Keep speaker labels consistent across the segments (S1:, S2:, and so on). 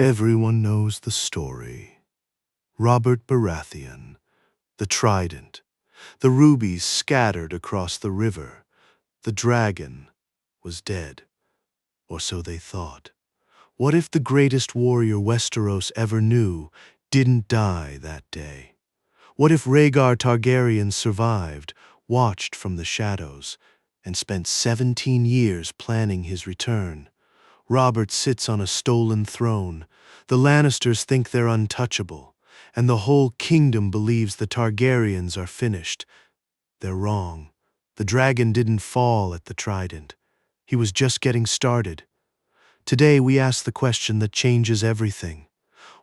S1: Everyone knows the story. Robert Baratheon, the Trident, the rubies scattered across the river. The dragon was dead, or so they thought. What if the greatest warrior Westeros ever knew didn't die that day? What if Rhaegar Targaryen survived, watched from the shadows, and spent 17 years planning his return? Robert sits on a stolen throne. The Lannisters think they're untouchable, and the whole kingdom believes the Targaryens are finished. They're wrong. The dragon didn't fall at the Trident. He was just getting started. Today we ask the question that changes everything.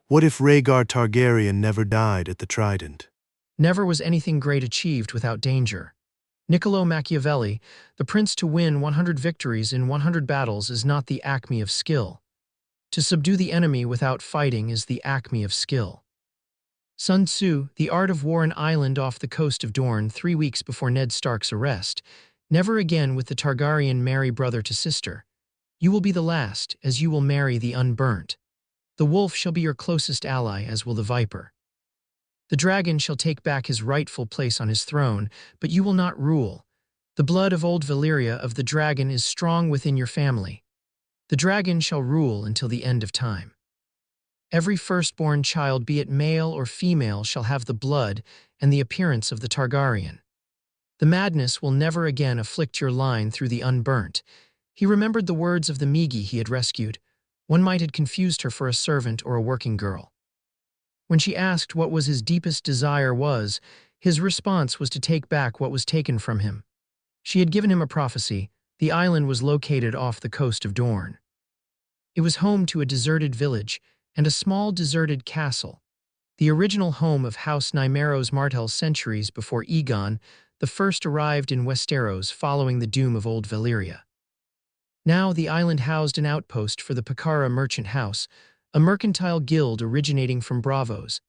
S1: What if Rhaegar Targaryen never died at the Trident?
S2: Never was anything great achieved without danger. Niccolo Machiavelli, the prince to win 100 victories in 100 battles is not the acme of skill. To subdue the enemy without fighting is the acme of skill. Sun Tzu, The Art of War, an island off the coast of Dorne 3 weeks before Ned Stark's arrest. Never again with the Targaryen marry brother to sister. You will be the last, as you will marry the unburnt. The wolf shall be your closest ally, as will the viper. The dragon shall take back his rightful place on his throne, but you will not rule. The blood of old Valyria of the dragon is strong within your family. The dragon shall rule until the end of time. Every firstborn child, be it male or female, shall have the blood and the appearance of the Targaryen. The madness will never again afflict your line through the unburnt. He remembered the words of the Migi he had rescued. One might had confused her for a servant or a working girl. When she asked what was his deepest desire his response was to take back what was taken from him. She had given him a prophecy. The island was located off the coast of Dorne. It was home to a deserted village and a small deserted castle, the original home of House Nymeros Martell centuries before Aegon the First arrived in Westeros following the doom of old Valyria. Now the island housed an outpost for the Pakara Merchant House, a mercantile guild originating from Braavos.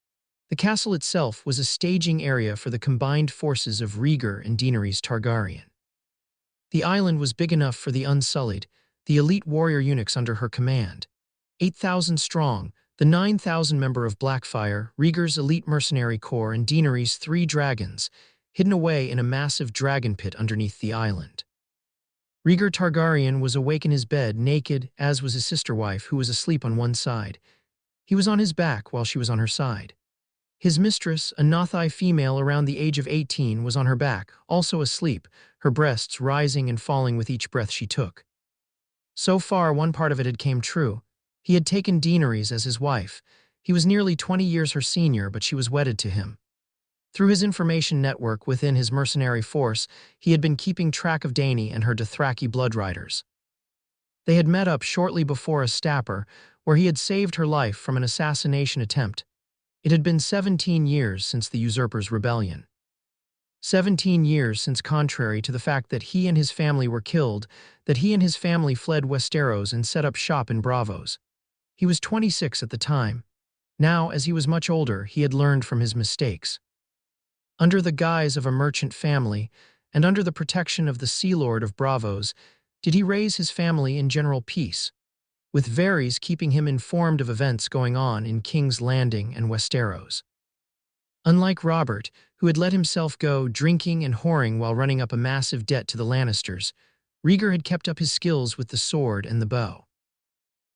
S2: The castle itself was a staging area for the combined forces of Rhaegar and Daenerys Targaryen. The island was big enough for the Unsullied, the elite warrior eunuchs under her command. 8,000 strong, the 9,000 member of Blackfyre, Rhaegar's elite mercenary corps, and Daenerys' 3 dragons, hidden away in a massive dragon pit underneath the island. Rhaegar Targaryen was awake in his bed, naked, as was his sister-wife, who was asleep on one side. He was on his back while she was on her side. His mistress, a Nothai female around the age of 18, was on her back, also asleep, her breasts rising and falling with each breath she took. So far, one part of it had came true. He had taken Daenerys as his wife. He was nearly 20 years her senior, but she was wedded to him. Through his information network within his mercenary force, he had been keeping track of Dany and her Dothraki bloodriders. They had met up shortly before a Stapper, where he had saved her life from an assassination attempt. It had been 17 years since the usurper's rebellion. 17 years since, contrary to the fact that he and his family were killed, that he and his family fled Westeros and set up shop in Braavos. He was 26 at the time. Now, as he was much older, he had learned from his mistakes. Under the guise of a merchant family, and under the protection of the Sea Lord of Braavos, did he raise his family in general peace, with Varys keeping him informed of events going on in King's Landing and Westeros. Unlike Robert, who had let himself go drinking and whoring while running up a massive debt to the Lannisters, Rhaegar had kept up his skills with the sword and the bow.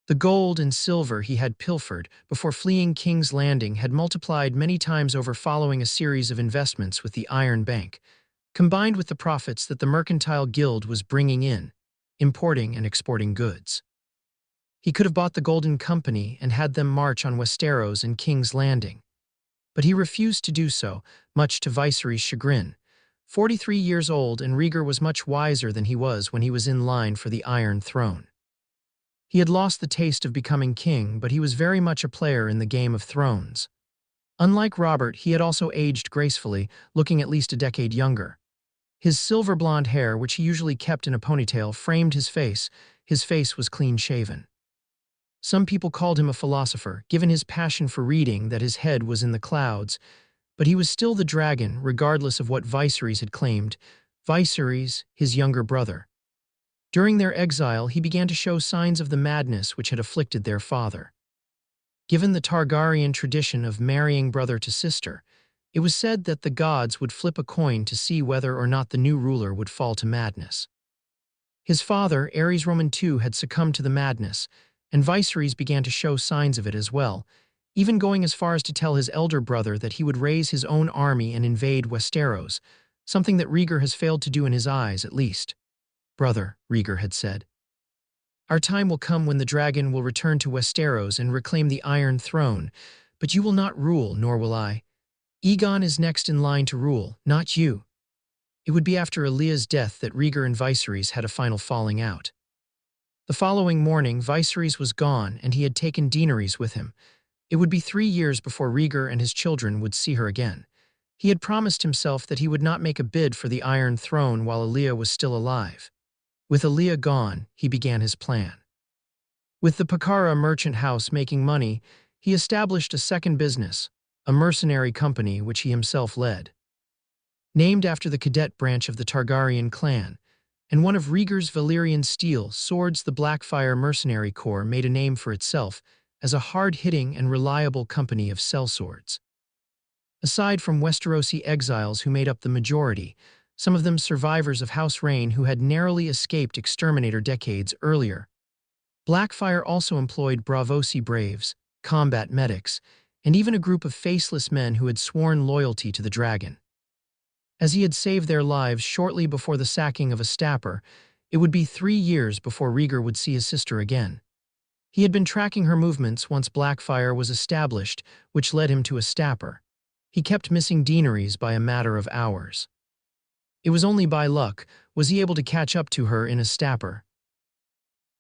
S2: The gold and silver he had pilfered before fleeing King's Landing had multiplied many times over following a series of investments with the Iron Bank, combined with the profits that the Mercantile Guild was bringing in, importing and exporting goods. He could have bought the Golden Company and had them march on Westeros and King's Landing. But he refused to do so, much to Viserys' chagrin. 43 years old, and Rhaegar was much wiser than he was when he was in line for the Iron Throne. He had lost the taste of becoming king, but he was very much a player in the Game of Thrones. Unlike Robert, he had also aged gracefully, looking at least a decade younger. His silver blonde hair, which he usually kept in a ponytail, framed his face. His face was clean-shaven. Some people called him a philosopher, given his passion for reading that his head was in the clouds, but he was still the dragon, regardless of what Viserys had claimed. Viserys, his younger brother. During their exile, he began to show signs of the madness which had afflicted their father. Given the Targaryen tradition of marrying brother to sister, it was said that the gods would flip a coin to see whether or not the new ruler would fall to madness. His father, Ares Roman II, had succumbed to the madness, and Viserys began to show signs of it as well, even going as far as to tell his elder brother that he would raise his own army and invade Westeros, something that Rhaegar has failed to do in his eyes, at least. "Brother," Rhaegar had said, "our time will come when the dragon will return to Westeros and reclaim the Iron Throne, but you will not rule, nor will I. Aegon is next in line to rule, not you." It would be after Alea's death that Rhaegar and Viserys had a final falling out. The following morning, Viserys was gone, and he had taken Daenerys with him. It would be 3 years before Rhaegar and his children would see her again. He had promised himself that he would not make a bid for the Iron Throne while Alia was still alive. With Alia gone, he began his plan. With the Pakara merchant house making money, he established a second business, a mercenary company which he himself led. Named after the cadet branch of the Targaryen clan, and one of Rhaegar's Valyrian steel swords, the Blackfire Mercenary Corps made a name for itself as a hard-hitting and reliable company of sellswords. Aside from Westerosi exiles who made up the majority, some of them survivors of House Rain who had narrowly escaped exterminator decades earlier, Blackfire also employed Braavosi braves, combat medics, and even a group of faceless men who had sworn loyalty to the dragon. As he had saved their lives shortly before the sacking of Astapor, it would be 3 years before Rhaegar would see his sister again. He had been tracking her movements once Blackfire was established, which led him to Astapor. He kept missing Daenerys by a matter of hours. It was only by luck was he able to catch up to her in Astapor.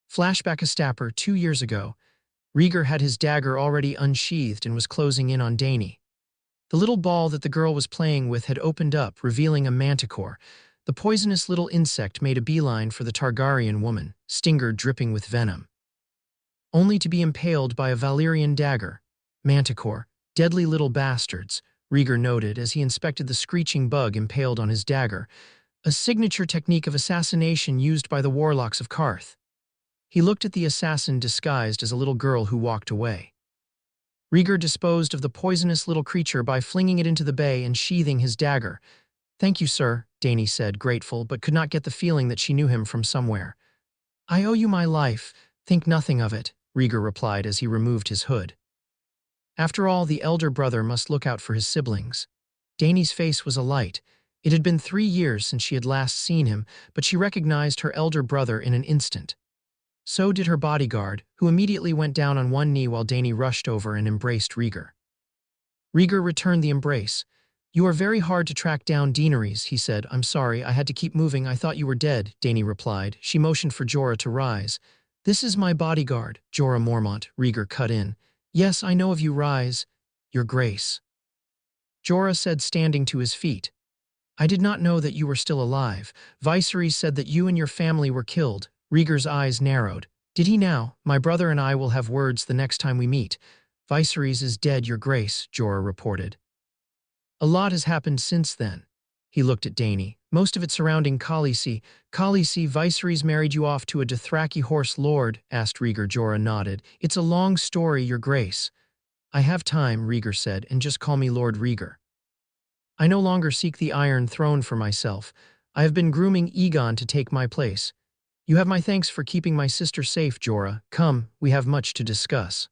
S2: Flashback Astapor 2 years ago, Rhaegar had his dagger already unsheathed and was closing in on Dany. The little ball that the girl was playing with had opened up, revealing a manticore. The poisonous little insect made a beeline for the Targaryen woman, stinger dripping with venom. Only to be impaled by a Valyrian dagger. Manticore, deadly little bastards, Rhaegar noted as he inspected the screeching bug impaled on his dagger, a signature technique of assassination used by the warlocks of Qarth. He looked at the assassin disguised as a little girl who walked away. Rhaegar disposed of the poisonous little creature by flinging it into the bay and sheathing his dagger. "Thank you, sir," Dany said, grateful, but could not get the feeling that she knew him from somewhere. "I owe you my life. Think nothing of it," Rhaegar replied as he removed his hood. After all, the elder brother must look out for his siblings. Dany's face was alight. It had been 3 years since she had last seen him, but she recognized her elder brother in an instant. So did her bodyguard, who immediately went down on one knee while Dany rushed over and embraced Rhaegar. Rhaegar returned the embrace. "You are very hard to track down, Daenerys," he said. "I'm sorry, I had to keep moving. I thought you were dead," Dany replied. She motioned for Jorah to rise. "This is my bodyguard, Jorah Mormont," Rhaegar cut in. "Yes, I know of you. Rise, Your Grace." Jorah said, standing to his feet. "I did not know that you were still alive. Viserys said that you and your family were killed." Rhaegar's eyes narrowed. "Did he now? My brother and I will have words the next time we meet." "Viserys is dead, Your Grace," Jorah reported. "A lot has happened since then." He looked at Dany, most of it surrounding Khaleesi. "Khaleesi, Viserys married you off to a Dothraki horse lord?" asked Rhaegar. Jorah nodded. "It's a long story, Your Grace." "I have time," Rhaegar said, "and just call me Lord Rhaegar. I no longer seek the Iron Throne for myself. I have been grooming Aegon to take my place. You have my thanks for keeping my sister safe, Jorah. Come, we have much to discuss."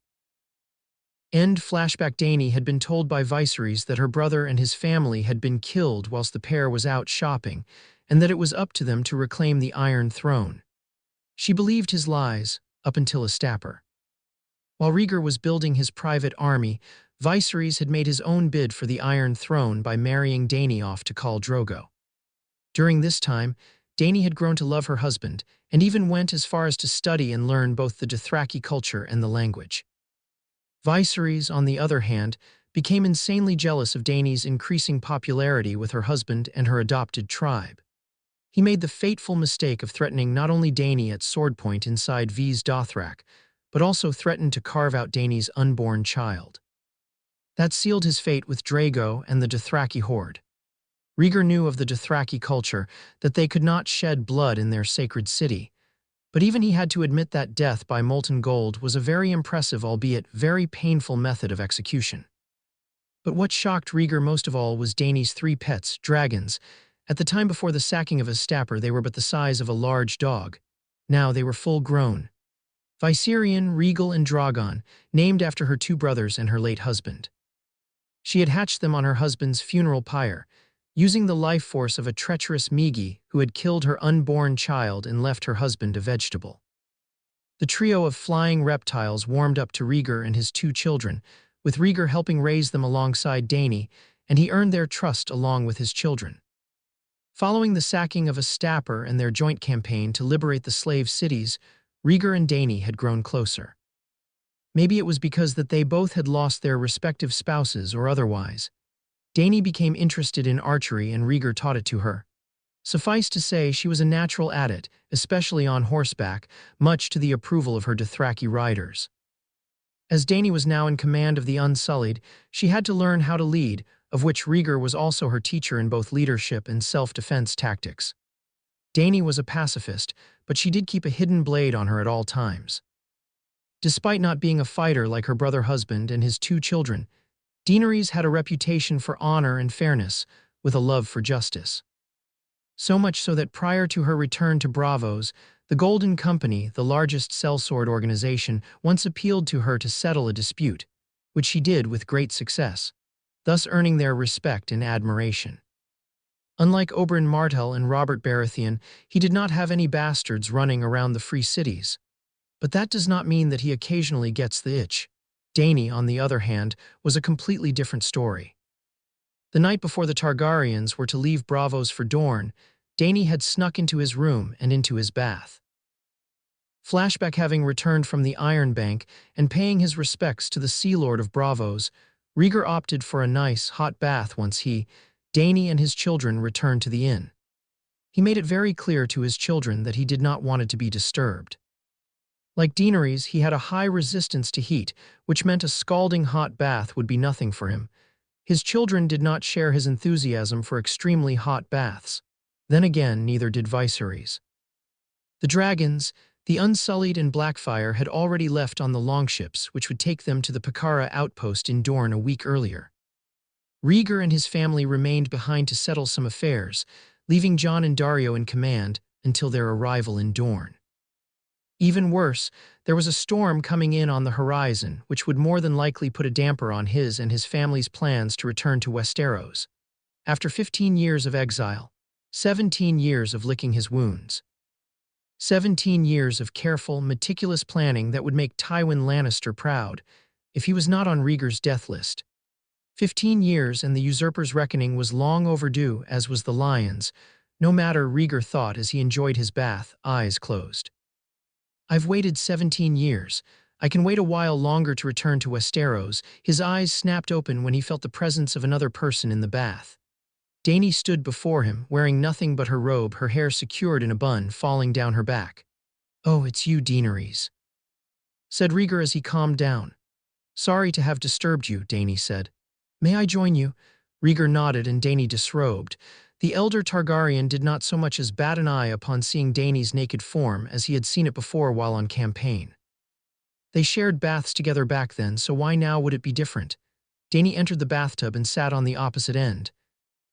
S2: End flashback. Dany had been told by Viserys that her brother and his family had been killed whilst the pair was out shopping, and that it was up to them to reclaim the Iron Throne. She believed his lies, up until Astapor. While Rhaegar was building his private army, Viserys had made his own bid for the Iron Throne by marrying Dany off to Khal Drogo. During this time, Dany had grown to love her husband, and even went as far as to study and learn both the Dothraki culture and the language. Viserys, on the other hand, became insanely jealous of Dany's increasing popularity with her husband and her adopted tribe. He made the fateful mistake of threatening not only Dany at sword point inside V's Dothrak, but also threatened to carve out Dany's unborn child. That sealed his fate with Drogo and the Dothraki horde. Rhaegar knew of the Dothraki culture, that they could not shed blood in their sacred city, But even he had to admit that death by molten gold was a very impressive, albeit very painful method of execution. But what shocked Rhaegar most of all was Dany's 3 pets, dragons. At the time before the sacking of his stapper, they were but the size of a large dog. Now they were full grown. Viserion, Regal, and Drogon, named after her 2 brothers and her late husband. She had hatched them on her husband's funeral pyre, using the life force of a treacherous Migi who had killed her unborn child and left her husband a vegetable. The trio of flying reptiles warmed up to Rhaegar and his 2 children, with Rhaegar helping raise them alongside Dany, and he earned their trust along with his children. Following the sacking of Astapor and their joint campaign to liberate the slave cities, Rhaegar and Dany had grown closer. Maybe it was because that they both had lost their respective spouses or otherwise. Dany became interested in archery and Rhaegar taught it to her. Suffice to say, she was a natural at it, especially on horseback, much to the approval of her Dothraki riders. As Dany was now in command of the Unsullied, she had to learn how to lead, of which Rhaegar was also her teacher in both leadership and self-defense tactics. Dany was a pacifist, but she did keep a hidden blade on her at all times. Despite not being a fighter like her brother husband and his 2 children, Daenerys had a reputation for honor and fairness, with a love for justice. So much so that prior to her return to Braavos, the Golden Company, the largest sellsword organization, once appealed to her to settle a dispute, which she did with great success, thus earning their respect and admiration. Unlike Oberyn Martell and Robert Baratheon, he did not have any bastards running around the free cities. But that does not mean that he occasionally gets the itch. Dany, on the other hand, was a completely different story. The night before the Targaryens were to leave Braavos for Dorne, Dany had snuck into his room and into his bath. Flashback: having returned from the Iron Bank and paying his respects to the Sea Lord of Braavos, Rhaegar opted for a nice, hot bath once he, Dany, and his children returned to the inn. He made it very clear to his children that he did not want it to be disturbed. Like Daenerys, he had a high resistance to heat, which meant a scalding hot bath would be nothing for him. His children did not share his enthusiasm for extremely hot baths. Then again, neither did Viserys. The dragons, the Unsullied and Blackfyre, had already left on the longships, which would take them to the Pakara outpost in Dorne a week earlier. Rhaegar and his family remained behind to settle some affairs, leaving Jon and Daario in command until their arrival in Dorne. Even worse, there was a storm coming in on the horizon, which would more than likely put a damper on his and his family's plans to return to Westeros. After 15 years of exile, 17 years of licking his wounds, 17 years of careful, meticulous planning that would make Tywin Lannister proud, if he was not on Rhaegar's death list. 15 years, and the usurper's reckoning was long overdue, as was the Lion's, no matter, Rhaegar thought as he enjoyed his bath, eyes closed. I've waited 17 years. I can wait a while longer to return to Westeros. His eyes snapped open when he felt the presence of another person in the bath. Dany stood before him, wearing nothing but her robe, her hair secured in a bun falling down her back. "Oh, it's you, Daenerys," said Rhaegar as he calmed down. "Sorry to have disturbed you," Dany said. "May I join you?" Rhaegar nodded and Dany disrobed. The elder Targaryen did not so much as bat an eye upon seeing Dany's naked form, as he had seen it before while on campaign. They shared baths together back then, so why now would it be different? Dany entered the bathtub and sat on the opposite end.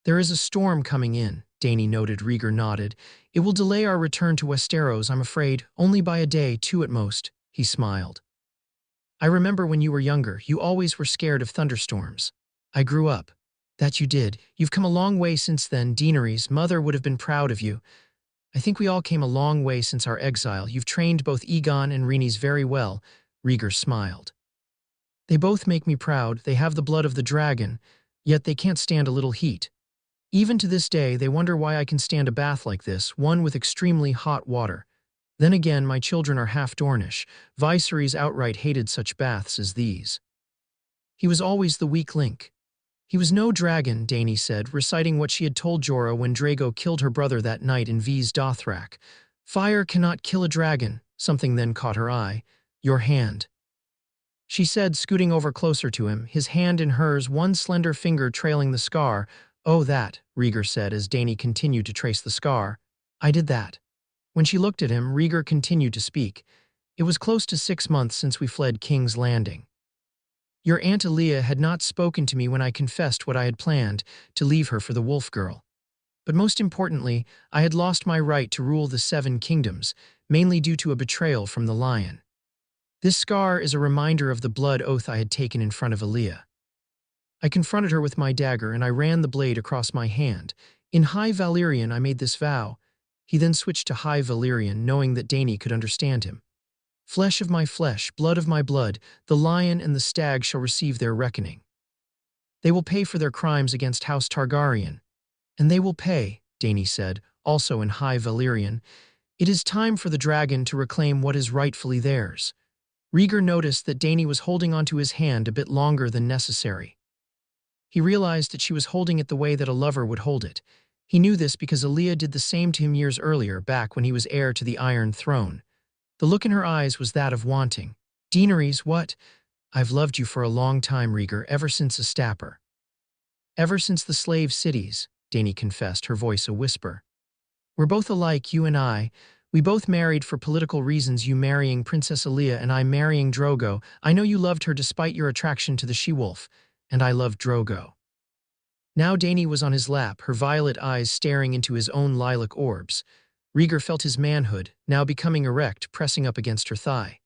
S2: "There is a storm coming in," Dany noted. Rhaegar nodded. "It will delay our return to Westeros, I'm afraid, only by a day, 2 at most," he smiled. "I remember when you were younger, you always were scared of thunderstorms. I grew up." "That you did. You've come a long way since then, Daenerys. Mother would have been proud of you." "I think we all came a long way since our exile. You've trained both Aegon and Rhaenys very well," Rhaegar smiled. "They both make me proud. They have the blood of the dragon, yet they can't stand a little heat. Even to this day, they wonder why I can stand a bath like this, one with extremely hot water. Then again, my children are half Dornish. Viserys outright hated such baths as these. He was always the weak link." "He was no dragon," Dany said, reciting what she had told Jorah when Drago killed her brother that night in V's Dothrak. "Fire cannot kill a dragon." Something then caught her eye. "Your hand," she said, scooting over closer to him, his hand in hers, one slender finger trailing the scar. "Oh, that," Rhaegar said as Dany continued to trace the scar. "I did that." When she looked at him, Rhaegar continued to speak. It was close to 6 months since we fled King's Landing. Your Aunt Aaliyah had not spoken to me when I confessed what I had planned, to leave her for the wolf girl. But most importantly, I had lost my right to rule the 7 kingdoms, mainly due to a betrayal from the lion. This scar is a reminder of the blood oath I had taken in front of Aaliyah. I confronted her with my dagger and I ran the blade across my hand. In High Valyrian I made this vow. He then switched to High Valyrian, knowing that Dany could understand him. Flesh of my flesh, blood of my blood, the lion and the stag shall receive their reckoning. They will pay for their crimes against House Targaryen. And they will pay, Dany said, also in High Valyrian. It is time for the dragon to reclaim what is rightfully theirs. Rhaegar noticed that Dany was holding onto his hand a bit longer than necessary. He realized that she was holding it the way that a lover would hold it. He knew this because Aaliyah did the same to him years earlier, back when he was heir to the Iron Throne. The look in her eyes was that of wanting. Daenerys, what? I've loved you for a long time, Rhaegar, ever since a stapper. Ever since the slave cities, Dany confessed, her voice a whisper. We're both alike, you and I. We both married for political reasons, you marrying Princess Aaliyah and I marrying Drogo. I know you loved her despite your attraction to the she-wolf, and I loved Drogo. Now Dany was on his lap, her violet eyes staring into his own lilac orbs. Rhaegar felt his manhood, now becoming erect, pressing up against her thigh.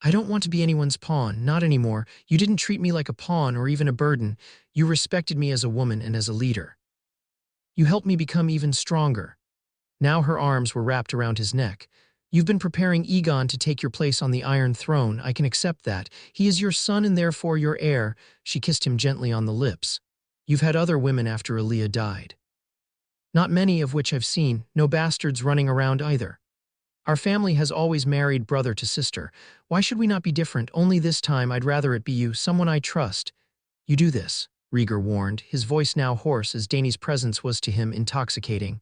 S2: I don't want to be anyone's pawn, not anymore. You didn't treat me like a pawn or even a burden. You respected me as a woman and as a leader. You helped me become even stronger. Now her arms were wrapped around his neck. You've been preparing Aegon to take your place on the Iron Throne. I can accept that. He is your son and therefore your heir. She kissed him gently on the lips. You've had other women after Aaliyah died. Not many of which I've seen, no bastards running around either. Our family has always married brother to sister. Why should we not be different? Only this time I'd rather it be you, someone I trust. You do this, Rhaegar warned, his voice now hoarse as Dany's presence was to him intoxicating.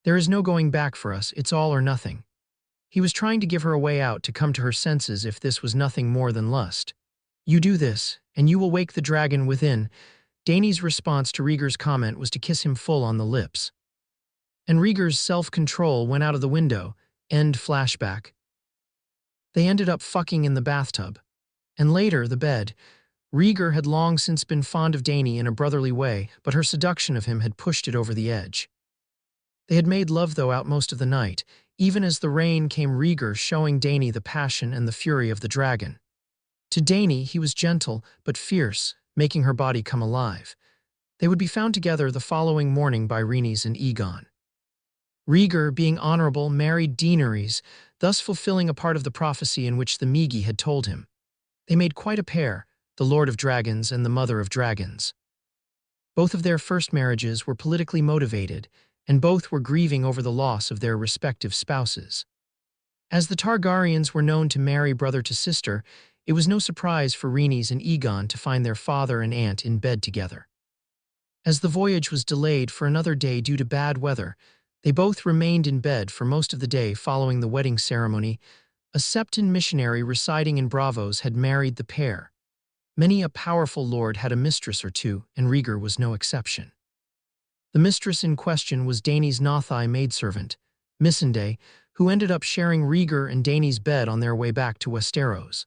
S2: There is no going back for us, it's all or nothing. He was trying to give her a way out, to come to her senses if this was nothing more than lust. You do this, and you will wake the dragon within. Dany's response to Rhaegar's comment was to kiss him full on the lips. And Rhaegar's self-control went out of the window. End flashback. They ended up fucking in the bathtub. And later, the bed. Rhaegar had long since been fond of Dany in a brotherly way, but her seduction of him had pushed it over the edge. They had made love, though, out most of the night. Even as the rain came, Rhaegar showing Dany the passion and the fury of the dragon. To Dany, he was gentle, but fierce, making her body come alive. They would be found together the following morning by Rhaenys and Aegon. Rhaegar, being honorable, married Daenerys, thus fulfilling a part of the prophecy in which the Magi had told him. They made quite a pair, the Lord of Dragons and the Mother of Dragons. Both of their first marriages were politically motivated, and both were grieving over the loss of their respective spouses. As the Targaryens were known to marry brother to sister, it was no surprise for Rhaenys and Aegon to find their father and aunt in bed together. As the voyage was delayed for another day due to bad weather, they both remained in bed for most of the day following the wedding ceremony. A Septon missionary residing in Braavos had married the pair. Many a powerful lord had a mistress or two, and Rhaegar was no exception. The mistress in question was Dany's Nothai maidservant, Missandei, who ended up sharing Rhaegar and Dany's bed on their way back to Westeros.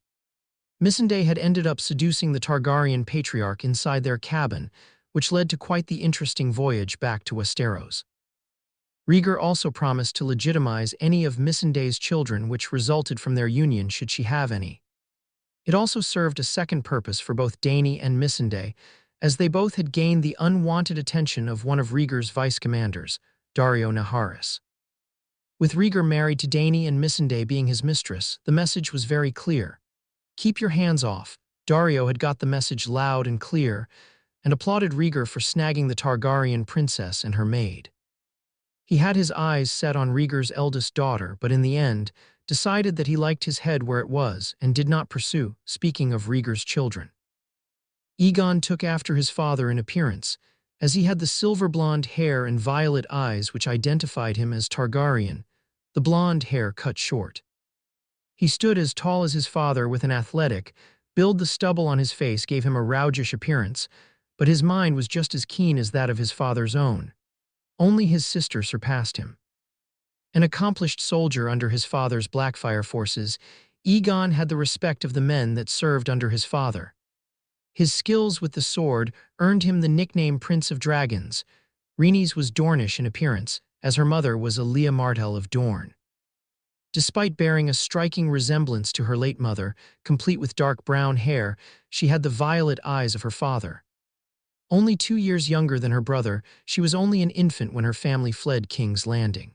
S2: Missandei had ended up seducing the Targaryen patriarch inside their cabin, which led to quite the interesting voyage back to Westeros. Rhaegar also promised to legitimize any of Missandei's children which resulted from their union should she have any. It also served a second purpose for both Dany and Missandei, as they both had gained the unwanted attention of one of Rhaegar's vice-commanders, Daario Naharis. With Rhaegar married to Dany and Missandei being his mistress, the message was very clear. Keep your hands off. Daario had got the message loud and clear, and applauded Rhaegar for snagging the Targaryen princess and her maid. He had his eyes set on Rhaegar's eldest daughter, but in the end, decided that he liked his head where it was and did not pursue, speaking of Rhaegar's children. Aegon took after his father in appearance, as he had the silver-blonde hair and violet eyes which identified him as Targaryen, the blonde hair cut short. He stood as tall as his father with an athletic build. The stubble on his face gave him a roguish appearance, but his mind was just as keen as that of his father's own. Only his sister surpassed him. An accomplished soldier under his father's Blackfire forces, Aegon had the respect of the men that served under his father. His skills with the sword earned him the nickname Prince of Dragons. Rhaenys was Dornish in appearance, as her mother was Alia Martell of Dorne. Despite bearing a striking resemblance to her late mother, complete with dark brown hair, she had the violet eyes of her father. Only 2 years younger than her brother, she was only an infant when her family fled King's Landing.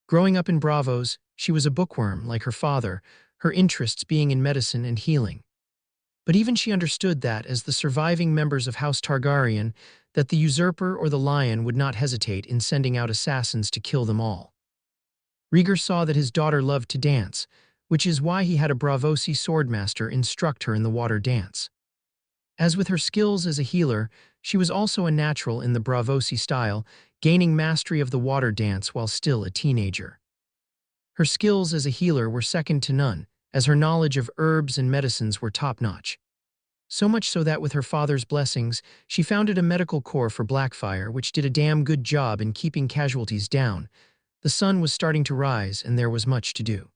S2: Growing up in Bravos, she was a bookworm like her father, her interests being in medicine and healing. But even she understood that, as the surviving members of House Targaryen, that the usurper or the lion would not hesitate in sending out assassins to kill them all. Rhaegar saw that his daughter loved to dance, which is why he had a Bravosi swordmaster instruct her in the water dance. As with her skills as a healer, she was also a natural in the Bravosi style, gaining mastery of the water dance while still a teenager. Her skills as a healer were second to none, as her knowledge of herbs and medicines were top-notch. So much so that with her father's blessings, she founded a medical corps for Blackfire, which did a damn good job in keeping casualties down. The sun was starting to rise, and there was much to do.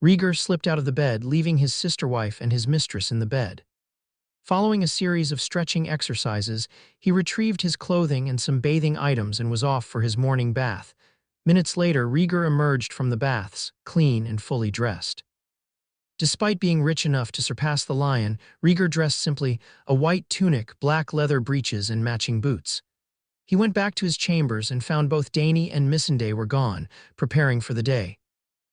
S2: Rhaegar slipped out of the bed, leaving his sister-wife and his mistress in the bed. Following a series of stretching exercises, he retrieved his clothing and some bathing items and was off for his morning bath. Minutes later, Rhaegar emerged from the baths, clean and fully dressed. Despite being rich enough to surpass the lion, Rhaegar dressed simply, a white tunic, black leather breeches, and matching boots. He went back to his chambers and found both Dany and Missandei were gone, preparing for the day.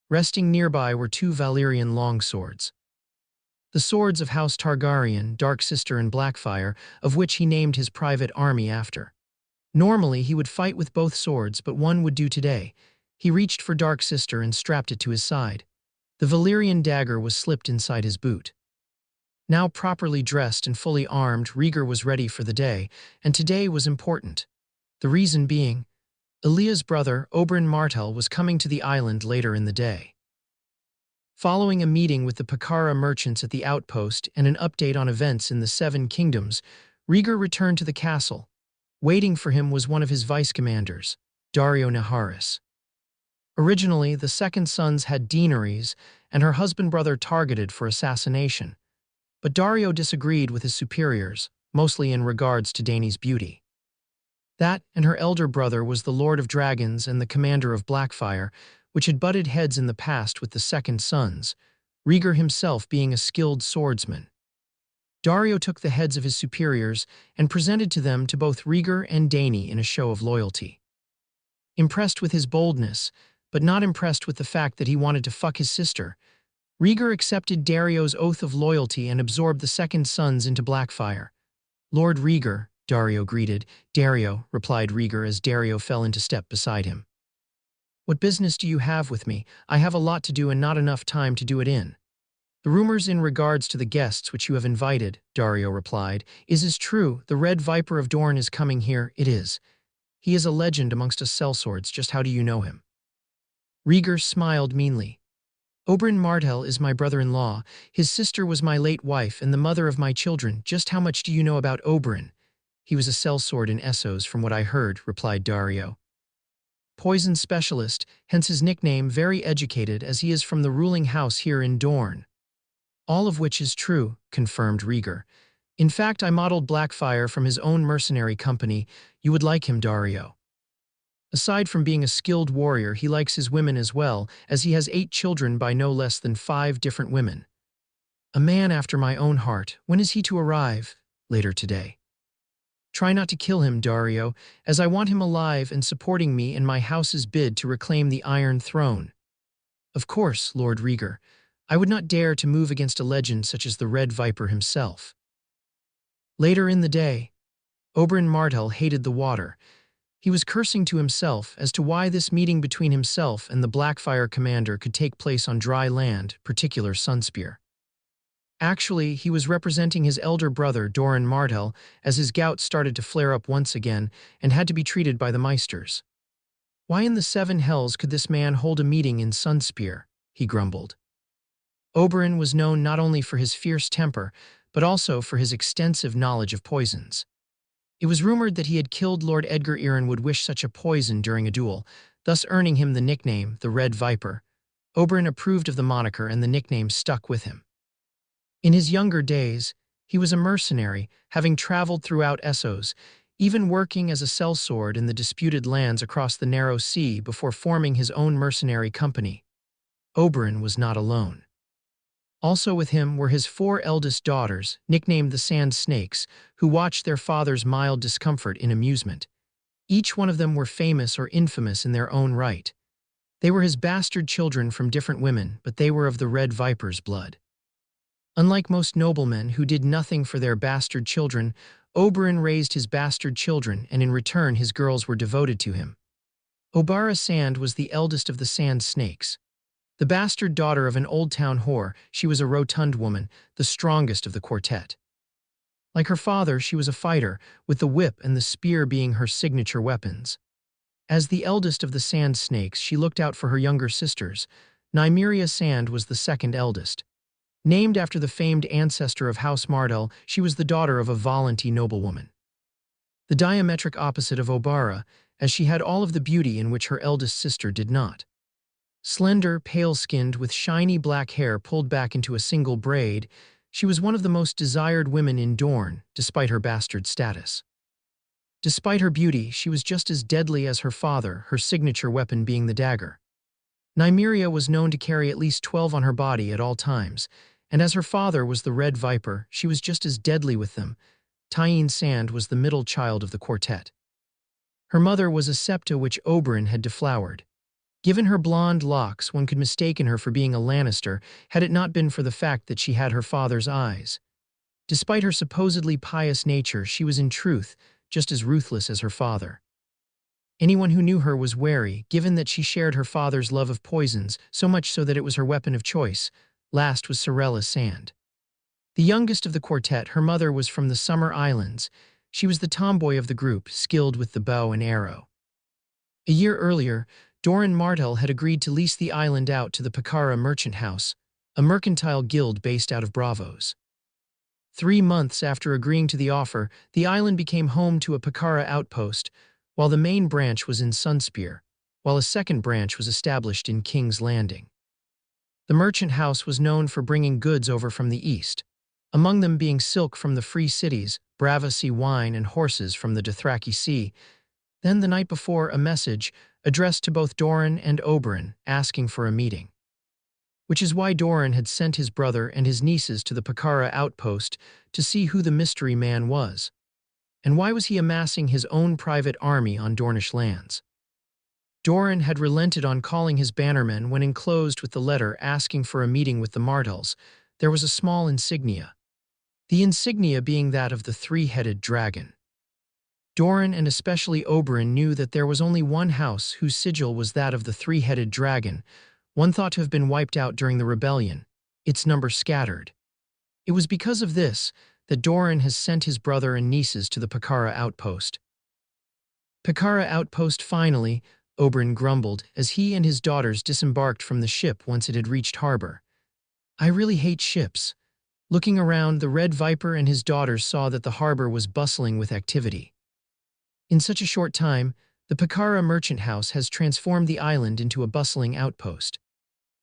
S2: Resting nearby were 2 Valyrian longswords. The swords of House Targaryen, Dark Sister and Blackfire, of which he named his private army after. Normally, he would fight with both swords, but one would do today. He reached for Dark Sister and strapped it to his side. The Valyrian dagger was slipped inside his boot. Now properly dressed and fully armed, Rhaegar was ready for the day, and today was important. The reason being, Elia's brother, Oberyn Martell, was coming to the island later in the day. Following a meeting with the Pakara merchants at the outpost and an update on events in the Seven Kingdoms, Rhaegar returned to the castle. Waiting for him was one of his vice-commanders, Daario Naharis. Originally, the second sons had Daenerys and her husband-brother targeted for assassination, but Daario disagreed with his superiors, mostly in regards to Dany's beauty. That and her elder brother was the Lord of Dragons and the commander of Blackfire, which had butted heads in the past with the second sons, Rhaegar himself being a skilled swordsman. Daario took the heads of his superiors and presented to them to both Rhaegar and Dany in a show of loyalty. Impressed with his boldness, but not impressed with the fact that he wanted to fuck his sister, Rhaegar accepted Daario's oath of loyalty and absorbed the second sons into Blackfire. "Lord Rhaegar," Daario greeted. "Daario," replied Rhaegar as Daario fell into step beside him. "What business do you have with me? I have a lot to do and not enough time to do it in." "The rumors in regards to the guests which you have invited," Daario replied, is true. The Red Viper of Dorne is coming here, it is. He is a legend amongst us sellswords. Just how do you know him?" Rhaegar smiled meanly. "Oberyn Martell is my brother-in-law. His sister was my late wife and the mother of my children. Just how much do you know about Oberyn?" "He was a sellsword in Essos, from what I heard," replied Daario. "Poison specialist, hence his nickname, very educated, as he is from the ruling house here in Dorne." "All of which is true," confirmed Rhaegar. "In fact, I modeled Blackfire from his own mercenary company. You would like him, Daario. Aside from being a skilled warrior, he likes his women as well, as he has 8 children by no less than 5 different women. A man after my own heart. When is he to arrive?" "Later today." "Try not to kill him, Daario, as I want him alive and supporting me in my house's bid to reclaim the Iron Throne." "Of course, Lord Rhaegar. I would not dare to move against a legend such as the Red Viper himself." Later in the day, Oberyn Martell hated the water. He was cursing to himself as to why this meeting between himself and the Blackfire commander could take place on dry land, particular Sunspear. Actually, he was representing his elder brother, Doran Martell, as his gout started to flare up once again and had to be treated by the Meisters. "Why in the 7 hells could this man hold a meeting in Sunspear?" he grumbled. Oberyn was known not only for his fierce temper, but also for his extensive knowledge of poisons. It was rumored that he had killed Lord Edgar Ironwood wish such a poison during a duel, thus earning him the nickname the Red Viper. Oberyn approved of the moniker and the nickname stuck with him. In his younger days, he was a mercenary, having traveled throughout Essos, even working as a sellsword in the disputed lands across the narrow sea before forming his own mercenary company. Oberyn was not alone. Also with him were his 4 eldest daughters, nicknamed the Sand Snakes, who watched their father's mild discomfort in amusement. Each one of them were famous or infamous in their own right. They were his bastard children from different women, but they were of the Red Viper's blood. Unlike most noblemen who did nothing for their bastard children, Oberyn raised his bastard children, and in return his girls were devoted to him. Obarra Sand was the eldest of the Sand Snakes. The bastard daughter of an old-town whore, she was a rotund woman, the strongest of the quartet. Like her father, she was a fighter, with the whip and the spear being her signature weapons. As the eldest of the Sand Snakes, she looked out for her younger sisters. Nymeria Sand was the second eldest. Named after the famed ancestor of House Martell, she was the daughter of a Volonty noblewoman. The diametric opposite of Obarra, as she had all of the beauty in which her eldest sister did not. Slender, pale-skinned, with shiny black hair pulled back into a single braid, she was one of the most desired women in Dorne, despite her bastard status. Despite her beauty, she was just as deadly as her father, her signature weapon being the dagger. Nymeria was known to carry at least 12 on her body at all times, and as her father was the Red Viper, she was just as deadly with them. Tyene Sand was the middle child of the quartet. Her mother was a septa which Oberyn had deflowered. Given her blonde locks, one could mistaken her for being a Lannister had it not been for the fact that she had her father's eyes. Despite her supposedly pious nature, she was in truth just as ruthless as her father. Anyone who knew her was wary, given that she shared her father's love of poisons, so much so that it was her weapon of choice. Last was Sorella Sand. The youngest of the quartet, her mother was from the Summer Islands. She was the tomboy of the group, skilled with the bow and arrow. A year earlier, Doran Martell had agreed to lease the island out to the Pakara Merchant House, a mercantile guild based out of Braavos. 3 months after agreeing to the offer, the island became home to a Pakara outpost, while the main branch was in Sunspear, while a second branch was established in King's Landing. The merchant house was known for bringing goods over from the east, among them being silk from the Free Cities, Braavasi wine, and horses from the Dothraki Sea. Then the night before, a message, addressed to both Doran and Oberyn, asking for a meeting. Which is why Doran had sent his brother and his nieces to the Pakara outpost to see who the mystery man was. And why was he amassing his own private army on Dornish lands? Doran had relented on calling his bannermen when enclosed with the letter asking for a meeting with the Martells. There was a small insignia. The insignia being that of the 3-headed dragon. Doran and especially Oberyn knew that there was only one house whose sigil was that of the 3-headed dragon, one thought to have been wiped out during the rebellion, its number scattered. It was because of this that Doran has sent his brother and nieces to the Pakara outpost. Pakara outpost finally, Oberyn grumbled as he and his daughters disembarked from the ship once it had reached harbor. I really hate ships. Looking around, the Red Viper and his daughters saw that the harbor was bustling with activity. In such a short time, the Pakara merchant house has transformed the island into a bustling outpost.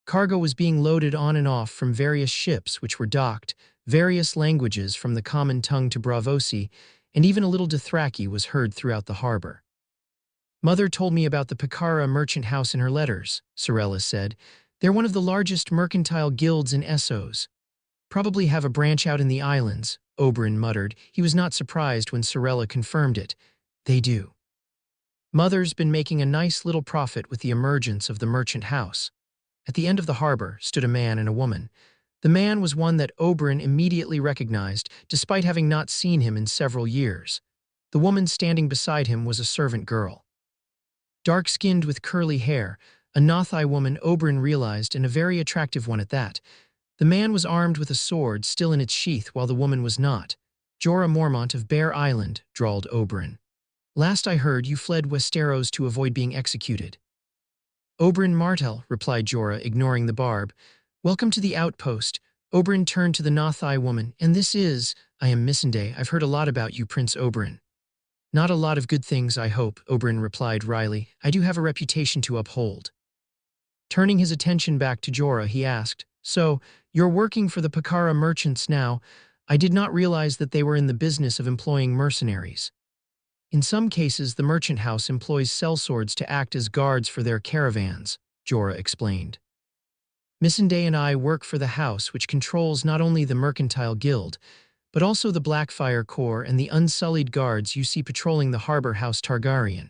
S2: Cargo was being loaded on and off from various ships which were docked, various languages from the common tongue to Braavosi, and even a little Dothraki was heard throughout the harbor. Mother told me about the Pakara merchant house in her letters, Sorella said. They're one of the largest mercantile guilds in Essos. Probably have a branch out in the islands, Oberyn muttered. He was not surprised when Sorella confirmed it. They do. Mother's been making a nice little profit with the emergence of the merchant house. At the end of the harbor stood a man and a woman. The man was one that Oberyn immediately recognized, despite having not seen him in several years. The woman standing beside him was a servant girl. Dark-skinned with curly hair, a Nothai woman Oberyn realized, and a very attractive one at that. The man was armed with a sword still in its sheath while the woman was not. Jorah Mormont of Bear Island, drawled Oberyn. Last I heard, you fled Westeros to avoid being executed. Oberyn Martell, replied Jorah, ignoring the barb. Welcome to the outpost. Oberyn turned to the Nothai woman. And this is, I am Missandei. I've heard a lot about you, Prince Oberyn. Not a lot of good things, I hope, Oberyn replied wryly. I do have a reputation to uphold. Turning his attention back to Jorah, he asked, So, you're working for the Pakara merchants now. I did not realize that they were in the business of employing mercenaries. In some cases, the merchant house employs sellswords to act as guards for their caravans, Jorah explained. Missandei and I work for the house, which controls not only the Mercantile Guild, but also the Blackfire Corps and the unsullied guards you see patrolling the harbor House Targaryen.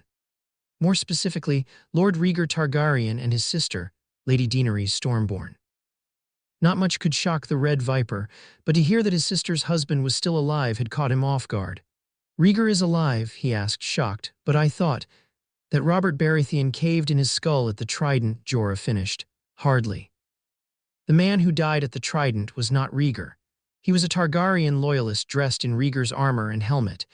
S2: More specifically, Lord Rhaegar Targaryen and his sister, Lady Daenerys Stormborn. Not much could shock the Red Viper, but to hear that his sister's husband was still alive had caught him off guard. Rhaegar is alive, he asked, shocked, but I thought that Robert Baratheon caved in his skull at the Trident, Jorah finished. Hardly. The man who died at the Trident was not Rhaegar. He was a Targaryen loyalist dressed in Rhaegar's armor and helmet.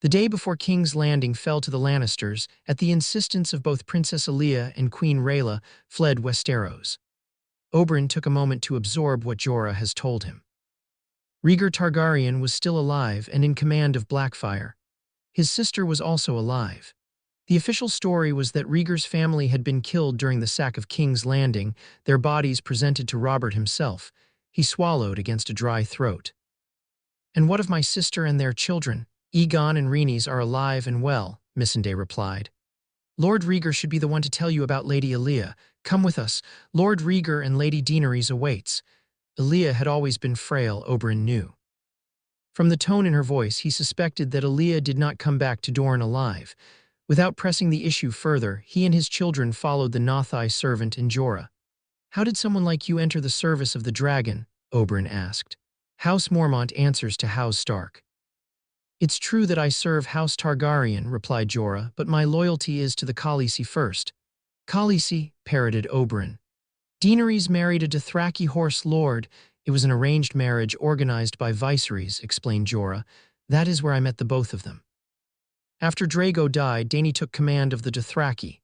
S2: The day before King's Landing fell to the Lannisters, at the insistence of both Princess Aelia and Queen Rhaela, fled Westeros. Oberyn took a moment to absorb what Jorah has told him. Rhaegar Targaryen was still alive and in command of Blackfire. His sister was also alive. The official story was that Rhaegar's family had been killed during the sack of King's Landing, their bodies presented to Robert himself. He swallowed against a dry throat. And what of my sister and their children? Aegon and Rhaenys are alive and well, Missandei replied. Lord Rhaegar should be the one to tell you about Lady Aelia. Come with us. Lord Rhaegar and Lady Daenerys awaits. Aelia had always been frail, Oberyn knew. From the tone in her voice, he suspected that Aelia did not come back to Dorne alive. Without pressing the issue further, he and his children followed the Nothai servant and Jorah. How did someone like you enter the service of the dragon? Oberyn asked. House Mormont answers to House Stark. It's true that I serve House Targaryen, replied Jorah, but my loyalty is to the Khaleesi first. Khaleesi, parroted Oberyn. Daenerys married a Dothraki horse lord. It was an arranged marriage organized by viceroys, explained Jorah. That is where I met the both of them. After Drago died, Dany took command of the Dothraki.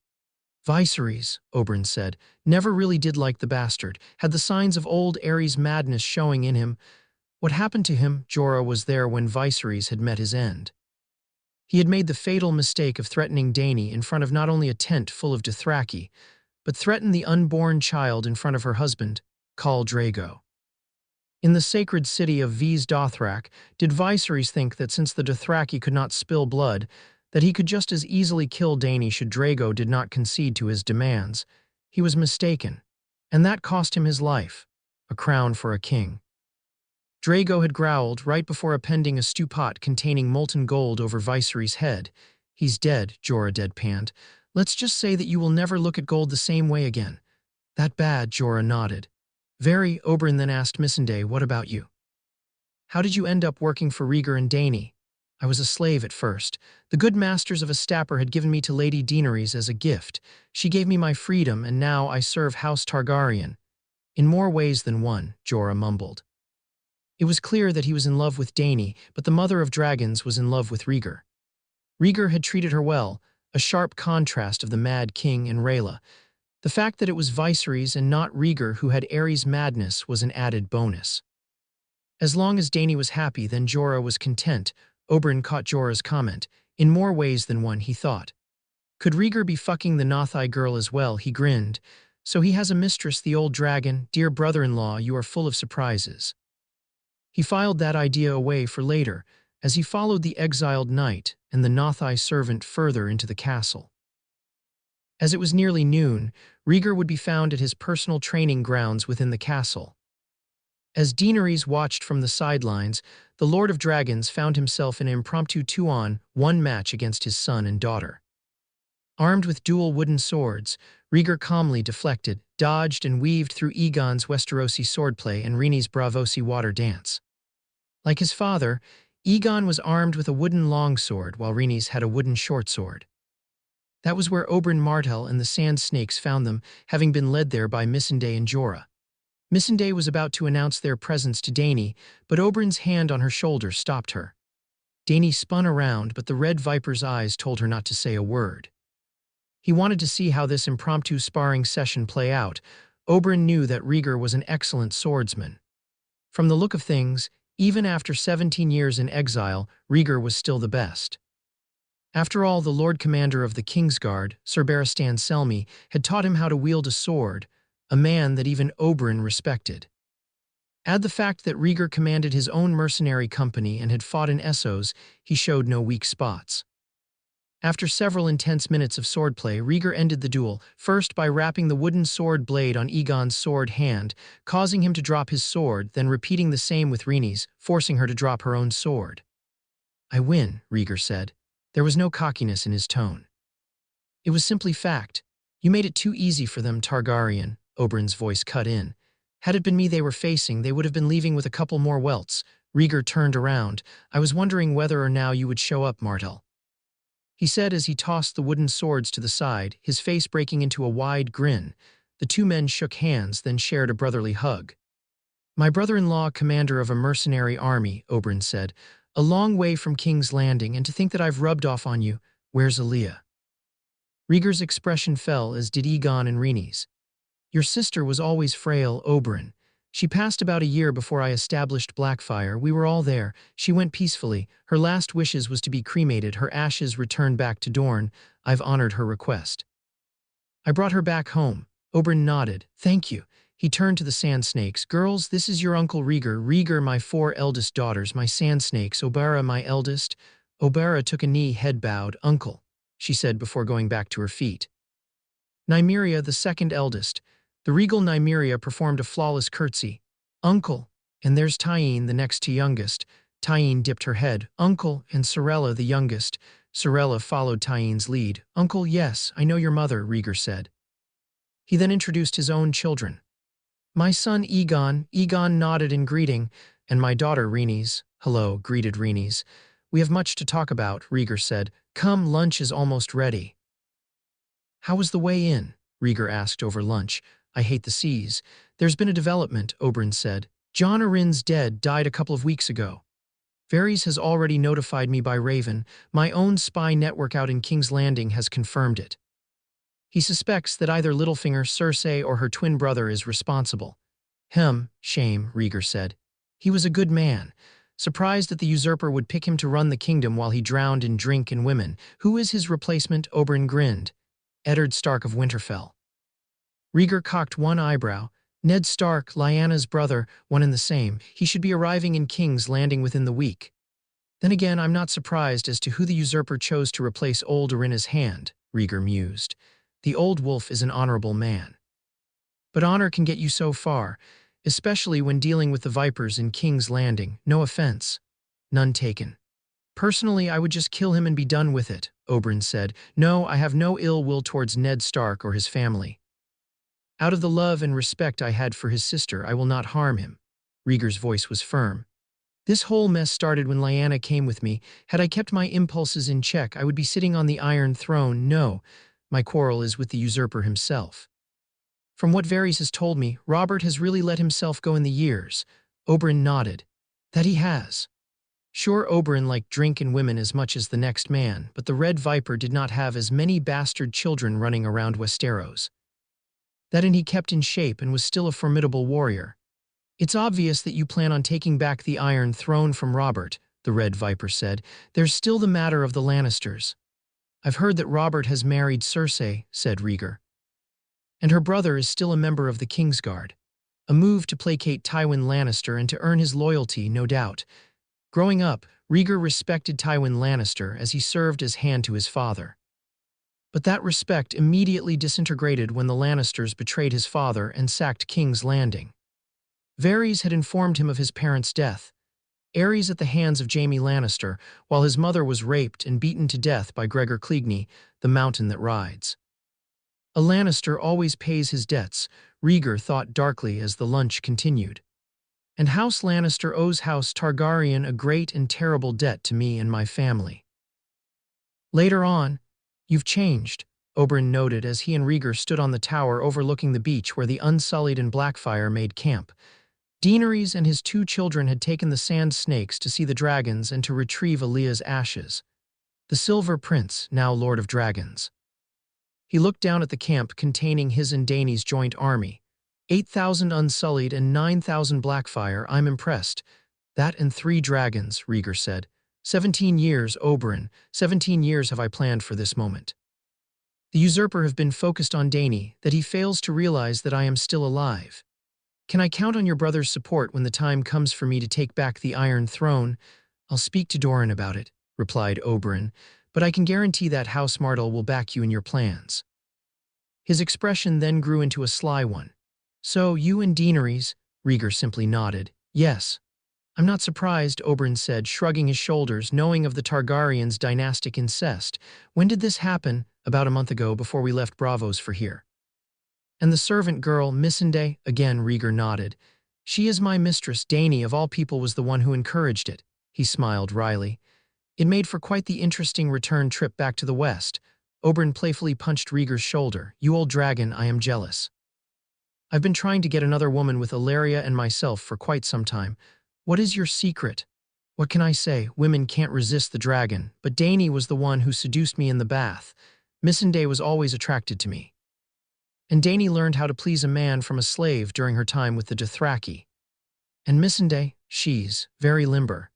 S2: Viceroys, Oberyn said, never really did like the bastard, had the signs of old Aerys madness showing in him. What happened to him? Jorah was there when Viserys had met his end. He had made the fatal mistake of threatening Dany in front of not only a tent full of Dothraki, but threatened the unborn child in front of her husband, Khal Drogo. In the sacred city of Ves Dothrak, did Viserys think that since the Dothraki could not spill blood, that he could just as easily kill Dany should Drogo did not concede to his demands? He was mistaken, and that cost him his life, a crown for a king. Drogo had growled right before appending a stew pot containing molten gold over Viserys' head. He's dead, Jorah deadpanned. Let's just say that you will never look at gold the same way again. That bad, Jorah nodded. Very, Oberyn then asked Missandei, what about you? How did you end up working for Rhaegar and Dany? I was a slave at first. The good masters of Astapor had given me to Lady Daenerys as a gift. She gave me my freedom, and now I serve House Targaryen. In more ways than one, Jorah mumbled. It was clear that he was in love with Dany, but the mother of dragons was in love with Rhaegar. Rhaegar had treated her well, a sharp contrast of the Mad King and Rhaela. The fact that it was Viserys and not Rhaegar who had Aerys madness was an added bonus. As long as Dany was happy, then Jorah was content. Oberyn caught Jorah's comment. In more ways than one, he thought. Could Rhaegar be fucking the Nothai girl as well? He grinned. So he has a mistress, the old dragon. Dear brother-in-law, you are full of surprises. He filed that idea away for later, as he followed the exiled knight and the Nothai servant further into the castle. As it was nearly noon, Rhaegar would be found at his personal training grounds within the castle. As Daenerys watched from the sidelines, the Lord of Dragons found himself in an impromptu 2-on-1 match against his son and daughter. Armed with dual wooden swords, Rhaegar calmly deflected, dodged, and weaved through Aegon's Westerosi swordplay and Rhaenys Bravosi water dance. Like his father, Aegon was armed with a wooden longsword while Rhaenys had a wooden shortsword. That was where Oberyn Martell and the Sand Snakes found them, having been led there by Missandei and Jorah. Missandei was about to announce their presence to Dany, but Oberyn's hand on her shoulder stopped her. Dany spun around, but the Red Viper's eyes told her not to say a word. He wanted to see how this impromptu sparring session play out. Oberyn knew that Rhaegar was an excellent swordsman. From the look of things, even after 17 years in exile, Rhaegar was still the best. After all, the Lord Commander of the Kingsguard, Sir Barristan Selmy, had taught him how to wield a sword, a man that even Oberyn respected. Add the fact that Rhaegar commanded his own mercenary company and had fought in Essos, he showed no weak spots. After several intense minutes of swordplay, Rhaegar ended the duel, first by rapping the wooden sword blade on Aegon's sword hand, causing him to drop his sword, then repeating the same with Rhaenys, forcing her to drop her own sword. "I win," Rhaegar said. There was no cockiness in his tone. "It was simply fact. You made it too easy for them, Targaryen," Oberyn's voice cut in. "Had it been me they were facing, they would have been leaving with a couple more welts." Rhaegar turned around. "I was wondering whether or now you would show up, Martell," he said as he tossed the wooden swords to the side, his face breaking into a wide grin. The two men shook hands, then shared a brotherly hug. "My brother-in-law, commander of a mercenary army," Oberyn said, "a long way from King's Landing, and to think that I've rubbed off on you. Where's Aaliyah?" Rhaegar's expression fell, as did Aegon and Rhaenys. "Your sister was always frail, Oberyn. She passed about a year before I established Blackfyre. We were all there. She went peacefully. Her last wishes was to be cremated, her ashes returned back to Dorne. I've honored her request. I brought her back home." Oberyn nodded. "Thank you." He turned to the Sand Snakes. "Girls, this is your Uncle Rhaegar. Rhaegar, my 4 eldest daughters, my Sand Snakes. Obera, my eldest." Obera took a knee, head bowed. "Uncle," she said before going back to her feet. Nymeria, the 2nd eldest. The regal Nymeria performed a flawless curtsy. "Uncle." "And there's Tyene, the next to youngest." Tyene dipped her head. "Uncle," and Sorella, the youngest. Sorella followed Tyene's lead. "Uncle, yes, I know your mother," Rhaegar said. He then introduced his own children. "My son Aegon." Aegon nodded in greeting. "And my daughter Rhaenys." "Hello," greeted Rhaenys. "We have much to talk about," Rhaegar said. "Come, lunch is almost ready." "How was the way in?" Rhaegar asked over lunch. "I hate the seas." "There's been a development," Oberyn said. "Jon Arryn's dead, died a couple of weeks ago. Varys has already notified me by Raven. My own spy network out in King's Landing has confirmed it. He suspects that either Littlefinger, Cersei, or her twin brother is responsible." Shame," Rhaegar said. "He was a good man. Surprised that the usurper would pick him to run the kingdom while he drowned in drink and women. Who is his replacement?" Oberyn grinned. "Eddard Stark of Winterfell." Rhaegar cocked one eyebrow. "Ned Stark, Lyanna's brother, one and the same. He should be arriving in King's Landing within the week. Then again, I'm not surprised as to who the usurper chose to replace old Orinna's hand," Rhaegar mused. "The old wolf is an honorable man. But honor can get you so far, especially when dealing with the Vipers in King's Landing. No offense. None taken. Personally, I would just kill him and be done with it," Oberyn said. "No, I have no ill will towards Ned Stark or his family. Out of the love and respect I had for his sister, I will not harm him." Rhaegar's voice was firm. "This whole mess started when Lyanna came with me. Had I kept my impulses in check, I would be sitting on the Iron Throne. No, my quarrel is with the usurper himself. From what Varys has told me, Robert has really let himself go in the years." Oberyn nodded. "That he has." Sure, Oberyn liked drink and women as much as the next man, but the Red Viper did not have as many bastard children running around Westeros. That and he kept in shape and was still a formidable warrior. "It's obvious that you plan on taking back the Iron Throne from Robert," the Red Viper said. "There's still the matter of the Lannisters." "I've heard that Robert has married Cersei," said Rhaegar. "And her brother is still a member of the Kingsguard. A move to placate Tywin Lannister and to earn his loyalty, no doubt." Growing up, Rhaegar respected Tywin Lannister as he served as hand to his father. But that respect immediately disintegrated when the Lannisters betrayed his father and sacked King's Landing. Varys had informed him of his parents' death. Aerys at the hands of Jaime Lannister, while his mother was raped and beaten to death by Gregor Clegane, the Mountain that Rides. A Lannister always pays his debts, Rhaegar thought darkly as the lunch continued. And House Lannister owes House Targaryen a great and terrible debt to me and my family. Later on, "You've changed," Oberyn noted as he and Rhaegar stood on the tower overlooking the beach where the Unsullied and Blackfyre made camp. Daenerys and his 2 children had taken the Sand Snakes to see the dragons and to retrieve Aaliyah's ashes. The Silver Prince, now Lord of Dragons. He looked down at the camp containing his and Dany's joint army. 8,000 Unsullied and 9,000 Blackfyre. "I'm impressed." "That and 3 dragons," Rhaegar said. "17 years, Oberyn, 17 years have I planned for this moment. The usurper have been focused on Dany, that he fails to realize that I am still alive. Can I count on your brother's support when the time comes for me to take back the Iron Throne? I'll speak to Doran about it," replied Oberyn, "but I can guarantee that House Martell will back you in your plans." His expression then grew into a sly one. "So, you and Daenerys?" Rhaegar simply nodded. "Yes." "I'm not surprised," Oberyn said, shrugging his shoulders, knowing of the Targaryens' dynastic incest. "When did this happen?" "About a month ago, before we left Braavos for here." "And the servant girl, Missandei?" Again Rhaegar nodded. "She is my mistress. Dany, of all people, was the one who encouraged it." He smiled wryly. It made for quite the interesting return trip back to the west. Oberyn playfully punched Rhaegar's shoulder. "You old dragon, I am jealous. I've been trying to get another woman with Ilaria and myself for quite some time. What is your secret?" "What can I say? Women can't resist the dragon, but Dany was the one who seduced me in the bath. Missandei was always attracted to me. And Dany learned how to please a man from a slave during her time with the Dothraki. And Missandei, she's very limber.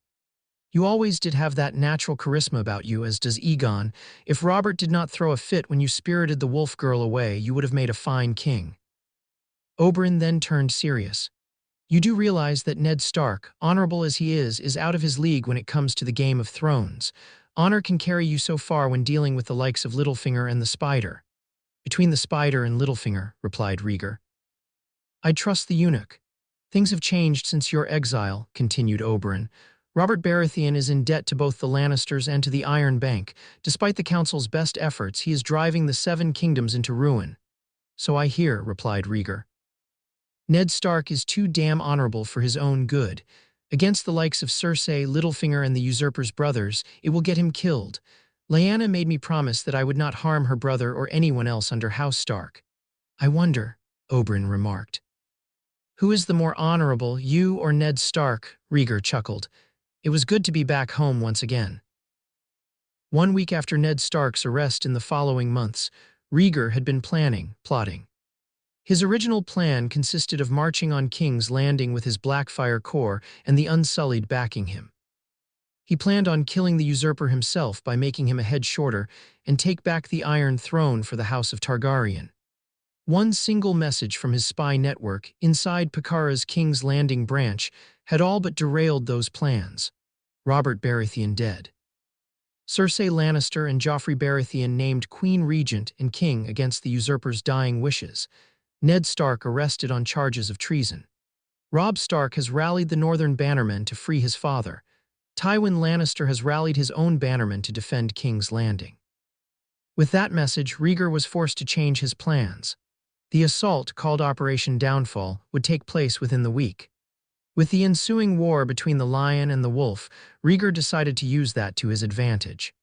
S2: You always did have that natural charisma about you, as does Aegon. If Robert did not throw a fit when you spirited the wolf girl away, you would have made a fine king." Oberyn then turned serious. "You do realize that Ned Stark, honorable as he is out of his league when it comes to the Game of Thrones. Honor can carry you so far when dealing with the likes of Littlefinger and the Spider." "Between the Spider and Littlefinger," replied Rhaegar, "I'd trust the eunuch." "Things have changed since your exile," continued Oberyn. "Robert Baratheon is in debt to both the Lannisters and to the Iron Bank. Despite the Council's best efforts, he is driving the Seven Kingdoms into ruin." "So I hear," replied Rhaegar. "Ned Stark is too damn honorable for his own good. Against the likes of Cersei, Littlefinger, and the usurper's brothers, it will get him killed. Lyanna made me promise that I would not harm her brother or anyone else under House Stark." "I wonder," Oberyn remarked. "Who is the more honorable, you or Ned Stark?" Rhaegar chuckled. It was good to be back home once again. 1 week after Ned Stark's arrest in the following months, Rhaegar had been plotting. His original plan consisted of marching on King's Landing with his Blackfyre Corps and the Unsullied backing him. He planned on killing the usurper himself by making him a head shorter and take back the Iron Throne for the House of Targaryen. One single message from his spy network inside Pakara's King's Landing branch had all but derailed those plans. Robert Baratheon dead. Cersei Lannister and Joffrey Baratheon named Queen Regent and King against the usurper's dying wishes. Ned Stark arrested on charges of treason. Robb Stark has rallied the Northern Bannermen to free his father. Tywin Lannister has rallied his own bannermen to defend King's Landing. With that message, Rhaegar was forced to change his plans. The assault, called Operation Downfall, would take place within the week. With the ensuing war between the Lion and the Wolf, Rhaegar decided to use that to his advantage.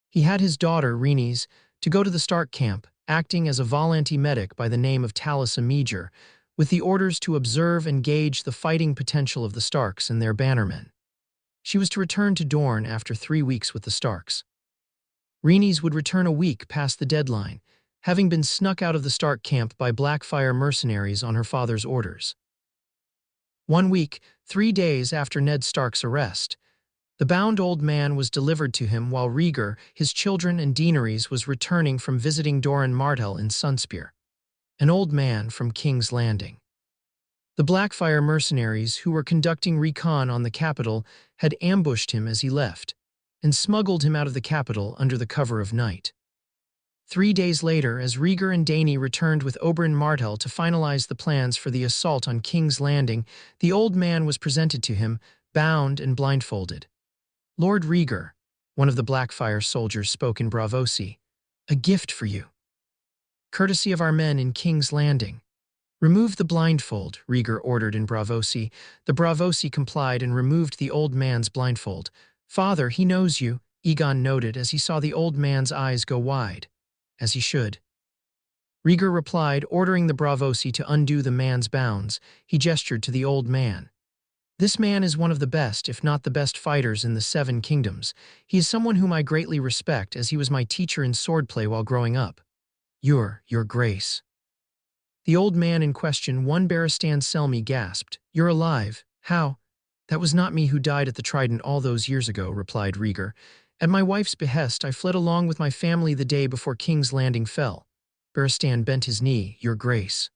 S2: He had his daughter, Rhaenys, to go to the Stark camp, acting as a volante medic by the name of Talisa Meager, with the orders to observe and gauge the fighting potential of the Starks and their bannermen. She was to return to Dorne after 3 weeks with the Starks. Rhaenys would return a week past the deadline, having been snuck out of the Stark camp by Blackfyre mercenaries on her father's orders. 1 week, 3 days after Ned Stark's arrest, the bound old man was delivered to him while Rhaegar, his children, and Daenerys was returning from visiting Doran Martell in Sunspear, an old man from King's Landing. The Blackfyre mercenaries, who were conducting recon on the capital, had ambushed him as he left, and smuggled him out of the capital under the cover of night. 3 days later, as Rhaegar and Dany returned with Oberyn Martell to finalize the plans for the assault on King's Landing, the old man was presented to him, bound and blindfolded. "Lord Rhaegar," one of the Blackfyre soldiers spoke in Braavosi, "a gift for you. Courtesy of our men in King's Landing." "Remove the blindfold," Rhaegar ordered in Braavosi. The Braavosi complied and removed the old man's blindfold. "Father, he knows you," Aegon noted as he saw the old man's eyes go wide. "As he should." Rhaegar replied, ordering the Braavosi to undo the man's bounds. He gestured to the old man. "This man is one of the best, if not the best fighters in the Seven Kingdoms. He is someone whom I greatly respect, as he was my teacher in swordplay while growing up." Your Grace." The old man in question, one Barristan Selmy, gasped. "You're alive. How?" "That was not me who died at the Trident all those years ago," replied Rhaegar. "At my wife's behest, I fled along with my family the day before King's Landing fell." Barristan bent his knee. "Your Grace,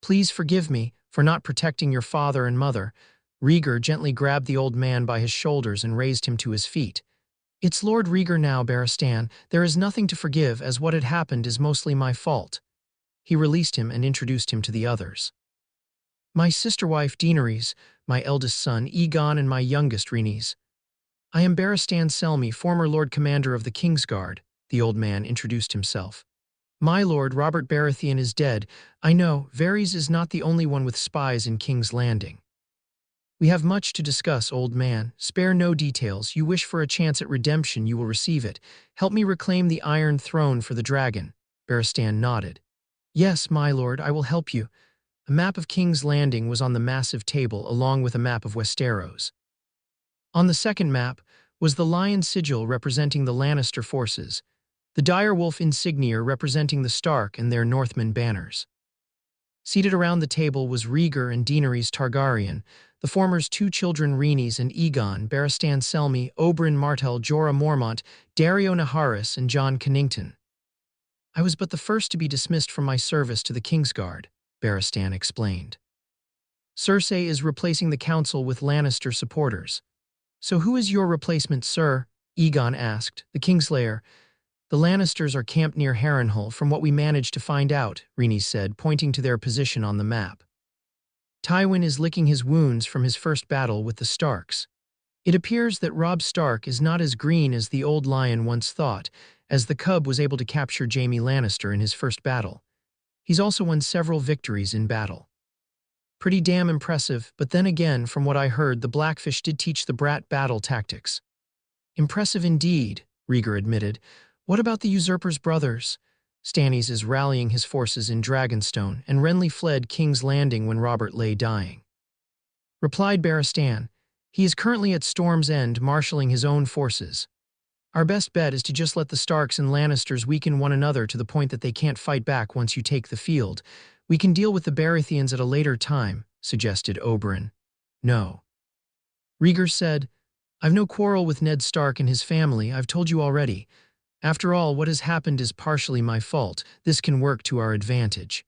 S2: please forgive me for not protecting your father and mother." Rhaegar gently grabbed the old man by his shoulders and raised him to his feet. "It's Lord Rhaegar now, Barristan. There is nothing to forgive, as what had happened is mostly my fault." He released him and introduced him to the others. "My sister-wife, Daenerys, my eldest son, Aegon, and my youngest, Rhaenys. I am Barristan Selmy, former Lord Commander of the Kingsguard," the old man introduced himself. "My lord, Robert Baratheon, is dead. I know, Varys is not the only one with spies in King's Landing." "We have much to discuss, old man. Spare no details. You wish for a chance at redemption, you will receive it. Help me reclaim the Iron Throne for the dragon." Barristan nodded. "Yes, my lord, I will help you." A map of King's Landing was on the massive table, along with a map of Westeros. On the second map was the lion sigil representing the Lannister forces, the direwolf insignia representing the Stark and their Northman banners. Seated around the table was Rhaegar and Daenerys Targaryen, the former's two children Rhaenys and Aegon, Barristan Selmy, Oberyn Martell, Jorah Mormont, Dario Naharis, and Jon Connington. "I was but the first to be dismissed from my service to the Kingsguard," Barristan explained. "Cersei is replacing the council with Lannister supporters." "So who is your replacement, sir?" Aegon asked. "The Kingslayer." "The Lannisters are camped near Harrenhal, from what we managed to find out," Rhaenys said, pointing to their position on the map. "Tywin is licking his wounds from his first battle with the Starks. It appears that Robb Stark is not as green as the old lion once thought, as the cub was able to capture Jaime Lannister in his first battle. He's also won several victories in battle." "Pretty damn impressive, but then again, from what I heard, the Blackfish did teach the brat battle tactics." "Impressive indeed," Rhaegar admitted. "What about the usurper's brothers?" "Stannis is rallying his forces in Dragonstone, and Renly fled King's Landing when Robert lay dying," replied Barristan. "He is currently at Storm's End, marshalling his own forces. Our best bet is to just let the Starks and Lannisters weaken one another to the point that they can't fight back once you take the field. We can deal with the Baratheons at a later time," suggested Oberyn. "No," Rhaegar said. "I've no quarrel with Ned Stark and his family, I've told you already. After all, what has happened is partially my fault. This can work to our advantage.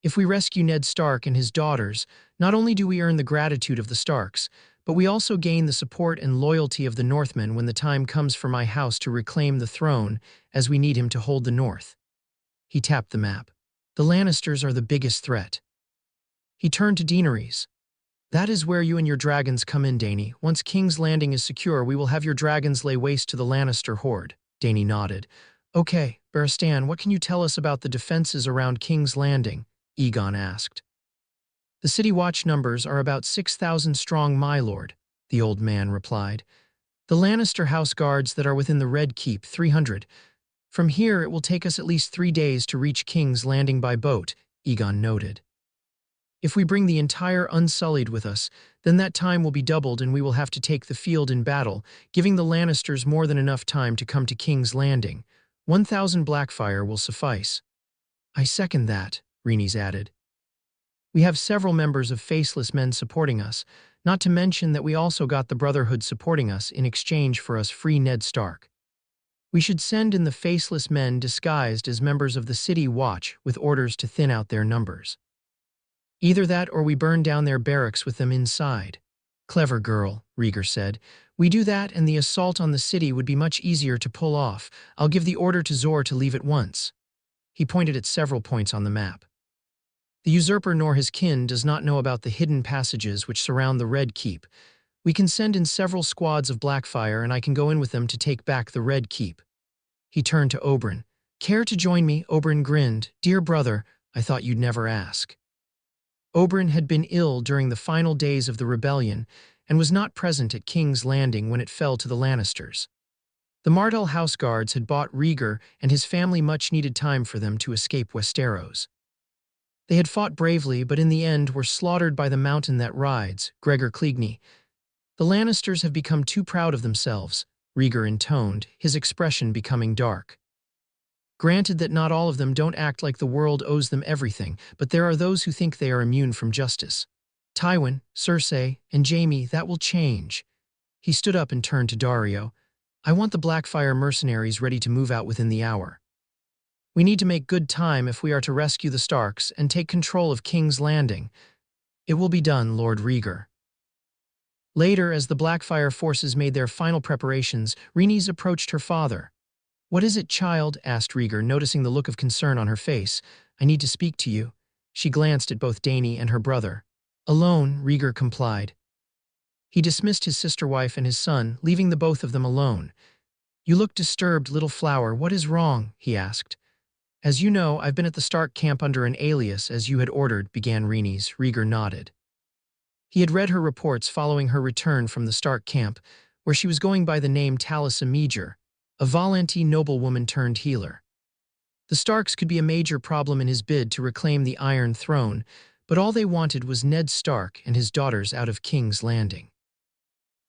S2: If we rescue Ned Stark and his daughters, not only do we earn the gratitude of the Starks, but we also gain the support and loyalty of the Northmen when the time comes for my house to reclaim the throne, as we need him to hold the North." He tapped the map. "The Lannisters are the biggest threat." He turned to Daenerys. "That is where you and your dragons come in, Dany. Once King's Landing is secure, we will have your dragons lay waste to the Lannister horde." Dany nodded. "Okay, Barristan, what can you tell us about the defenses around King's Landing?" Aegon asked. "The city watch numbers are about 6,000 strong, my lord," the old man replied. "The Lannister house guards that are within the Red Keep, 300. From here, it will take us at least 3 days to reach King's Landing by boat," Aegon noted. "If we bring the entire Unsullied with us, then that time will be doubled and we will have to take the field in battle, giving the Lannisters more than enough time to come to King's Landing. 1,000 Blackfire will suffice." "I second that," Rhaenys added. "We have several members of Faceless Men supporting us, not to mention that we also got the Brotherhood supporting us in exchange for us free Ned Stark. We should send in the Faceless Men disguised as members of the City Watch with orders to thin out their numbers. Either that or we burn down their barracks with them inside." "Clever girl," Rhaegar said. "We do that and the assault on the city would be much easier to pull off. I'll give the order to Zor to leave at once." He pointed at several points on the map. "The usurper nor his kin does not know about the hidden passages which surround the Red Keep. We can send in several squads of Blackfire and I can go in with them to take back the Red Keep." He turned to Oberyn. "Care to join me?" Oberyn grinned. "Dear brother, I thought you'd never ask." Oberyn had been ill during the final days of the rebellion and was not present at King's Landing when it fell to the Lannisters. The Martell House Guards had bought Rhaegar and his family much-needed time for them to escape Westeros. They had fought bravely, but in the end were slaughtered by the mountain that rides, Gregor Clegane. "The Lannisters have become too proud of themselves," Rhaegar intoned, his expression becoming dark. "Granted that not all of them don't act like the world owes them everything, but there are those who think they are immune from justice." Tywin, Cersei, and Jaime, that will change. He stood up and turned to Dario. I want the Blackfire mercenaries ready to move out within the hour. We need to make good time if we are to rescue the Starks and take control of King's Landing. It will be done, Lord Rhaegar. Later, as the Blackfire forces made their final preparations, Rhaenys approached her father. What is it, child? Asked Rhaegar, noticing the look of concern on her face. I need to speak to you. She glanced at both Dany and her brother. Alone, Rhaegar complied. He dismissed his sister-wife and his son, leaving the both of them alone. You look disturbed, little flower. What is wrong? He asked. As you know, I've been at the Stark camp under an alias, as you had ordered, began Rhaenys. Rhaegar nodded. He had read her reports following her return from the Stark camp, where she was going by the name Talisa Meager, a Valenti noblewoman turned healer. The Starks could be a major problem in his bid to reclaim the Iron Throne, but all they wanted was Ned Stark and his daughters out of King's Landing.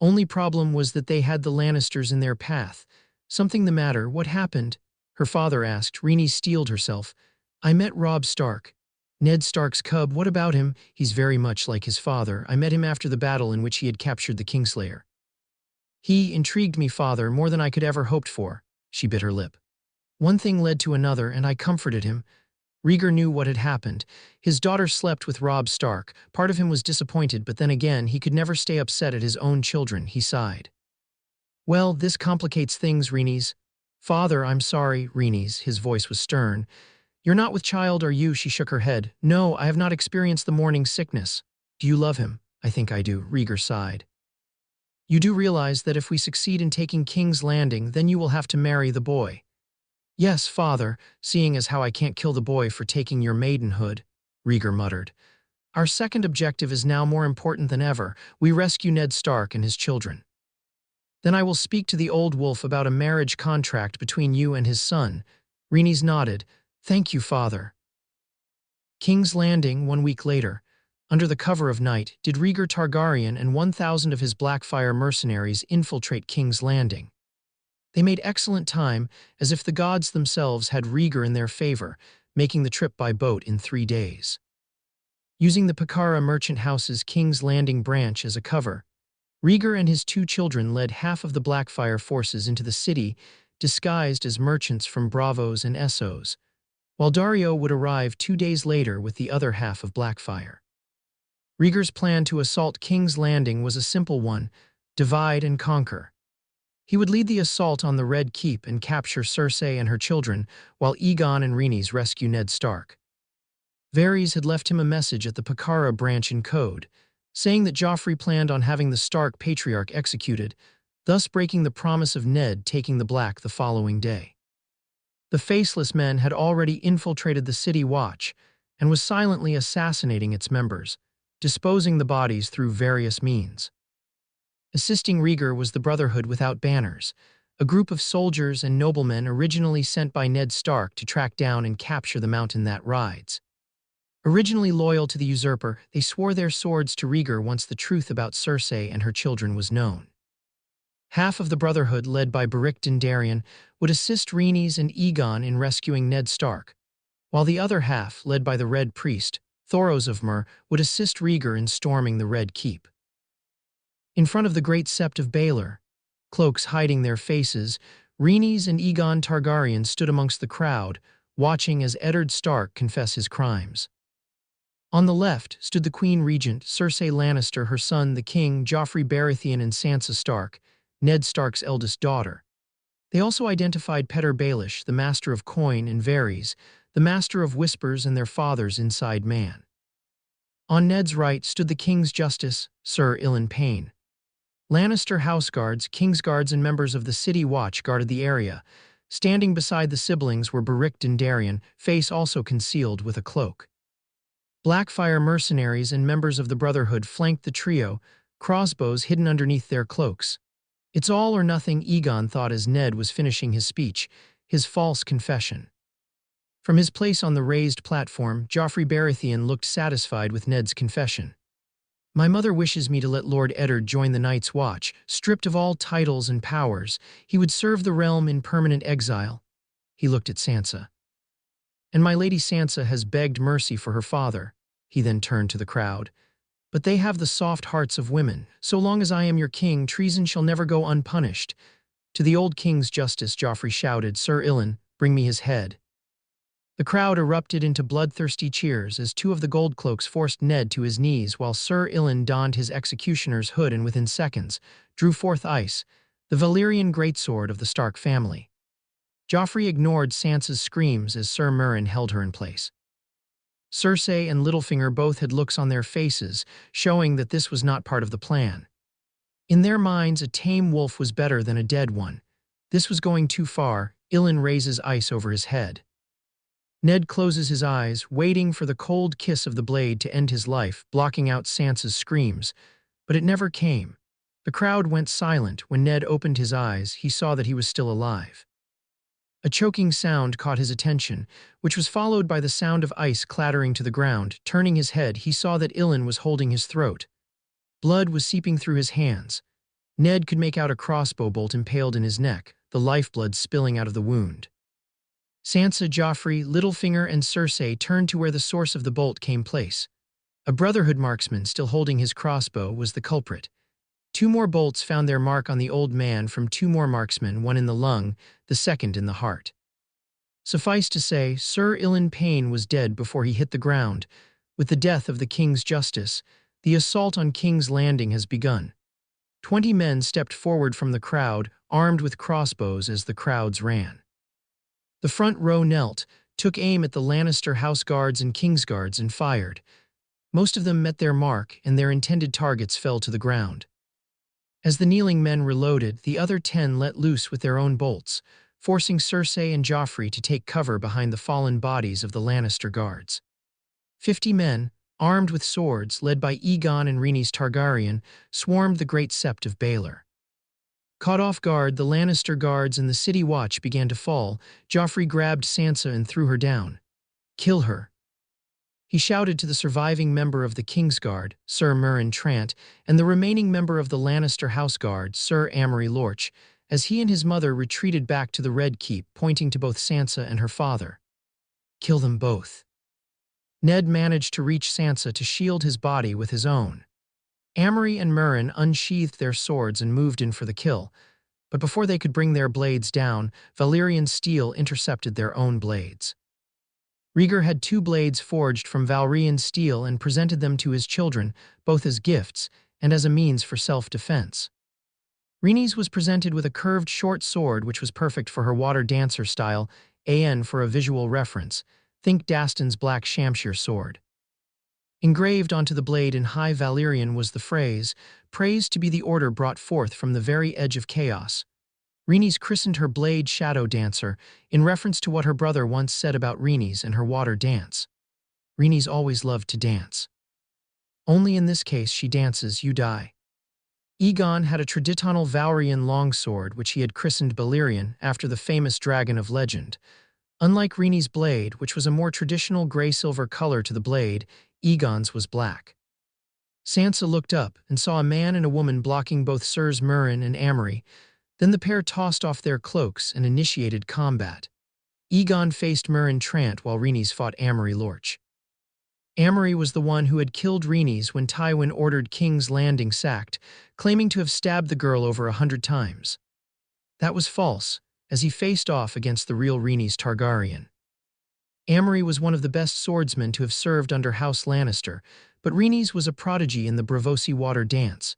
S2: Only problem was that they had the Lannisters in their path. Something the matter? What happened? Her father asked. Rhaenys steeled herself. I met Robb Stark. Ned Stark's cub. What about him? He's very much like his father. I met him after the battle in which he had captured the Kingslayer. He intrigued me, father, more than I could ever hoped for. She bit her lip. One thing led to another, and I comforted him. Rhaegar knew what had happened. His daughter slept with Robb Stark. Part of him was disappointed, but then again, he could never stay upset at his own children. He sighed. Well, this complicates things, Rhaenys. Father, I'm sorry, Rhaenys. His voice was stern. You're not with child, are you? She shook her head. No, I have not experienced the morning sickness. Do you love him? I think I do, Rhaegar sighed. You do realize that if we succeed in taking King's Landing, then you will have to marry the boy. Yes, father, seeing as how I can't kill the boy for taking your maidenhood, Rhaegar muttered. Our second objective is now more important than ever. We rescue Ned Stark and his children. Then I will speak to the old wolf about a marriage contract between you and his son. Rhaenys nodded. Thank you, father. King's Landing, 1 week later. Under the cover of night, did Rhaegar Targaryen and 1,000 of his Blackfire mercenaries infiltrate King's Landing. They made excellent time, as if the gods themselves had Rhaegar in their favor, making the trip by boat in 3 days. Using the Pakara merchant house's King's Landing branch as a cover, Rhaegar and his 2 children led half of the Blackfire forces into the city, disguised as merchants from Bravos and Essos, while Dario would arrive 2 days later with the other half of Blackfire. Rhaegar's plan to assault King's Landing was a simple one: divide and conquer. He would lead the assault on the Red Keep and capture Cersei and her children, while Aegon and Rhaenys rescue Ned Stark. Varys had left him a message at the Pakara branch in code, saying that Joffrey planned on having the Stark patriarch executed, thus breaking the promise of Ned taking the Black the following day. The Faceless Men had already infiltrated the City Watch and was silently assassinating its members, disposing the bodies through various means. Assisting Rhaegar was the Brotherhood Without Banners, a group of soldiers and noblemen originally sent by Ned Stark to track down and capture the mountain that rides. Originally loyal to the usurper, they swore their swords to Rhaegar once the truth about Cersei and her children was known. Half of the Brotherhood, led by Beric Dondarrion, would assist Rhaenys and Aegon in rescuing Ned Stark, while the other half, led by the Red Priest, Thoros of Myr, would assist Rhaegar in storming the Red Keep. In front of the Great Sept of Baelor, cloaks hiding their faces, Rhaenys and Aegon Targaryen stood amongst the crowd, watching as Eddard Stark confess his crimes. On the left stood the Queen Regent, Cersei Lannister, her son, the King, Joffrey Baratheon, and Sansa Stark, Ned Stark's eldest daughter. They also identified Petyr Baelish, the Master of Coin, and Varys, the Master of Whispers, and their father's inside man. On Ned's right stood the King's Justice, Sir Ilyn Payne. Lannister houseguards, Kingsguards, and members of the City Watch guarded the area. Standing beside the siblings were Beric Dondarrion, face also concealed with a cloak. Blackfire mercenaries and members of the Brotherhood flanked the trio, crossbows hidden underneath their cloaks. It's all or nothing, Aegon thought as Ned was finishing his speech, his false confession. From his place on the raised platform, Joffrey Baratheon looked satisfied with Ned's confession. My mother wishes me to let Lord Eddard join the Night's Watch. Stripped of all titles and powers, he would serve the realm in permanent exile. He looked at Sansa. And my Lady Sansa has begged mercy for her father. He then turned to the crowd. But they have the soft hearts of women. So long as I am your king, treason shall never go unpunished. To the old king's justice, Joffrey shouted, Sir Ilyn, bring me his head. The crowd erupted into bloodthirsty cheers as two of the gold cloaks forced Ned to his knees while Sir Ilyn donned his executioner's hood and within seconds drew forth Ice, the Valyrian greatsword of the Stark family. Joffrey ignored Sansa's screams as Sir Meryn held her in place. Cersei and Littlefinger both had looks on their faces, showing that this was not part of the plan. In their minds, a tame wolf was better than a dead one. This was going too far. Ilyn raises Ice over his head. Ned closes his eyes, waiting for the cold kiss of the blade to end his life, blocking out Sansa's screams. But it never came. The crowd went silent. When Ned opened his eyes, he saw that he was still alive. A choking sound caught his attention, which was followed by the sound of ice clattering to the ground. Turning his head, he saw that Ilyn was holding his throat. Blood was seeping through his hands. Ned could make out a crossbow bolt impaled in his neck, the lifeblood spilling out of the wound. Sansa, Joffrey, Littlefinger, and Cersei turned to where the source of the bolt came place. A Brotherhood marksman still holding his crossbow was the culprit. Two more bolts found their mark on the old man from two more marksmen, one in the lung, the second in the heart. Suffice to say, Sir Ilyn Payne was dead before he hit the ground. With the death of the King's Justice, the assault on King's Landing has begun. 20 men stepped forward from the crowd, armed with crossbows as the crowds ran. The front row knelt, took aim at the Lannister house guards and Kingsguards and fired. Most of them met their mark, and their intended targets fell to the ground. As the kneeling men reloaded, the other 10 let loose with their own bolts, forcing Cersei and Joffrey to take cover behind the fallen bodies of the Lannister guards. 50 men, armed with swords, led by Aegon and Rhaenys Targaryen, swarmed the great sept of Baelor. Caught off guard, the Lannister guards and the city watch began to fall. Joffrey grabbed Sansa and threw her down. "Kill her," he shouted to the surviving member of the Kingsguard, Sir Meryn Trant, and the remaining member of the Lannister House Guard, Sir Amory Lorch, as he and his mother retreated back to the Red Keep, pointing to both Sansa and her father. "Kill them both." Ned managed to reach Sansa to shield his body with his own. Amory and Meryn unsheathed their swords and moved in for the kill, but before they could bring their blades down, Valyrian steel intercepted their own blades. Rhaegar had 2 blades forged from Valyrian steel and presented them to his children, both as gifts and as a means for self-defense. Rhaenys was presented with a curved short sword which was perfect for her water dancer style, AN for a visual reference. Think Daston's black Shamshir sword. Engraved onto the blade in High Valyrian was the phrase, "Praised to be the order brought forth from the very edge of chaos." Rhaenys christened her blade Shadow Dancer, in reference to what her brother once said about Rhaenys and her water dance. Rhaenys always loved to dance. Only in this case she dances, you die. Aegon had a traditional Valyrian longsword which he had christened Balerion after the famous dragon of legend. Unlike Rhaenys' blade, which was a more traditional gray-silver color to the blade, Aegon's was black. Sansa looked up and saw a man and a woman blocking both Sirs Meryn and Amory. Then the pair tossed off their cloaks and initiated combat. Aegon faced Meryn Trant while Rhaenys fought Amory Lorch. Amory was the one who had killed Rhaenys when Tywin ordered King's Landing sacked, claiming to have stabbed the girl over 100 times. That was false, as he faced off against the real Rhaenys Targaryen. Amory was one of the best swordsmen to have served under House Lannister, but Rhaenys was a prodigy in the Braavosi water dance.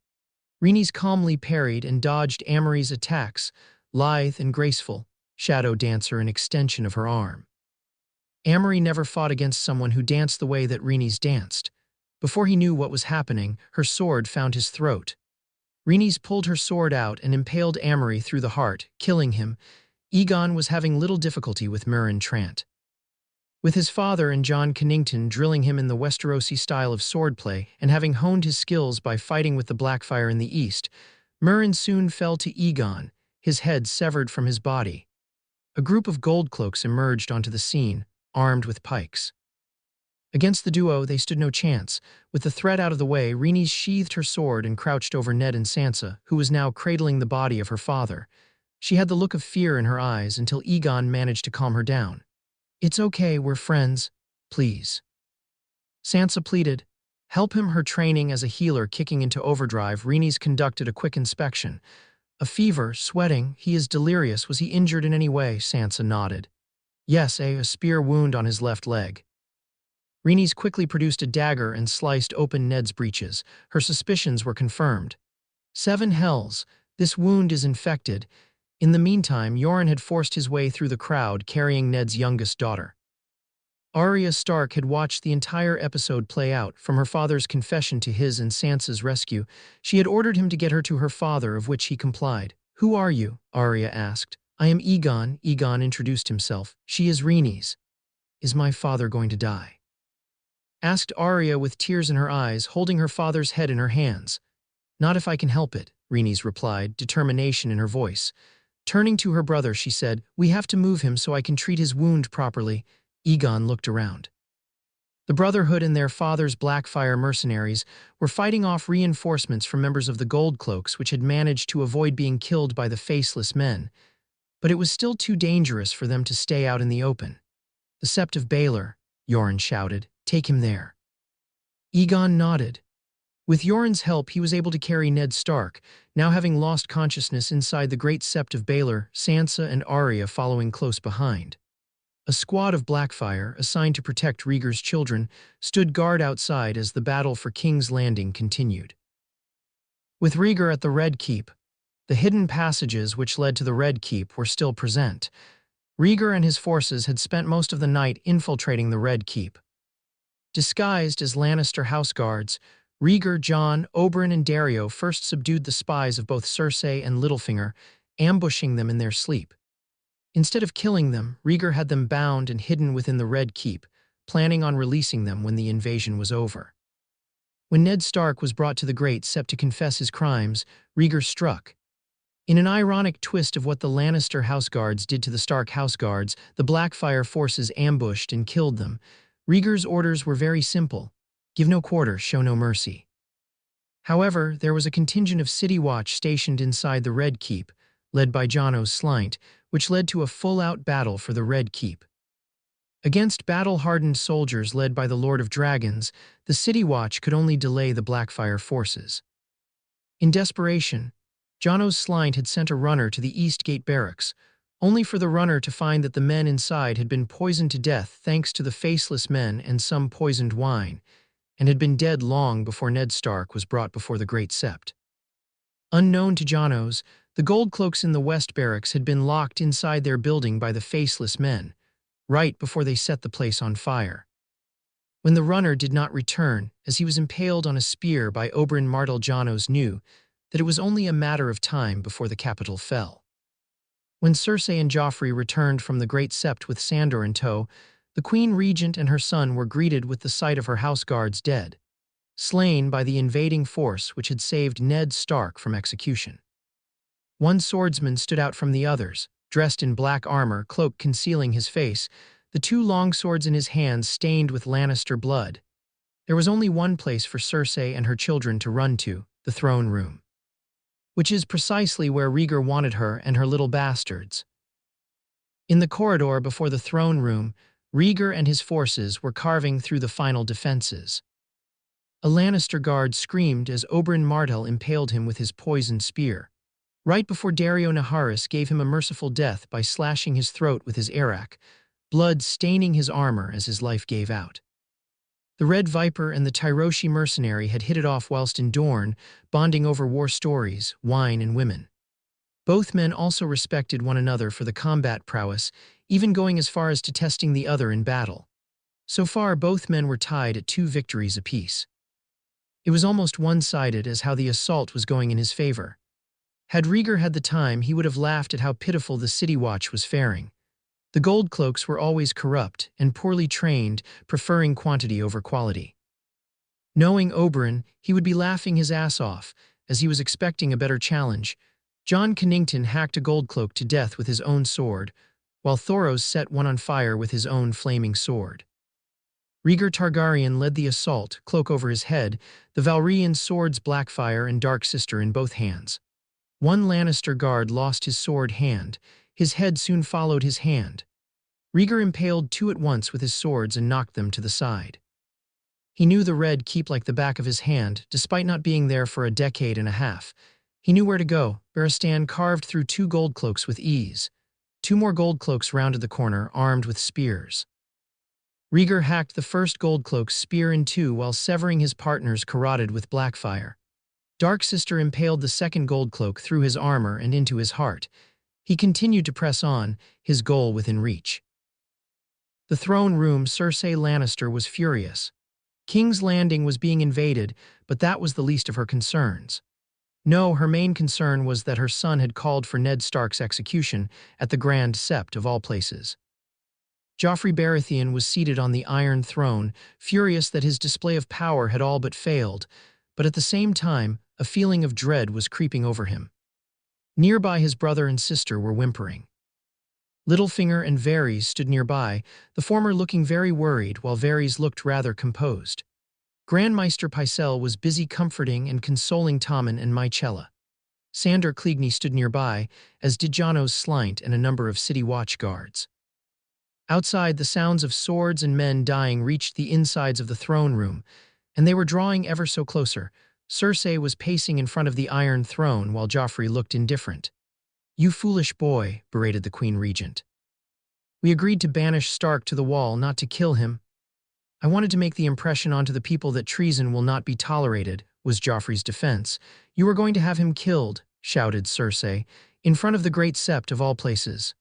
S2: Rhaenys calmly parried and dodged Amory's attacks, lithe and graceful, Shadow Dancer an extension of her arm. Amory never fought against someone who danced the way that Rhaenys danced. Before he knew what was happening, her sword found his throat. Rhaenys pulled her sword out and impaled Amory through the heart, killing him. Aegon was having little difficulty with Meryn Trant. With his father and Jon Connington drilling him in the Westerosi style of swordplay and having honed his skills by fighting with the Blackfire in the east, Meryn soon fell to Aegon, his head severed from his body. A group of Goldcloaks emerged onto the scene, armed with pikes. Against the duo, they stood no chance. With the threat out of the way, Rhaenys sheathed her sword and crouched over Ned and Sansa, who was now cradling the body of her father. She had the look of fear in her eyes until Aegon managed to calm her down. "It's okay, we're friends. Please." Sansa pleaded. Help him her training as a healer kicking into overdrive, Rhaenys conducted a quick inspection. A fever, sweating, he is delirious. Was he injured in any way? Sansa nodded. Yes, a spear wound on his left leg. Rhaenys quickly produced a dagger and sliced open Ned's breeches. Her suspicions were confirmed. 7 hells, this wound is infected. In the meantime, Yoren had forced his way through the crowd, carrying Ned's youngest daughter. Arya Stark had watched the entire episode play out, from her father's confession to his and Sansa's rescue. She had ordered him to get her to her father, of which he complied. Who are you? Arya asked. I am Aegon. Aegon introduced himself. She is Rhaenys. Is my father going to die? Asked Arya with tears in her eyes, holding her father's head in her hands. Not if I can help it, Rhaenys replied, determination in her voice. Turning to her brother, she said, we have to move him so I can treat his wound properly. Aegon looked around. The Brotherhood and their father's Blackfire mercenaries were fighting off reinforcements from members of the Gold Cloaks, which had managed to avoid being killed by the Faceless Men, but it was still too dangerous for them to stay out in the open. The Sept of Baelor, Yoren shouted, take him there. Aegon nodded. With Yoren's help, he was able to carry Ned Stark, now having lost consciousness inside the Great Sept of Baelor, Sansa and Arya following close behind. A squad of Blackfire, assigned to protect Rhaegar's children, stood guard outside as the battle for King's Landing continued. With Rhaegar at the Red Keep, the hidden passages which led to the Red Keep were still present. Rhaegar and his forces had spent most of the night infiltrating the Red Keep. Disguised as Lannister house guards, Rhaegar, Jon, Oberyn, and Daario first subdued the spies of both Cersei and Littlefinger, ambushing them in their sleep. Instead of killing them, Rhaegar had them bound and hidden within the Red Keep, planning on releasing them when the invasion was over. When Ned Stark was brought to the Great Sept to confess his crimes, Rhaegar struck. In an ironic twist of what the Lannister houseguards did to the Stark houseguards, the Blackfire forces ambushed and killed them. Rhaegar's orders were very simple: give no quarter, show no mercy. However, there was a contingent of City Watch stationed inside the Red Keep, led by Janos Slynt, which led to a full-out battle for the Red Keep. Against battle-hardened soldiers led by the Lord of Dragons, the City Watch could only delay the Blackfire forces. In desperation, Janos Slynt had sent a runner to the East Gate barracks, only for the runner to find that the men inside had been poisoned to death thanks to the Faceless Men and some poisoned wine, and had been dead long before Ned Stark was brought before the Great Sept. Unknown to Janos, the Gold Cloaks in the West Barracks had been locked inside their building by the Faceless Men, right before they set the place on fire. When the runner did not return, as he was impaled on a spear by Oberyn Martell, Janos knew that it was only a matter of time before the capital fell. When Cersei and Joffrey returned from the Great Sept with Sandor in tow, the Queen Regent and her son were greeted with the sight of her houseguards dead, slain by the invading force which had saved Ned Stark from execution. One swordsman stood out from the others, dressed in black armor, cloak concealing his face, the 2 long swords in his hands stained with Lannister blood. There was only one place for Cersei and her children to run to, the throne room, which is precisely where Rhaegar wanted her and her little bastards. In the corridor before the throne room, Rhaegar and his forces were carving through the final defenses. A Lannister guard screamed as Oberyn Martell impaled him with his poisoned spear, right before Daario Naharis gave him a merciful death by slashing his throat with his arak, blood staining his armor as his life gave out. The Red Viper and the Tyroshi mercenary had hit it off whilst in Dorne, bonding over war stories, wine, and women. Both men also respected one another for the combat prowess, even going as far as to testing the other in battle. So far, both men were tied at 2 victories apiece. It was almost one-sided as how the assault was going in his favor. Had Rhaegar had the time, he would have laughed at how pitiful the City Watch was faring. The Gold Cloaks were always corrupt and poorly trained, preferring quantity over quality. Knowing Oberyn, he would be laughing his ass off, as he was expecting a better challenge. Jon Connington hacked a Gold Cloak to death with his own sword, while Thoros set one on fire with his own flaming sword. Rhaegar Targaryen led the assault, cloak over his head, the Valyrian swords Blackfire and Dark Sister in both hands. One Lannister guard lost his sword hand. His head soon followed his hand. Rhaegar impaled 2 at once with his swords and knocked them to the side. He knew the Red Keep like the back of his hand, despite not being there for a decade and a half. He knew where to go. Barristan carved through 2 gold cloaks with ease. 2 more gold cloaks rounded the corner, armed with spears. Rhaegar hacked the first gold cloak's spear in 2 while severing his partner's carotid with blackfire. Dark Sister impaled the second gold cloak through his armor and into his heart. He continued to press on, his goal within reach. The throne room. Cersei Lannister was furious. King's Landing was being invaded, but that was the least of her concerns. No, her main concern was that her son had called for Ned Stark's execution at the Grand Sept of all places. Joffrey Baratheon was seated on the Iron Throne, furious that his display of power had all but failed, but at the same time, a feeling of dread was creeping over him. Nearby, his brother and sister were whimpering. Littlefinger and Varys stood nearby, the former looking very worried while Varys looked rather composed. Grand Maester Pycelle was busy comforting and consoling Tommen and Mycella. Sandor Clegane stood nearby, as did Janos Slynt and a number of city watch guards. Outside, the sounds of swords and men dying reached the insides of the throne room, and they were drawing ever so closer. Cersei was pacing in front of the Iron Throne while Joffrey looked indifferent. "You foolish boy," berated the Queen Regent. "We agreed to banish Stark to the Wall, not to kill him. I wanted to make the impression onto the people that treason will not be tolerated," was Joffrey's defense. "You are going to have him killed," shouted Cersei, "in front of the Great Sept of all places."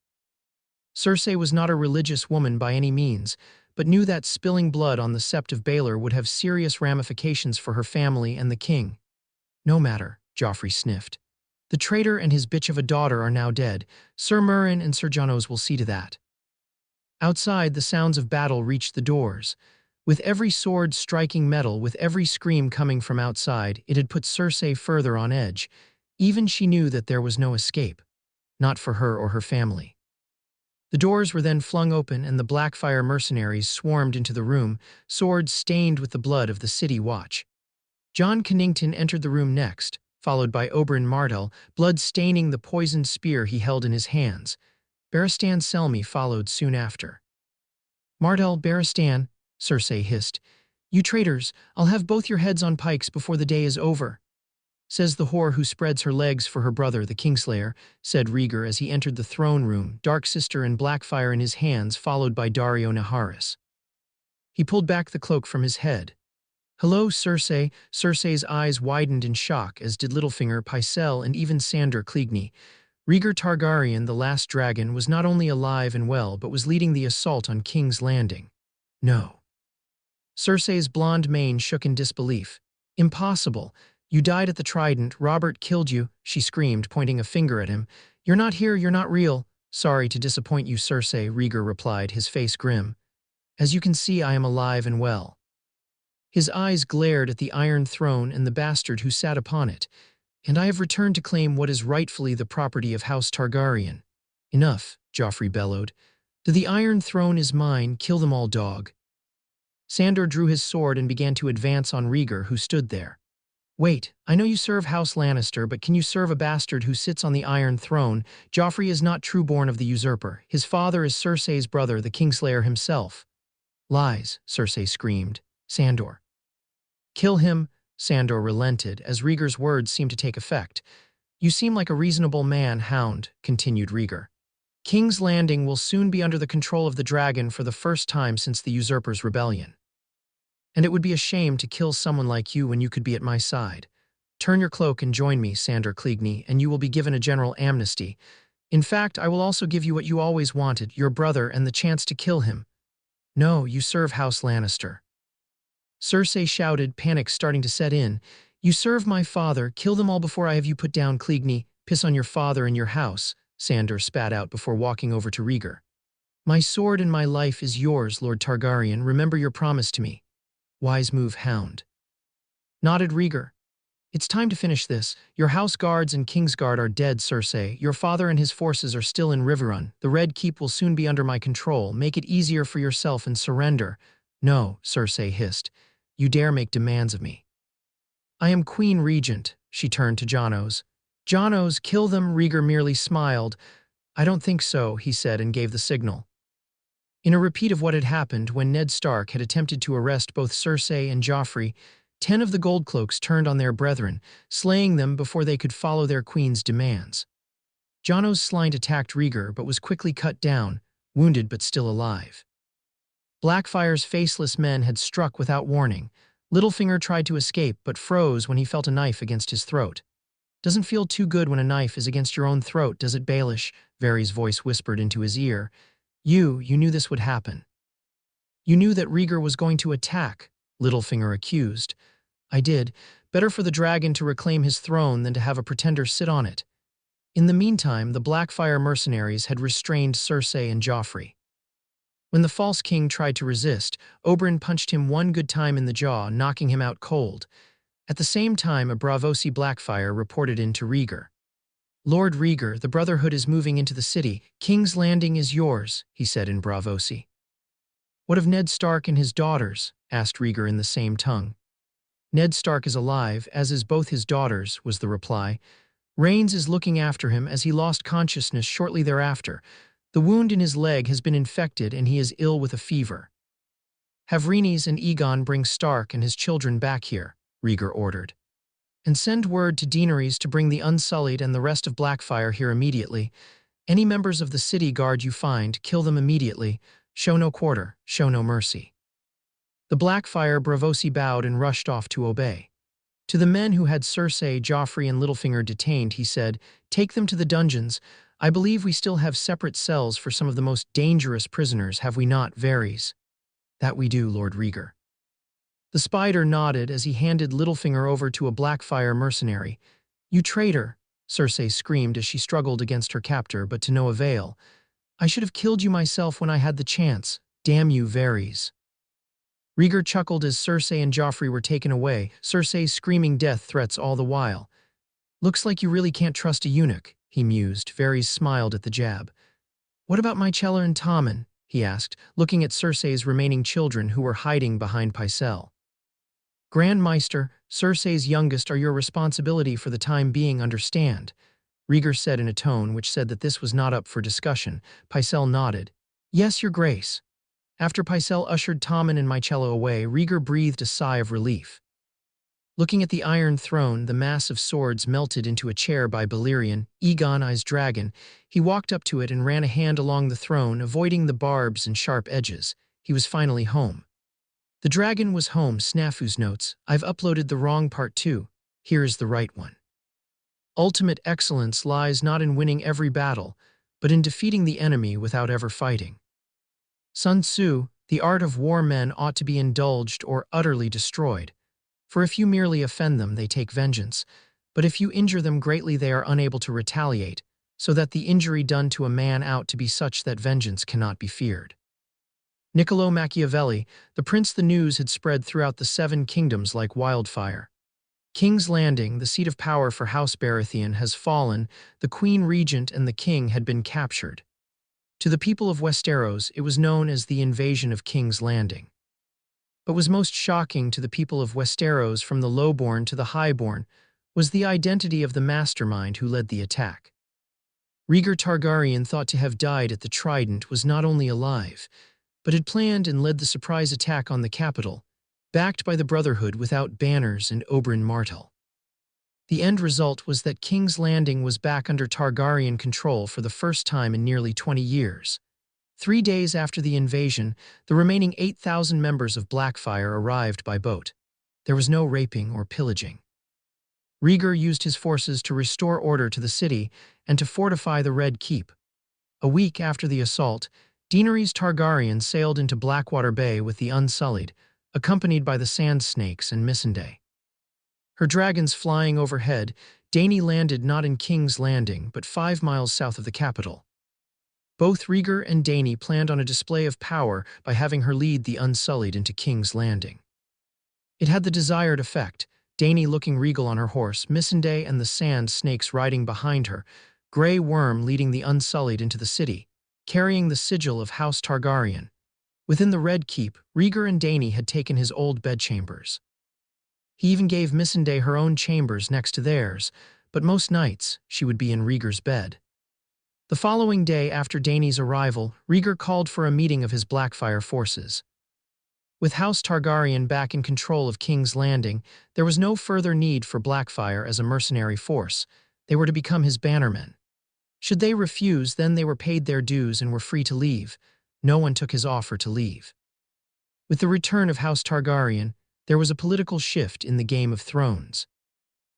S2: Cersei was not a religious woman by any means, but knew that spilling blood on the Sept of Baelor would have serious ramifications for her family and the king. "No matter," Joffrey sniffed. "The traitor and his bitch of a daughter are now dead. Sir Meryn and Sir Janos will see to that." Outside, the sounds of battle reached the doors. With every sword striking metal, with every scream coming from outside, it had put Cersei further on edge. Even she knew that there was no escape. Not for her or her family. The doors were then flung open and the Blackfire mercenaries swarmed into the room, swords stained with the blood of the city watch. Jon Connington entered the room next, followed by Oberyn Martell, blood staining the poisoned spear he held in his hands. Barristan Selmy followed soon after. "Martell, Barristan," Cersei hissed, "you traitors, I'll have both your heads on pikes before the day is over." "Says the whore who spreads her legs for her brother, the Kingslayer," said Rhaegar as he entered the throne room, Dark Sister and Blackfire in his hands, followed by Daario Naharis. He pulled back the cloak from his head. "Hello, Cersei." Cersei's eyes widened in shock, as did Littlefinger, Pycelle, and even Sandor Clegane. Rhaegar Targaryen, the last dragon, was not only alive and well, but was leading the assault on King's Landing. "No." Cersei's blonde mane shook in disbelief. "Impossible. You died at the Trident. Robert killed you," she screamed, pointing a finger at him. "You're not here, you're not real." "Sorry to disappoint you, Cersei," Rhaegar replied, his face grim. "As you can see, I am alive and well." His eyes glared at the Iron Throne and the bastard who sat upon it. "And I have returned to claim what is rightfully the property of House Targaryen." "Enough," Joffrey bellowed. "The Iron Throne is mine, kill them all, dog." Sandor drew his sword and began to advance on Rhaegar, who stood there. "Wait, I know you serve House Lannister, but can you serve a bastard who sits on the Iron Throne? Joffrey is not true-born of the usurper. His father is Cersei's brother, the Kingslayer himself." "Lies," Cersei screamed. "Sandor." "Kill him." Sandor relented, as Rhaegar's words seemed to take effect. "You seem like a reasonable man, Hound," continued Rhaegar. "King's Landing will soon be under the control of the dragon for the first time since the usurper's rebellion. And it would be a shame to kill someone like you when you could be at my side. Turn your cloak and join me, Sandor Clegane, and you will be given a general amnesty. In fact, I will also give you what you always wanted, your brother, and the chance to kill him." "No, you serve House Lannister." Cersei shouted, panic starting to set in. "You serve my father. Kill them all before I have you put down, Clegane. Piss on your father and your house," Sandor spat out before walking over to Rhaegar. "My sword and my life is yours, Lord Targaryen. Remember your promise to me." "Wise move, Hound," nodded Rhaegar. "It's time to finish this. Your house guards and Kingsguard are dead, Cersei. Your father and his forces are still in Riverrun. The Red Keep will soon be under my control. Make it easier for yourself and surrender." "No," Cersei hissed. "You dare make demands of me." "I am Queen Regent," she turned to Janos. "Janos, kill them." Rhaegar merely smiled. "I don't think so," he said and gave the signal. In a repeat of what had happened when Ned Stark had attempted to arrest both Cersei and Joffrey, 10 of the Goldcloaks turned on their brethren, slaying them before they could follow their queen's demands. Jono's Slynt attacked Rhaegar but was quickly cut down, wounded but still alive. Blackfire's faceless men had struck without warning. Littlefinger tried to escape but froze when he felt a knife against his throat. "Doesn't feel too good when a knife is against your own throat, does it, Baelish?" Varys' voice whispered into his ear. You knew this would happen. You knew that Rhaegar was going to attack," Littlefinger accused. "I did. Better for the dragon to reclaim his throne than to have a pretender sit on it." In the meantime, the Blackfire mercenaries had restrained Cersei and Joffrey. When the false king tried to resist, Oberyn punched him one good time in the jaw, knocking him out cold. At the same time, a Braavosi Blackfire reported in to Rhaegar. "Lord Rhaegar, the Brotherhood is moving into the city. King's Landing is yours," he said in Braavosi. "What of Ned Stark and his daughters?" asked Rhaegar in the same tongue. "Ned Stark is alive, as is both his daughters," was the reply. "Rhaenys is looking after him as he lost consciousness shortly thereafter. The wound in his leg has been infected and he is ill with a fever." "Have Rhaenys and Aegon bring Stark and his children back here," Rhaegar ordered. "And send word to Daenerys to bring the Unsullied and the rest of Blackfire here immediately. Any members of the city guard you find, kill them immediately. Show no quarter, show no mercy." The Blackfire Braavosi bowed and rushed off to obey. To the men who had Cersei, Joffrey, and Littlefinger detained, he said, "Take them to the dungeons. I believe we still have separate cells for some of the most dangerous prisoners, have we not, Varys?" "That we do, Lord Rhaegar." The spider nodded as he handed Littlefinger over to a Blackfire mercenary. "You traitor!" Cersei screamed as she struggled against her captor, but to no avail. "I should have killed you myself when I had the chance. Damn you, Varys." Rhaegar chuckled as Cersei and Joffrey were taken away, Cersei screaming death threats all the while. "Looks like you really can't trust a eunuch," he mused. Varys smiled at the jab. "What about Mycella and Tommen?" he asked, looking at Cersei's remaining children who were hiding behind Pycelle. "Grand Maester, Cersei's youngest are your responsibility for the time being, understand?" Rhaegar said in a tone which said that this was not up for discussion. Pycelle nodded. "Yes, your grace." After Pycelle ushered Tommen and Mycella away, Rhaegar breathed a sigh of relief. Looking at the Iron Throne, the mass of swords melted into a chair by Balerion, Aegon-I's dragon. He walked up to it and ran a hand along the throne, avoiding the barbs and sharp edges. He was finally home. The dragon was home, Snafu's notes. "I've uploaded the wrong part too. Here is the right one." Ultimate excellence lies not in winning every battle, but in defeating the enemy without ever fighting. Sun Tzu, the art of war: men ought to be indulged or utterly destroyed. For if you merely offend them, they take vengeance. But if you injure them greatly, they are unable to retaliate, so that the injury done to a man ought to be such that vengeance cannot be feared. Niccolo Machiavelli, the prince. The news had spread throughout the 7 kingdoms like wildfire. King's Landing, the seat of power for House Baratheon, has fallen. The Queen Regent and the King had been captured. To the people of Westeros, it was known as the invasion of King's Landing. But was most shocking to the people of Westeros, from the lowborn to the highborn, was the identity of the mastermind who led the attack. Rhaegar Targaryen, thought to have died at the Trident, was not only alive, but had planned and led the surprise attack on the capital, backed by the Brotherhood without banners and Oberyn Martell. The end result was that King's Landing was back under Targaryen control for the first time in nearly 20 years. 3 days after the invasion, the remaining 8,000 members of Blackfire arrived by boat. There was no raping or pillaging. Rhaegar used his forces to restore order to the city and to fortify the Red Keep. A week after the assault, Daenerys Targaryen sailed into Blackwater Bay with the Unsullied, accompanied by the Sand Snakes and Missandei. Her dragons flying overhead, Dany landed not in King's Landing, but 5 miles south of the capital. Both Rhaegar and Dany planned on a display of power by having her lead the Unsullied into King's Landing. It had the desired effect, Dany looking regal on her horse, Missandei and the Sand Snakes riding behind her, Grey Worm leading the Unsullied into the city, carrying the sigil of House Targaryen. Within the Red Keep, Rhaegar and Dany had taken his old bedchambers. He even gave Missandei her own chambers next to theirs, but most nights she would be in Rhaegar's bed. The following day after Dany's arrival, Rhaegar called for a meeting of his Blackfire forces. With House Targaryen back in control of King's Landing, there was no further need for Blackfire as a mercenary force. They were to become his bannermen. Should they refuse, then they were paid their dues and were free to leave. No one took his offer to leave. With the return of House Targaryen, there was a political shift in the Game of Thrones.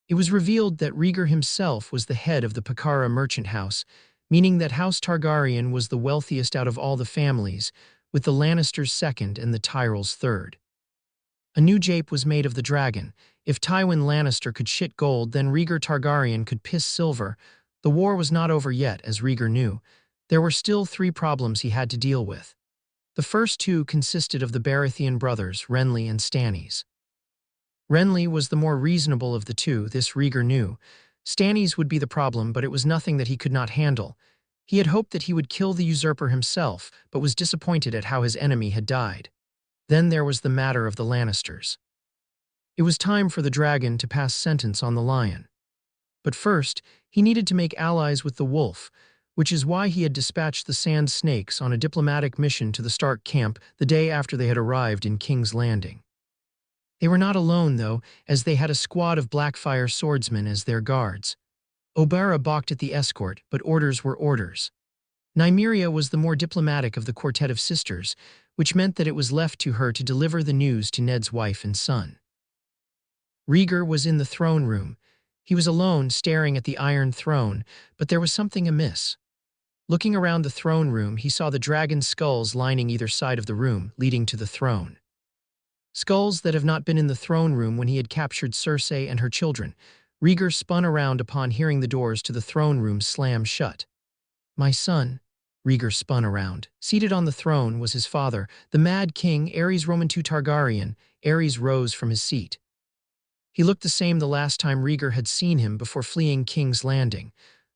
S2: It was revealed that Rhaegar himself was the head of the Pakara merchant house, meaning that House Targaryen was the wealthiest out of all the families, with the Lannisters second and the Tyrells third. A new jape was made of the dragon. If Tywin Lannister could shit gold, then Rhaegar Targaryen could piss silver. The war was not over yet, as Rhaegar knew. There were still 3 problems he had to deal with. The first 2 consisted of the Baratheon brothers, Renly and Stannis. Renly was the more reasonable of the 2, this Rhaegar knew. Stannis would be the problem, but it was nothing that he could not handle. He had hoped that he would kill the usurper himself, but was disappointed at how his enemy had died. Then there was the matter of the Lannisters. It was time for the dragon to pass sentence on the lion. But first, he needed to make allies with the wolf, which is why he had dispatched the Sand Snakes on a diplomatic mission to the Stark camp the day after they had arrived in King's Landing. They were not alone, though, as they had a squad of Blackfire swordsmen as their guards. Oberyn balked at the escort, but orders were orders. Nymeria was the more diplomatic of the quartet of sisters, which meant that it was left to her to deliver the news to Ned's wife and son. Rhaegar was in the throne room. He was alone, staring at the Iron Throne, but there was something amiss. Looking around the throne room, he saw the dragon's skulls lining either side of the room, leading to the throne. Skulls that have not been in the throne room when he had captured Cersei and her children. Rhaegar spun around upon hearing the doors to the throne room slam shut. "My son," Rhaegar spun around. Seated on the throne was his father, the Mad King Aerys Roman II Targaryen. Aerys rose from his seat. He looked the same the last time Rhaegar had seen him before fleeing King's Landing.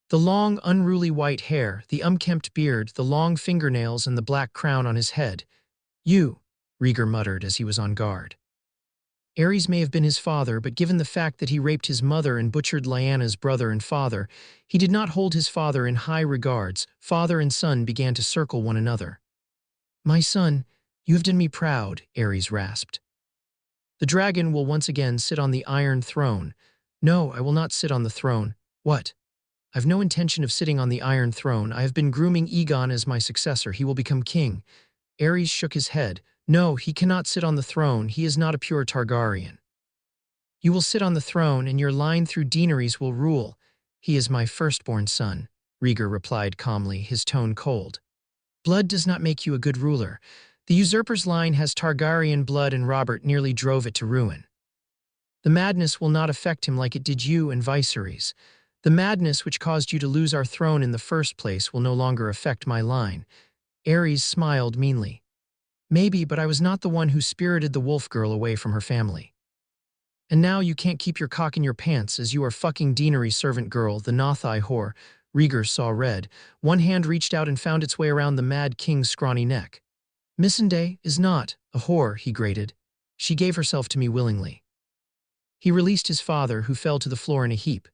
S2: The long, unruly white hair, the unkempt beard, the long fingernails, and the black crown on his head. "You," Rhaegar muttered as he was on guard. Aerys may have been his father, but given the fact that he raped his mother and butchered Lyanna's brother and father, he did not hold his father in high regards. Father and son began to circle one another. "My son, you have done me proud," Aerys rasped. "The dragon will once again sit on the Iron Throne." "No, I will not sit on the throne." "What?" "I've no intention of sitting on the Iron Throne. I have been grooming Aegon as my successor. He will become king." Aerys shook his head. "No, he cannot sit on the throne. He is not a pure Targaryen." "You will sit on the throne, and your line through Daenerys will rule." "He is my firstborn son," Rhaegar replied calmly, his tone cold. "Blood does not make you a good ruler. The usurper's line has Targaryen blood, and Robert nearly drove it to ruin. The madness will not affect him like it did you and Viserys. The madness which caused you to lose our throne in the first place will no longer affect my line." Aerys smiled meanly. "Maybe, but I was not the one who spirited the wolf girl away from her family. And now you can't keep your cock in your pants as you are fucking Daenerys' servant girl, the Nothai whore." Rhaegar saw red. One hand reached out and found its way around the Mad King's scrawny neck. "Missandei is not a whore," he grated. "She gave herself to me willingly." He released his father, who fell to the floor in a heap.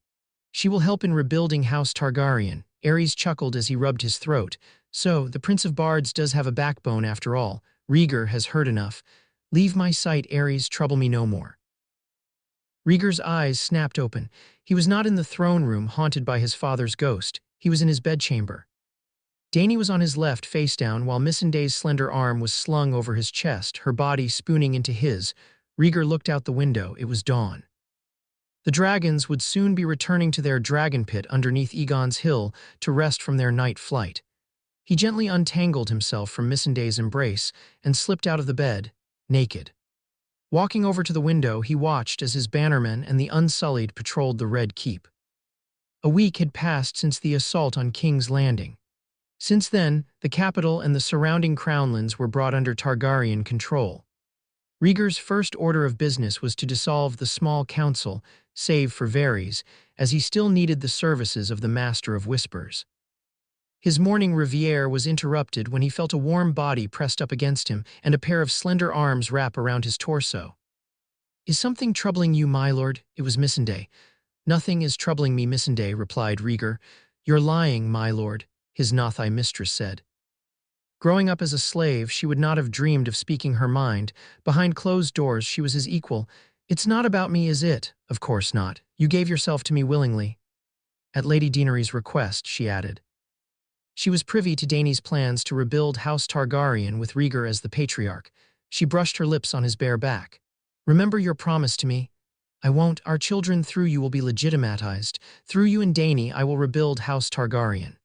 S2: "She will help in rebuilding House Targaryen." Aerys chuckled as he rubbed his throat. "So, the Prince of Bards does have a backbone after all. Rhaegar has heard enough. Leave my sight, Aerys, trouble me no more." Rhaegar's eyes snapped open. He was not in the throne room haunted by his father's ghost. He was in his bedchamber. Dany was on his left, face down, while Missandei's slender arm was slung over his chest, her body spooning into his. Rhaegar looked out the window. It was dawn. The dragons would soon be returning to their dragon pit underneath Aegon's Hill to rest from their night flight. He gently untangled himself from Missandei's embrace and slipped out of the bed, naked. Walking over to the window, he watched as his bannermen and the Unsullied patrolled the Red Keep. A week had passed since the assault on King's Landing. Since then, the capital and the surrounding crownlands were brought under Targaryen control. Rhaegar's first order of business was to dissolve the small council, save for Varys, as he still needed the services of the Master of Whispers. His morning reverie was interrupted when he felt a warm body pressed up against him and a pair of slender arms wrap around his torso. "Is something troubling you, my lord?" It was Missandei. "Nothing is troubling me, Missandei," replied Rhaegar. "You're lying, my lord." his Nathai mistress said. Growing up as a slave, she would not have dreamed of speaking her mind. Behind closed doors, she was his equal. It's not about me, is it? Of course not. You gave yourself to me willingly. At Lady Deanery's request, she added. She was privy to Dany's plans to rebuild House Targaryen with Rhaegar as the patriarch. She brushed her lips on his bare back. Remember your promise to me? I won't. Our children through you will be legitimatized. Through you and Dany, I will rebuild House Targaryen.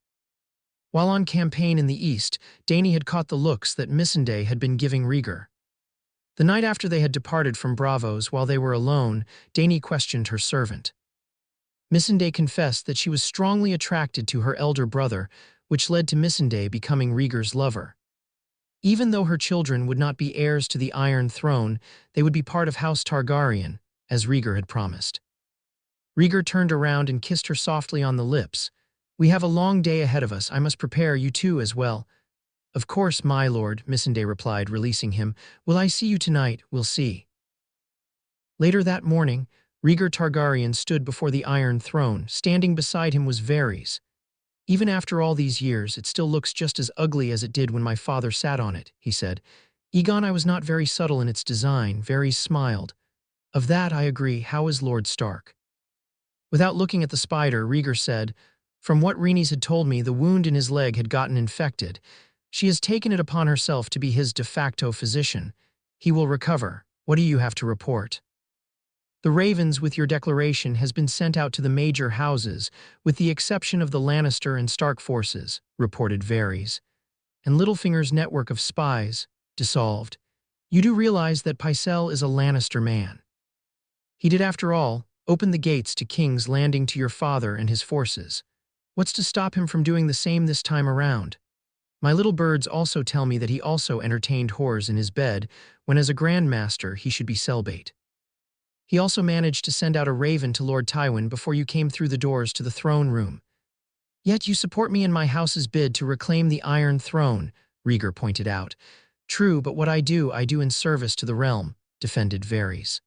S2: While on campaign in the east, Dany had caught the looks that Missandei had been giving Rhaegar. The night after they had departed from Braavos, while they were alone, Dany questioned her servant. Missandei confessed that she was strongly attracted to her elder brother, which led to Missandei becoming Rhaegar's lover. Even though her children would not be heirs to the Iron Throne, they would be part of House Targaryen, as Rhaegar had promised. Rhaegar turned around and kissed her softly on the lips. We have a long day ahead of us. I must prepare you too as well. Of course, my lord, Missandei replied, releasing him. Will I see you tonight? We'll see. Later that morning, Rhaegar Targaryen stood before the Iron Throne. Standing beside him was Varys. Even after all these years, it still looks just as ugly as it did when my father sat on it, he said. Aegon, I was not very subtle in its design. Varys smiled. Of that I agree. How is Lord Stark? Without looking at the spider, Rhaegar said, from what Rhaenys had told me, the wound in his leg had gotten infected. She has taken it upon herself to be his de facto physician. He will recover. What do you have to report? The Ravens, with your declaration, has been sent out to the major houses, with the exception of the Lannister and Stark forces, reported Varys. And Littlefinger's network of spies, dissolved. You do realize that Pycelle is a Lannister man. He did, after all, open the gates to King's Landing to your father and his forces. What's to stop him from doing the same this time around? My little birds also tell me that he also entertained whores in his bed, when as a Grand Master he should be cellbait. He also managed to send out a raven to Lord Tywin before you came through the doors to the throne room. Yet you support me in my house's bid to reclaim the Iron Throne, Rhaegar pointed out. True, but what I do in service to the realm, defended Varys.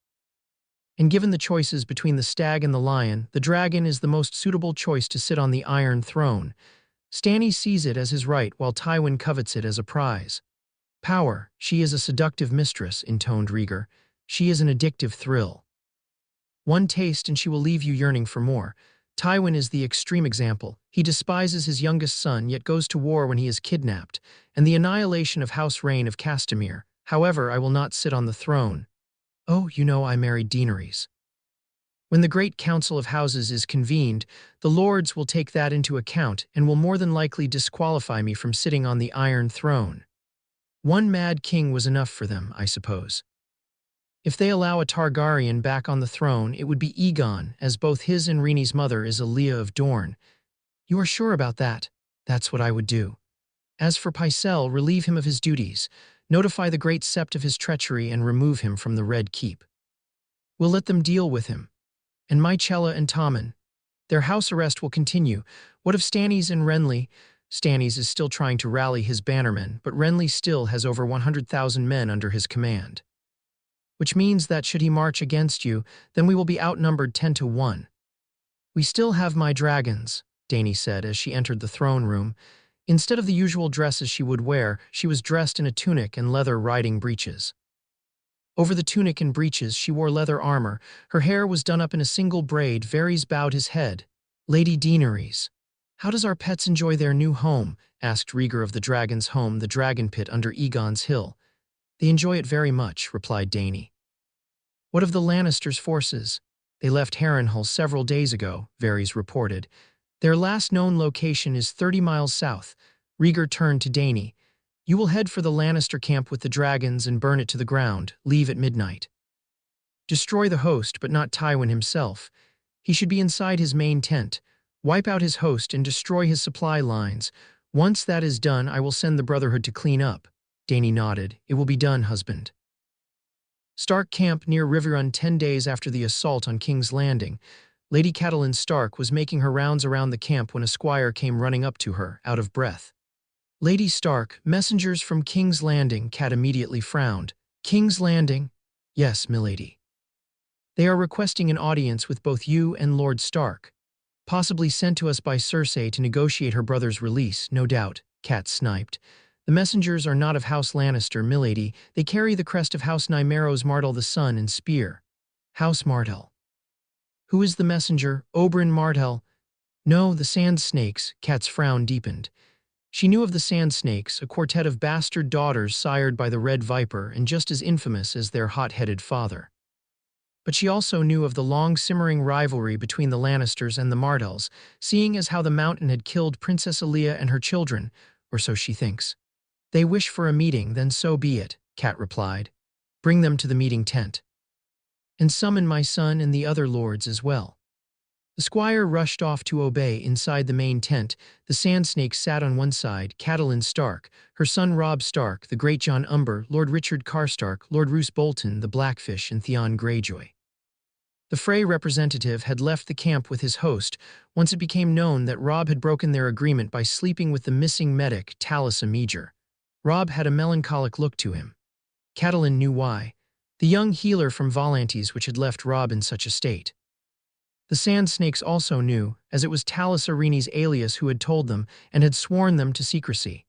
S2: And given the choices between the stag and the lion, the dragon is the most suitable choice to sit on the Iron Throne. Stannis sees it as his right, while Tywin covets it as a prize. Power, she is a seductive mistress, intoned Rhaegar. She is an addictive thrill. One taste and she will leave you yearning for more. Tywin is the extreme example. He despises his youngest son, yet goes to war when he is kidnapped, and the annihilation of House Rhaen of Castamere. However, I will not sit on the throne. Oh, you know I married Daenerys. When the great council of houses is convened, the lords will take that into account and will more than likely disqualify me from sitting on the Iron Throne. One mad king was enough for them, I suppose. If they allow a Targaryen back on the throne, it would be Aegon, as both his and Rhaenys' mother is a Leah of Dorne. You are sure about that? That's what I would do. As for Pycelle, relieve him of his duties, notify the Great Sept of his treachery and remove him from the Red Keep. We'll let them deal with him. And Mycella and Tommen. Their house arrest will continue. What of Stannis and Renly? Stannis is still trying to rally his bannermen, but Renly still has over 100,000 men under his command. Which means that should he march against you, then we will be outnumbered 10-1. We still have my dragons, Dany said as she entered the throne room. Instead of the usual dresses she would wear, she was dressed in a tunic and leather riding breeches. Over the tunic and breeches, she wore leather armor. Her hair was done up in a single braid. Varys bowed his head. Lady Daenerys, how does our pets enjoy their new home? Asked Rhaegar of the dragon's home, the dragon pit under Aegon's hill. They enjoy it very much, replied Dany. What of the Lannisters' forces? They left Harrenhal several days ago, Varys reported. Their last known location is 30 miles south. Rhaegar turned to Dany. You will head for the Lannister camp with the dragons and burn it to the ground. Leave at midnight. Destroy the host, but not Tywin himself. He should be inside his main tent. Wipe out his host and destroy his supply lines. Once that is done, I will send the Brotherhood to clean up. Dany nodded. It will be done, husband. Stark camp near Riverrun 10 days after the assault on King's Landing. Lady Catelyn Stark was making her rounds around the camp when a squire came running up to her, out of breath. Lady Stark, messengers from King's Landing, Cat immediately frowned. King's Landing? Yes, milady. They are requesting an audience with both you and Lord Stark. Possibly sent to us by Cersei to negotiate her brother's release, no doubt, Cat sniped. The messengers are not of House Lannister, milady. They carry the crest of House Nymeros Martell the Sun and spear. House Martell. Who is the messenger? Oberyn Martell. No, the Sand Snakes. Cat's frown deepened. She knew of the Sand Snakes, a quartet of bastard daughters sired by the Red Viper and just as infamous as their hot-headed father. But she also knew of the long-simmering rivalry between the Lannisters and the Martells, seeing as how the Mountain had killed Princess Alia and her children, or so she thinks. They wish for a meeting, then so be it, Cat replied. Bring them to the meeting tent. And summon my son and the other lords as well. The squire rushed off to obey. Inside the main tent, the Sand Snakes sat on one side, Catelyn Stark, her son Robb Stark, the great Jon Umber, Lord Richard Karstark, Lord Roose Bolton, the Blackfish, and Theon Greyjoy. The Frey representative had left the camp with his host once it became known that Robb had broken their agreement by sleeping with the missing medic, Talisa Meager. Robb had a melancholic look to him. Catelyn knew why. The young healer from Volantes which had left Robb in such a state. The Sand Snakes also knew, as it was Talis Areni's alias who had told them and had sworn them to secrecy.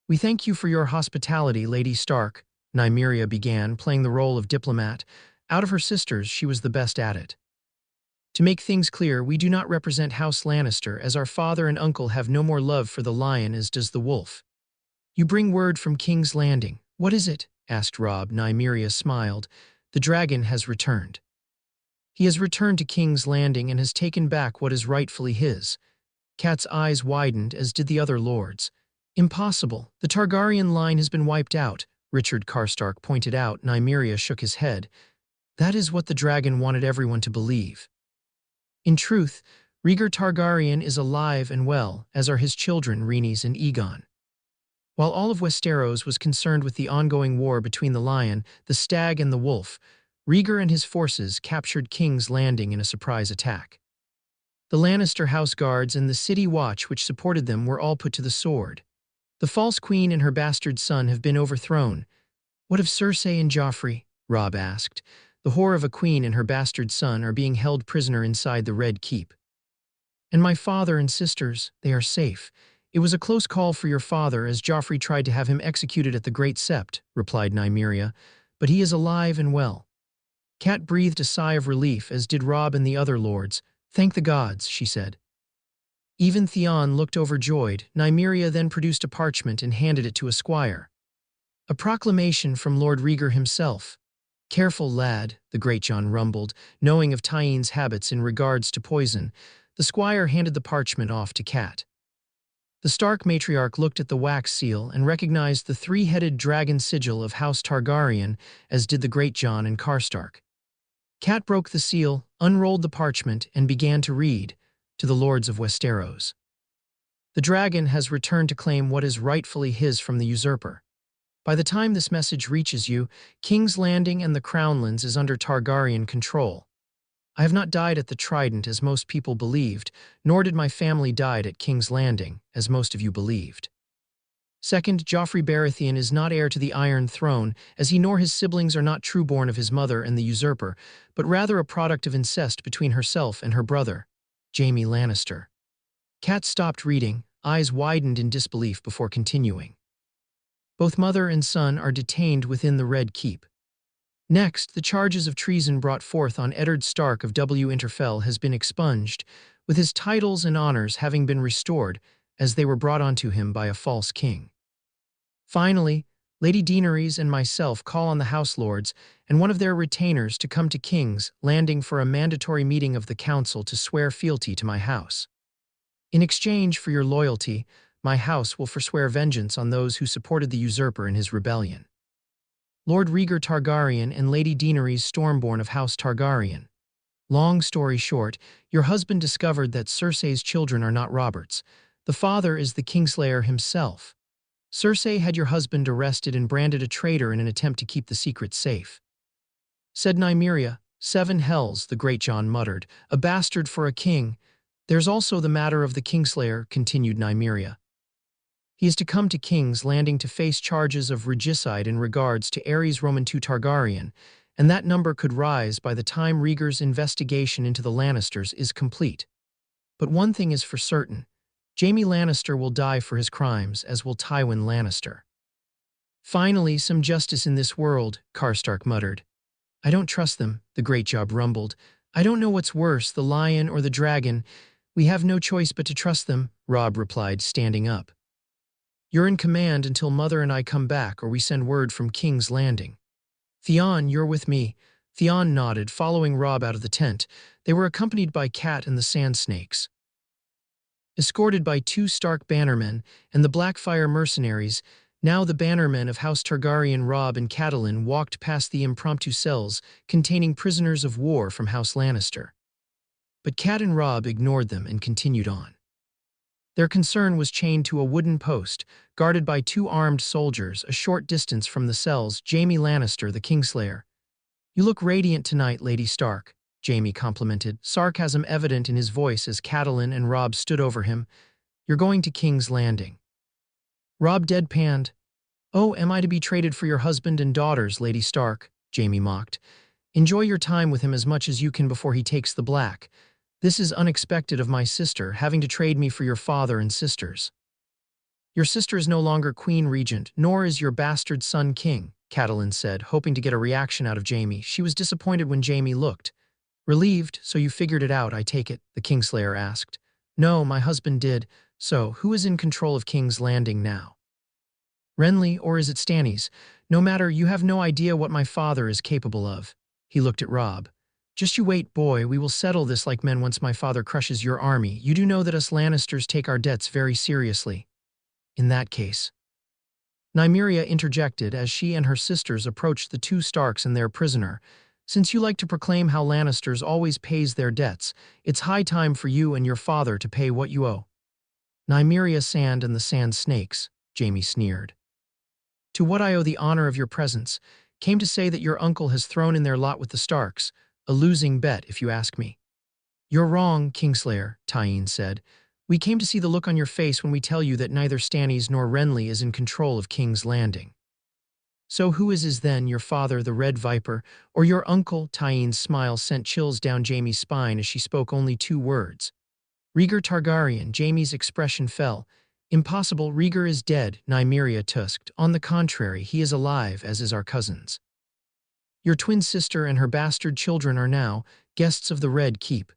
S2: We thank you for your hospitality, Lady Stark, Nymeria began, playing the role of diplomat. Out of her sisters, she was the best at it. To make things clear, we do not represent House Lannister, as our father and uncle have no more love for the lion as does the wolf. You bring word from King's Landing. What is it? Asked Robb. Nymeria smiled. The dragon has returned. He has returned to King's Landing and has taken back what is rightfully his. Cat's eyes widened, as did the other lords. Impossible. The Targaryen line has been wiped out, Richard Karstark pointed out. Nymeria shook his head. That is what the dragon wanted everyone to believe. In truth, Rhaegar Targaryen is alive and well, as are his children Rhaenys and Aegon. While all of Westeros was concerned with the ongoing war between the lion, the stag, and the wolf, Rhaegar and his forces captured King's Landing in a surprise attack. The Lannister house guards and the city watch which supported them were all put to the sword. The false queen and her bastard son have been overthrown. What of Cersei and Joffrey? Robb asked. The whore of a queen and her bastard son are being held prisoner inside the Red Keep. And my father and sisters, they are safe. It was a close call for your father as Joffrey tried to have him executed at the Great Sept, replied Nymeria, but he is alive and well. Cat breathed a sigh of relief, as did Robb and the other lords. Thank the gods, she said. Even Theon looked overjoyed. Nymeria then produced a parchment and handed it to a squire. A proclamation from Lord Rhaegar himself. Careful, lad, the great Jon rumbled, knowing of Tyenne's habits in regards to poison. The squire handed the parchment off to Cat. The Stark matriarch looked at the wax seal and recognized the three-headed dragon sigil of House Targaryen, as did the great Jon and Karstark. Cat broke the seal, unrolled the parchment, and began to read, to the lords of Westeros. The dragon has returned to claim what is rightfully his from the usurper. By the time this message reaches you, King's Landing and the Crownlands is under Targaryen control. I have not died at the Trident as most people believed, nor did my family die at King's Landing, as most of you believed. Second, Joffrey Baratheon is not heir to the Iron Throne, as he nor his siblings are not true-born of his mother and the usurper, but rather a product of incest between herself and her brother, Jaime Lannister. Cat stopped reading, eyes widened in disbelief before continuing. Both mother and son are detained within the Red Keep. Next, the charges of treason brought forth on Eddard Stark of W. Winterfell has been expunged, with his titles and honors having been restored, as they were brought onto him by a false king. Finally, Lady Daenerys and myself call on the House Lords and one of their retainers to come to King's Landing for a mandatory meeting of the Council to swear fealty to my house. In exchange for your loyalty, my house will forswear vengeance on those who supported the usurper in his rebellion. Lord Rhaegar Targaryen and Lady Daenerys Stormborn of House Targaryen. Long story short, your husband discovered that Cersei's children are not Robert's. The father is the Kingslayer himself. Cersei had your husband arrested and branded a traitor in an attempt to keep the secret safe. Said Nymeria. 7 hells, the great Jon muttered. A bastard for a king. There's also the matter of the Kingslayer, continued Nymeria. He is to come to King's Landing to face charges of regicide in regards to Aerys Roman II Targaryen, and that number could rise by the time Rhaegar's investigation into the Lannisters is complete. But one thing is for certain. Jaime Lannister will die for his crimes, as will Tywin Lannister. Finally, some justice in this world, Karstark muttered. I don't trust them, the Great Job rumbled. I don't know what's worse, the lion or the dragon. We have no choice but to trust them, Robb replied, standing up. You're in command until Mother and I come back or we send word from King's Landing. Theon, you're with me. Theon nodded, following Robb out of the tent. They were accompanied by Cat and the Sand Snakes. Escorted by 2 Stark bannermen and the Blackfire mercenaries, now the bannermen of House Targaryen, Robb and Catelyn walked past the impromptu cells containing prisoners of war from House Lannister. But Cat and Robb ignored them and continued on. Their concern was chained to a wooden post, guarded by 2 armed soldiers a short distance from the cells. Jaime Lannister, the Kingslayer. You look radiant tonight, Lady Stark, Jaime complimented, sarcasm evident in his voice as Catelyn and Robb stood over him. You're going to King's Landing. Robb deadpanned. Oh, am I to be traded for your husband and daughters, Lady Stark? Jaime mocked. Enjoy your time with him as much as you can before he takes the black. This is unexpected of my sister, having to trade me for your father and sisters. Your sister is no longer Queen Regent, nor is your bastard son king, Catelyn said, hoping to get a reaction out of Jaime. She was disappointed when Jaime looked. Relieved, so you figured it out, I take it, the Kingslayer asked. No, my husband did. So, who is in control of King's Landing now? Renly, or is it Stannis? No matter, you have no idea what my father is capable of. He looked at Robb. Just you wait, boy, we will settle this like men once my father crushes your army. You do know that us Lannisters take our debts very seriously. In that case. Nymeria interjected as she and her sisters approached the 2 Starks and their prisoner. Since you like to proclaim how Lannisters always pays their debts, it's high time for you and your father to pay what you owe. Nymeria Sand and the Sand Snakes, Jaime sneered. To what I owe the honor of your presence, came to say that your uncle has thrown in their lot with the Starks, a losing bet if you ask me. You're wrong, Kingslayer, Tyene said. We came to see the look on your face when we tell you that neither Stannis nor Renly is in control of King's Landing. So who is then, your father, the Red Viper, or your uncle? Tyene's smile sent chills down Jaime's spine as she spoke only 2 words. Rhaegar Targaryen. Jaime's expression fell. Impossible, Rhaegar is dead, Nymeria tusked. On the contrary, he is alive, as is our cousins. Your twin sister and her bastard children are now guests of the Red Keep.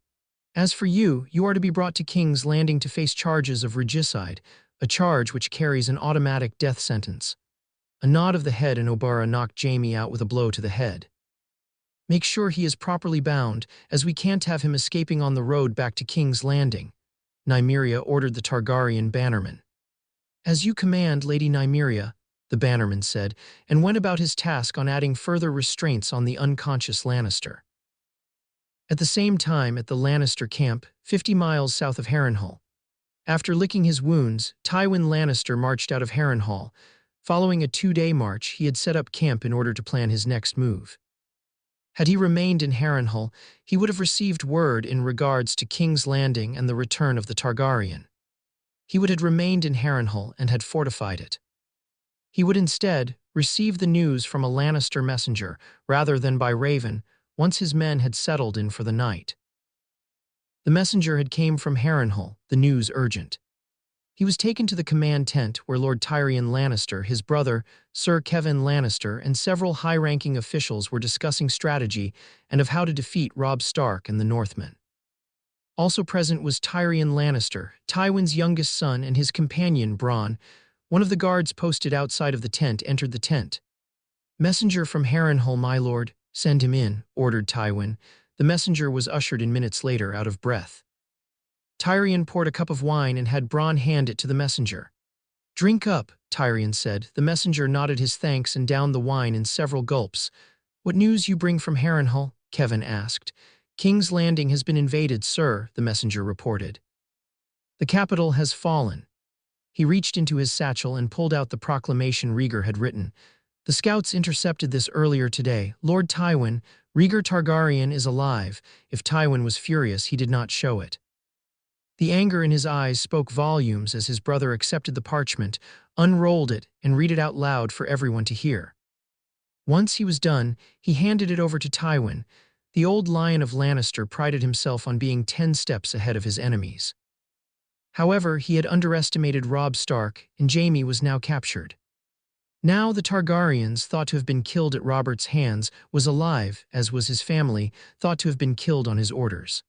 S2: As for you, you are to be brought to King's Landing to face charges of regicide, a charge which carries an automatic death sentence. A nod of the head and Obara knocked Jaime out with a blow to the head. Make sure he is properly bound, as we can't have him escaping on the road back to King's Landing, Nymeria ordered the Targaryen bannerman. As you command, Lady Nymeria, the bannerman said, and went about his task on adding further restraints on the unconscious Lannister. At the same time, at the Lannister camp, 50 miles south of Harrenhal. After licking his wounds, Tywin Lannister marched out of Harrenhal. Following a 2-day march, he had set up camp in order to plan his next move. Had he remained in Harrenhal, he would have received word in regards to King's Landing and the return of the Targaryen. He would have remained in Harrenhal and had fortified it. He would instead receive the news from a Lannister messenger rather than by Raven once his men had settled in for the night. The messenger had came from Harrenhal, the news urgent. He was taken to the command tent where Lord Tyrion Lannister, his brother, Sir Kevan Lannister, and several high-ranking officials were discussing strategy and of how to defeat Robb Stark and the Northmen. Also present was Tyrion Lannister, Tywin's youngest son, and his companion, Bronn. One of the guards posted outside of the tent entered the tent. Messenger from Harrenhal, my lord, send him in, ordered Tywin. The messenger was ushered in minutes later, out of breath. Tyrion poured a cup of wine and had Bronn hand it to the messenger. Drink up, Tyrion said. The messenger nodded his thanks and downed the wine in several gulps. What news you bring from Harrenhal? Kevan asked. King's Landing has been invaded, sir, the messenger reported. The capital has fallen. He reached into his satchel and pulled out the proclamation Rhaegar had written. The scouts intercepted this earlier today. Lord Tywin, Rhaegar Targaryen is alive. If Tywin was furious, he did not show it. The anger in his eyes spoke volumes as his brother accepted the parchment, unrolled it, and read it out loud for everyone to hear. Once he was done, he handed it over to Tywin. The old Lion of Lannister prided himself on being 10 steps ahead of his enemies. However, he had underestimated Robb Stark, and Jaime was now captured. Now the Targaryens, thought to have been killed at Robert's hands, was alive, as was his family, thought to have been killed on his orders.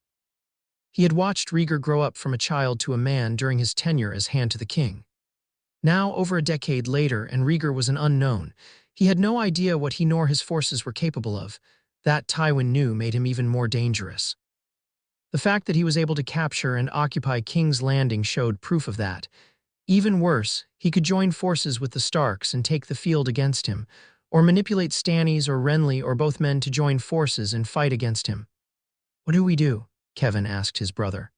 S2: He had watched Rhaegar grow up from a child to a man during his tenure as Hand to the King. Now, over a decade later, and Rhaegar was an unknown. He had no idea what he nor his forces were capable of. That Tywin knew made him even more dangerous. The fact that he was able to capture and occupy King's Landing showed proof of that. Even worse, he could join forces with the Starks and take the field against him, or manipulate Stannis or Renly or both men to join forces and fight against him. "What do we do?" Kevin asked his brother.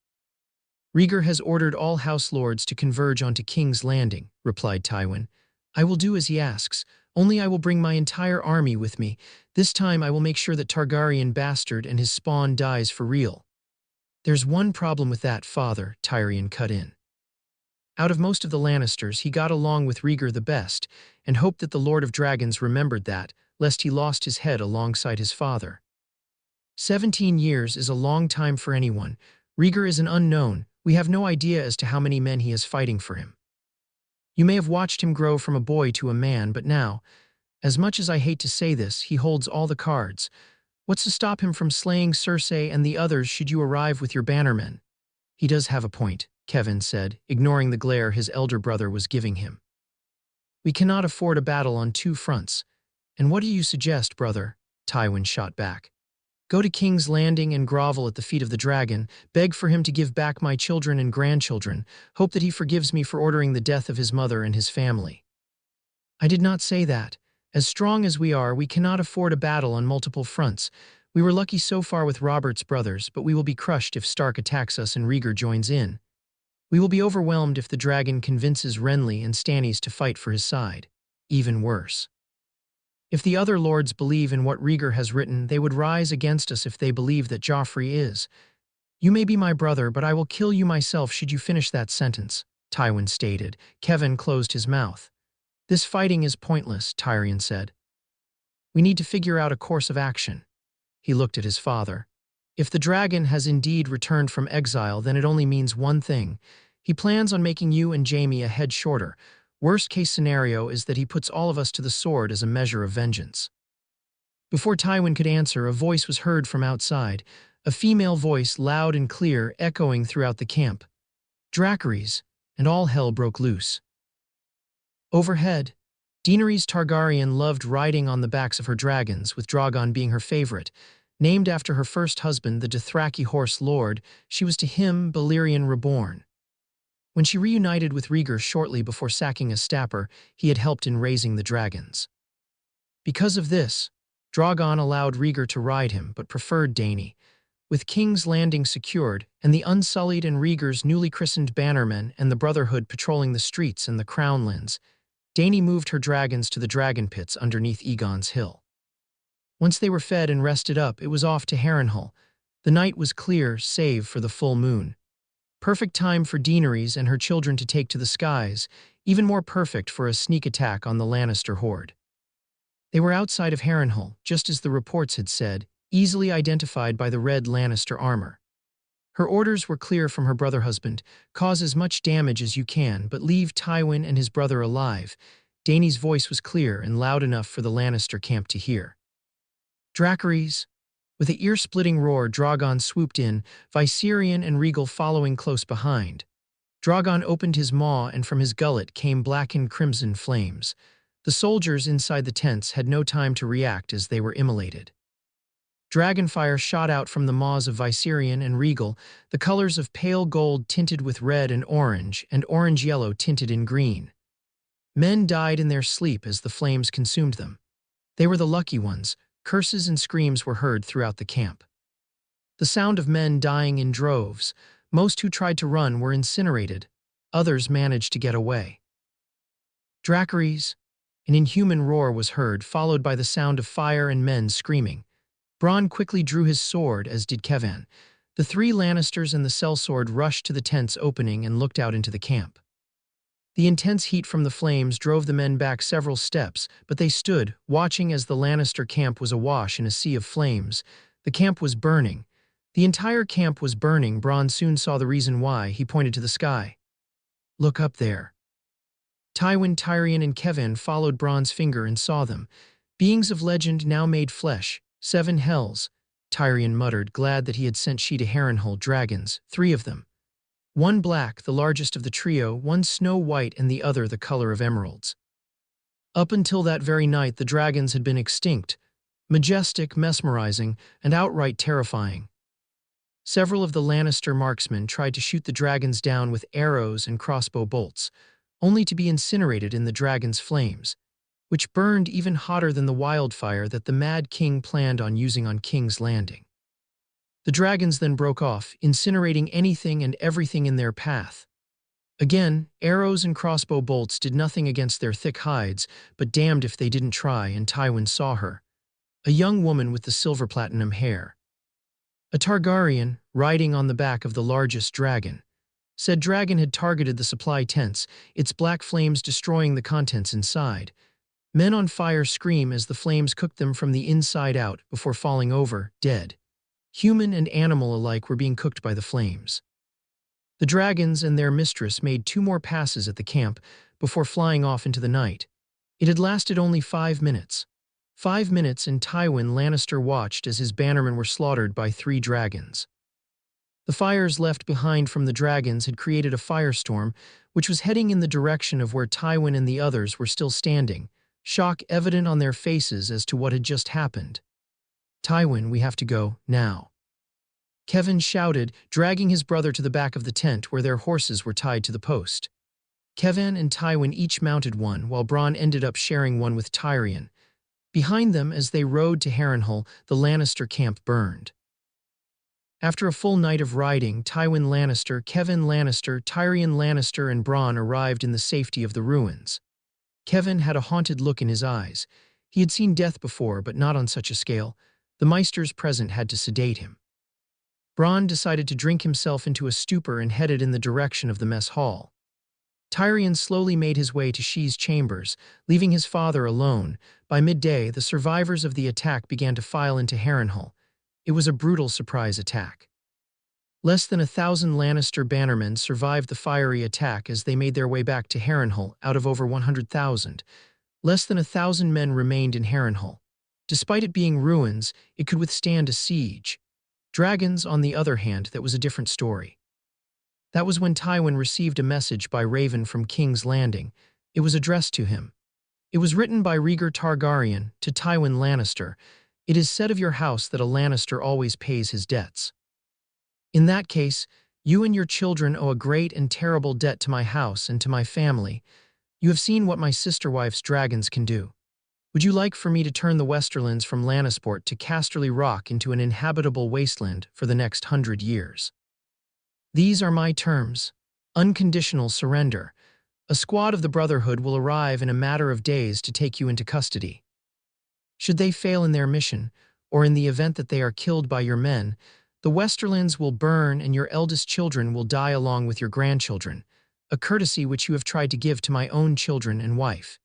S2: "Rhaegar has ordered all House Lords to converge onto King's Landing," replied Tywin. "I will do as he asks, only I will bring my entire army with me. This time I will make sure that Targaryen bastard and his spawn dies for real." "There's one problem with that, father," Tyrion cut in. Out of most of the Lannisters, he got along with Rhaegar the best, and hoped that the Lord of Dragons remembered that, lest he lost his head alongside his father. 17 years is a long time for anyone. Rhaegar is an unknown. We have no idea as to how many men he has fighting for him. You may have watched him grow from a boy to a man, but now, as much as I hate to say this, he holds all the cards. What's to stop him from slaying Cersei and the others should you arrive with your bannermen? He does have a point, Kevin said, ignoring the glare his elder brother was giving him. We cannot afford a battle on two fronts. And what do you suggest, brother? Tywin shot back. Go to King's Landing and grovel at the feet of the dragon, beg for him to give back my children and grandchildren, hope that he forgives me for ordering the death of his mother and his family. I did not say that. As strong as we are, we cannot afford a battle on multiple fronts. We were lucky so far with Robert's brothers, but we will be crushed if Stark attacks us and Rhaegar joins in. We will be overwhelmed if the dragon convinces Renly and Stannis to fight for his side. Even worse. If the other lords believe in what Rhaegar has written, they would rise against us if they believe that Joffrey is. You may be my brother, but I will kill you myself should you finish that sentence, Tywin stated. Kevin closed his mouth. This fighting is pointless, Tyrion said. We need to figure out a course of action. He looked at his father. If the dragon has indeed returned from exile, then it only means one thing. He plans on making you and Jaime a head shorter. Worst-case scenario is that he puts all of us to the sword as a measure of vengeance. Before Tywin could answer, a voice was heard from outside, a female voice loud and clear echoing throughout the camp. Dracarys, and all hell broke loose. Overhead, Daenerys Targaryen loved riding on the backs of her dragons, with Drogon being her favorite. Named after her first husband, the Dothraki Horse Lord, she was to him Balerion reborn. When she reunited with Rhaegar shortly before sacking a stapper, he had helped in raising the dragons. Because of this, Drogon allowed Rhaegar to ride him, but preferred Dany. With King's Landing secured, and the Unsullied and Rhaegar's newly christened bannermen and the Brotherhood patrolling the streets and the Crownlands, Dany moved her dragons to the dragon pits underneath Aegon's Hill. Once they were fed and rested up, it was off to Harrenhal. The night was clear, save for the full moon. Perfect time for Daenerys and her children to take to the skies, even more perfect for a sneak attack on the Lannister horde. They were outside of Harrenhal, just as the reports had said, easily identified by the red Lannister armor. Her orders were clear from her brother-husband: cause as much damage as you can, but leave Tywin and his brother alive. Dany's voice was clear and loud enough for the Lannister camp to hear. Dracarys. With an ear-splitting roar, Drogon swooped in, Viserion and Rhaegal following close behind. Drogon opened his maw, and from his gullet came black and crimson flames. The soldiers inside the tents had no time to react as they were immolated. Dragonfire shot out from the maws of Viserion and Rhaegal, the colors of pale gold tinted with red and orange-yellow tinted in green. Men died in their sleep as the flames consumed them. They were the lucky ones. Curses and screams were heard throughout the camp. The sound of men dying in droves. Most who tried to run were incinerated. Others managed to get away. Dracarys. An inhuman roar was heard, followed by the sound of fire and men screaming. Bronn quickly drew his sword, as did Kevan. The three Lannisters and the sellsword rushed to the tent's opening and looked out into the camp. The intense heat from the flames drove the men back several steps, but they stood, watching as the Lannister camp was awash in a sea of flames. The camp was burning. The entire camp was burning. Bronn soon saw the reason why. He pointed to the sky. "Look up there." Tywin, Tyrion, and Kevan followed Bronn's finger and saw them. Beings of legend now made flesh. 7 hells, Tyrion muttered, glad that he had sent she to Harrenhal dragons, 3 of them. One black, the largest of the trio, one snow white, and the other the color of emeralds. Up until that very night, the dragons had been extinct, majestic, mesmerizing, and outright terrifying. Several of the Lannister marksmen tried to shoot the dragons down with arrows and crossbow bolts, only to be incinerated in the dragon's flames, which burned even hotter than the wildfire that the Mad King planned on using on King's Landing. The dragons then broke off, incinerating anything and everything in their path. Again, arrows and crossbow bolts did nothing against their thick hides, but damned if they didn't try, and Tywin saw her, a young woman with the silver platinum hair. A Targaryen, riding on the back of the largest dragon. Said dragon had targeted the supply tents, its black flames destroying the contents inside. Men on fire scream as the flames cooked them from the inside out before falling over, dead. Human and animal alike were being cooked by the flames. The dragons and their mistress made 2 more passes at the camp before flying off into the night. It had lasted only 5 minutes. 5 minutes, and Tywin Lannister watched as his bannermen were slaughtered by 3 dragons. The fires left behind from the dragons had created a firestorm, which was heading in the direction of where Tywin and the others were still standing, shock evident on their faces as to what had just happened. "Tywin, we have to go, now," Kevan shouted, dragging his brother to the back of the tent where their horses were tied to the post. Kevan and Tywin each mounted one, while Bronn ended up sharing one with Tyrion. Behind them, as they rode to Harrenhal, the Lannister camp burned. After a full night of riding, Tywin Lannister, Kevan Lannister, Tyrion Lannister, and Bronn arrived in the safety of the ruins. Kevan had a haunted look in his eyes. He had seen death before, but not on such a scale. The Maesters present had to sedate him. Bronn decided to drink himself into a stupor and headed in the direction of the mess hall. Tyrion slowly made his way to She's chambers, leaving his father alone. By midday, the survivors of the attack began to file into Harrenhal. It was a brutal surprise attack. Less than 1,000 Lannister bannermen survived the fiery attack as they made their way back to Harrenhal out of over 100,000. Less than 1,000 men remained in Harrenhal. Despite it being ruins, it could withstand a siege. Dragons, on the other hand, that was a different story. That was when Tywin received a message by Raven from King's Landing. It was addressed to him. It was written by Rhaegar Targaryen to Tywin Lannister. "It is said of your house that a Lannister always pays his debts. In that case, you and your children owe a great and terrible debt to my house and to my family. You have seen what my sister-wife's dragons can do. Would you like for me to turn the Westerlands from Lannisport to Casterly Rock into an inhabitable wasteland for the next 100 years? These are my terms. Unconditional surrender. A squad of the Brotherhood will arrive in a matter of days to take you into custody. Should they fail in their mission, or in the event that they are killed by your men, the Westerlands will burn and your eldest children will die along with your grandchildren, a courtesy which you have tried to give to my own children and wife.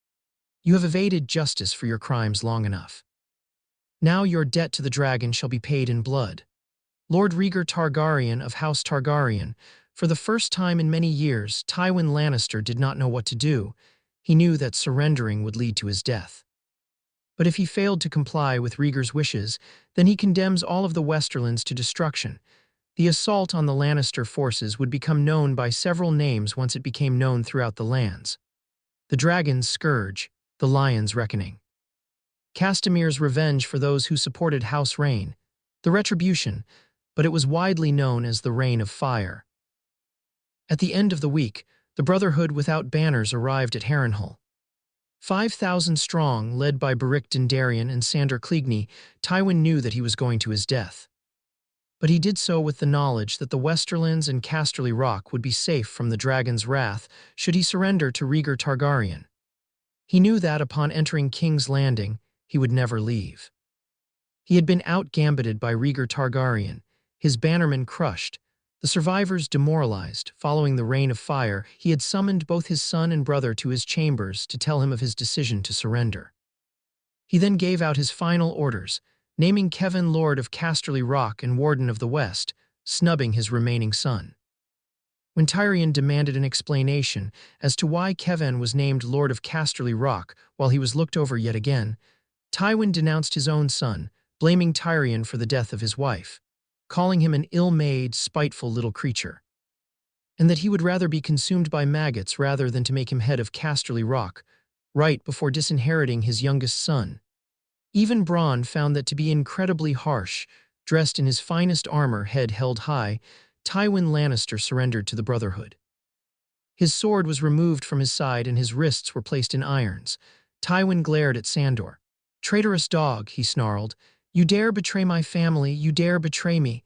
S2: You have evaded justice for your crimes long enough. Now your debt to the dragon shall be paid in blood. Lord Rhaegar Targaryen of House Targaryen." For the first time in many years, Tywin Lannister did not know what to do. He knew that surrendering would lead to his death. But if he failed to comply with Rhaegar's wishes, then he condemns all of the Westerlands to destruction. The assault on the Lannister forces would become known by several names once it became known throughout the lands. The Dragon's Scourge, the Lion's Reckoning. Castamir's Revenge for those who supported House Rain, the Retribution, but it was widely known as the Reign of Fire. At the end of the week, the Brotherhood without banners arrived at Harrenhal. 5,000 strong, led by Beric Dondarrion and Sandor Clegane, Tywin knew that he was going to his death. But he did so with the knowledge that the Westerlands and Casterly Rock would be safe from the dragon's wrath should he surrender to Rhaegar Targaryen. He knew that upon entering King's Landing, he would never leave. He had been out-gambited by Rhaegar Targaryen, his bannermen crushed, the survivors demoralized. Following the Reign of Fire, he had summoned both his son and brother to his chambers to tell him of his decision to surrender. He then gave out his final orders. naming Kevin Lord of Casterly Rock and Warden of the West, snubbing his remaining son. When Tyrion demanded an explanation as to why Kevin was named Lord of Casterly Rock while he was looked over yet again, Tywin denounced his own son, blaming Tyrion for the death of his wife, calling him an ill-made, spiteful little creature, and that he would rather be consumed by maggots rather than to make him head of Casterly Rock, right before disinheriting his youngest son. Even Bronn found that to be incredibly harsh, dressed in his finest armor, head held high, Tywin Lannister surrendered to the Brotherhood. His sword was removed from his side and his wrists were placed in irons. Tywin glared at Sandor. "Traitorous dog," he snarled. "You dare betray my family, you dare betray me."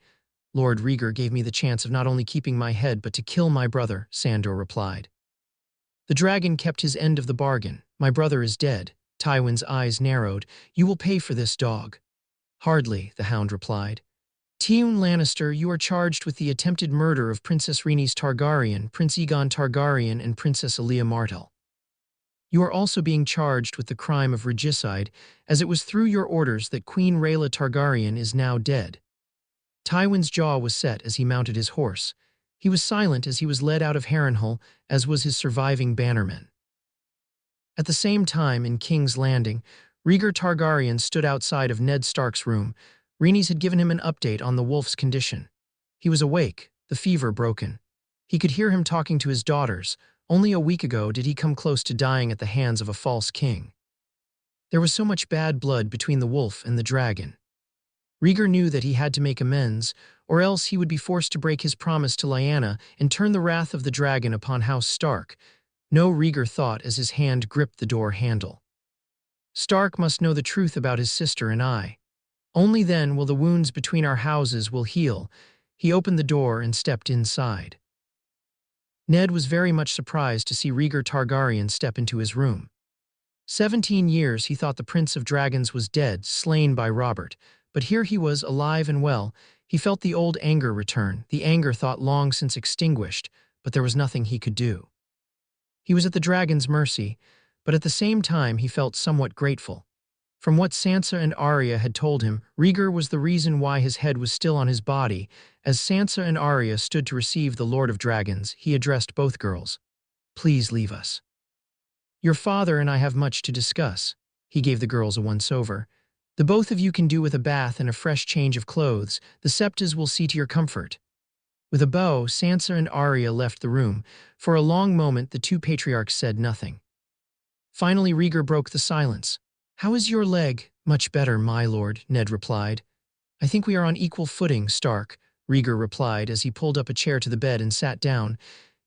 S2: "Lord Rhaegar gave me the chance of not only keeping my head but to kill my brother," Sandor replied. The dragon kept his end of the bargain. "My brother is dead." Tywin's eyes narrowed. "You will pay for this, dog." "Hardly," the hound replied. "Tywin Lannister, you are charged with the attempted murder of Princess Rhaenys Targaryen, Prince Aegon Targaryen, and Princess Aelia Martell. You are also being charged with the crime of regicide, as it was through your orders that Queen Rhaela Targaryen is now dead." Tywin's jaw was set as he mounted his horse. He was silent as he was led out of Harrenhal, as was his surviving bannermen. At the same time, in King's Landing, Rhaegar Targaryen stood outside of Ned Stark's room. Rhaenys had given him an update on the wolf's condition. He was awake, the fever broken. He could hear him talking to his daughters. Only a week ago did he come close to dying at the hands of a false king. There was so much bad blood between the wolf and the dragon. Rhaegar knew that he had to make amends, or else he would be forced to break his promise to Lyanna and turn the wrath of the dragon upon House Stark. No, Rhaegar thought as his hand gripped the door handle. Stark must know the truth about his sister and I. Only then will the wounds between our houses will heal. He opened the door and stepped inside. Ned was very much surprised to see Rhaegar Targaryen step into his room. 17 years he thought the Prince of Dragons was dead, slain by Robert, but here he was, alive and well. He felt the old anger return, the anger thought long since extinguished, but there was nothing he could do. He was at the dragon's mercy, but at the same time he felt somewhat grateful. From what Sansa and Arya had told him, Rhaegar was the reason why his head was still on his body. As Sansa and Arya stood to receive the Lord of Dragons, he addressed both girls. "Please leave us. Your father and I have much to discuss." He gave the girls a once-over. "The both of you can do with a bath and a fresh change of clothes. The Septas will see to your comfort." With a bow, Sansa and Arya left the room. For a long moment, the two patriarchs said nothing. Finally, Rhaegar broke the silence. "How is your leg?" "Much better, my lord," Ned replied. "I think we are on equal footing, Stark," Rhaegar replied as he pulled up a chair to the bed and sat down.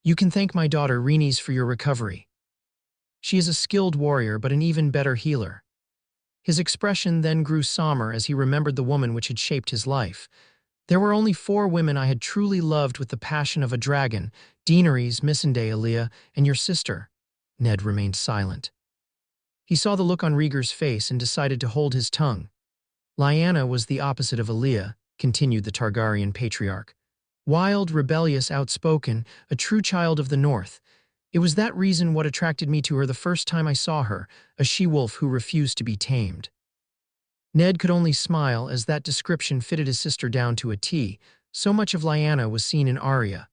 S2: "You can thank my daughter Rhaenys for your recovery. She is a skilled warrior, but an even better healer." His expression then grew somber as he remembered the woman which had shaped his life. "There were only 4 women I had truly loved with the passion of a dragon: Daenerys, Missandei, Aelia, and your sister." Ned remained silent. He saw the look on Rhaegar's face and decided to hold his tongue. "Lyanna was the opposite of Aelia," continued the Targaryen patriarch. "Wild, rebellious, outspoken, a true child of the North. It was that reason what attracted me to her the first time I saw her, a she-wolf who refused to be tamed." Ned could only smile as that description fitted his sister down to a T. So much of Lyanna was seen in Arya.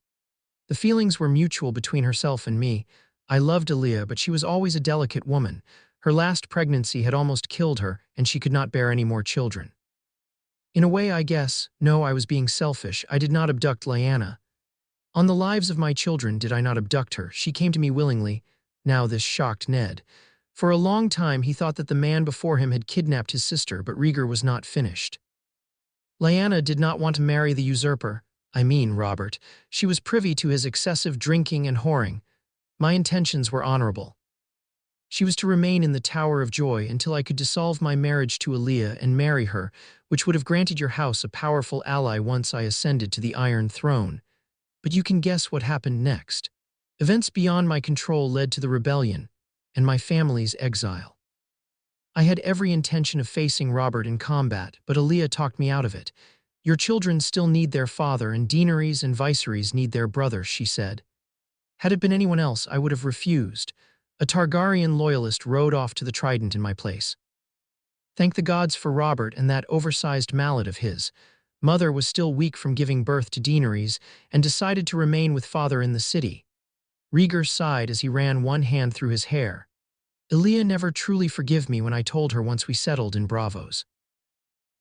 S2: The feelings were mutual between herself and me. I loved Aelia, but she was always a delicate woman. Her last pregnancy had almost killed her, and she could not bear any more children. In a way, I guess, no, I was being selfish. I did not abduct Lyanna. On the lives of my children did I not abduct her. She came to me willingly. Now this shocked Ned. For a long time he thought that the man before him had kidnapped his sister, but Rhaegar was not finished. Lyanna did not want to marry the usurper. I mean, Robert. She was privy to his excessive drinking and whoring. My intentions were honorable. She was to remain in the Tower of Joy until I could dissolve my marriage to Aelia and marry her, which would have granted your house a powerful ally once I ascended to the Iron Throne. But you can guess what happened next. Events beyond my control led to the rebellion and my family's exile. I had every intention of facing Robert in combat, but Aelia talked me out of it. Your children still need their father, and Daenerys and Viserys need their brother, she said. Had it been anyone else, I would have refused. A Targaryen loyalist rode off to the Trident in my place. Thank the gods for Robert and that oversized mallet of his. Mother was still weak from giving birth to Daenerys and decided to remain with father in the city. Rhaegar sighed as he ran one hand through his hair. Elia never truly forgive me when I told her once we settled in Bravos.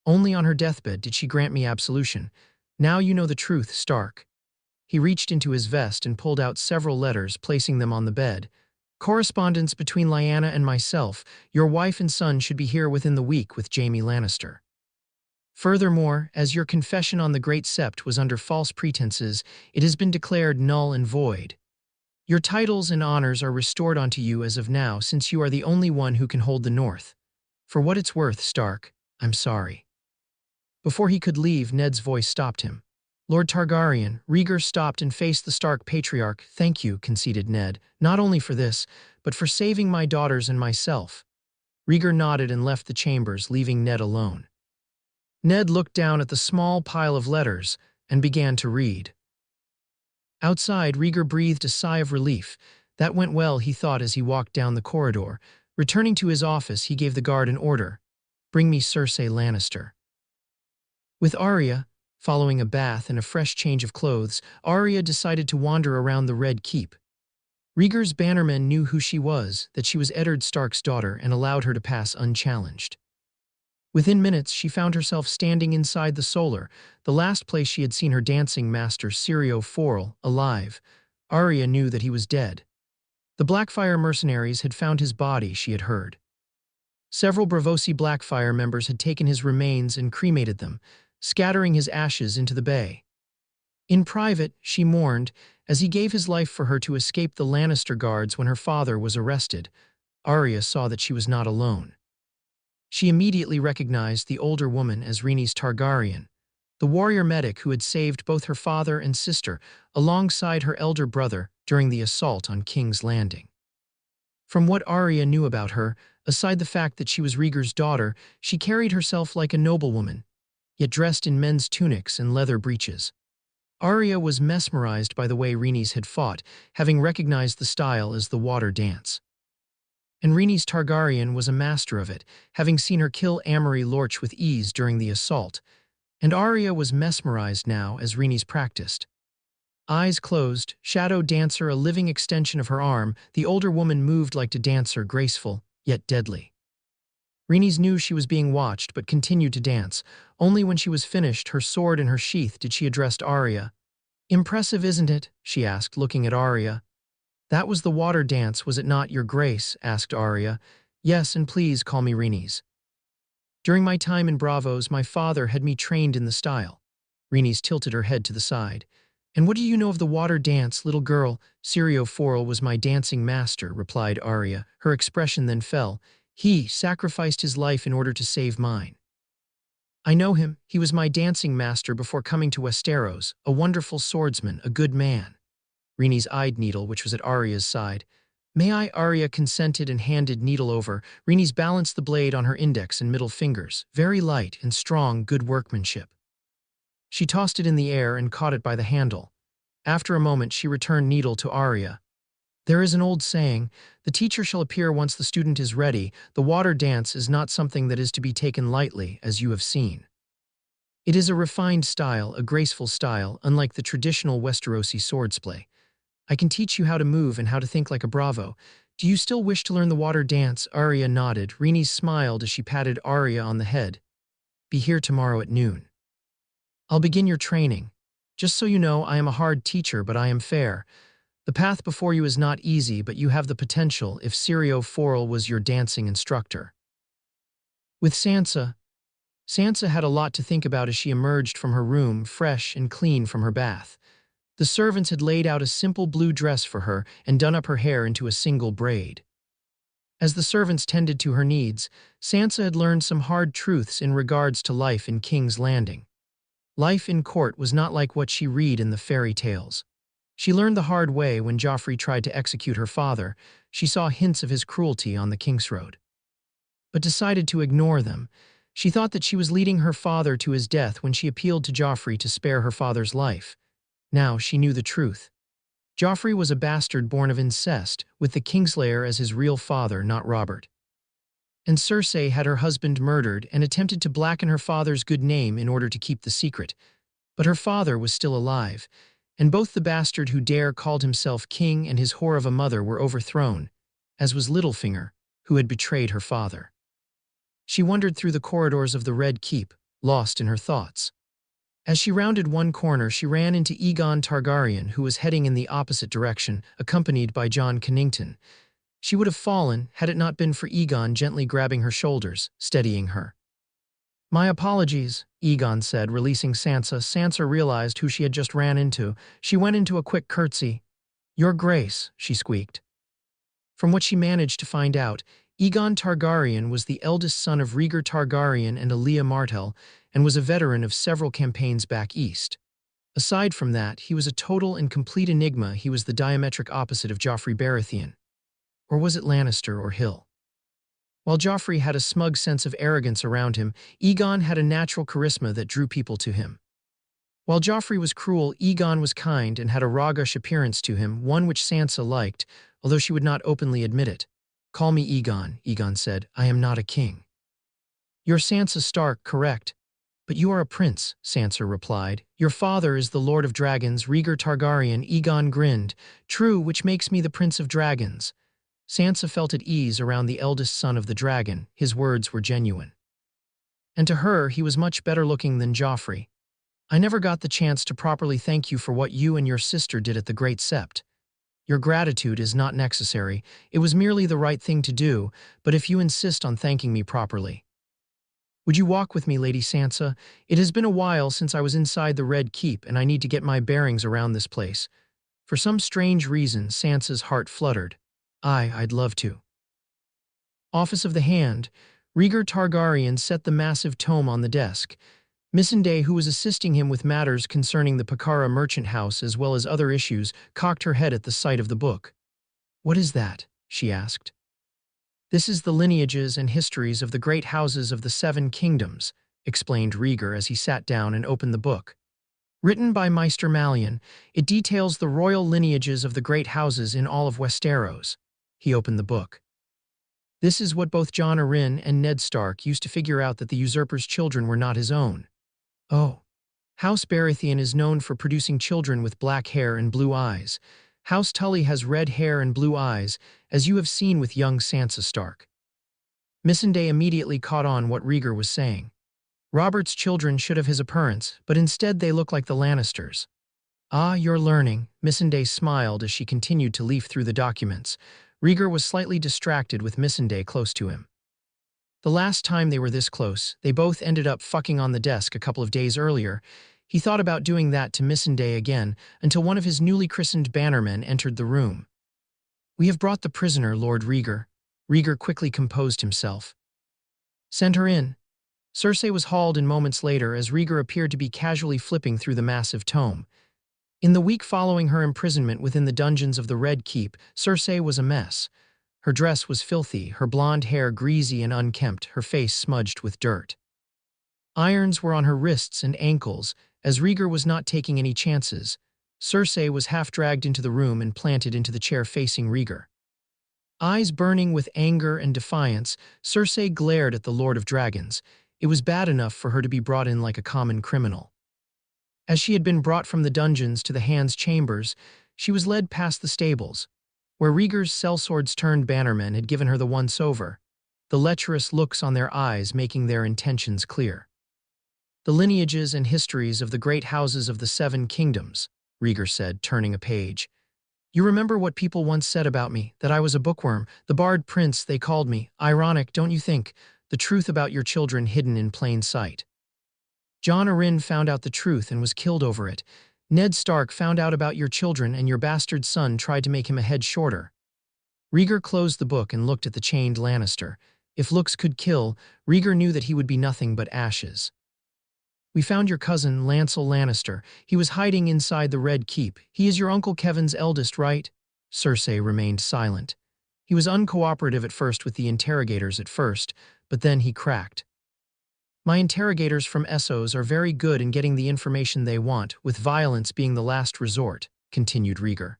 S2: Only on her deathbed did she grant me absolution. Now you know the truth, Stark. He reached into his vest and pulled out several letters, placing them on the bed. Correspondence between Lyanna and myself. Your wife and son should be here within the week with Jaime Lannister. Furthermore, as your confession on the Great Sept was under false pretenses, it has been declared null and void. Your titles and honors are restored onto you as of now, since you are the only one who can hold the North. For what it's worth, Stark, I'm sorry. Before he could leave, Ned's voice stopped him. Lord Targaryen, Rhaegar stopped and faced the Stark patriarch. Thank you, conceded Ned, not only for this, but for saving my daughters and myself. Rhaegar nodded and left the chambers, leaving Ned alone. Ned looked down at the small pile of letters and began to read. Outside, Rhaegar breathed a sigh of relief. That went well, he thought as he walked down the corridor. Returning to his office, he gave the guard an order. Bring me Cersei Lannister. With Arya, following a bath and a fresh change of clothes, Arya decided to wander around the Red Keep. Rhaegar's bannermen knew who she was, that she was Eddard Stark's daughter, and allowed her to pass unchallenged. Within minutes, she found herself standing inside the Solar, the last place she had seen her dancing master Syrio Forel alive. Arya knew that he was dead. The Blackfire mercenaries had found his body, she had heard. Several Braavosi Blackfire members had taken his remains and cremated them, scattering his ashes into the bay. In private, she mourned, as he gave his life for her to escape the Lannister guards when her father was arrested. Arya saw that she was not alone. She immediately recognized the older woman as Rhaenys Targaryen, the warrior medic who had saved both her father and sister alongside her elder brother during the assault on King's Landing. From what Arya knew about her, aside the fact that she was Rhaegar's daughter, she carried herself like a noblewoman, yet dressed in men's tunics and leather breeches. Arya was mesmerized by the way Rhaenys had fought, having recognized the style as the water dance. And Rhaenys Targaryen was a master of it, having seen her kill Amory Lorch with ease during the assault, and Arya was mesmerized now as Rhaenys practiced. Eyes closed, Shadow Dancer a living extension of her arm, the older woman moved like a dancer, graceful, yet deadly. Rhaenys knew she was being watched, but continued to dance. Only when she was finished, her sword in her sheath, did she address Arya. "Impressive, isn't it?" she asked, looking at Arya. "That was the water dance, was it not, Your Grace?" asked Arya. "Yes, and please call me Rhaenys. During my time in Bravos, my father had me trained in the style." Rhaenys tilted her head to the side. "And what do you know of the water dance, little girl?" "Syrio Forel was my dancing master," replied Arya. Her expression then fell. "He sacrificed his life in order to save mine. I know him. He was my dancing master before coming to Westeros, a wonderful swordsman, a good man." Rhaenys eyed Needle, which was at Arya's side. "May I?" Arya consented and handed Needle over. Rhaenys balanced the blade on her index and middle fingers. Very light and strong, good workmanship. She tossed it in the air and caught it by the handle. After a moment, she returned Needle to Arya. "There is an old saying, the teacher shall appear once the student is ready. The water dance is not something that is to be taken lightly, as you have seen. It is a refined style, a graceful style, unlike the traditional Westerosi swordplay. I can teach you how to move and how to think like a bravo. Do you still wish to learn the water dance?" Arya nodded. Rhaenys smiled as she patted Arya on the head. "Be here tomorrow at noon. I'll begin your training. Just so you know, I am a hard teacher, but I am fair. The path before you is not easy, but you have the potential if Syrio Forel was your dancing instructor." With Sansa had a lot to think about as she emerged from her room, fresh and clean from her bath. The servants had laid out a simple blue dress for her and done up her hair into a single braid. As the servants tended to her needs, Sansa had learned some hard truths in regards to life in King's Landing. Life in court was not like what she read in the fairy tales. She learned the hard way when Joffrey tried to execute her father. She saw hints of his cruelty on the Kingsroad, but decided to ignore them. She thought that she was leading her father to his death when she appealed to Joffrey to spare her father's life. Now she knew the truth. Joffrey was a bastard born of incest, with the Kingslayer as his real father, not Robert. and Cersei had her husband murdered and attempted to blacken her father's good name in order to keep the secret. But her father was still alive, and both the bastard who called himself king and his whore of a mother were overthrown, as was Littlefinger, who had betrayed her father. She wandered through the corridors of the Red Keep, lost in her thoughts. As she rounded one corner, she ran into Aegon Targaryen, who was heading in the opposite direction, accompanied by Jon Connington. She would have fallen had it not been for Aegon gently grabbing her shoulders, steadying her. "My apologies," Aegon said, releasing Sansa. Sansa realized who she had just ran into. She went into a quick curtsy. "Your Grace," she squeaked. From what she managed to find out, Aegon Targaryen was the eldest son of Rhaegar Targaryen and Aelia Martell, and was a veteran of several campaigns back east. Aside from that, he was a total and complete enigma. He was the diametric opposite of Joffrey Baratheon. Or was it Lannister or Hill? While Joffrey had a smug sense of arrogance around him, Aegon had a natural charisma that drew people to him. While Joffrey was cruel, Aegon was kind and had a raggish appearance to him, one which Sansa liked, although she would not openly admit it. "Call me Aegon," Aegon said. "I am not a king." "You're Sansa Stark, correct? But you are a prince," Sansa replied. "Your father is the Lord of Dragons, Rhaegar Targaryen." Aegon grinned. "True, which makes me the Prince of Dragons." Sansa felt at ease around the eldest son of the dragon. His words were genuine. And to her, he was much better looking than Joffrey. "I never got the chance to properly thank you for what you and your sister did at the Great Sept. Your gratitude is not necessary. It was merely the right thing to do, but if you insist on thanking me properly." "Would you walk with me, Lady Sansa? It has been a while since I was inside the Red Keep, and I need to get my bearings around this place." For some strange reason, Sansa's heart fluttered. I'd love to." Office of the Hand. Rhaegar Targaryen set the massive tome on the desk. Missandei, who was assisting him with matters concerning the Pakara merchant house as well as other issues, cocked her head at the sight of the book. "What is that?" she asked. "This is the lineages and histories of the great houses of the Seven Kingdoms," explained Rhaegar as he sat down and opened the book. "Written by Maester Mallion, it details the royal lineages of the great houses in all of Westeros." He opened the book. "This is what both Jon Arryn and Ned Stark used to figure out, that the usurper's children were not his own." "Oh." "House Baratheon is known for producing children with black hair and blue eyes. House Tully has red hair and blue eyes, as you have seen with young Sansa Stark." Missandei immediately caught on what Rhaegar was saying. "Robert's children should have his appearance, but instead they look like the Lannisters." "Ah, you're learning." Missandei smiled as she continued to leaf through the documents. Rhaegar was slightly distracted with Missandei close to him. The last time they were this close, they both ended up fucking on the desk a couple of days earlier. He thought about doing that to Missandei again until one of his newly christened bannermen entered the room. "We have brought the prisoner, Lord Rhaegar." Rhaegar quickly composed himself. "Send her in." Cersei was hauled in moments later as Rhaegar appeared to be casually flipping through the massive tome. In the week following her imprisonment within the dungeons of the Red Keep, Cersei was a mess. Her dress was filthy, her blonde hair greasy and unkempt, her face smudged with dirt. Irons were on her wrists and ankles, as Rhaegar was not taking any chances. Cersei was half dragged into the room and planted into the chair facing Rhaegar. Eyes burning with anger and defiance, Cersei glared at the Lord of Dragons. It was bad enough for her to be brought in like a common criminal. As she had been brought from the dungeons to the Hand's chambers, she was led past the stables, where Rhaegar's sellswords-turned bannermen had given her the once-over, the lecherous looks on their eyes making their intentions clear. "The lineages and histories of the great houses of the Seven Kingdoms," Rhaegar said, turning a page. "You remember what people once said about me, that I was a bookworm, the Bard Prince they called me. Ironic, don't you think? The truth about your children hidden in plain sight. Jon Arryn found out the truth and was killed over it. Ned Stark found out about your children and your bastard son tried to make him a head shorter." Rhaegar closed the book and looked at the chained Lannister. If looks could kill, Rhaegar knew that he would be nothing but ashes. "We found your cousin, Lancel Lannister. He was hiding inside the Red Keep. He is your Uncle Kevin's eldest, right?" Cersei remained silent. He was uncooperative at first with the interrogators but then he cracked. "My interrogators from Essos are very good in getting the information they want, with violence being the last resort," continued Rhaegar.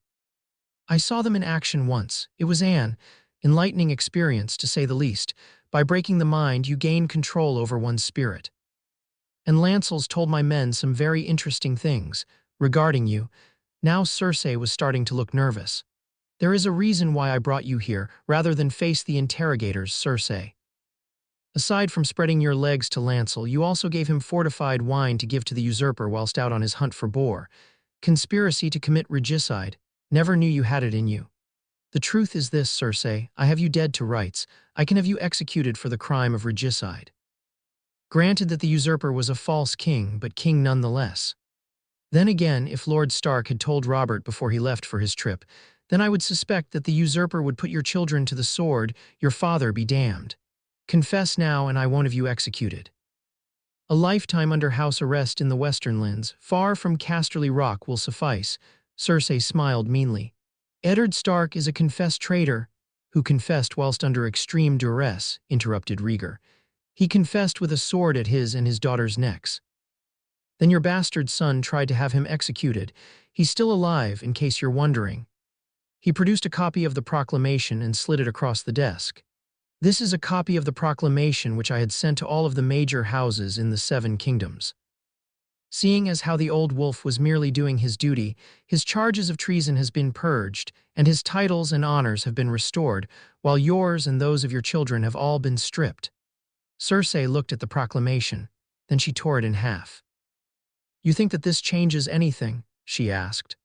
S2: "I saw them in action once. It was an enlightening experience, to say the least, By breaking the mind, you gain control over one's spirit. And Lancels told my men some very interesting things regarding you. Now Cersei was starting to look nervous. There is a reason why I brought you here, rather than face the interrogators, Cersei. Aside from spreading your legs to Lancel, you also gave him fortified wine to give to the usurper whilst out on his hunt for boar. Conspiracy to commit regicide. Never knew you had it in you. The truth is this, Cersei, I have you dead to rights. I can have you executed for the crime of regicide. Granted that the usurper was a false king, but king nonetheless. Then again, if Lord Stark had told Robert before he left for his trip, then I would suspect that the usurper would put your children to the sword, your father be damned. Confess now, and I won't have you executed. A lifetime under house arrest in the Westernlands, far from Casterly Rock, will suffice. Cersei smiled meanly. Eddard Stark is a confessed traitor. Who confessed whilst under extreme duress, interrupted Rhaegar. He confessed with a sword at his and his daughter's necks. Then your bastard son tried to have him executed. He's still alive, in case you're wondering. He produced a copy of the proclamation and slid it across the desk. This is a copy of the proclamation which I had sent to all of the major houses in the 7 kingdoms. Seeing as how the old wolf was merely doing his duty, his charges of treason has been purged, and his titles and honors have been restored, while yours and those of your children have all been stripped. Cersei looked at the proclamation, then she tore it in half. You think that this changes anything? She asked.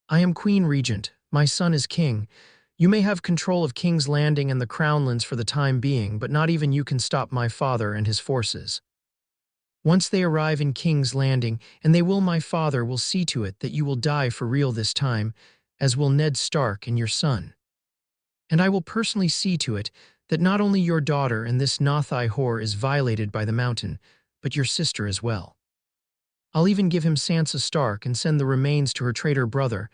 S2: I am Queen Regent, my son is king. You may have control of King's Landing and the Crownlands for the time being, but not even you can stop my father and his forces. Once they arrive in King's Landing, and my father will see to it that you will die for real this time, as will Ned Stark and your son. And I will personally see to it that not only your daughter and this Nothai whore is violated by the mountain, but your sister as well. I'll even give him Sansa Stark and send the remains to her traitor brother.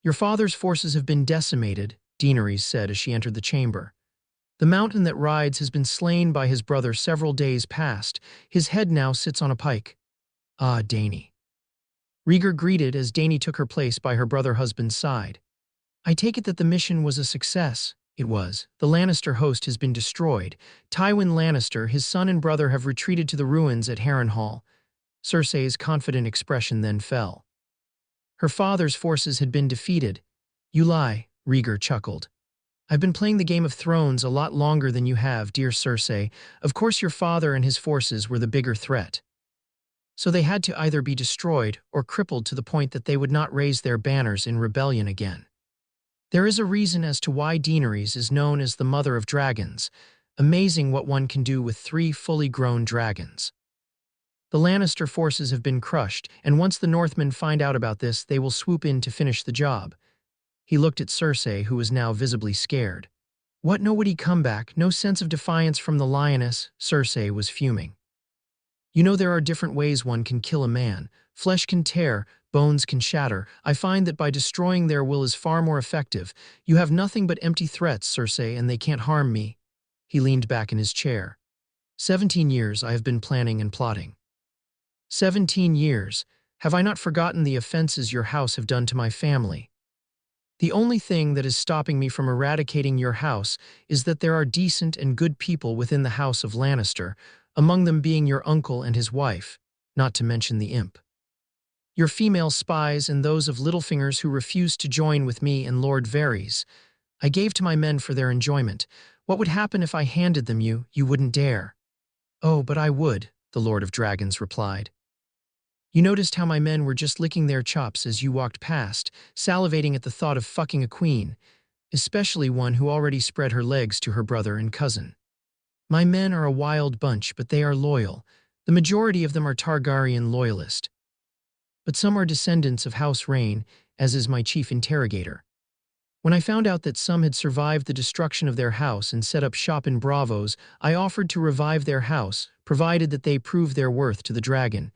S2: Your father's forces have been decimated, Daenerys said as she entered the chamber. The mountain that rides has been slain by his brother several days past. His head now sits on a pike. Ah, Dany. Rhaegar greeted as Dany took her place by her brother-husband's side. I take it that the mission was a success. It was. The Lannister host has been destroyed. Tywin Lannister, his son and brother have retreated to the ruins at Harrenhal. Cersei's confident expression then fell. Her father's forces had been defeated. You lie, Rhaegar chuckled. I've been playing the Game of Thrones a lot longer than you have, dear Cersei. Of course your father and his forces were the bigger threat. So they had to either be destroyed or crippled to the point that they would not raise their banners in rebellion again. There is a reason as to why Daenerys is known as the Mother of Dragons. Amazing what one can do with 3 fully grown dragons. The Lannister forces have been crushed, and once the Northmen find out about this, they will swoop in to finish the job. He looked at Cersei, who was now visibly scared. What, no witty comeback, no sense of defiance from the lioness? Cersei was fuming. You know there are different ways one can kill a man. Flesh can tear, bones can shatter. I find that by destroying their will is far more effective. You have nothing but empty threats, Cersei, and they can't harm me. He leaned back in his chair. 17 years I have been planning and plotting. 17 years. Have I not forgotten the offenses your house have done to my family? The only thing that is stopping me from eradicating your house is that there are decent and good people within the house of Lannister, among them being your uncle and his wife, not to mention the imp. Your female spies and those of Littlefingers who refused to join with me and Lord Varys. I gave to my men for their enjoyment. What would happen if I handed them you? You wouldn't dare. Oh, but I would, the Lord of Dragons replied. You noticed how my men were just licking their chops as you walked past, salivating at the thought of fucking a queen, especially one who already spread her legs to her brother and cousin. My men are a wild bunch, but they are loyal. The majority of them are Targaryen loyalist. But some are descendants of House Rhaen, as is my chief interrogator. When I found out that some had survived the destruction of their house and set up shop in Bravos, I offered to revive their house, provided that they prove their worth to the dragon.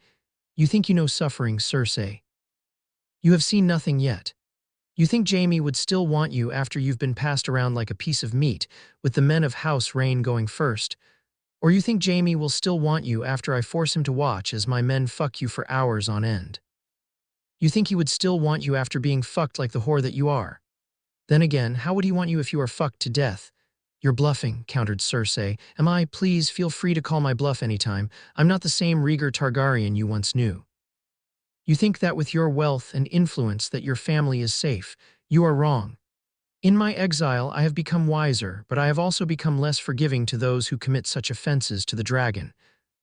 S2: You think you know suffering, Cersei. You have seen nothing yet. You think Jaime would still want you after you've been passed around like a piece of meat, with the men of House Rhaen going first? Or you think Jaime will still want you after I force him to watch as my men fuck you for hours on end? You think he would still want you after being fucked like the whore that you are? Then again, how would he want you if you are fucked to death? You're bluffing, countered Cersei. Am I? Please feel free to call my bluff anytime. I'm not the same Rhaegar Targaryen you once knew. You think that with your wealth and influence that your family is safe. You are wrong. In my exile, I have become wiser, but I have also become less forgiving to those who commit such offenses to the dragon.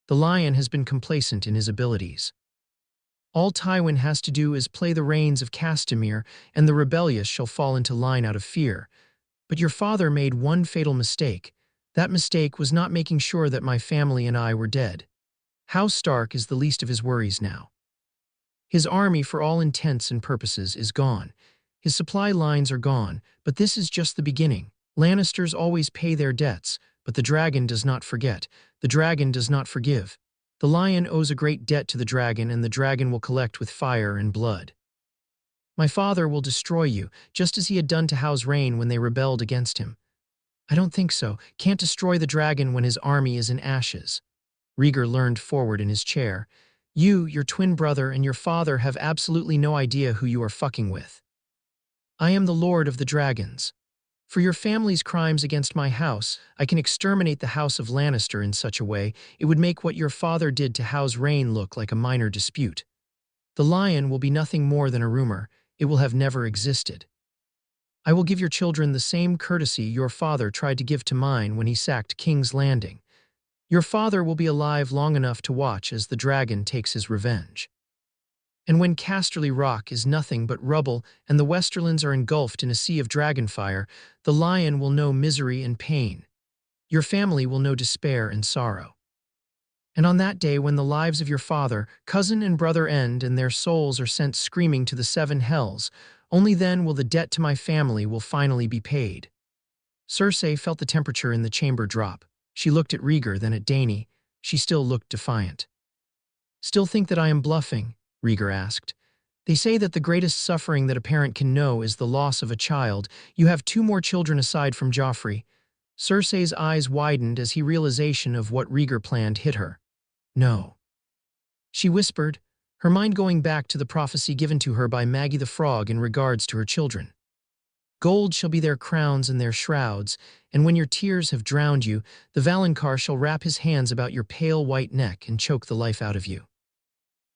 S2: The lion has been complacent in his abilities. All Tywin has to do is play the reins of Castamere, and the rebellious shall fall into line out of fear. But your father made one fatal mistake. That mistake was not making sure that my family and I were dead. House Stark is the least of his worries now. His army, for all intents and purposes, is gone. His supply lines are gone, but this is just the beginning. Lannisters always pay their debts, but the dragon does not forget. The dragon does not forgive. The lion owes a great debt to the dragon, and the dragon will collect with fire and blood. My father will destroy you, just as he had done to House Rain when they rebelled against him. I don't think so. Can't destroy the dragon when his army is in ashes. Rhaegar leaned forward in his chair. You, your twin brother, and your father have absolutely no idea who you are fucking with. I am the Lord of the Dragons. For your family's crimes against my house, I can exterminate the House of Lannister in such a way it would make what your father did to House Rain look like a minor dispute. The lion will be nothing more than a rumor. It will have never existed. I will give your children the same courtesy your father tried to give to mine when he sacked King's Landing. Your father will be alive long enough to watch as the dragon takes his revenge. And when Casterly Rock is nothing but rubble and the Westerlands are engulfed in a sea of dragonfire, the lion will know misery and pain. Your family will know despair and sorrow. And on that day when the lives of your father, cousin and brother end and their souls are sent screaming to the seven hells, only then will the debt to my family will finally be paid. Cersei felt the temperature in the chamber drop. She looked at Rhaegar, then at Dany. She still looked defiant. Still think that I am bluffing? Rhaegar asked. They say that the greatest suffering that a parent can know is the loss of a child. You have 2 more children aside from Joffrey. Cersei's eyes widened as the realization of what Rhaegar planned hit her. No. She whispered, her mind going back to the prophecy given to her by Maggie the Frog in regards to her children. Gold shall be their crowns and their shrouds, and when your tears have drowned you, the Valonqar shall wrap his hands about your pale white neck and choke the life out of you.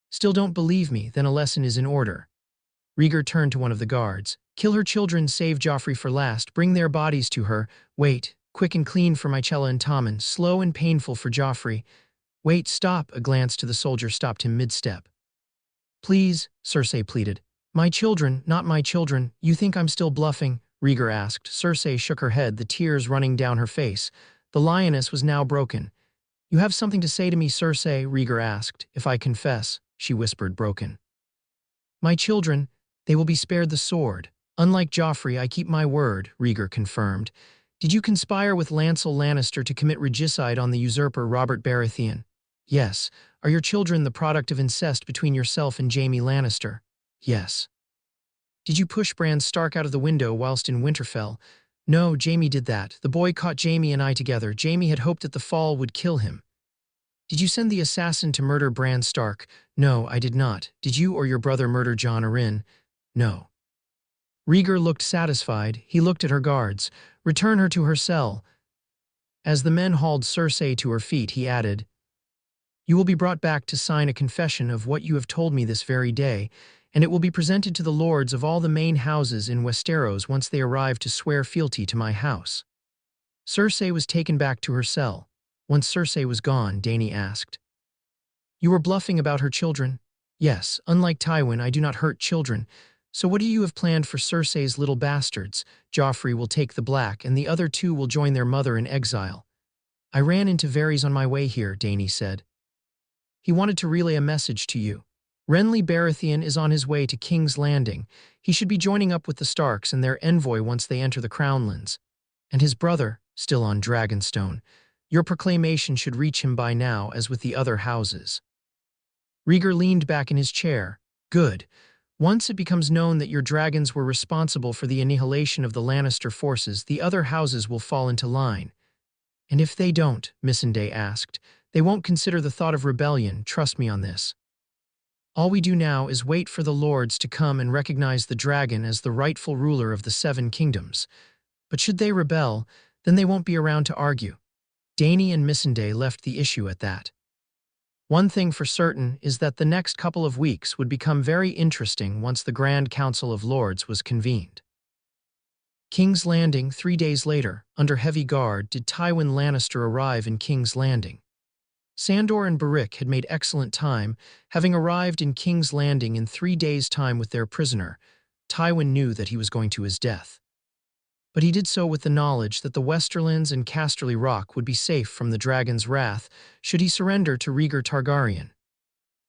S2: Still don't believe me, then a lesson is in order. Rhaegar turned to one of the guards. Kill her children, save Joffrey for last, bring their bodies to her. Wait, quick and clean for Mycella and Tommen, slow and painful for Joffrey. Wait, stop, a glance to the soldier stopped him mid-step. Please, Cersei pleaded. My children, not my children, you think I'm still bluffing? Rhaegar asked. Cersei shook her head, the tears running down her face. The lioness was now broken. You have something to say to me, Cersei? Rhaegar asked. If I confess, she whispered, broken. My children, they will be spared the sword. Unlike Joffrey, I keep my word, Rhaegar confirmed. Did you conspire with Lancel Lannister to commit regicide on the usurper Robert Baratheon? Yes. Are your children the product of incest between yourself and Jaime Lannister? Yes. Did you push Bran Stark out of the window whilst in Winterfell? No, Jaime did that. The boy caught Jaime and I together. Jaime had hoped that the fall would kill him. Did you send the assassin to murder Bran Stark? No, I did not. Did you or your brother murder Jon Arryn? No. Rhaegar looked satisfied. He looked at her guards. Return her to her cell. As the men hauled Cersei to her feet, he added, You will be brought back to sign a confession of what you have told me this very day, and it will be presented to the lords of all the main houses in Westeros once they arrive to swear fealty to my house. Cersei was taken back to her cell. Once Cersei was gone, Dany asked, You were bluffing about her children? Yes, unlike Tywin, I do not hurt children. So what do you have planned for Cersei's little bastards? Joffrey will take the Black, and the other 2 will join their mother in exile. I ran into Varys on my way here, Dany said. He wanted to relay a message to you. Renly Baratheon is on his way to King's Landing. He should be joining up with the Starks and their envoy once they enter the Crownlands. And his brother, still on Dragonstone. Your proclamation should reach him by now, as with the other houses. Rhaegar leaned back in his chair. Good. Once it becomes known that your dragons were responsible for the annihilation of the Lannister forces, the other houses will fall into line. And if they don't, Missandei asked, they won't consider the thought of rebellion, trust me on this. All we do now is wait for the lords to come and recognize the dragon as the rightful ruler of the 7 kingdoms. But should they rebel, Then they won't be around to argue. Dany and Missandei left the issue at that. One thing for certain is that the next couple of weeks would become very interesting once the Grand Council of Lords was convened. King's Landing 3 days later, under heavy guard, did Tywin Lannister arrive in King's Landing. Sandor and Beric had made excellent time, having arrived in King's Landing in 3 days' time with their prisoner. Tywin knew that he was going to his death. But he did so with the knowledge that the Westerlands and Casterly Rock would be safe from the dragon's wrath should he surrender to Rhaegar Targaryen.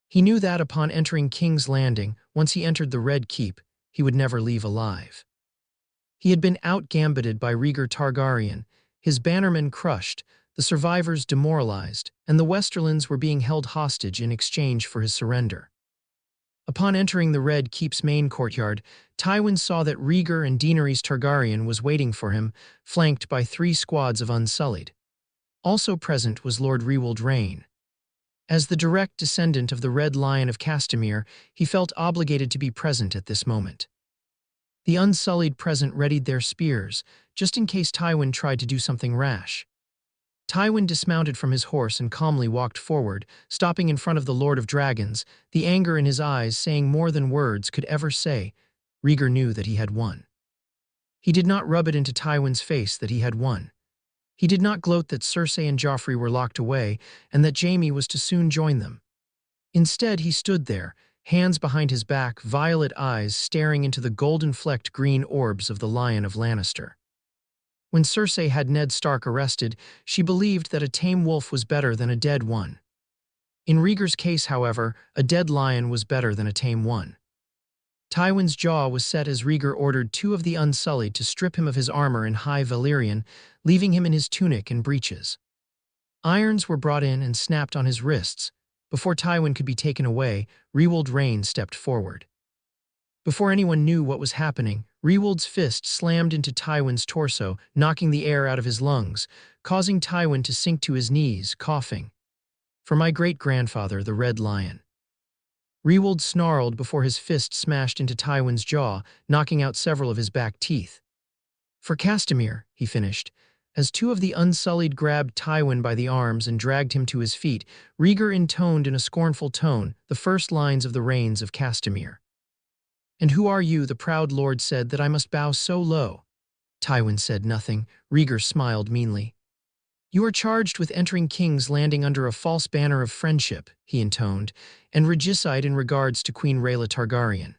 S2: He knew that upon entering King's Landing, once he entered the Red Keep, he would never leave alive. He had been out-gambited by Rhaegar Targaryen, his bannermen crushed, the survivors demoralized, and the Westerlands were being held hostage in exchange for his surrender. Upon entering the Red Keep's main courtyard, Tywin saw that Rhaegar and Daenerys Targaryen was waiting for him, flanked by 3 squads of Unsullied. Also present was Lord Rewald Rhain. As the direct descendant of the Red Lion of Castamere, he felt obligated to be present at this moment. The Unsullied present readied their spears, just in case Tywin tried to do something rash. Tywin dismounted from his horse and calmly walked forward, stopping in front of the Lord of Dragons, the anger in his eyes saying more than words could ever say. Rhaegar knew that he had won. He did not rub it into Tywin's face that he had won. He did not gloat that Cersei and Joffrey were locked away and that Jaime was to soon join them. Instead, he stood there, hands behind his back, violet eyes staring into the golden-flecked green orbs of the Lion of Lannister. When Cersei had Ned Stark arrested, she believed that a tame wolf was better than a dead one. In Rhaegar's case, however, a dead lion was better than a tame one. Tywin's jaw was set as Rhaegar ordered 2 of the Unsullied to strip him of his armor in High Valyrian, leaving him in his tunic and breeches. Irons were brought in and snapped on his wrists. Before Tywin could be taken away, Rewald Rhain stepped forward. Before anyone knew what was happening, Rewald's fist slammed into Tywin's torso, knocking the air out of his lungs, causing Tywin to sink to his knees, coughing. "For my great-grandfather, the Red Lion." Rewald snarled before his fist smashed into Tywin's jaw, knocking out several of his back teeth. "For Castamere," he finished. As 2 of the Unsullied grabbed Tywin by the arms and dragged him to his feet, Rhaegar intoned in a scornful tone the first lines of the reigns of Castamere. "And who are you?" the proud lord said, "that I must bow so low?" Tywin said nothing. Rhaegar smiled meanly. "You are charged with entering King's Landing under a false banner of friendship," he intoned, "and regicide in regards to Queen Rhaela Targaryen.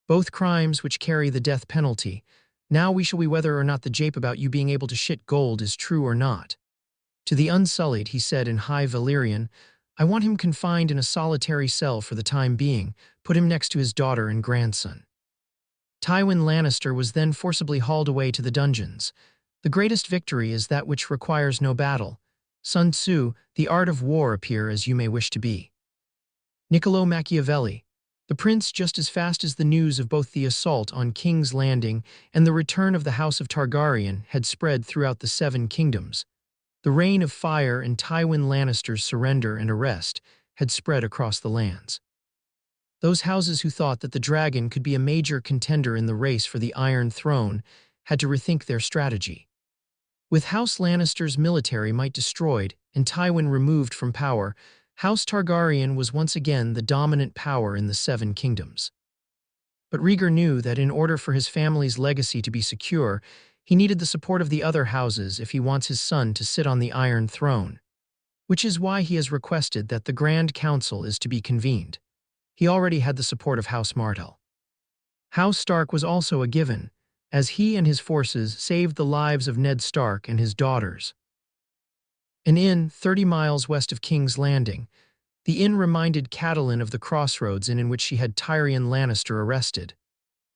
S2: Both crimes which carry the death penalty. Now we shall see whether or not the jape about you being able to shit gold is true or not." To the Unsullied, he said in High Valyrian, "I want him confined in a solitary cell for the time being. Put him next to his daughter and grandson." Tywin Lannister was then forcibly hauled away to the dungeons. The greatest victory is that which requires no battle. Sun Tzu, The Art of War, appear as you may wish to be. Niccolo Machiavelli. The prince, just as fast as the news of both the assault on King's Landing and the return of the House of Targaryen had spread throughout the 7 kingdoms. The reign of fire and Tywin Lannister's surrender and arrest had spread across the lands. Those houses who thought that the dragon could be a major contender in the race for the Iron Throne had to rethink their strategy. With House Lannister's military might destroyed and Tywin removed from power, House Targaryen was once again the dominant power in the 7 kingdoms. But Rhaegar knew that in order for his family's legacy to be secure, he needed the support of the other houses if he wants his son to sit on the Iron Throne, which is why he has requested that the Grand Council is to be convened. He already had the support of House Martell. House Stark was also a given, as he and his forces saved the lives of Ned Stark and his daughters. An inn 30 miles west of King's Landing, the inn reminded Catelyn of the crossroads in which she had Tyrion Lannister arrested.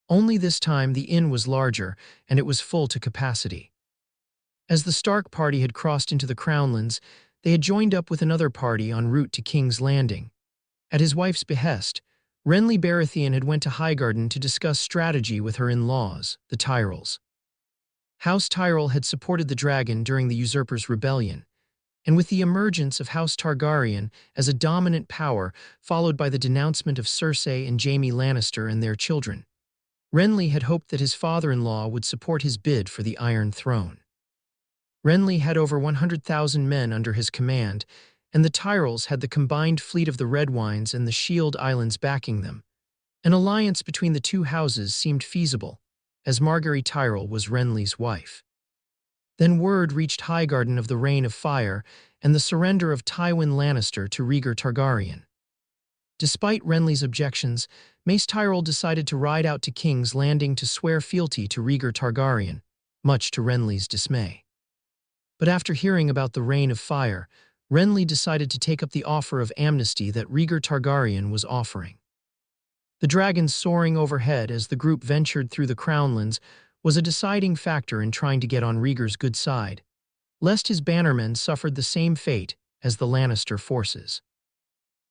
S2: Only this time the inn was larger, and it was full to capacity. As the Stark party had crossed into the Crownlands, they had joined up with another party en route to King's Landing. At his wife's behest, Renly Baratheon had went to Highgarden to discuss strategy with her in-laws, the Tyrells. House Tyrell had supported the dragon during the Usurpers' Rebellion, and with the emergence of House Targaryen as a dominant power followed by the denouncement of Cersei and Jaime Lannister and their children, Renly had hoped that his father-in-law would support his bid for the Iron Throne. Renly had over 100,000 men under his command, and the Tyrells had the combined fleet of the Redwynes and the Shield Islands backing them. An alliance between the two houses seemed feasible, as Margaery Tyrell was Renly's wife. Then word reached Highgarden of the Reign of Fire and the surrender of Tywin Lannister to Rhaegar Targaryen. Despite Renly's objections, Mace Tyrell decided to ride out to King's Landing to swear fealty to Rhaegar Targaryen, much to Renly's dismay. But after hearing about the Reign of Fire, Renly decided to take up the offer of amnesty that Rhaegar Targaryen was offering. The dragons soaring overhead as the group ventured through the Crownlands was a deciding factor in trying to get on Rhaegar's good side, lest his bannermen suffered the same fate as the Lannister forces.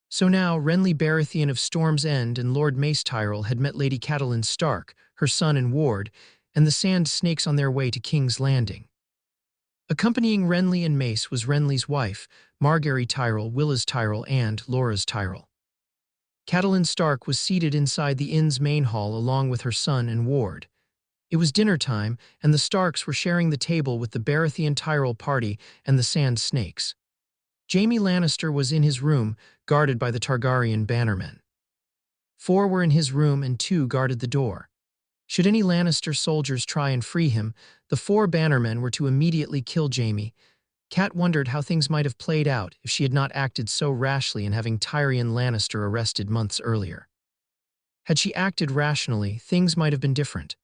S2: So now Renly Baratheon of Storm's End and Lord Mace Tyrell had met Lady Catelyn Stark, her son and ward, and the Sand Snakes on their way to King's Landing. Accompanying Renly and Mace was Renly's wife, Margaery Tyrell, Willas Tyrell, and Loras Tyrell. Catelyn Stark was seated inside the inn's main hall along with her son and ward. It was dinner time, and the Starks were sharing the table with the Baratheon Tyrell party and the Sand Snakes. Jaime Lannister was in his room, guarded by the Targaryen bannermen. 4 were in his room and 2 guarded the door. Should any Lannister soldiers try and free him, the 4 bannermen were to immediately kill Jaime. Cat wondered how things might have played out if she had not acted so rashly in having Tyrion Lannister arrested months earlier. Had she acted rationally, things might have been different.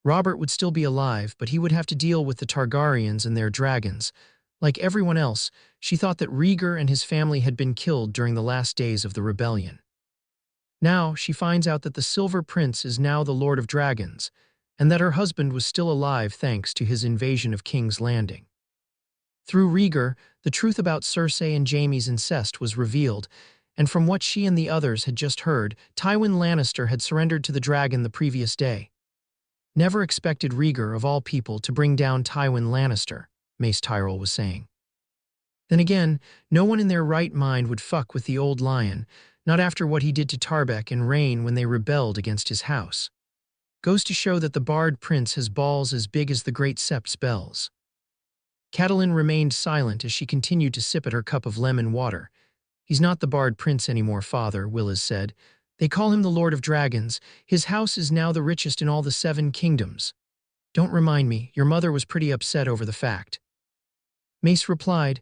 S2: Robert would still be alive, but he would have to deal with the Targaryens and their dragons. Like everyone else, she thought that Rhaegar and his family had been killed during the last days of the rebellion. Now she finds out that the Silver Prince is now the Lord of Dragons, and that her husband was still alive thanks to his invasion of King's Landing. Through Rhaegar, the truth about Cersei and Jaime's incest was revealed, and from what she and the others had just heard, Tywin Lannister had surrendered to the dragon the previous day. Never expected Rhaegar, of all people, to bring down Tywin Lannister, Mace Tyrell was saying. Then again, no one in their right mind would fuck with the old lion, not after what he did to Tarbeck and Rhaen when they rebelled against his house. Goes to show that the Bard Prince has balls as big as the Great Sept's bells. Catelyn remained silent as she continued to sip at her cup of lemon water. He's not the Bard Prince anymore, father, Willas said. They call him the Lord of Dragons. His house is now the richest in all the 7 kingdoms. Don't remind me, your mother was pretty upset over the fact. Mace replied,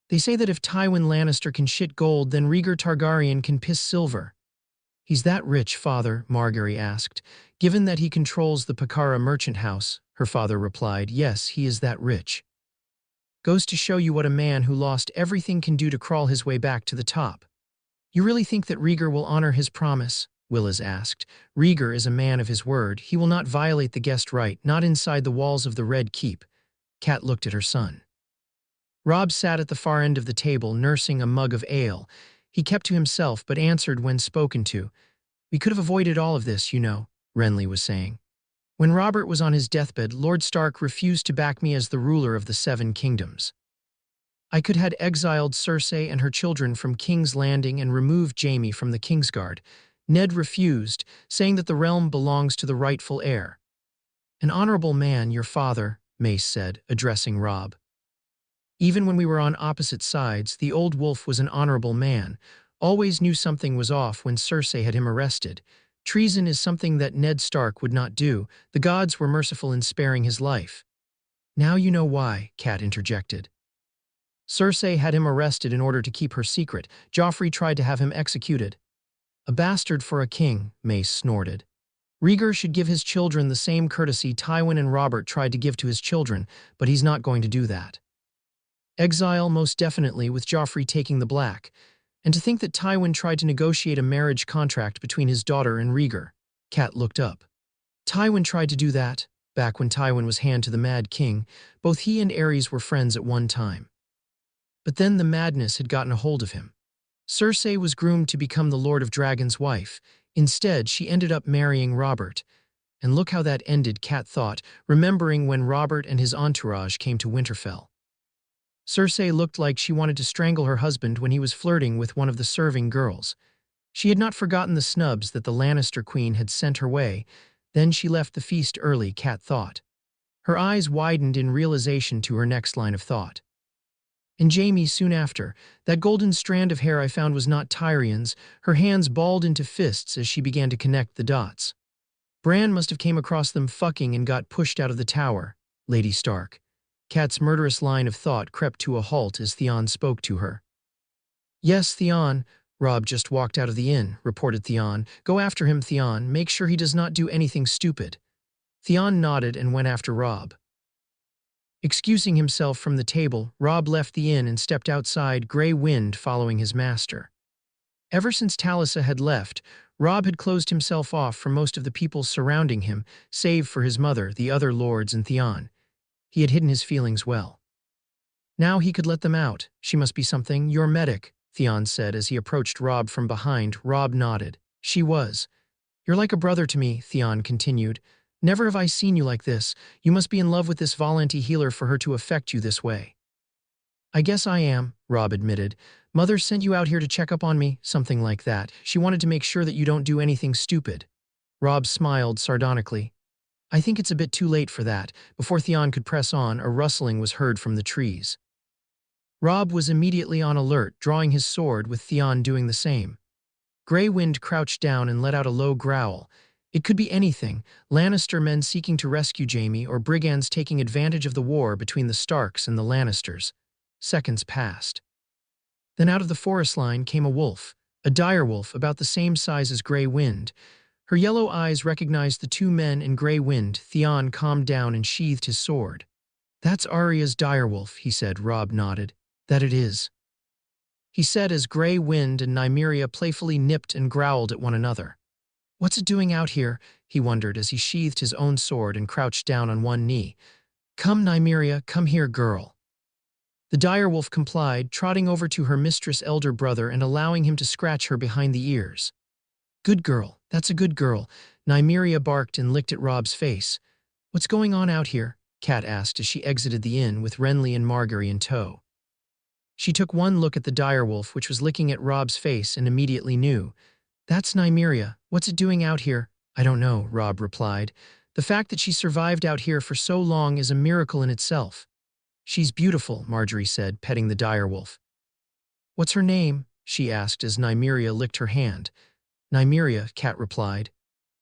S2: they say that if Tywin Lannister can shit gold, then Rhaegar Targaryen can piss silver. He's that rich, father, Margaery asked. Given that he controls the Pakara merchant house, her father replied, yes, he is that rich. Goes to show you what a man who lost everything can do to crawl his way back to the top. You really think that Rhaegar will honor his promise? Willas asked. Rhaegar is a man of his word. He will not violate the guest right, not inside the walls of the Red Keep. Cat looked at her son. Robb sat at the far end of the table, nursing a mug of ale. He kept to himself, but answered when spoken to. We could have avoided all of this, you know, Renly was saying. When Robert was on his deathbed, Lord Stark refused to back me as the ruler of the 7 kingdoms. I could have exiled Cersei and her children from King's Landing and removed Jaime from the Kingsguard. Ned refused, saying that the realm belongs to the rightful heir. An honorable man, your father, Mace said, addressing Robb. Even when we were on opposite sides, the old wolf was an honorable man, always knew something was off when Cersei had him arrested. Treason is something that Ned Stark would not do. The gods were merciful in sparing his life. Now you know why, Cat interjected. Cersei had him arrested in order to keep her secret. Joffrey tried to have him executed. A bastard for a king, Mace snorted. Rhaegar should give his children the same courtesy Tywin and Robert tried to give to his children, but he's not going to do that. Exile most definitely, with Joffrey taking the black. And to think that Tywin tried to negotiate a marriage contract between his daughter and Rhaegar. Cat looked up. Tywin tried to do that, back when Tywin was hand to the Mad King. Both he and Aerys were friends at one time. But then the madness had gotten a hold of him. Cersei was groomed to become the Lord of Dragon's wife. Instead, she ended up marrying Robert. And look how that ended, Cat thought, remembering when Robert and his entourage came to Winterfell. Cersei looked like she wanted to strangle her husband when he was flirting with one of the serving girls. She had not forgotten the snubs that the Lannister queen had sent her way. Then she left the feast early, Cat thought. Her eyes widened in realization to her next line of thought. And Jaime soon after. That golden strand of hair I found was not Tyrion's. Her hands balled into fists as she began to connect the dots. Bran must have came across them fucking and got pushed out of the tower, Lady Stark. Kat's murderous line of thought crept to a halt as Theon spoke to her. Yes, Theon. Robb just walked out of the inn, reported Theon. Go after him, Theon. Make sure he does not do anything stupid. Theon nodded and went after Robb. Excusing himself from the table, Robb left the inn and stepped outside, Grey Wind following his master. Ever since Talisa had left, Robb had closed himself off from most of the people surrounding him, save for his mother, the other lords, and Theon. He had hidden his feelings well. Now he could let them out. She must be something. Your medic, Theon said as he approached Robb from behind. Robb nodded. She was. You're like a brother to me, Theon continued. Never have I seen you like this. You must be in love with this Volante healer for her to affect you this way. I guess I am, Robb admitted. Mother sent you out here to check up on me, something like that. She wanted to make sure that you don't do anything stupid. Robb smiled sardonically. I think it's a bit too late for that. Before Theon could press on, a rustling was heard from the trees. Robb was immediately on alert, drawing his sword, with Theon doing the same. Grey Wind crouched down and let out a low growl. It could be anything, Lannister men seeking to rescue Jaime or brigands taking advantage of the war between the Starks and the Lannisters. Seconds passed. Then out of the forest line came a wolf, a direwolf about the same size as Grey Wind. Her yellow eyes recognized the two men in Grey Wind. Theon calmed down and sheathed his sword. That's Arya's direwolf, he said. Robb nodded. That it is, he said as Grey Wind and Nymeria playfully nipped and growled at one another. What's it doing out here? He wondered as he sheathed his own sword and crouched down on one knee. Come, Nymeria, come here, girl. The direwolf complied, trotting over to her mistress' elder brother and allowing him to scratch her behind the ears. Good girl, that's a good girl, Nymeria barked and licked at Robb's face. What's going on out here? Kat asked as she exited the inn with Renly and Margaery in tow. She took one look at the direwolf, which was licking at Robb's face, and immediately knew. That's Nymeria. What's it doing out here? I don't know, Robb replied. The fact that she survived out here for so long is a miracle in itself. She's beautiful, Margaery said, petting the direwolf. What's her name? She asked as Nymeria licked her hand. Nymeria, Kat replied.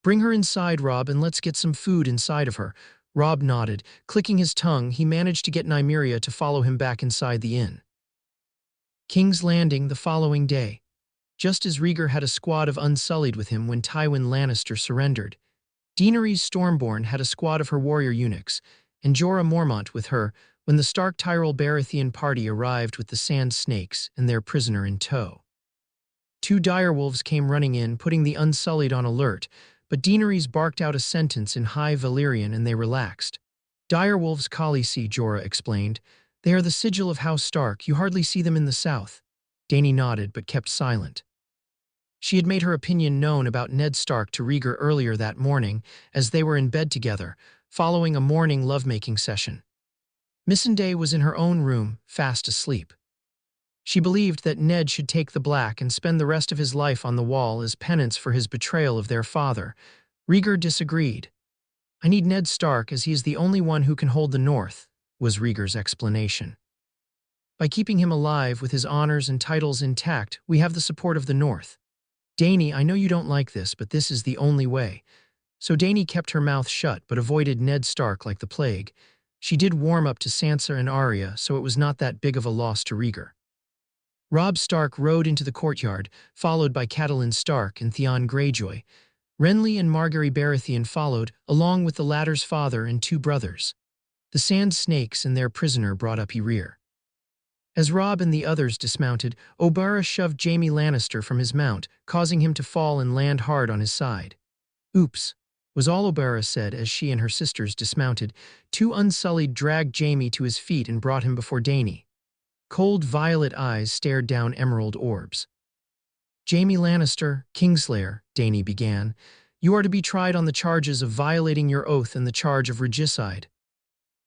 S2: Bring her inside, Robb, and let's get some food inside of her. Robb nodded. Clicking his tongue, he managed to get Nymeria to follow him back inside the inn. King's Landing the following day. Just as Rhaegar had a squad of Unsullied with him when Tywin Lannister surrendered, Daenerys Stormborn had a squad of her warrior eunuchs, and Jorah Mormont with her when the Stark Tyrell Baratheon party arrived with the Sand Snakes and their prisoner in tow. Two direwolves came running in, putting the Unsullied on alert, but Daenerys barked out a sentence in High Valyrian and they relaxed. Direwolves Khaleesi, Jorah explained. They are the sigil of House Stark. You hardly see them in the south. Dany nodded but kept silent. She had made her opinion known about Ned Stark to Rhaegar earlier that morning as they were in bed together, following a morning lovemaking session. Missandei was in her own room, fast asleep. She believed that Ned should take the black and spend the rest of his life on the wall as penance for his betrayal of their father. Rhaegar disagreed. I need Ned Stark as he is the only one who can hold the North, was Rhaegar's explanation. By keeping him alive with his honors and titles intact, we have the support of the North. Dany, I know you don't like this, but this is the only way. So Dany kept her mouth shut but avoided Ned Stark like the plague. She did warm up to Sansa and Arya, so it was not that big of a loss to Rhaegar. Robb Stark rode into the courtyard, followed by Catelyn Stark and Theon Greyjoy. Renly and Margaery Baratheon followed, along with the latter's father and two brothers. The Sand Snakes and their prisoner brought up rear. As Robb and the others dismounted, Oberyn shoved Jaime Lannister from his mount, causing him to fall and land hard on his side. Oops, was all Oberyn said as she and her sisters dismounted. Two Unsullied dragged Jaime to his feet and brought him before Dany. Cold violet eyes stared down emerald orbs. Jaime Lannister, Kingslayer, Dany began, you are to be tried on the charges of violating your oath and the charge of regicide.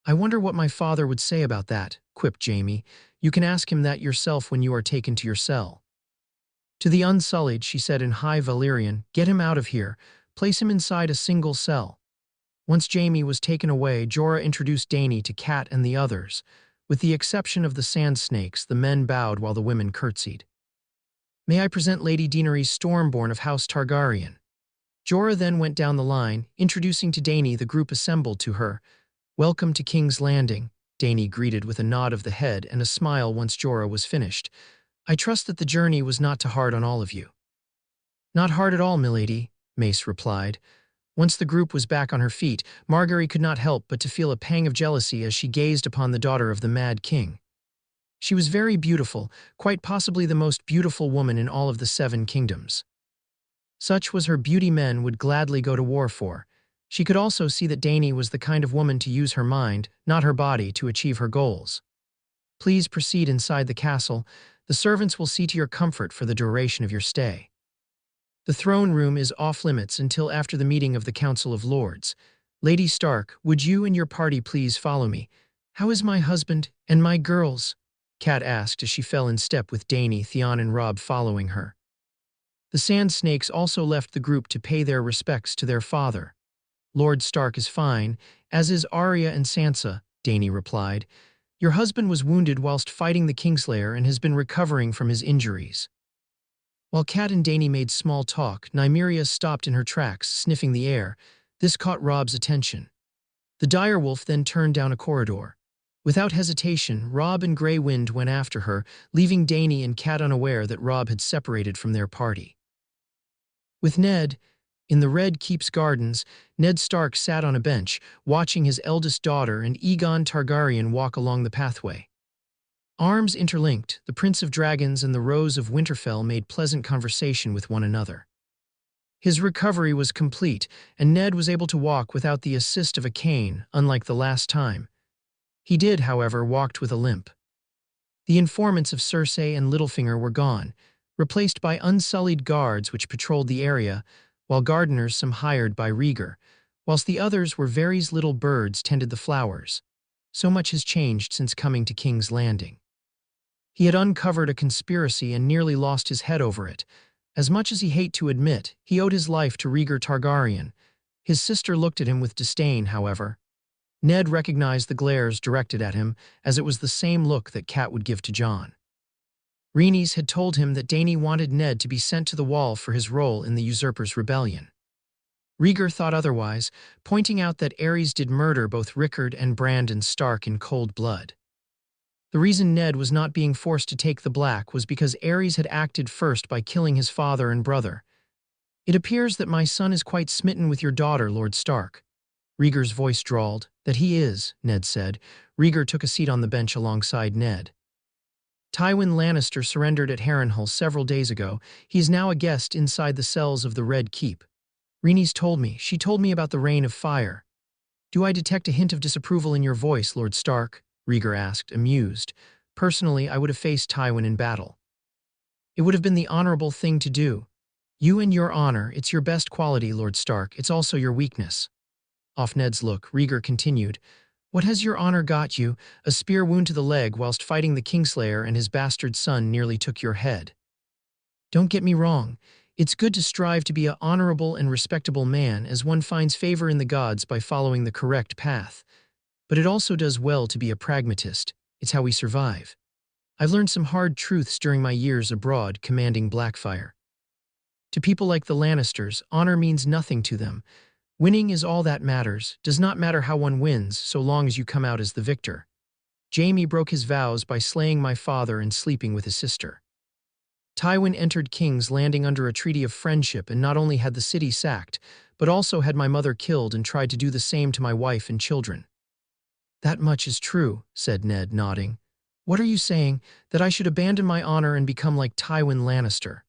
S2: I wonder what my father would say about that, quipped Jaime. You can ask him that yourself when you are taken to your cell. To the Unsullied, she said in High Valyrian, get him out of here, place him inside a single cell. Once Jaime was taken away, Jorah introduced Dany to Cat and the others. With the exception of the sand snakes, the men bowed while the women curtsied. "May I present Lady Daenerys Stormborn of House Targaryen?" Jorah then went down the line, introducing to Dany the group assembled to her. "Welcome to King's Landing," Dany greeted with a nod of the head and a smile once Jorah was finished. "I trust that the journey was not too hard on all of you." "Not hard at all, milady," Mace replied. Once the group was back on her feet, Margaery could not help but to feel a pang of jealousy as she gazed upon the daughter of the Mad King. She was very beautiful, quite possibly the most beautiful woman in all of the Seven Kingdoms. Such was her beauty men would gladly go to war for. She could also see that Dany was the kind of woman to use her mind, not her body, to achieve her goals. "Please proceed inside the castle. The servants will see to your comfort for the duration of your stay. The throne room is off-limits until after the meeting of the Council of Lords. Lady Stark, would you and your party please follow me? How is my husband and my girls?" Cat asked as she fell in step with Dany, Theon, and Robb following her. The Sand Snakes also left the group to pay their respects to their father. "Lord Stark is fine, as is Arya and Sansa," Dany replied. "Your husband was wounded whilst fighting the Kingslayer and has been recovering from his injuries." While Cat and Dany made small talk, Nymeria stopped in her tracks, sniffing the air. This caught Robb's attention. The direwolf then turned down a corridor. Without hesitation, Robb and Grey Wind went after her, leaving Dany and Cat unaware that Robb had separated from their party. With Ned, in the Red Keep's gardens, Ned Stark sat on a bench, watching his eldest daughter and Aegon Targaryen walk along the pathway. Arms interlinked, the Prince of Dragons and the Rose of Winterfell made pleasant conversation with one another. His recovery was complete, and Ned was able to walk without the assist of a cane, unlike the last time. He did, however, walk with a limp. The informants of Cersei and Littlefinger were gone, replaced by unsullied guards which patrolled the area, while gardeners, some hired by Rhaegar, whilst the others were Varys' little birds tended the flowers. So much has changed since coming to King's Landing. He had uncovered a conspiracy and nearly lost his head over it. As much as he hated to admit, he owed his life to Rhaegar Targaryen. His sister looked at him with disdain, however. Ned recognized the glares directed at him, as it was the same look that Cat would give to Jon. Rhaenys had told him that Dany wanted Ned to be sent to the wall for his role in the usurpers' rebellion. Rhaegar thought otherwise, pointing out that Aerys did murder both Rickard and Brandon Stark in cold blood. The reason Ned was not being forced to take the black was because Aerys had acted first by killing his father and brother. "It appears that my son is quite smitten with your daughter, Lord Stark." Rhaegar's voice drawled. "That he is," Ned said. Rhaegar took a seat on the bench alongside Ned. "Tywin Lannister surrendered at Harrenhal several days ago. He is now a guest inside the cells of the Red Keep. Rhaenys told me. She told me about the Reign of Fire." "Do I detect a hint of disapproval in your voice, Lord Stark?" Rhaegar asked, amused. "Personally, I would have faced Tywin in battle. It would have been the honorable thing to do. You and your honor, it's your best quality, Lord Stark. It's also your weakness." Off Ned's look, Rhaegar continued, "What has your honor got you? A spear wound to the leg whilst fighting the Kingslayer and his bastard son nearly took your head. Don't get me wrong. It's good to strive to be an honorable and respectable man as one finds favor in the gods by following the correct path. But it also does well to be a pragmatist. It's how we survive. I've learned some hard truths during my years abroad commanding Blackfire. To people like the Lannisters, honor means nothing to them. Winning is all that matters. Does not matter how one wins, so long as you come out as the victor. Jaime broke his vows by slaying my father and sleeping with his sister. Tywin entered King's Landing under a treaty of friendship and not only had the city sacked, but also had my mother killed and tried to do the same to my wife and children." "That much is true," said Ned, nodding. "What are you saying? That I should abandon my honor and become like Tywin Lannister?"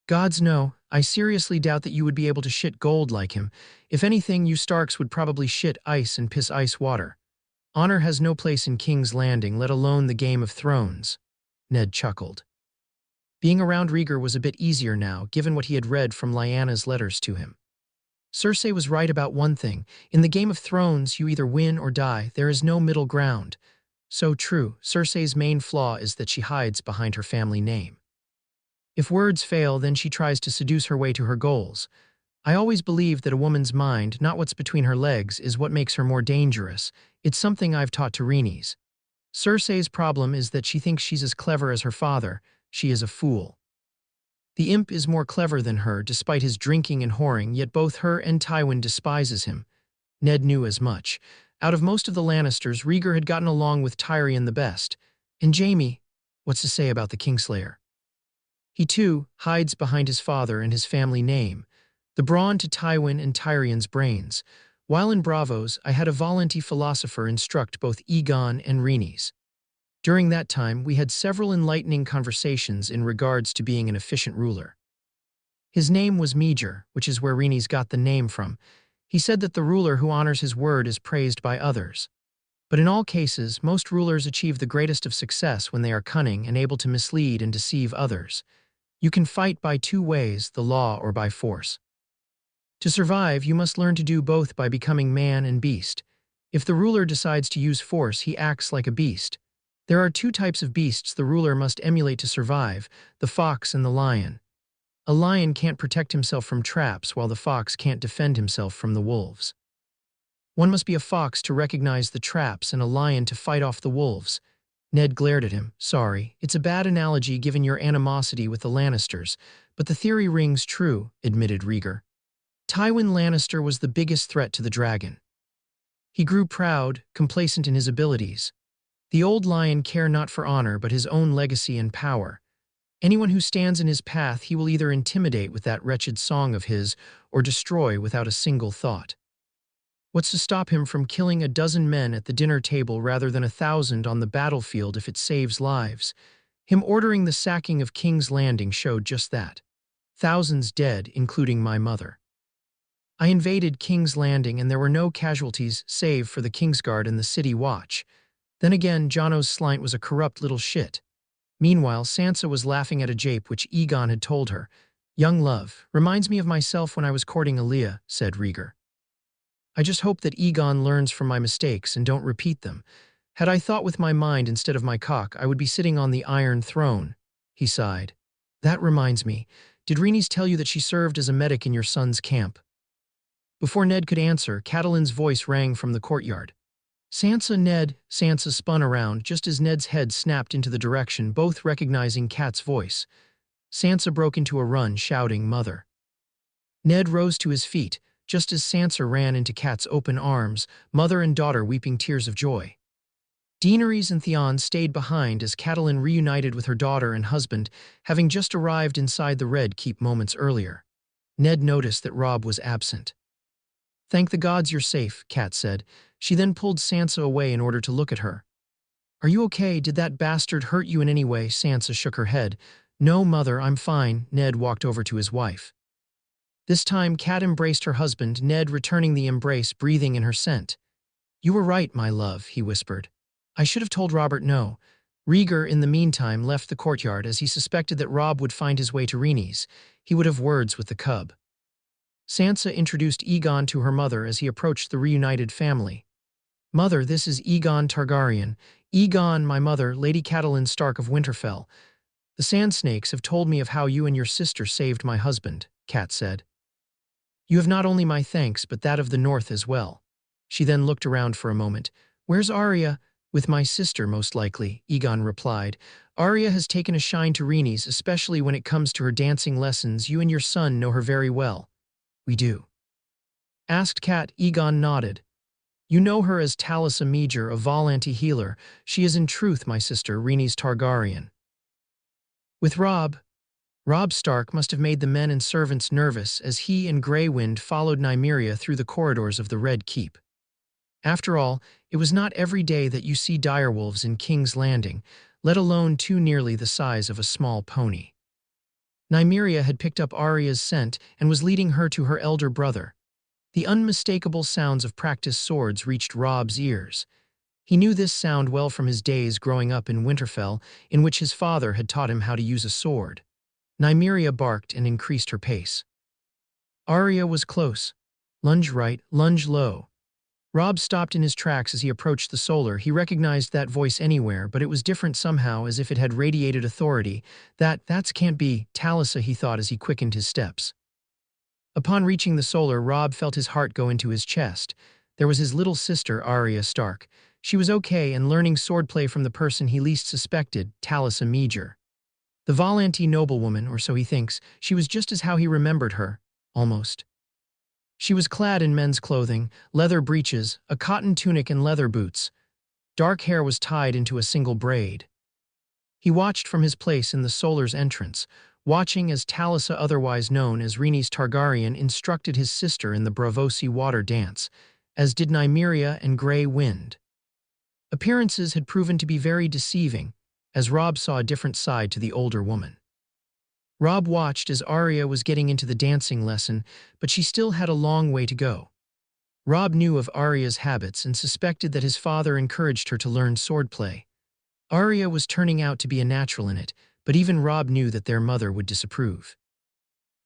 S2: "Gods no, I seriously doubt that you would be able to shit gold like him. If anything, you Starks would probably shit ice and piss ice water. Honor has no place in King's Landing, let alone the Game of Thrones." Ned chuckled. Being around Rhaegar was a bit easier now, given what he had read from Lyanna's letters to him. Cersei was right about one thing. In the Game of Thrones, you either win or die. There is no middle ground. So true, Cersei's main flaw is that she hides behind her family name. If words fail, then she tries to seduce her way to her goals. I always believed that a woman's mind, not what's between her legs, is what makes her more dangerous. It's something I've taught to Rhaenys. Cersei's problem is that she thinks she's as clever as her father. She is a fool. The imp is more clever than her, despite his drinking and whoring, yet both her and Tywin despises him. Ned knew as much. Out of most of the Lannisters, Rhaegar had gotten along with Tyrion the best. And Jaime, what's to say about the Kingslayer? He, too, hides behind his father and his family name, the brawn to Tywin and Tyrion's brains. While in Bravos, I had a Volonty philosopher instruct both Aegon and Rhaenys. During that time, we had several enlightening conversations in regards to being an efficient ruler. His name was Meager, which is where Rhaenys got the name from. He said that the ruler who honors his word is praised by others. But in all cases, most rulers achieve the greatest of success when they are cunning and able to mislead and deceive others. You can fight by two ways, the law or by force. To survive, you must learn to do both by becoming man and beast. If the ruler decides to use force, he acts like a beast. There are two types of beasts the ruler must emulate to survive, the fox and the lion. A lion can't protect himself from traps, while the fox can't defend himself from the wolves. One must be a fox to recognize the traps and a lion to fight off the wolves. Ned glared at him. Sorry, it's a bad analogy given your animosity with the Lannisters, but the theory rings true, admitted Rhaegar. Tywin Lannister was the biggest threat to the dragon. He grew proud, complacent in his abilities. The old lion cared not for honor but his own legacy and power. Anyone who stands in his path he will either intimidate with that wretched song of his or destroy without a single thought. What's to stop him from killing a dozen men at the dinner table rather than 1,000 on the battlefield if it saves lives? Him ordering the sacking of King's Landing showed just that. Thousands dead, including my mother. I invaded King's Landing and there were no casualties save for the Kingsguard and the City Watch. Then again, Jono's Slynt was a corrupt little shit. Meanwhile, Sansa was laughing at a jape which Aegon had told her. Young love, reminds me of myself when I was courting Aaliyah, said Rhaegar. I just hope that Aegon learns from my mistakes and don't repeat them. Had I thought with my mind instead of my cock, I would be sitting on the Iron Throne, he sighed. That reminds me, did Rhaenys tell you that she served as a medic in your son's camp? Before Ned could answer, Catelyn's voice rang from the courtyard. Sansa, Ned. Sansa spun around just as Ned's head snapped into the direction, both recognizing Kat's voice. Sansa broke into a run, shouting, Mother. Ned rose to his feet, just as Sansa ran into Kat's open arms, mother and daughter weeping tears of joy. Daenerys and Theon stayed behind as Catelyn reunited with her daughter and husband, having just arrived inside the Red Keep moments earlier. Ned noticed that Robb was absent. Thank the gods you're safe, Kat said. She then pulled Sansa away in order to look at her. Are you okay? Did that bastard hurt you in any way? Sansa shook her head. No, Mother, I'm fine. Ned walked over to his wife. This time, Kat embraced her husband, Ned returning the embrace, breathing in her scent. You were right, my love, he whispered. I should have told Robert no. Rhaegar, in the meantime, left the courtyard as he suspected that Robb would find his way to Rhaenys. He would have words with the cub. Sansa introduced Aegon to her mother as he approached the reunited family. Mother, this is Rhaegar Targaryen. Aegon, my mother, Lady Catelyn Stark of Winterfell. The Sand Snakes have told me of how you and your sister saved my husband, Kat said. You have not only my thanks, but that of the North as well. She then looked around for a moment. Where's Arya? With my sister, most likely, Aegon replied. Arya has taken a shine to Rhaenys, especially when it comes to her dancing lessons. You and your son know her very well. We do. Asked Kat. Aegon nodded. You know her as Talisa Meager, a Volonty healer. She is in truth my sister, Rhaenys Targaryen. With Robb Stark must have made the men and servants nervous as he and Grey Wind followed Nymeria through the corridors of the Red Keep. After all, it was not every day that you see direwolves in King's Landing, let alone too nearly the size of a small pony. Nymeria had picked up Arya's scent and was leading her to her elder brother. The unmistakable sounds of practiced swords reached Robb's ears. He knew this sound well from his days growing up in Winterfell, in which his father had taught him how to use a sword. Nymeria barked and increased her pace. Arya was close. Lunge right, lunge low. Robb stopped in his tracks as he approached the Solar. He recognized that voice anywhere, but it was different somehow, as if it had radiated authority. That's can't be Talisa, he thought as he quickened his steps. Upon reaching the solar, Robb felt his heart go into his chest. There was his little sister, Arya Stark. She was okay and learning swordplay from the person he least suspected, Talisa Meager. The Volanti noblewoman, or so he thinks, she was just as how he remembered her, almost. She was clad in men's clothing, leather breeches, a cotton tunic and leather boots. Dark hair was tied into a single braid. He watched from his place in the Solar's entrance, watching as Talisa, otherwise known as Rhaenys Targaryen, instructed his sister in the Braavosi water dance, as did Nymeria and Grey Wind. Appearances had proven to be very deceiving, as Robb saw a different side to the older woman. Robb watched as Arya was getting into the dancing lesson, but she still had a long way to go. Robb knew of Arya's habits and suspected that his father encouraged her to learn swordplay. Arya was turning out to be a natural in it, but even Robb knew that their mother would disapprove.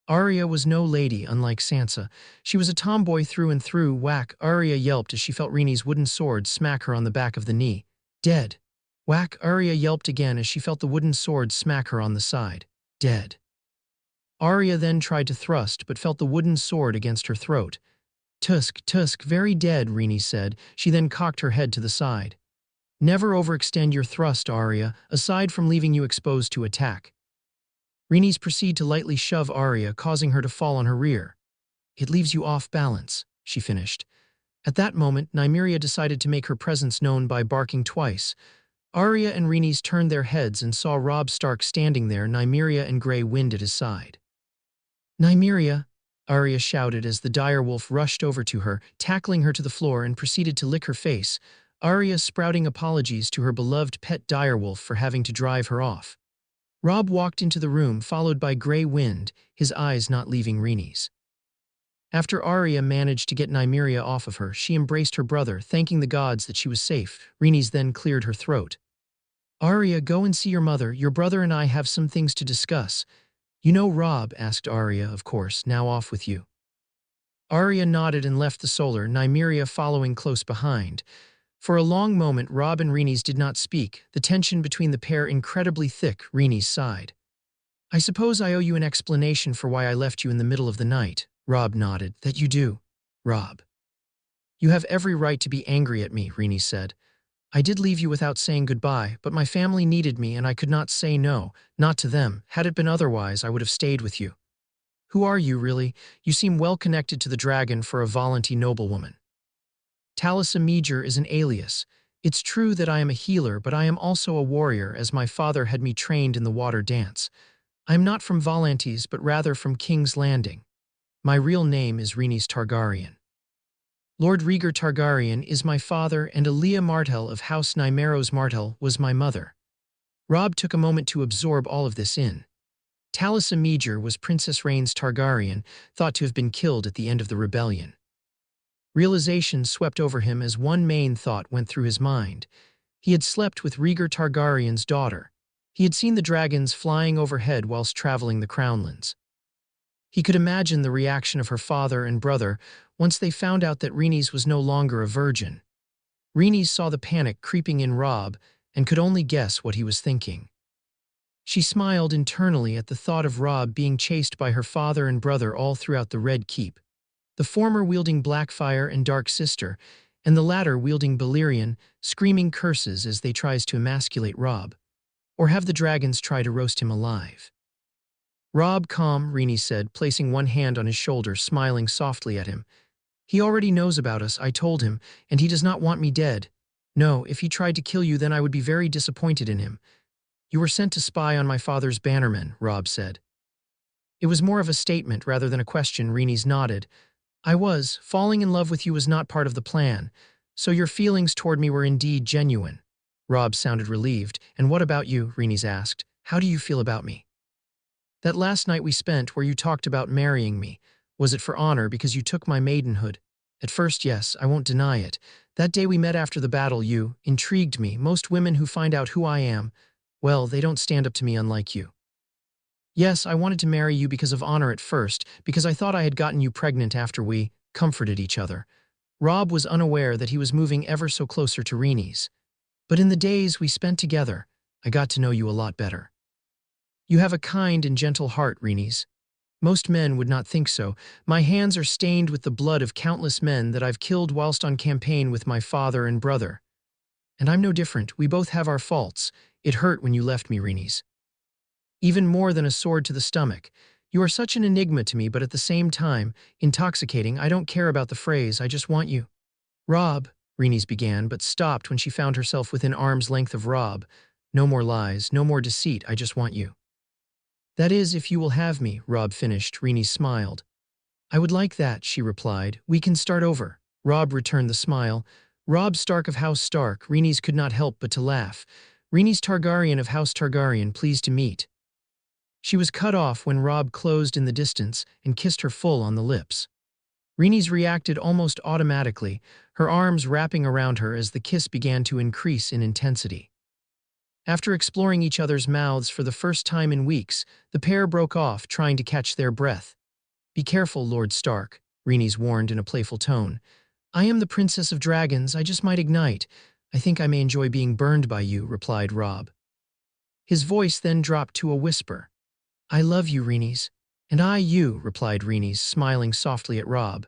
S2: Arya was no lady, unlike Sansa. She was a tomboy through and through. Whack! Arya yelped as she felt Rhaenys' wooden sword smack her on the back of the knee. Dead. Whack! Arya yelped again as she felt the wooden sword smack her on the side. Dead. Arya then tried to thrust, but felt the wooden sword against her throat. Tusk, very dead, Rhaenys said. She then cocked her head to the side. Never overextend your thrust, Arya, aside from leaving you exposed to attack. Rhaenys proceeded to lightly shove Arya, causing her to fall on her rear. It leaves you off balance, she finished. At that moment, Nymeria decided to make her presence known by barking twice. Arya and Rhaenys turned their heads and saw Robb Stark standing there, Nymeria and Grey Wind at his side. Nymeria, Arya shouted as the direwolf rushed over to her, tackling her to the floor and proceeded to lick her face, Arya sprouting apologies to her beloved pet direwolf for having to drive her off. Robb walked into the room, followed by Grey Wind, his eyes not leaving Rhaenys. After Arya managed to get Nymeria off of her, she embraced her brother, thanking the gods that she was safe. Rhaenys then cleared her throat. Arya, go and see your mother. Your brother and I have some things to discuss. You know Robb, asked Arya, of course, now off with you. Arya nodded and left the solar, Nymeria following close behind. For a long moment, Robb and Rhaenys did not speak, the tension between the pair incredibly thick. Rhaenys sighed. I suppose I owe you an explanation for why I left you in the middle of the night. Robb nodded. That you do, Robb. You have every right to be angry at me, Rhaenys said. I did leave you without saying goodbye, but my family needed me and I could not say no, not to them. Had it been otherwise, I would have stayed with you. Who are you, really? You seem well connected to the dragon for a Volanti noblewoman. Talisa Meager is an alias. It's true that I am a healer, but I am also a warrior, as my father had me trained in the water dance. I am not from Volantis, but rather from King's Landing. My real name is Rhaenys Targaryen. Lord Rhaegar Targaryen is my father, and Alia Martell of House Nymeros Martell was my mother. Robb took a moment to absorb all of this in. Talisa Meager was Princess Rhaenys Targaryen, thought to have been killed at the end of the rebellion. Realization swept over him as one main thought went through his mind. He had slept with Rhaegar Targaryen's daughter. He had seen the dragons flying overhead whilst traveling the Crownlands. He could imagine the reaction of her father and brother once they found out that Rhaenys was no longer a virgin. Rhaenys saw the panic creeping in Robb and could only guess what he was thinking. She smiled internally at the thought of Robb being chased by her father and brother all throughout the Red Keep, the former wielding Blackfire and Dark Sister, and the latter wielding Balerion, screaming curses as they tries to emasculate Robb, or have the dragons try to roast him alive. Robb, calm, Rhaenys said, placing one hand on his shoulder, smiling softly at him. He already knows about us, I told him, and he does not want me dead. No, if he tried to kill you, then I would be very disappointed in him. You were sent to spy on my father's bannermen, Robb said. It was more of a statement rather than a question. Rhaenys nodded. I was. Falling in love with you was not part of the plan, so your feelings toward me were indeed genuine. Robb sounded relieved. And what about you? Rhaenys asked. How do you feel about me? That last night we spent where you talked about marrying me, was it for honor because you took my maidenhood? At first, yes, I won't deny it. That day we met after the battle, you intrigued me. Most women who find out who I am, well, they don't stand up to me unlike you. Yes, I wanted to marry you because of honor at first, because I thought I had gotten you pregnant after we comforted each other. Robb was unaware that he was moving ever so closer to Rhaenys. But in the days we spent together, I got to know you a lot better. You have a kind and gentle heart, Rhaenys. Most men would not think so. My hands are stained with the blood of countless men that I've killed whilst on campaign with my father and brother. And I'm no different. We both have our faults. It hurt when you left me, Rhaenys. Even more than a sword to the stomach. You are such an enigma to me, but at the same time, intoxicating. I don't care about the phrase, I just want you. Robb, Rhaenys began, but stopped when she found herself within arm's length of Robb. No more lies, no more deceit, I just want you. That is, if you will have me, Robb finished. Rhaenys smiled. I would like that, she replied. We can start over. Robb returned the smile. Robb Stark of House Stark, Rhaenys could not help but to laugh. Rhaenys Targaryen of House Targaryen, pleased to meet. She was cut off when Robb closed in the distance and kissed her full on the lips. Rhaenys reacted almost automatically, her arms wrapping around her as the kiss began to increase in intensity. After exploring each other's mouths for the first time in weeks, the pair broke off, trying to catch their breath. Be careful, Lord Stark, Rhaenys warned in a playful tone. I am the Princess of Dragons, I just might ignite. I think I may enjoy being burned by you, replied Robb. His voice then dropped to a whisper. I love you, Rhaenys. And I you, replied Rhaenys, smiling softly at Robb.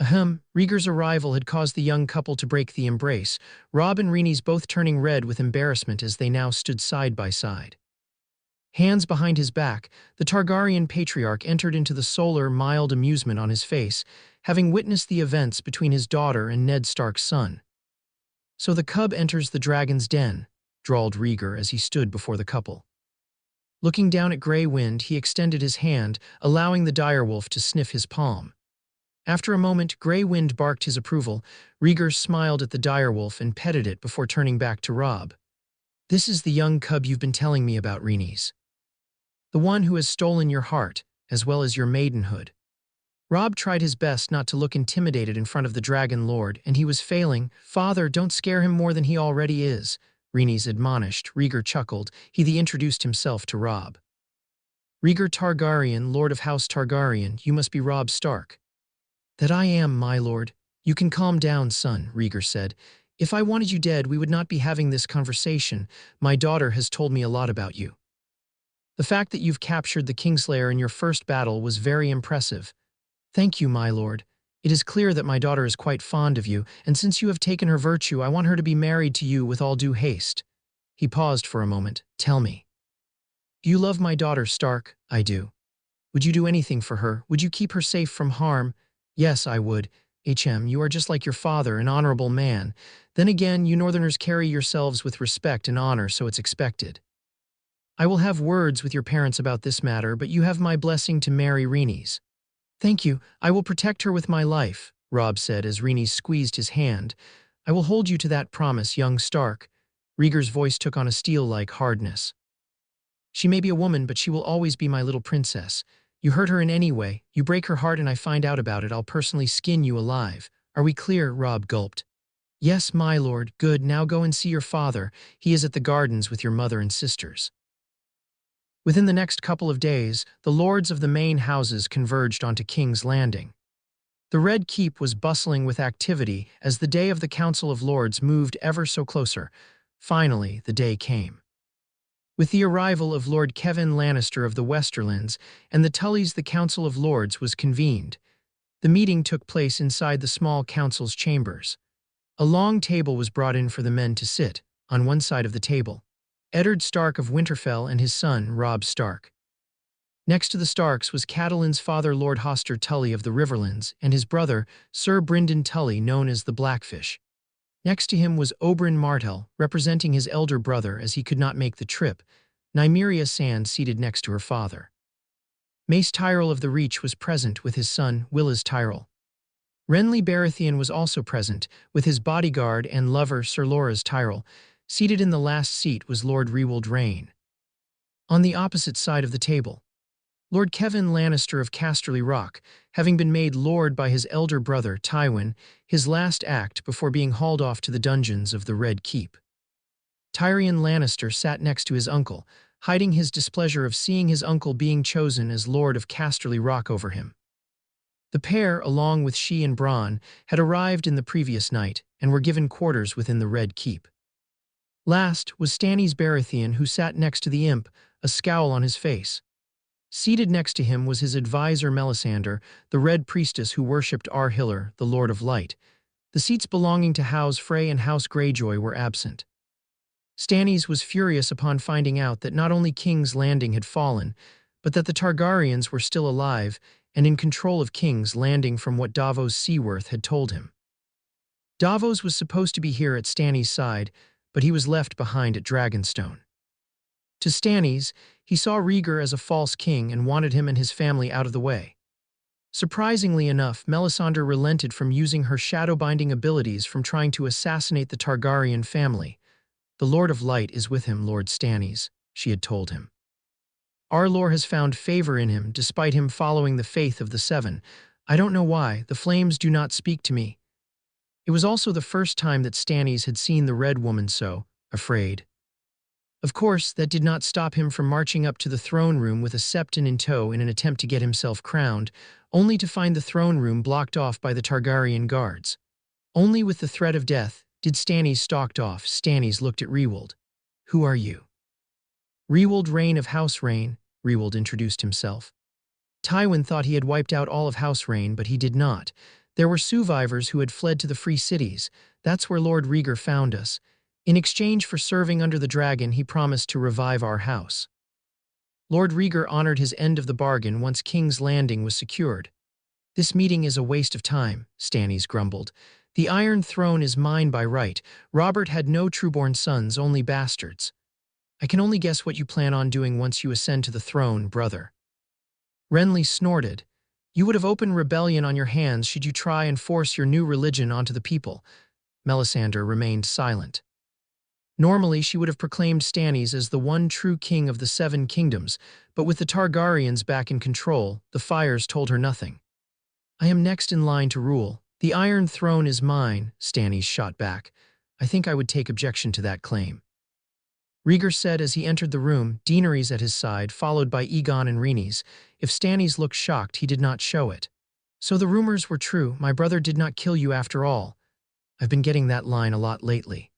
S2: Ahem, Rhaegar's arrival had caused the young couple to break the embrace, Robb and Rhaenys both turning red with embarrassment as they now stood side by side. Hands behind his back, the Targaryen patriarch entered into the solar, mild amusement on his face, having witnessed the events between his daughter and Ned Stark's son. So the cub enters the dragon's den, drawled Rhaegar as he stood before the couple. Looking down at Grey Wind, he extended his hand, allowing the direwolf to sniff his palm. After a moment, Grey Wind barked his approval. Rhaegar smiled at the direwolf and petted it before turning back to Robb. This is the young cub you've been telling me about, Rhaenys. The one who has stolen your heart, as well as your maidenhood. Robb tried his best not to look intimidated in front of the Dragon Lord, and he was failing. Father, don't scare him more than he already is, Rhaenys admonished. Rhaegar chuckled. He introduced himself to Robb. Rhaegar Targaryen, Lord of House Targaryen, you must be Robb Stark. That I am, my lord. You can calm down, son, Rhaegar said. If I wanted you dead, we would not be having this conversation. My daughter has told me a lot about you. The fact that you've captured the Kingslayer in your first battle was very impressive. Thank you, my lord. It is clear that my daughter is quite fond of you, and since you have taken her virtue, I want her to be married to you with all due haste. He paused for a moment. Tell me. Do you love my daughter, Stark? I do. Would you do anything for her? Would you keep her safe from harm? Yes, I would. You are just like your father, an honorable man. Then again, you Northerners carry yourselves with respect and honor, so it's expected. I will have words with your parents about this matter, but you have my blessing to marry Rhaenys. Thank you. I will protect her with my life, Robb said as Rhaenys squeezed his hand. I will hold you to that promise, young Stark. Rhaegar's voice took on a steel-like hardness. She may be a woman, but she will always be my little princess. You hurt her in any way, you break her heart and I find out about it, I'll personally skin you alive. Are we clear? Robb gulped. Yes, my lord. Good, now go and see your father. He is at the gardens with your mother and sisters. Within the next couple of days, the lords of the main houses converged onto King's Landing. The Red Keep was bustling with activity as the day of the Council of Lords moved ever so closer. Finally, the day came. With the arrival of Lord Kevin Lannister of the Westerlands and the Tullys, the Council of Lords was convened. The meeting took place inside the small council's chambers. A long table was brought in for the men to sit. On one side of the table, Eddard Stark of Winterfell and his son, Robb Stark. Next to the Starks was Catelyn's father, Lord Hoster Tully of the Riverlands, and his brother, Sir Brynden Tully, known as the Blackfish. Next to him was Oberyn Martell, representing his elder brother as he could not make the trip, Nymeria Sand seated next to her father. Mace Tyrell of the Reach was present with his son, Willas Tyrell. Renly Baratheon was also present, with his bodyguard and lover, Sir Loras Tyrell. Seated in the last seat was Lord Rewald Rayne. On the opposite side of the table, Lord Kevin Lannister of Casterly Rock, having been made lord by his elder brother, Tywin, his last act before being hauled off to the dungeons of the Red Keep. Tyrion Lannister sat next to his uncle, hiding his displeasure of seeing his uncle being chosen as Lord of Casterly Rock over him. The pair, along with she and Bronn, had arrived in the previous night and were given quarters within the Red Keep. Last was Stannis Baratheon, who sat next to the imp, a scowl on his face. Seated next to him was his advisor Melisandre, the Red Priestess who worshipped Ar-Hiller, the Lord of Light. The seats belonging to House Frey and House Greyjoy were absent. Stannis was furious upon finding out that not only King's Landing had fallen, but that the Targaryens were still alive and in control of King's Landing from what Davos Seaworth had told him. Davos was supposed to be here at Stannis' side, but he was left behind at Dragonstone. To Stannis, he saw Rhaegar as a false king and wanted him and his family out of the way. Surprisingly enough, Melisandre relented from using her shadow-binding abilities from trying to assassinate the Targaryen family. "The Lord of Light is with him, Lord Stannis," she had told him. "Our Lord has found favor in him, despite him following the faith of the Seven. I don't know why, the flames do not speak to me." It was also the first time that Stannis had seen the Red Woman so afraid. Of course, that did not stop him from marching up to the throne room with a septon in tow in an attempt to get himself crowned, only to find the throne room blocked off by the Targaryen guards. Only with the threat of death did Stannis stalked off. Stannis looked at Rhaegal. "Who are you?" "Rhaegal Rain of House Rain," Rhaegal introduced himself. Tywin thought he had wiped out all of House Rain, but he did not. There were survivors who had fled to the Free Cities. "That's where Lord Rhaegar found us. In exchange for serving under the dragon, he promised to revive our house." Lord Rhaegar honored his end of the bargain once King's Landing was secured. "This meeting is a waste of time," Stannis grumbled. "The Iron Throne is mine by right. Robert had no trueborn sons, only bastards. I can only guess what you plan on doing once you ascend to the throne, brother." Renly snorted. "You would have open rebellion on your hands should you try and force your new religion onto the people." Melisandre remained silent. Normally, she would have proclaimed Stannis as the one true king of the Seven Kingdoms, but with the Targaryens back in control, the fires told her nothing. "I am next in line to rule. The Iron Throne is mine," Stannis shot back. "I think I would take objection to that claim." Rhaegar said as he entered the room, Daenerys at his side, followed by Aegon and Rhaenys. If Stannis looked shocked, he did not show it. "So the rumors were true. My brother did not kill you after all." "I've been getting that line a lot lately,"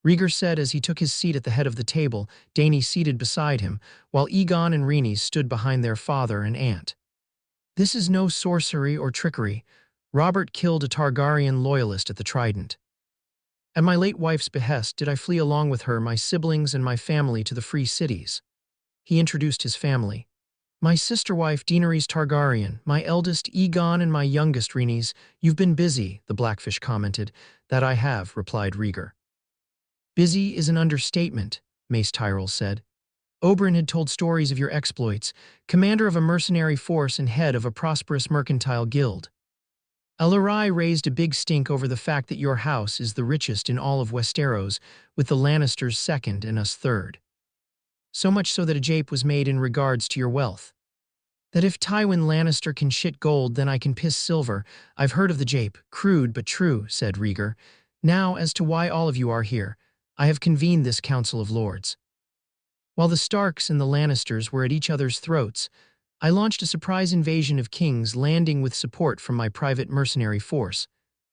S2: Rhaegar said as he took his seat at the head of the table, Dany seated beside him, while Aegon and Rhaenys stood behind their father and aunt. "This is no sorcery or trickery. Robert killed a Targaryen loyalist at the Trident. At my late wife's behest did I flee along with her, my siblings and my family to the Free Cities." He introduced his family. "My sister-wife Daenerys Targaryen, my eldest Aegon and my youngest Rhaenys." "You've been busy," the Blackfish commented. "That I have," replied Rhaegar. "Busy is an understatement," Mace Tyrell said. "Oberyn had told stories of your exploits, commander of a mercenary force and head of a prosperous mercantile guild. Alarai raised a big stink over the fact that your house is the richest in all of Westeros, with the Lannisters second and us third. So much so that a jape was made in regards to your wealth. That if Tywin Lannister can shit gold, then I can piss silver. I've heard of the jape, crude but true," said Rhaegar. "Now, as to why all of you are here, I have convened this Council of Lords. While the Starks and the Lannisters were at each other's throats, I launched a surprise invasion of King's Landing with support from my private mercenary force,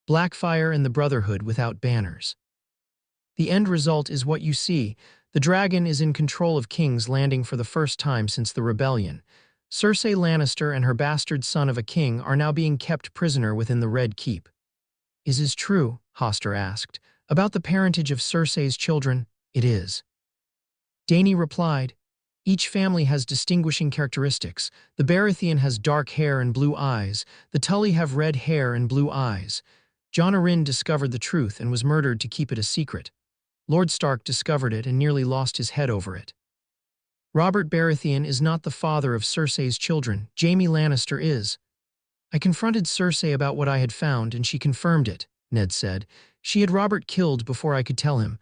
S2: Blackfyre and the Brotherhood without banners. The end result is what you see. The dragon is in control of King's Landing for the first time since the rebellion. Cersei Lannister and her bastard son of a king are now being kept prisoner within the Red Keep." "Is it true?" Hoster asked. "About the parentage of Cersei's children?" "It is." Dany replied. "Each family has distinguishing characteristics. The Baratheon has dark hair and blue eyes. The Tully have red hair and blue eyes. Jon Arryn discovered the truth and was murdered to keep it a secret. Lord Stark discovered it and nearly lost his head over it. Robert Baratheon is not the father of Cersei's children. Jaime Lannister is. I confronted Cersei about what I had found, and she confirmed it," Ned said. "She had Robert killed before I could tell him."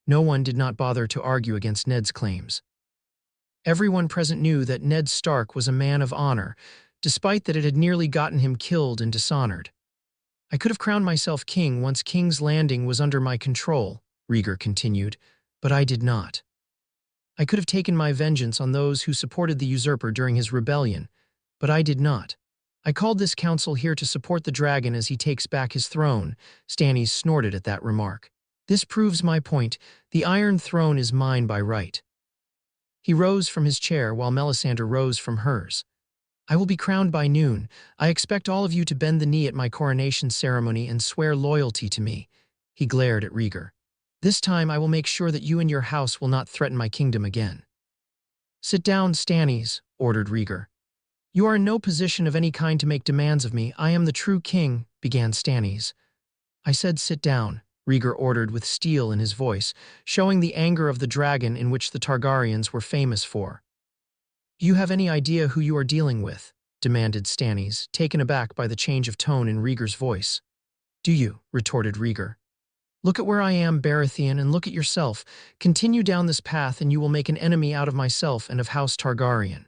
S2: No one did not bother to argue against Ned's claims. Everyone present knew that Ned Stark was a man of honor, despite that it had nearly gotten him killed and dishonored. "I could have crowned myself king once King's Landing was under my control," Rhaegar continued, "but I did not. I could have taken my vengeance on those who supported the usurper during his rebellion, but I did not. I called this council here to support the dragon as he takes back his throne." Stannis snorted at that remark. "This proves my point. The Iron Throne is mine by right." He rose from his chair while Melisandre rose from hers. I will be crowned by noon. I expect all of you to bend the knee at my coronation ceremony and swear loyalty to me. He glared at Rhaegar. This time I will make sure that you and your house will not threaten my kingdom again. Sit down, Stannis, ordered Rhaegar. You are in no position of any kind to make demands of me. I am the true king, began Stannis. I said sit down, Rhaegar ordered with steel in his voice, showing the anger of the dragon in which the Targaryens were famous for. Do you have any idea who you are dealing with? Demanded Stannis, taken aback by the change of tone in Rhaegar's voice. Do you? Retorted Rhaegar. Look at where I am, Baratheon, and look at yourself. Continue down this path and you will make an enemy out of myself and of House Targaryen.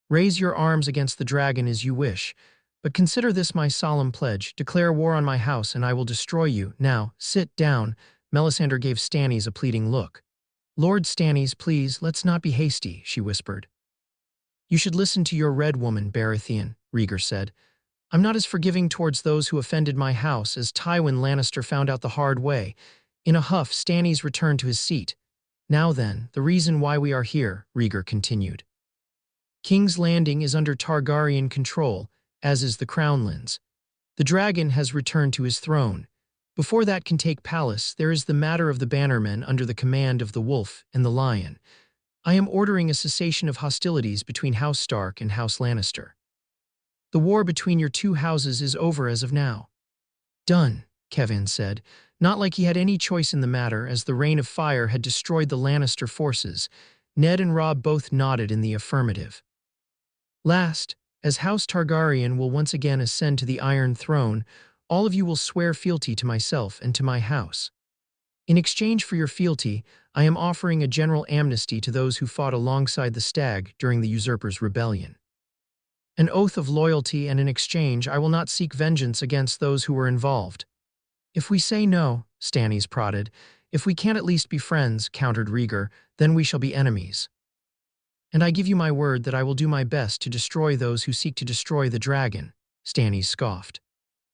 S2: Raise your arms against the dragon as you wish, but consider this my solemn pledge. Declare war on my house and I will destroy you. Now, sit down. Melisandre gave Stannis a pleading look. Lord Stannis, please, let's not be hasty, she whispered. You should listen to your red woman, Baratheon, Rhaegar said. I'm not as forgiving towards those who offended my house as Tywin Lannister found out the hard way. In a huff, Stannis returned to his seat. Now then, the reason why we are here, Rhaegar continued. King's Landing is under Targaryen control, as is the Crownlands. The dragon has returned to his throne. Before that can take palace, there is the matter of the bannermen under the command of the Wolf and the Lion. I am ordering a cessation of hostilities between House Stark and House Lannister. The war between your two houses is over as of now. Done, Kevin said, not like he had any choice in the matter as the Rain of Fire had destroyed the Lannister forces. Ned and Robb both nodded in the affirmative. Last, as House Targaryen will once again ascend to the Iron Throne, all of you will swear fealty to myself and to my house. In exchange for your fealty, I am offering a general amnesty to those who fought alongside the Stag during the Usurpers' Rebellion. An oath of loyalty, and in exchange I will not seek vengeance against those who were involved. If we say no, Stannis prodded, if we can't at least be friends, countered Rhaegar, then we shall be enemies. And I give you my word that I will do my best to destroy those who seek to destroy the dragon, Stannis scoffed.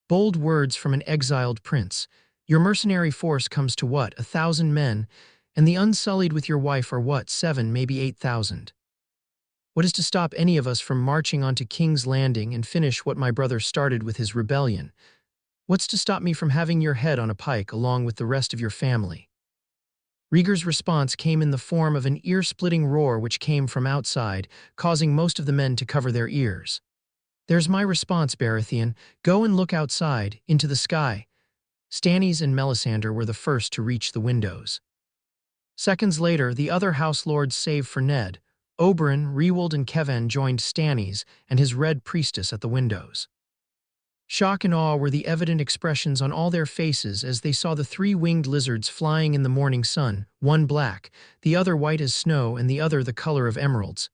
S2: Bold words from an exiled prince. Your mercenary force comes to what, 1,000 men, and the unsullied with your wife are what, 7, maybe 8,000. What is to stop any of us from marching onto King's Landing and finish what my brother started with his rebellion? What's to stop me from having your head on a pike along with the rest of your family? Rhaegar's response came in the form of an ear-splitting roar which came from outside, causing most of the men to cover their ears. There's my response, Baratheon. Go and look outside, into the sky. Stannis and Melisandre were the first to reach the windows. Seconds later, the other House Lords, save for Ned, Oberyn, Rewald, and Kevan joined Stannis and his Red Priestess at the windows. Shock and awe were the evident expressions on all their faces as they saw the 3 winged lizards flying in the morning sun, one black, the other white as snow, and the other the color of emeralds.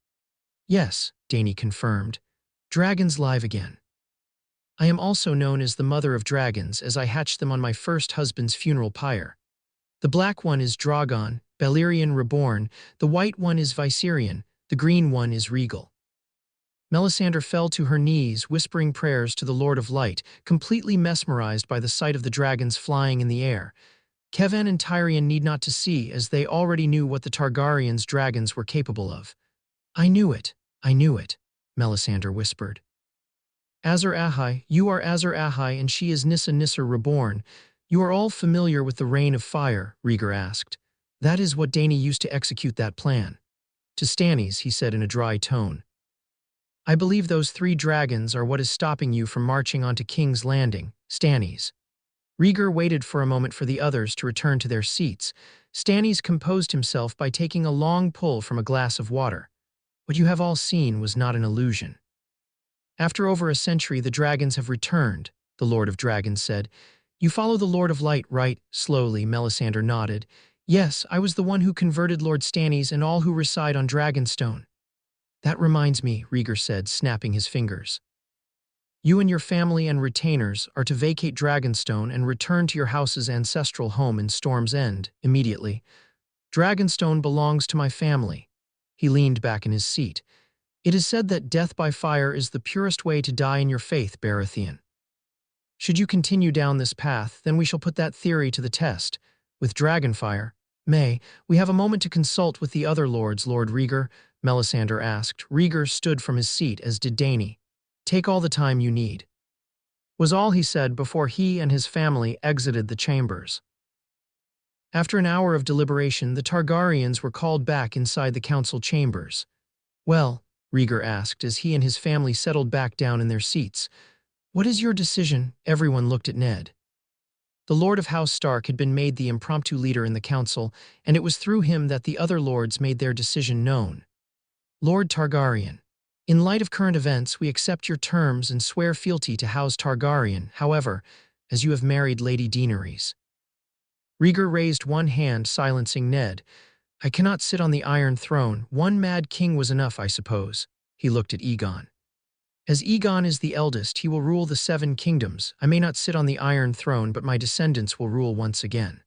S2: Yes, Dany confirmed. Dragons live again. I am also known as the Mother of Dragons as I hatched them on my first husband's funeral pyre. The black one is Drogon, Balerion reborn, the white one is Viserion, the green one is Rhaegal. Melisandre fell to her knees, whispering prayers to the Lord of Light, completely mesmerized by the sight of the dragons flying in the air. Kevan and Tyrion need not to see, as they already knew what the Targaryens' dragons were capable of. I knew it, Melisandre whispered. Azor Ahai, you are Azor Ahai and she is Nissa Nissa reborn. You are all familiar with the Rain of Fire, Rhaegar asked. That is what Dany used to execute that plan. To Stannis, he said in a dry tone. I believe those 3 dragons are what is stopping you from marching onto King's Landing, Stannis. Rhaegar waited for a moment for the others to return to their seats. Stannis composed himself by taking a long pull from a glass of water. What you have all seen was not an illusion. After over a century, the dragons have returned, the Lord of Dragons said. You follow the Lord of Light, right? Slowly, Melisandre nodded. Yes, I was the one who converted Lord Stannis and all who reside on Dragonstone. That reminds me, Rhaegar said, snapping his fingers. You and your family and retainers are to vacate Dragonstone and return to your house's ancestral home in Storm's End, immediately. Dragonstone belongs to my family. He leaned back in his seat. It is said that death by fire is the purest way to die in your faith, Baratheon. Should you continue down this path, then we shall put that theory to the test. With Dragonfire, We have a moment to consult with the other lords, Lord Rhaegar, Melisandre asked. Rhaegar stood from his seat, as did Dany. Take all the time you need, was all he said before he and his family exited the chambers. After an hour of deliberation, the Targaryens were called back inside the council chambers. Well, Rhaegar asked as he and his family settled back down in their seats. What is your decision? Everyone looked at Ned. The Lord of House Stark had been made the impromptu leader in the council, and it was through him that the other lords made their decision known. Lord Targaryen, in light of current events, we accept your terms and swear fealty to House Targaryen, however, as you have married Lady Daenerys. Rhaegar raised one hand, silencing Ned. I cannot sit on the Iron Throne. One mad king was enough, I suppose. He looked at Aegon. As Aegon is the eldest, he will rule the 7 kingdoms. I may not sit on the Iron Throne, but my descendants will rule once again.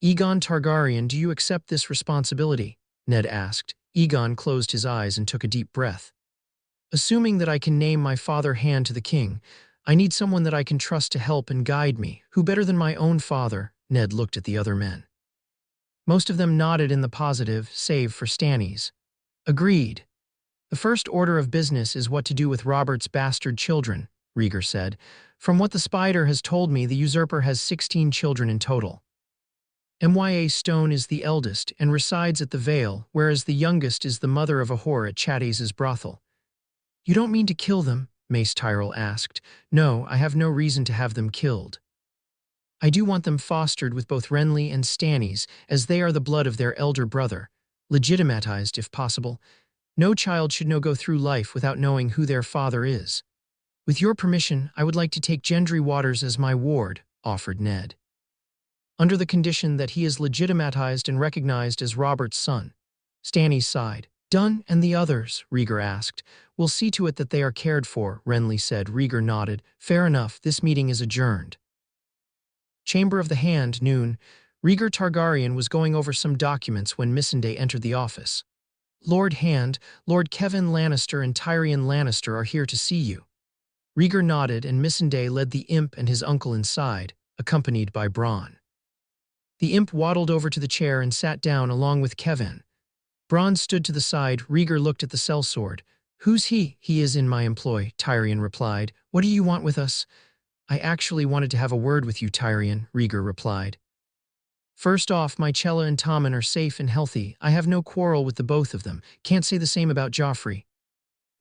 S2: Aegon Targaryen, do you accept this responsibility? Ned asked. Aegon closed his eyes and took a deep breath. Assuming that I can name my father hand to the king, I need someone that I can trust to help and guide me. Who better than my own father? Ned looked at the other men. Most of them nodded in the positive, save for Stannis. Agreed. The first order of business is what to do with Robert's bastard children, Rhaegar said. From what the spider has told me, the usurper has 16 children in total. Mya Stone is the eldest and resides at the Vale, whereas the youngest is the mother of a whore at Chathays's brothel. You don't mean to kill them? Mace Tyrell asked. No, I have no reason to have them killed. I do want them fostered with both Renly and Stannis, as they are the blood of their elder brother, legitimatized if possible. No child should go through life without knowing who their father is. With your permission, I would like to take Gendry Waters as my ward, offered Ned. Under the condition that he is legitimatized and recognized as Robert's son. Stannis sighed. Done, and the others? Rhaegar asked. We'll see to it that they are cared for, Renly said. Rhaegar nodded. Fair enough, this meeting is adjourned. Chamber of the Hand, noon. Rhaegar Targaryen was going over some documents when Missandei entered the office. Lord Hand, Lord Kevin Lannister and Tyrion Lannister are here to see you. Rhaegar nodded, and Missandei led the imp and his uncle inside, accompanied by Bronn. The imp waddled over to the chair and sat down along with Kevin. Bronn stood to the side. Rhaegar looked at the sellsword. Who's he? He is in my employ, Tyrion replied. What do you want with us? I actually wanted to have a word with you, Tyrion, Rhaegar replied. First off, Mycella and Tommen are safe and healthy. I have no quarrel with the both of them. Can't say the same about Joffrey.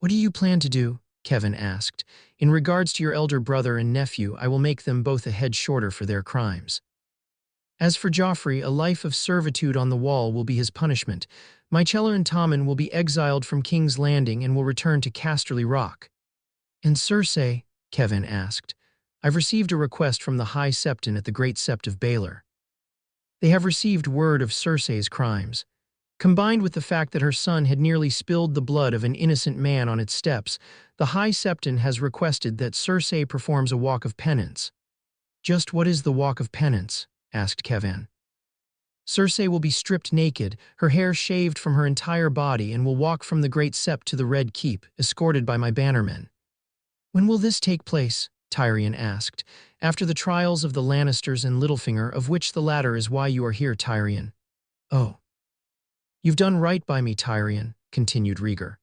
S2: What do you plan to do? Kevin asked. In regards to your elder brother and nephew, I will make them both a head shorter for their crimes. As for Joffrey, a life of servitude on the wall will be his punishment. Mycella and Tommen will be exiled from King's Landing and will return to Casterly Rock. And Cersei? Kevin asked. I've received a request from the High Septon at the Great Sept of Baelor. They have received word of Cersei's crimes. Combined with the fact that her son had nearly spilled the blood of an innocent man on its steps, the High Septon has requested that Cersei performs a walk of penance. Just what is the walk of penance? Asked Kevin. Cersei will be stripped naked, her hair shaved from her entire body, and will walk from the Great Sept to the Red Keep, escorted by my bannermen. When will this take place? Tyrion asked. After the trials of the Lannisters and Littlefinger, of which the latter is why you are here, Tyrion. Oh. You've done right by me, Tyrion, continued Rhaegar.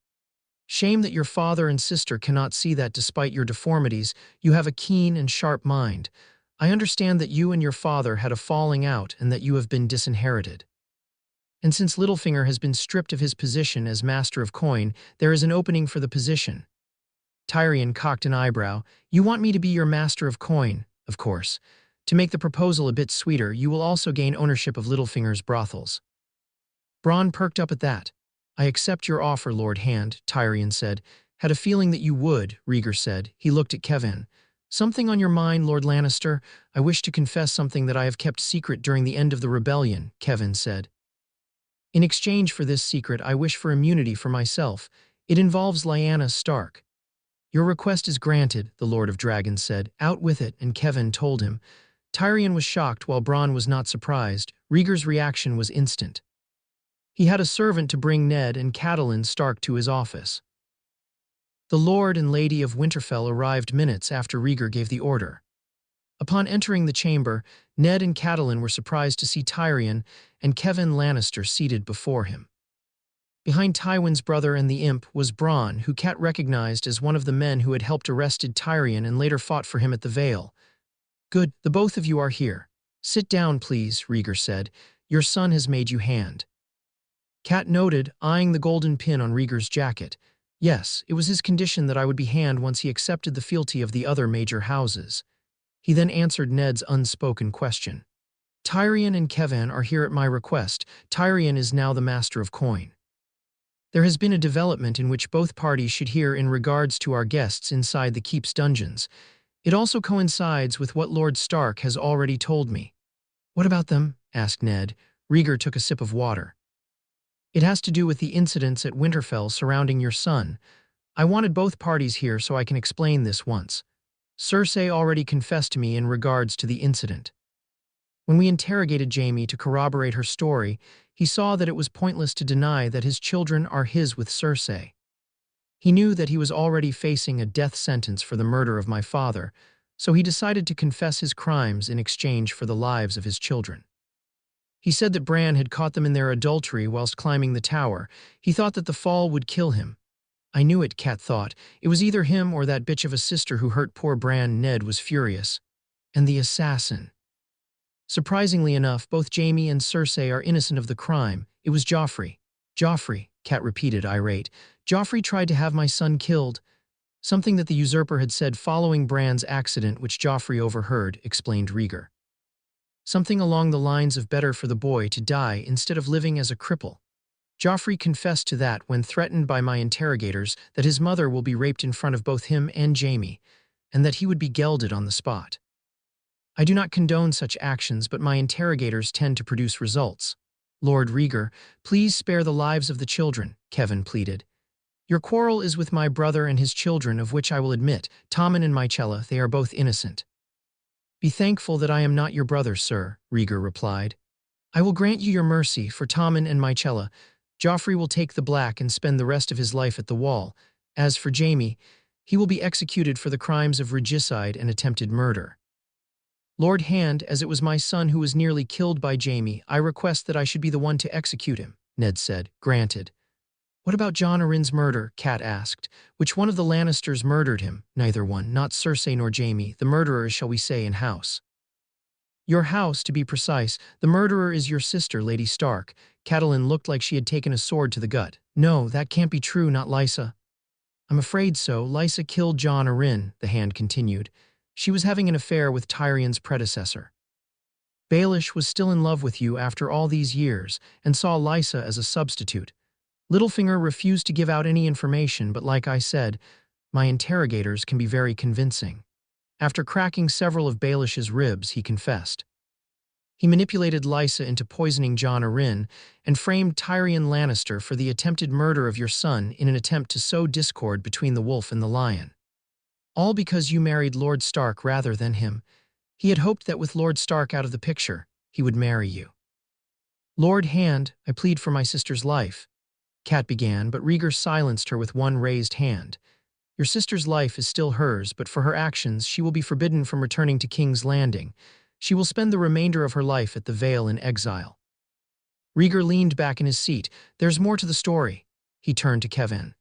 S2: Shame that your father and sister cannot see that despite your deformities, you have a keen and sharp mind. I understand that you and your father had a falling out and that you have been disinherited. And since Littlefinger has been stripped of his position as Master of Coin, there is an opening for the position. Tyrion cocked an eyebrow. You want me to be your Master of Coin, of course. To make the proposal a bit sweeter, you will also gain ownership of Littlefinger's brothels. Bronn perked up at that. I accept your offer, Lord Hand, Tyrion said. Had a feeling that you would, Rhaegar said. He looked at Kevin. Something on your mind, Lord Lannister? I wish to confess something that I have kept secret during the end of the rebellion, Kevin said. In exchange for this secret, I wish for immunity for myself. It involves Lyanna Stark. Your request is granted, the Lord of Dragons said. Out with it, and Kevin told him. Tyrion was shocked while Bronn was not surprised. Rhaegar's reaction was instant. He had a servant to bring Ned and Catelyn Stark to his office. The Lord and Lady of Winterfell arrived minutes after Rhaegar gave the order. Upon entering the chamber, Ned and Catelyn were surprised to see Tyrion and Kevin Lannister seated before him. Behind Tywin's brother and the imp was Bronn, who Cat recognized as one of the men who had helped arrested Tyrion and later fought for him at the Vale. "Good, the both of you are here. Sit down, please," Rhaegar said. "Your son has made you hand." Cat noted, eyeing the golden pin on Rhaegar's jacket. Yes, it was his condition that I would be hand once he accepted the fealty of the other major houses. He then answered Ned's unspoken question. "Tyrion and Kevin are here at my request. Tyrion is now the master of coin. There has been a development in which both parties should hear in regards to our guests inside the keep's dungeons. It also coincides with what Lord Stark has already told me." "What about them?" asked Ned. Rhaegar took a sip of water. "It has to do with the incidents at Winterfell surrounding your son. I wanted both parties here so I can explain this once. Cersei already confessed to me in regards to the incident. When we interrogated Jaime to corroborate her story, he saw that it was pointless to deny that his children are his with Cersei. He knew that he was already facing a death sentence for the murder of my father, so he decided to confess his crimes in exchange for the lives of his children. He said that Bran had caught them in their adultery whilst climbing the tower. He thought that the fall would kill him. I knew it, Cat thought. It was either him or that bitch of a sister who hurt poor Bran. Ned was furious. And the assassin. Surprisingly enough, both Jaime and Cersei are innocent of the crime. It was Joffrey. Joffrey, Cat repeated, irate. Joffrey tried to have my son killed. Something that the usurper had said following Bran's accident, which Joffrey overheard, explained Rhaegar. Something along the lines of better for the boy to die instead of living as a cripple. Joffrey confessed to that when threatened by my interrogators that his mother will be raped in front of both him and Jaime, and that he would be gelded on the spot. I do not condone such actions, but my interrogators tend to produce results. Lord Rhaegar, please spare the lives of the children, Kevin pleaded. Your quarrel is with my brother and his children, of which I will admit, Tommen and Mycella, they are both innocent. Be thankful that I am not your brother, sir, Rhaegar replied. I will grant you your mercy for Tommen and Mycella. Joffrey will take the black and spend the rest of his life at the wall. As for Jaime, he will be executed for the crimes of regicide and attempted murder. Lord Hand, as it was my son who was nearly killed by Jaime, I request that I should be the one to execute him, Ned said. Granted. What about Jon Arryn's murder? Cat asked. Which one of the Lannisters murdered him? Neither one, not Cersei nor Jaime. The murderer is, shall we say, in house. Your house, to be precise. The murderer is your sister, Lady Stark. Catelyn looked like she had taken a sword to the gut. No, that can't be true, not Lysa. I'm afraid so. Lysa killed Jon Arryn, the Hand continued. She was having an affair with Tyrion's predecessor. Baelish was still in love with you after all these years and saw Lysa as a substitute. Littlefinger refused to give out any information, but like I said, my interrogators can be very convincing. After cracking several of Baelish's ribs, he confessed. He manipulated Lysa into poisoning Jon Arryn and framed Tyrion Lannister for the attempted murder of your son in an attempt to sow discord between the wolf and the lion. All because you married Lord Stark rather than him. He had hoped that with Lord Stark out of the picture, he would marry you. Lord Hand, I plead for my sister's life. Cat began, but Rhaegar silenced her with one raised hand. Your sister's life is still hers, but for her actions, she will be forbidden from returning to King's Landing. She will spend the remainder of her life at the Vale in exile. Rhaegar leaned back in his seat. There's more to the story. He turned to Kevin.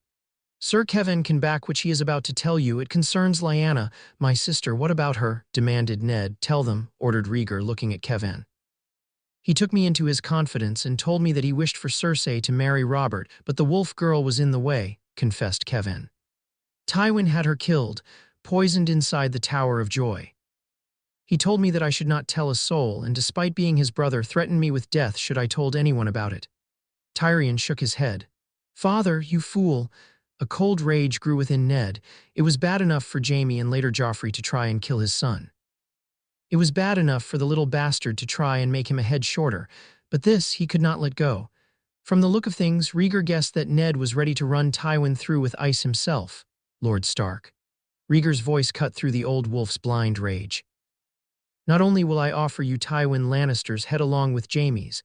S2: Sir Kevin can back which he is about to tell you. It concerns Lyanna, my sister. What about her? Demanded Ned. Tell them, ordered Rhaegar, looking at Kevin. He took me into his confidence and told me that he wished for Cersei to marry Robert, but the wolf girl was in the way, confessed Kevin. Tywin had her killed, poisoned inside the Tower of Joy. He told me that I should not tell a soul, and despite being his brother, threatened me with death should I told anyone about it. Tyrion shook his head. Father, you fool. A cold rage grew within Ned. It was bad enough for Jaime and later Joffrey to try and kill his son. It was bad enough for the little bastard to try and make him a head shorter, but this he could not let go. From the look of things, Rhaegar guessed that Ned was ready to run Tywin through with ice himself, Lord Stark. Rhaegar's voice cut through the old wolf's blind rage. Not only will I offer you Tywin Lannister's head along with Jaime's,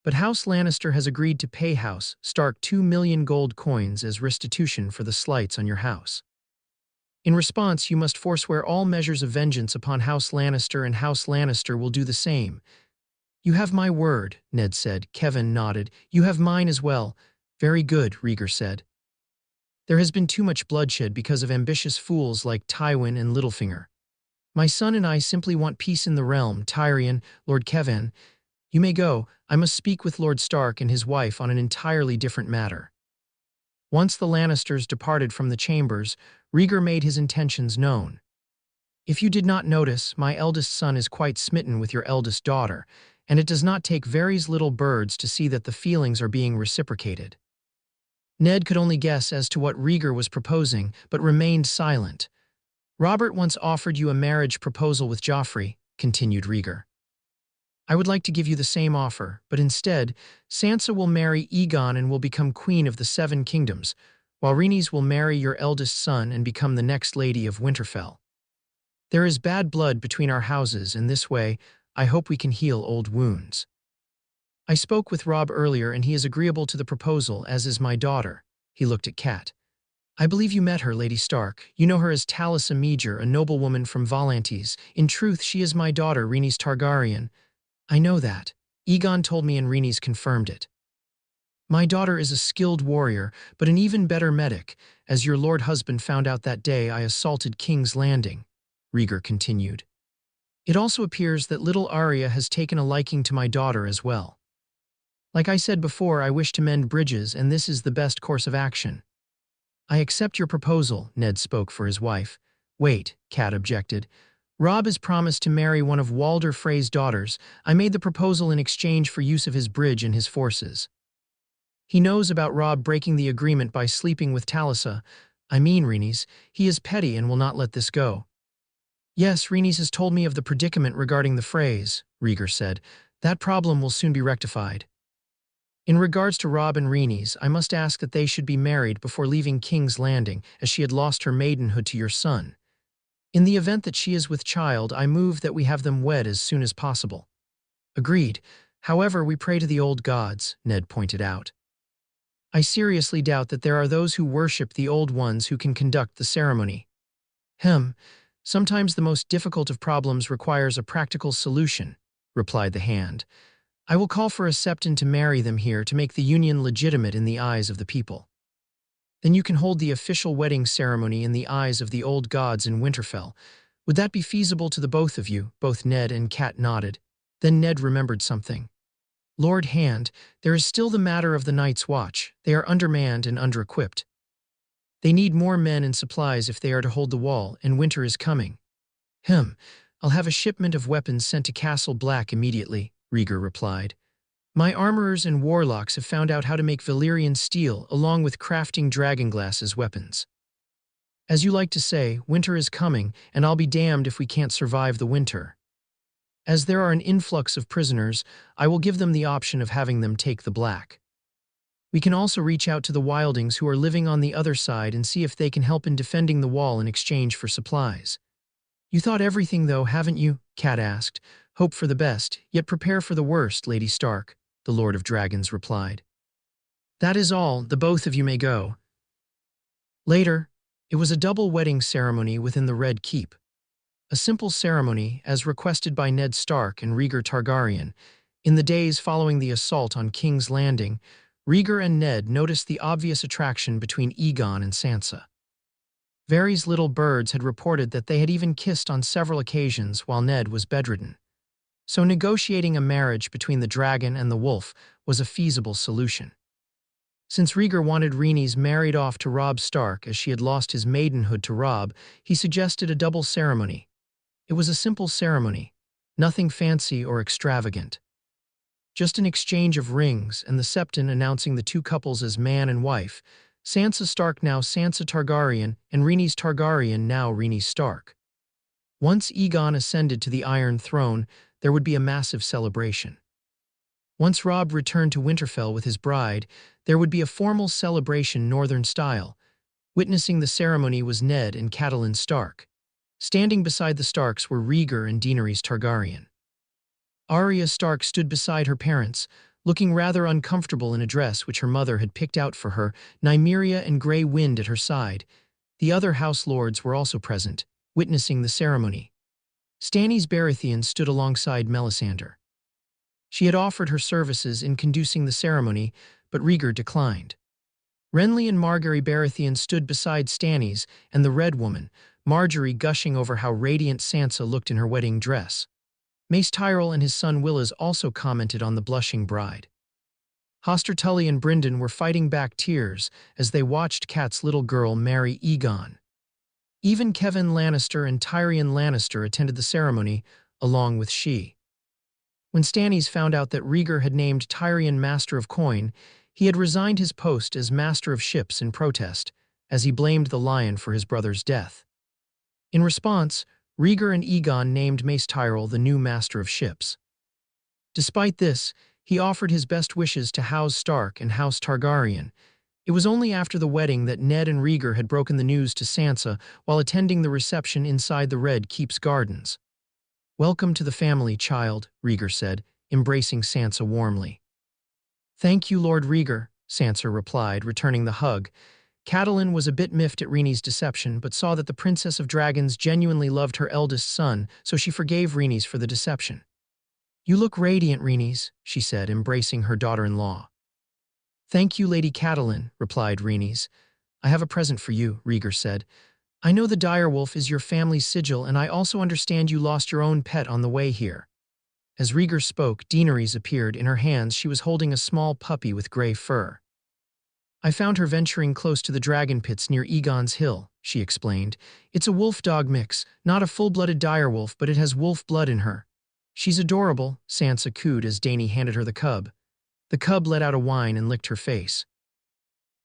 S2: but House Lannister has agreed to pay House Stark 2 million gold coins as restitution for the slights on your house. In response, you must forswear all measures of vengeance upon House Lannister, and House Lannister will do the same. You have my word, Ned said. Kevin nodded. You have mine as well. Very good, Rhaegar said. There has been too much bloodshed because of ambitious fools like Tywin and Littlefinger. My son and I simply want peace in the realm. Tyrion, Lord Kevin, you may go. I must speak with Lord Stark and his wife on an entirely different matter. Once the Lannisters departed from the chambers, Rhaegar made his intentions known. If you did not notice, my eldest son is quite smitten with your eldest daughter, and it does not take very little birds to see that the feelings are being reciprocated. Ned could only guess as to what Rhaegar was proposing, but remained silent. Robert once offered you a marriage proposal with Joffrey, continued Rhaegar. I would like to give you the same offer, but instead, Sansa will marry Aegon and will become Queen of the Seven Kingdoms, while Rhaenys will marry your eldest son and become the next Lady of Winterfell. There is bad blood between our houses, and this way, I hope we can heal old wounds. I spoke with Rob earlier, and he is agreeable to the proposal, as is my daughter. He looked at Kat. I believe you met her, Lady Stark. You know her as Talisa Meager, a noblewoman from Volantes. In truth, she is my daughter, Rhaenys Targaryen. I know that. Aegon told me and Rhaenys confirmed it. My daughter is a skilled warrior, but an even better medic, as your lord husband found out that day I assaulted King's Landing, Rhaegar continued. It also appears that little Arya has taken a liking to my daughter as well. Like I said before, I wish to mend bridges, and this is the best course of action. I accept your proposal, Ned spoke for his wife. Wait, Kat objected. Rob has promised to marry one of Walder Frey's daughters. I made the proposal in exchange for use of his bridge and his forces. He knows about Rob breaking the agreement by sleeping with Talisa. I mean, Rhaenys, he is petty and will not let this go. Yes, Rhaenys has told me of the predicament regarding the Freys, Rhaegar said. That problem will soon be rectified. In regards to Rob and Rhaenys, I must ask that they should be married before leaving King's Landing, as she had lost her maidenhood to your son. In the event that she is with child, I move that we have them wed as soon as possible. Agreed. However, we pray to the old gods, Ned pointed out. I seriously doubt that there are those who worship the old ones who can conduct the ceremony. Sometimes the most difficult of problems requires a practical solution, replied the hand. I will call for a septon to marry them here to make the union legitimate in the eyes of the people. Then you can hold the official wedding ceremony in the eyes of the old gods in Winterfell. Would that be feasible to the both of you? Both Ned and Kat nodded. Then Ned remembered something. Lord Hand, there is still the matter of the Night's Watch. They are undermanned and under-equipped. They need more men and supplies if they are to hold the wall, and winter is coming. I'll have a shipment of weapons sent to Castle Black immediately, Rhaegar replied. My armorers and warlocks have found out how to make Valyrian steel along with crafting dragonglass as weapons. As you like to say, winter is coming, and I'll be damned if we can't survive the winter. As there are an influx of prisoners, I will give them the option of having them take the Black. We can also reach out to the wildlings who are living on the other side and see if they can help in defending the wall in exchange for supplies. You thought everything, though, haven't you? Kat asked. Hope for the best, yet prepare for the worst, Lady Stark, the Lord of Dragons replied. That is all, the both of you may go. Later, it was a double wedding ceremony within the Red Keep. A simple ceremony, as requested by Ned Stark and Rhaegar Targaryen. In the days following the assault on King's Landing, Rhaegar and Ned noticed the obvious attraction between Aegon and Sansa. Varys little birds had reported that they had even kissed on several occasions while Ned was bedridden. So negotiating a marriage between the dragon and the wolf was a feasible solution. Since Rhaegar wanted Rhaenys married off to Robb Stark as she had lost his maidenhood to Robb, he suggested a double ceremony. It was a simple ceremony, nothing fancy or extravagant. Just an exchange of rings and the septon announcing the two couples as man and wife, Sansa Stark now Sansa Targaryen and Rhaenys Targaryen now Rhaenys Stark. Once Aegon ascended to the Iron Throne, there would be a massive celebration. Once Robb returned to Winterfell with his bride, there would be a formal celebration Northern style. Witnessing the ceremony was Ned and Catelyn Stark. Standing beside the Starks were Rhaegar and Daenerys Targaryen. Arya Stark stood beside her parents, looking rather uncomfortable in a dress which her mother had picked out for her, Nymeria and Grey Wind at her side. The other house lords were also present, witnessing the ceremony. Stannis Baratheon stood alongside Melisandre. She had offered her services in conducting the ceremony, but Rhaegar declined. Renly and Margaery Baratheon stood beside Stannis and the Red Woman, Margaery gushing over how radiant Sansa looked in her wedding dress. Mace Tyrell and his son Willas also commented on the blushing bride. Hoster Tully and Brynden were fighting back tears as they watched Kat's little girl marry Aegon. Even Kevin Lannister and Tyrion Lannister attended the ceremony, along with she. When Stannis found out that Rhaegar had named Tyrion Master of Coin, he had resigned his post as Master of Ships in protest, as he blamed the Lion for his brother's death. In response, Rhaegar and Aegon named Mace Tyrell the new Master of Ships. Despite this, he offered his best wishes to House Stark and House Targaryen. It was only after the wedding that Ned and Rhaegar had broken the news to Sansa while attending the reception inside the Red Keep's gardens. "Welcome to the family, child," Rhaegar said, embracing Sansa warmly. "Thank you, Lord Rhaegar," Sansa replied, returning the hug. Catelyn was a bit miffed at Rhaenys' deception, but saw that the Princess of Dragons genuinely loved her eldest son, so she forgave Rhaenys for the deception. "You look radiant, Rhaenys," she said, embracing her daughter-in-law. "Thank you, Lady Catelyn," replied Rhaenys. "I have a present for you," Rhaegar said. "I know the direwolf is your family's sigil, and I also understand you lost your own pet on the way here." As Rhaegar spoke, Daenerys appeared. In her hands she was holding a small puppy with gray fur. "I found her venturing close to the dragon pits near Aegon's Hill," she explained. "It's a wolf-dog mix, not a full-blooded direwolf, but it has wolf blood in her." "She's adorable," Sansa cooed as Dany handed her the cub. The cub let out a whine and licked her face.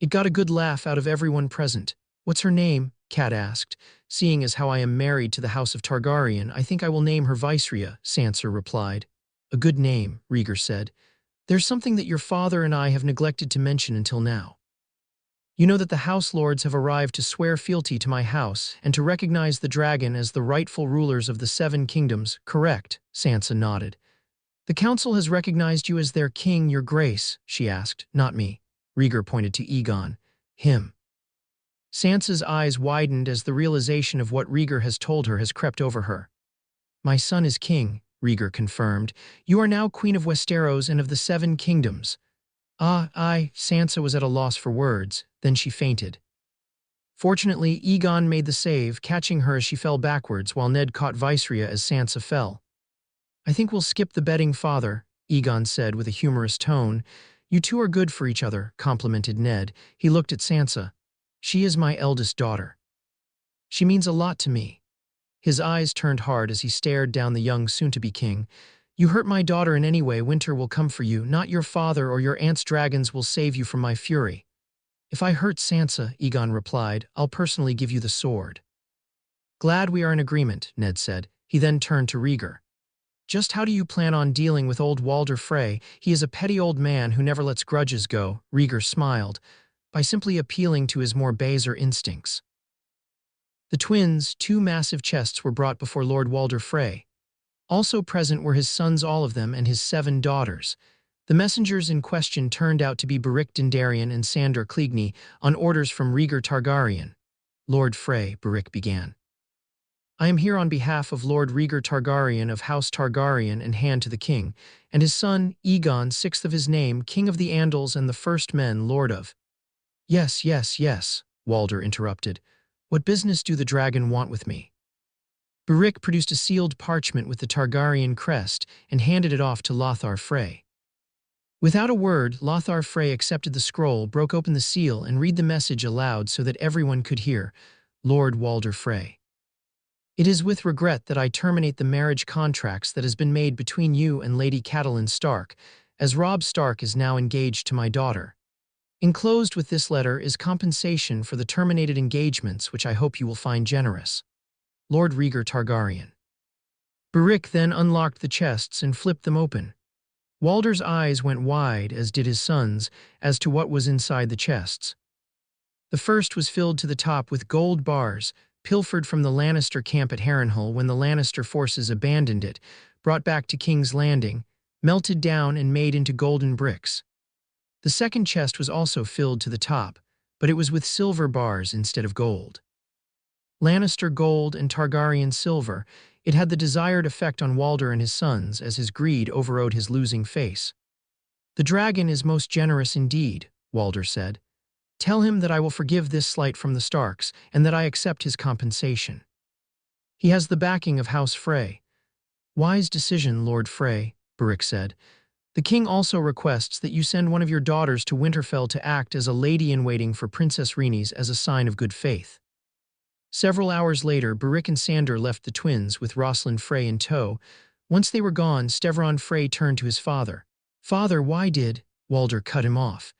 S2: It got a good laugh out of everyone present. "What's her name?" Cat asked. "Seeing as how I am married to the House of Targaryen, I think I will name her Viseria," Sansa replied. "A good name," Rhaegar said. "There's something that your father and I have neglected to mention until now. You know that the House Lords have arrived to swear fealty to my house and to recognize the dragon as the rightful rulers of the Seven Kingdoms, correct?" Sansa nodded. "The Council has recognized you as their king, your grace," she asked. "Not me." Rhaegar pointed to Aegon. "Him." Sansa's eyes widened as the realization of what Rhaegar has told her has crept over her. "My son is king," Rhaegar confirmed. "You are now Queen of Westeros and of the Seven Kingdoms." Sansa was at a loss for words. Then she fainted. Fortunately, Aegon made the save, catching her as she fell backwards, while Ned caught Viseria as Sansa fell. "I think we'll skip the bedding, father," Aegon said with a humorous tone. "You two are good for each other," complimented Ned. He looked at Sansa. "She is my eldest daughter. She means a lot to me." His eyes turned hard as he stared down the young soon-to-be king. "You hurt my daughter in any way, winter will come for you. Not your father or your aunt's dragons will save you from my fury." "If I hurt Sansa," Aegon replied, "I'll personally give you the sword." "Glad we are in agreement," Ned said. He then turned to Rhaegar. "Just how do you plan on dealing with old Walder Frey? He is a petty old man who never lets grudges go." Rhaegar smiled. "By simply appealing to his more baser instincts." The twins, two massive chests, were brought before Lord Walder Frey. Also present were his sons, all of them, and his 7 daughters. The messengers in question turned out to be Beric Dondarrion and Sandor Clegane, on orders from Rhaegar Targaryen. "Lord Frey," Beric began. "I am here on behalf of Lord Rhaegar Targaryen of House Targaryen and Hand to the King, and his son, Aegon, 6th of his name, King of the Andals and the First Men, Lord of—" Yes, Walder interrupted. "What business do the dragon want with me?" Beric produced a sealed parchment with the Targaryen crest and handed it off to Lothar Frey. Without a word, Lothar Frey accepted the scroll, broke open the seal, and read the message aloud so that everyone could hear. "Lord Walder Frey. It is with regret that I terminate the marriage contracts that has been made between you and Lady Catelyn Stark, as Robb Stark is now engaged to my daughter. Enclosed with this letter is compensation for the terminated engagements, which I hope you will find generous. Lord Rhaegar Targaryen." Beric then unlocked the chests and flipped them open. Walder's eyes went wide, as did his sons, as to what was inside the chests. The first was filled to the top with gold bars, pilfered from the Lannister camp at Harrenhal when the Lannister forces abandoned it, brought back to King's Landing, melted down and made into golden bricks. The second chest was also filled to the top, but it was with silver bars instead of gold. Lannister gold and Targaryen silver, it had the desired effect on Walder and his sons as his greed overrode his losing face. "The dragon is most generous indeed," Walder said. "Tell him that I will forgive this slight from the Starks, and that I accept his compensation. He has the backing of House Frey." "Wise decision, Lord Frey," Beric said. "The king also requests that you send one of your daughters to Winterfell to act as a lady-in-waiting for Princess Rhaenys as a sign of good faith." Several hours later, Beric and Sandor left the twins with Rosalind Frey in tow. Once they were gone, Steveron Frey turned to his father. "Father, why did—" Walder cut him off.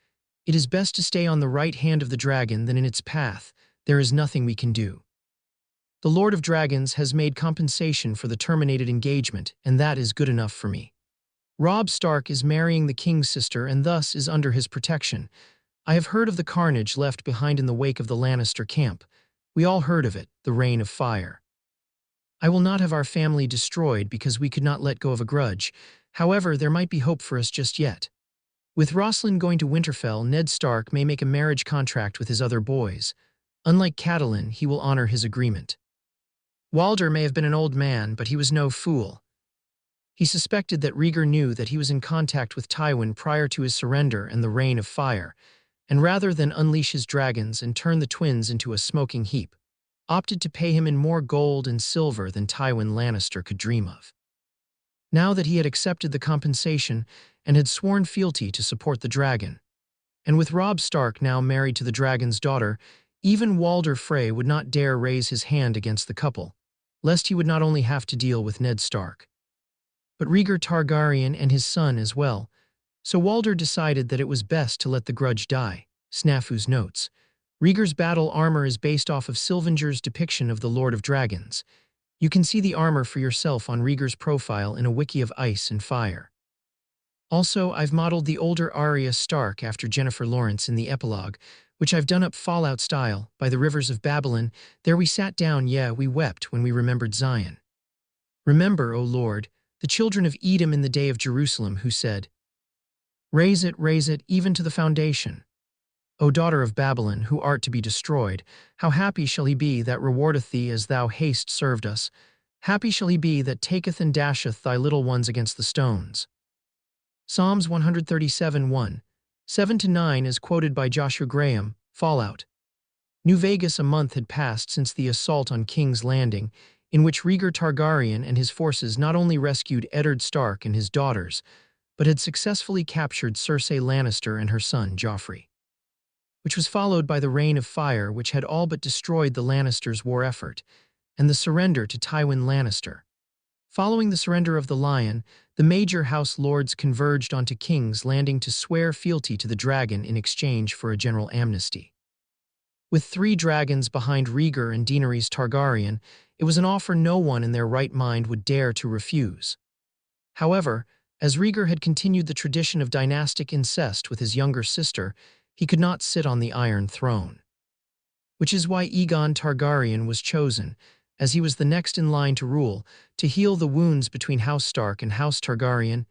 S2: "It is best to stay on the right hand of the dragon than in its path. There is nothing we can do. The Lord of Dragons has made compensation for the terminated engagement, and that is good enough for me. Robb Stark is marrying the king's sister and thus is under his protection. I have heard of the carnage left behind in the wake of the Lannister camp. We all heard of it, the Reign of Fire. I will not have our family destroyed because we could not let go of a grudge. However, there might be hope for us just yet. With Rosalind going to Winterfell, Ned Stark may make a marriage contract with his other boys. Unlike Catelyn, he will honor his agreement. Walder may have been an old man, but he was no fool. He suspected that Rhaegar knew that he was in contact with Tywin prior to his surrender and the Reign of Fire, and rather than unleash his dragons and turn the twins into a smoking heap, opted to pay him in more gold and silver than Tywin Lannister could dream of. Now that he had accepted the compensation and had sworn fealty to support the dragon, and with Robb Stark now married to the dragon's daughter, even Walder Frey would not dare raise his hand against the couple, lest he would not only have to deal with Ned Stark, but Rhaegar Targaryen and his son as well. So Walder decided that it was best to let the grudge die. Snafu's notes. Rhaegar's battle armor is based off of Sylvanger's depiction of the Lord of Dragons. You can see the armor for yourself on Rhaegar's profile in a wiki of Ice and Fire. Also, I've modeled the older Arya Stark after Jennifer Lawrence in the epilogue, which I've done up Fallout style, by the rivers of Babylon. There we sat down, yeah, we wept when we remembered Zion. Remember, O Lord, the children of Edom in the day of Jerusalem, who said, raise it, even to the foundation. O daughter of Babylon, who art to be destroyed, how happy shall he be that rewardeth thee as thou hast served us. Happy shall he be that taketh and dasheth thy little ones against the stones. Psalms 137:1, 7-9 is quoted by Joshua Graham, Fallout. New Vegas. A month had passed since the assault on King's Landing, in which Rhaegar Targaryen and his forces not only rescued Eddard Stark and his daughters, but had successfully captured Cersei Lannister and her son Joffrey, which was followed by the Reign of Fire, which had all but destroyed the Lannisters' war effort, and the surrender to Tywin Lannister. Following the surrender of the Lion, the major house lords converged onto King's Landing to swear fealty to the dragon in exchange for a general amnesty. With 3 dragons behind Rhaegar and Daenerys Targaryen, it was an offer no one in their right mind would dare to refuse. However, as Rhaegar had continued the tradition of dynastic incest with his younger sister, he could not sit on the Iron Throne. Which is why Aegon Targaryen was chosen, as he was the next in line to rule, to heal the wounds between House Stark and House Targaryen.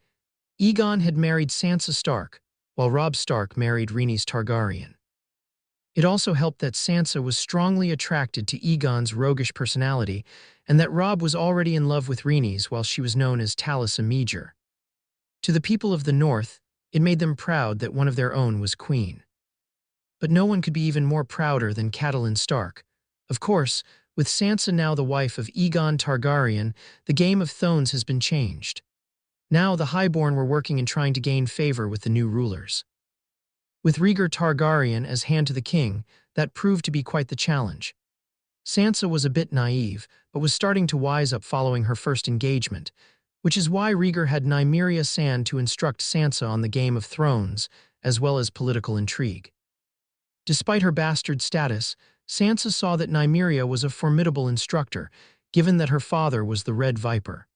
S2: Aegon had married Sansa Stark, while Robb Stark married Rhaenys Targaryen. It also helped that Sansa was strongly attracted to Aegon's roguish personality, and that Robb was already in love with Rhaenys while she was known as Talisa Meager. To the people of the North, it made them proud that one of their own was queen. But no one could be even more prouder than Catelyn Stark. Of course, with Sansa now the wife of Aegon Targaryen, the game of thrones has been changed. Now the Highborn were working and trying to gain favor with the new rulers. With Rhaegar Targaryen as hand to the king, that proved to be quite the challenge. Sansa was a bit naive, but was starting to wise up following her first engagement, which is why Rhaegar had Nymeria Sand to instruct Sansa on the Game of Thrones, as well as political intrigue. Despite her bastard status, Sansa saw that Nymeria was a formidable instructor, given that her father was the Red Viper.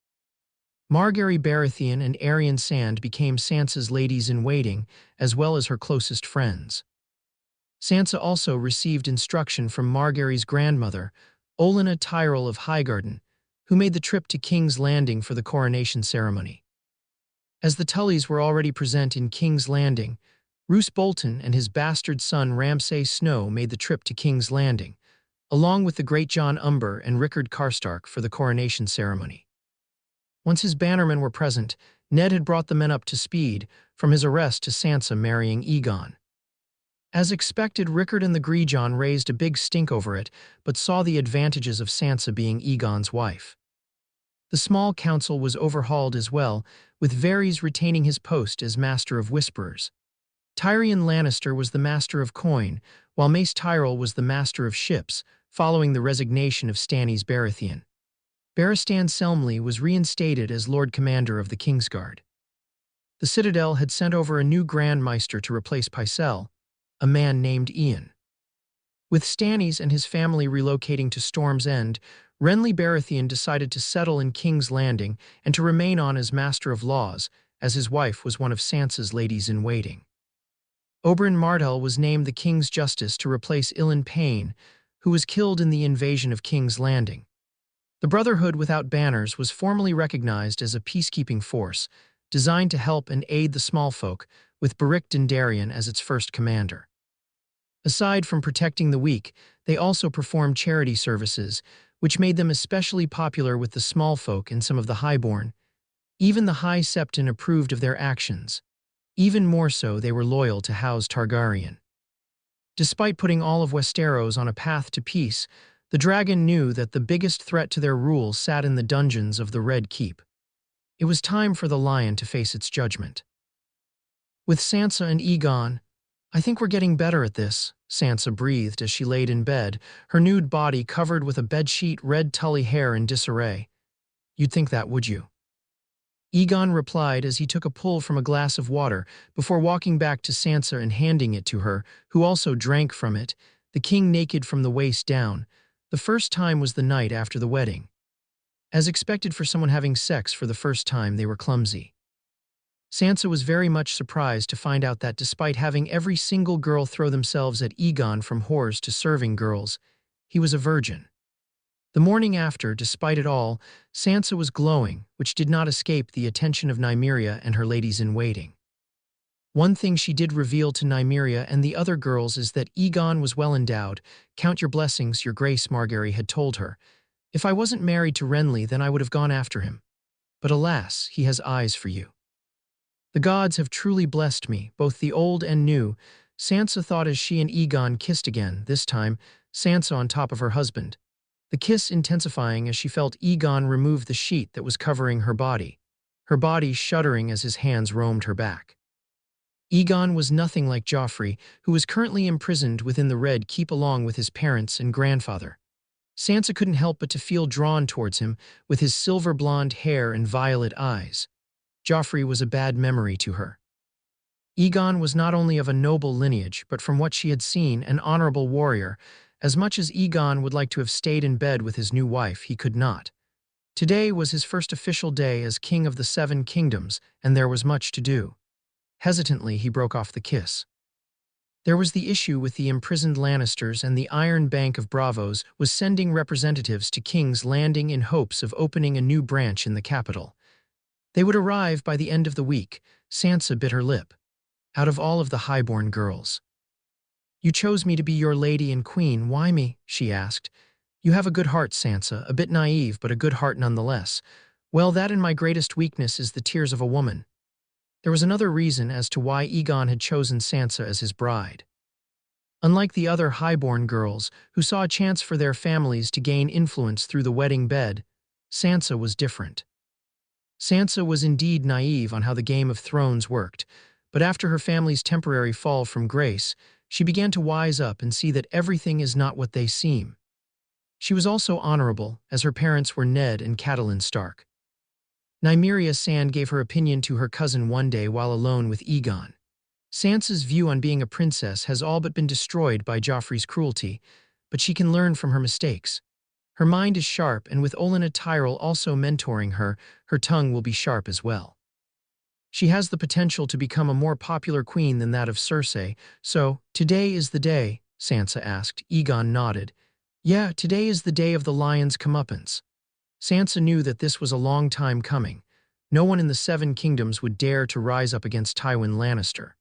S2: Margaery Baratheon and Aerion Sand became Sansa's ladies-in-waiting, as well as her closest friends. Sansa also received instruction from Margaery's grandmother, Olenna Tyrell of Highgarden, who made the trip to King's Landing for the coronation ceremony. As the Tullys were already present in King's Landing, Roose Bolton and his bastard son Ramsay Snow made the trip to King's Landing, along with the great John Umber and Rickard Karstark for the coronation ceremony. Once his bannermen were present, Ned had brought the men up to speed, from his arrest to Sansa marrying Aegon. As expected, Rickard and the Greyjohn raised a big stink over it, but saw the advantages of Sansa being Aegon's wife. The small council was overhauled as well, with Varys retaining his post as Master of Whisperers. Tyrion Lannister was the Master of Coin, while Mace Tyrell was the Master of Ships, following the resignation of Stannis Baratheon. Barristan Selmy was reinstated as Lord Commander of the Kingsguard. The Citadel had sent over a new Grand Maester to replace Pycelle, a man named Ian. With Stannis and his family relocating to Storm's End, Renly Baratheon decided to settle in King's Landing and to remain on as Master of Laws, as his wife was one of Sansa's ladies-in-waiting. Oberyn Martell was named the King's Justice to replace Ilan Payne, who was killed in the invasion of King's Landing. The Brotherhood Without Banners was formally recognized as a peacekeeping force, designed to help and aid the small folk, with Beric Dondarrion as its first commander. Aside from protecting the weak, they also performed charity services, which made them especially popular with the small folk and some of the highborn. Even the High Septon approved of their actions. Even more so, they were loyal to House Targaryen. Despite putting all of Westeros on a path to peace, the dragon knew that the biggest threat to their rule sat in the dungeons of the Red Keep. It was time for the lion to face its judgment. With Sansa and Aegon, "I think we're getting better at this," Sansa breathed as she laid in bed, her nude body covered with a bedsheet, red Tully hair in disarray. "You'd think that, would you?" Aegon replied as he took a pull from a glass of water before walking back to Sansa and handing it to her, who also drank from it, the king naked from the waist down. The first time was the night after the wedding. As expected for someone having sex for the first time, they were clumsy. Sansa was very much surprised to find out that despite having every single girl throw themselves at Aegon, from whores to serving girls, he was a virgin. The morning after, despite it all, Sansa was glowing, which did not escape the attention of Nymeria and her ladies-in-waiting. One thing she did reveal to Nymeria and the other girls is that Aegon was well endowed. "Count your blessings, your grace," Margaery had told her. "If I wasn't married to Renly, then I would have gone after him. But alas, he has eyes for you. The gods have truly blessed me, both the old and new," Sansa thought as she and Aegon kissed again, this time Sansa on top of her husband. The kiss intensifying as she felt Aegon remove the sheet that was covering her body shuddering as his hands roamed her back. Aegon was nothing like Joffrey, who was currently imprisoned within the Red Keep along with his parents and grandfather. Sansa couldn't help but to feel drawn towards him, with his silver blonde hair and violet eyes. Joffrey was a bad memory to her. Aegon was not only of a noble lineage, but from what she had seen, an honorable warrior. As much as Aegon would like to have stayed in bed with his new wife, he could not. Today was his first official day as King of the Seven Kingdoms, and there was much to do. Hesitantly, he broke off the kiss. There was the issue with the imprisoned Lannisters, and the Iron Bank of Bravos was sending representatives to King's Landing in hopes of opening a new branch in the capital. They would arrive by the end of the week. Sansa bit her lip. Out of all of the highborn girls, "You chose me to be your lady and queen, why me?" she asked. "You have a good heart, Sansa, a bit naive, but a good heart nonetheless." "Well, that and my greatest weakness is the tears of a woman." There was another reason as to why Aegon had chosen Sansa as his bride. Unlike the other highborn girls, who saw a chance for their families to gain influence through the wedding bed, Sansa was different. Sansa was indeed naive on how the Game of Thrones worked, but after her family's temporary fall from grace, she began to wise up and see that everything is not what they seem. She was also honorable, as her parents were Ned and Catelyn Stark. Nymeria Sand gave her opinion to her cousin one day while alone with Aegon. Sansa's view on being a princess has all but been destroyed by Joffrey's cruelty, but she can learn from her mistakes. Her mind is sharp, and with Olenna Tyrell also mentoring her, her tongue will be sharp as well. She has the potential to become a more popular queen than that of Cersei. "So, today is the day?" Sansa asked. Aegon nodded. "Yeah, today is the day of the lion's comeuppance." Sansa knew that this was a long time coming. No one in the Seven Kingdoms would dare to rise up against Tywin Lannister.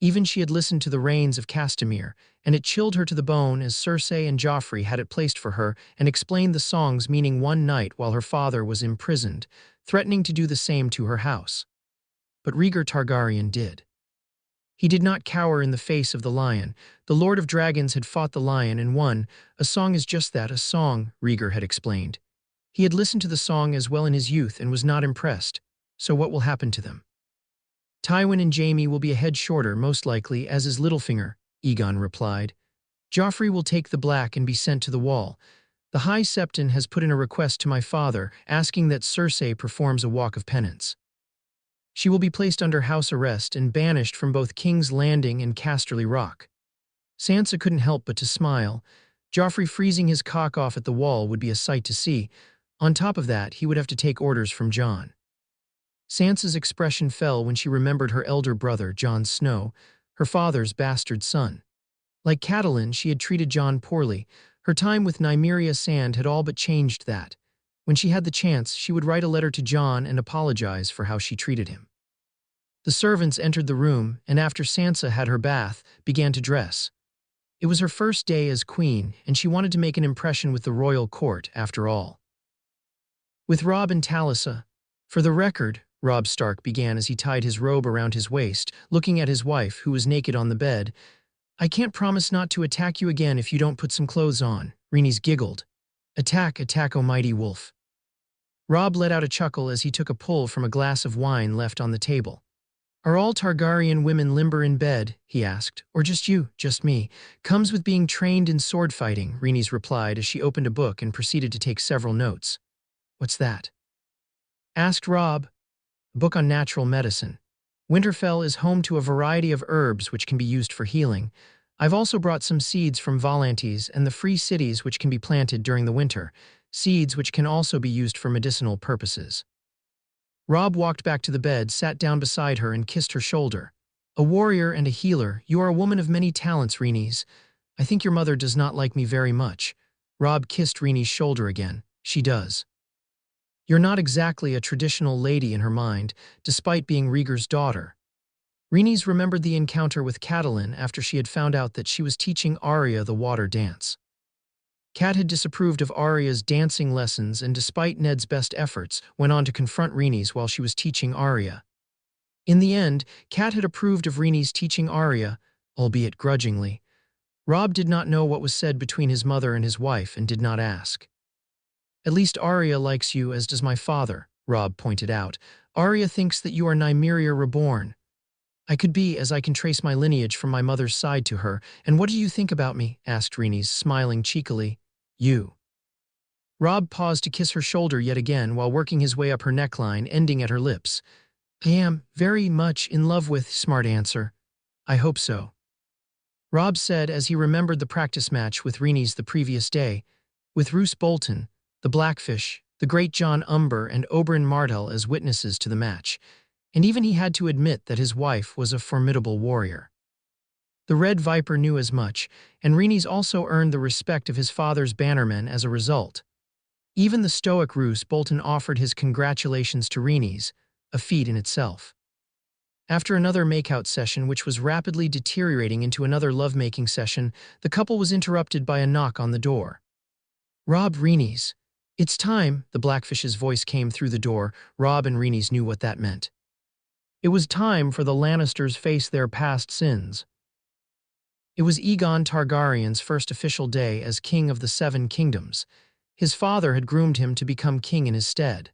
S2: Even she had listened to the Rains of Castamere, and it chilled her to the bone as Cersei and Joffrey had it placed for her and explained the song's meaning one night while her father was imprisoned, threatening to do the same to her house. But Rhaegar Targaryen did. He did not cower in the face of the lion. The Lord of Dragons had fought the lion and won. A song is just that, a song, Rhaegar had explained. He had listened to the song as well in his youth and was not impressed. So what will happen to them? Tywin and Jaime will be a head shorter, most likely, as is Littlefinger, Aegon replied. Joffrey will take the black and be sent to the wall. The High Septon has put in a request to my father, asking that Cersei performs a walk of penance. She will be placed under house arrest and banished from both King's Landing and Casterly Rock. Sansa couldn't help but to smile. Joffrey freezing his cock off at the wall would be a sight to see. On top of that, he would have to take orders from Jon. Sansa's expression fell when she remembered her elder brother, Jon Snow, her father's bastard son. Like Catelyn, she had treated Jon poorly. Her time with Nymeria Sand had all but changed that. When she had the chance, she would write a letter to Jon and apologize for how she treated him. The servants entered the room, and after Sansa had her bath, began to dress. It was her first day as queen, and she wanted to make an impression with the royal court, after all. With Robb and Talisa. For the record, Robb Stark began as he tied his robe around his waist, looking at his wife, who was naked on the bed. I can't promise not to attack you again if you don't put some clothes on, Rhaenys giggled. Attack, attack, O mighty wolf. Robb let out a chuckle as he took a pull from a glass of wine left on the table. Are all Targaryen women limber in bed, he asked, or just you, just me? Comes with being trained in sword fighting, Rhaenys replied as she opened a book and proceeded to take several notes. What's that? Asked Robb. A book on natural medicine. Winterfell is home to a variety of herbs which can be used for healing. I've also brought some seeds from Volantes and the free cities which can be planted during the winter, seeds which can also be used for medicinal purposes. Robb walked back to the bed, sat down beside her, and kissed her shoulder. A warrior and a healer, you are a woman of many talents, Rhaenys. I think your mother does not like me very much. Robb kissed Rhaenys' shoulder again. She does. You're not exactly a traditional lady in her mind, despite being Rhaegar's daughter. Rhaenys remembered the encounter with Catelyn after she had found out that she was teaching Arya the water dance. Cat had disapproved of Arya's dancing lessons and, despite Ned's best efforts, went on to confront Rhaenys while she was teaching Arya. In the end, Cat had approved of Rhaenys teaching Arya, albeit grudgingly. Robb did not know what was said between his mother and his wife and did not ask. At least Arya likes you, as does my father, Robb pointed out. Arya thinks that you are Nymeria reborn. I could be, as I can trace my lineage from my mother's side to her. And what do you think about me? Asked Rhaenys, smiling cheekily. You. Robb paused to kiss her shoulder yet again while working his way up her neckline, ending at her lips. I am very much in love with, smart answer. I hope so. Robb said as he remembered the practice match with Rhaenys the previous day, with Roose Bolton, the Blackfish, the great Jon Umber, and Oberyn Martell as witnesses to the match, and even he had to admit that his wife was a formidable warrior. The Red Viper knew as much, and Rhaenys also earned the respect of his father's bannermen as a result. Even the stoic Roose Bolton offered his congratulations to Rhaenys, a feat in itself. After another makeout session which was rapidly deteriorating into another lovemaking session, the couple was interrupted by a knock on the door. Robb, Rhaenys. It's time, the Blackfish's voice came through the door. Robb and Rhaenys knew what that meant. It was time for the Lannisters face their past sins. It was Aegon Targaryen's first official day as King of the Seven Kingdoms. His father had groomed him to become king in his stead.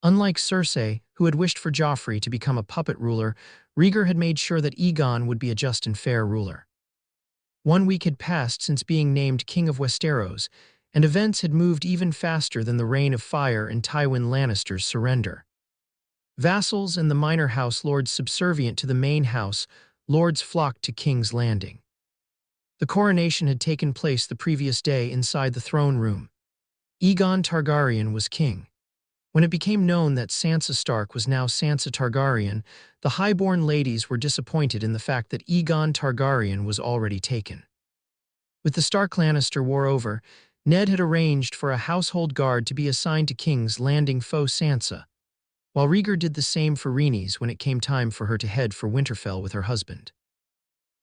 S2: Unlike Cersei, who had wished for Joffrey to become a puppet ruler, Rhaegar had made sure that Aegon would be a just and fair ruler. 1 week had passed since being named King of Westeros, and events had moved even faster than the Reign of Fire and Tywin Lannister's surrender. Vassals and the minor house lords subservient to the main house, lords flocked to King's Landing. The coronation had taken place the previous day inside the throne room. Aegon Targaryen was king. When it became known that Sansa Stark was now Sansa Targaryen, the highborn ladies were disappointed in the fact that Aegon Targaryen was already taken. With the Stark Lannister war over, Ned had arranged for a household guard to be assigned to King's Landing foe Sansa, while Rhaegar did the same for Rhaenys when it came time for her to head for Winterfell with her husband.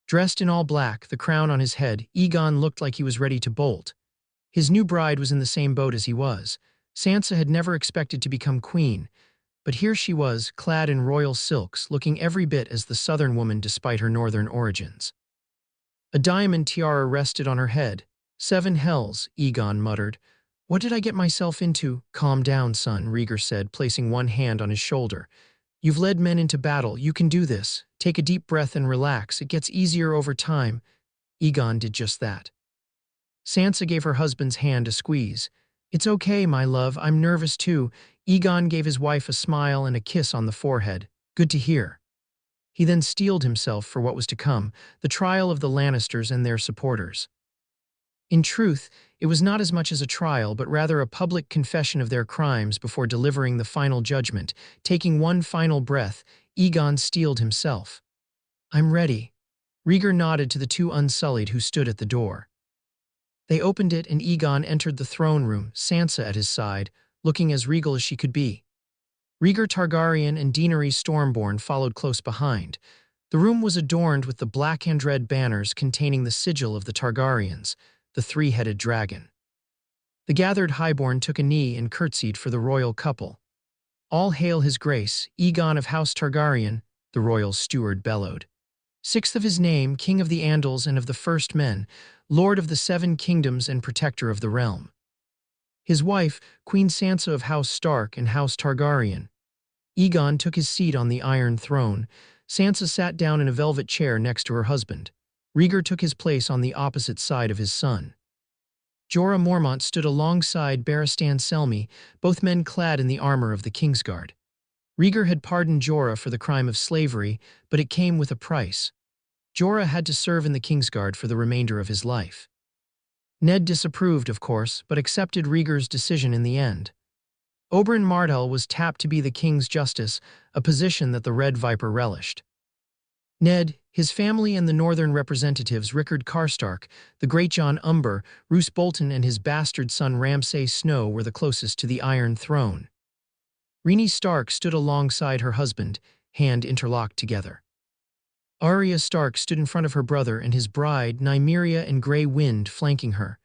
S2: Dressed in all black, the crown on his head, Aegon looked like he was ready to bolt. His new bride was in the same boat as he was. Sansa had never expected to become queen, but here she was, clad in royal silks, looking every bit as the southern woman despite her northern origins. A diamond tiara rested on her head. "7 hells," Aegon muttered. "What did I get myself into?" "Calm down, son," Rhaegar said, placing one hand on his shoulder. "You've led men into battle. You can do this. Take a deep breath and relax. It gets easier over time." Aegon did just that. Sansa gave her husband's hand a squeeze. "It's okay, my love. I'm nervous too." Aegon gave his wife a smile and a kiss on the forehead. "Good to hear." He then steeled himself for what was to come, the trial of the Lannisters and their supporters. In truth, it was not as much as a trial, but rather a public confession of their crimes before delivering the final judgment. Taking one final breath, Aegon steeled himself. "I'm ready." Rhaegar nodded to the two Unsullied who stood at the door. They opened it and Aegon entered the throne room, Sansa at his side, looking as regal as she could be. Rhaegar Targaryen and Daenerys Stormborn followed close behind. The room was adorned with the black and red banners containing the sigil of the Targaryens, the three-headed dragon. The gathered highborn took a knee and curtsied for the royal couple. "All hail his grace, Aegon of House Targaryen," the royal steward bellowed. "Sixth of his name, King of the Andals and of the First Men, Lord of the 7 Kingdoms and Protector of the Realm." His wife, Queen Sansa of House Stark and House Targaryen. Aegon took his seat on the Iron Throne. Sansa sat down in a velvet chair next to her husband. Rhaegar took his place on the opposite side of his son. Jorah Mormont stood alongside Barristan Selmy, both men clad in the armor of the Kingsguard. Rhaegar had pardoned Jorah for the crime of slavery, but it came with a price. Jorah had to serve in the Kingsguard for the remainder of his life. Ned disapproved, of course, but accepted Rhaegar's decision in the end. Oberyn Martell was tapped to be the King's Justice, a position that the Red Viper relished. Ned, his family and the northern representatives Rickard Karstark, the Great John Umber, Roose Bolton and his bastard son Ramsay Snow were the closest to the Iron Throne. Rhaenys Stark stood alongside her husband, hand interlocked together. Arya Stark stood in front of her brother and his bride, Nymeria and Grey Wind, flanking her.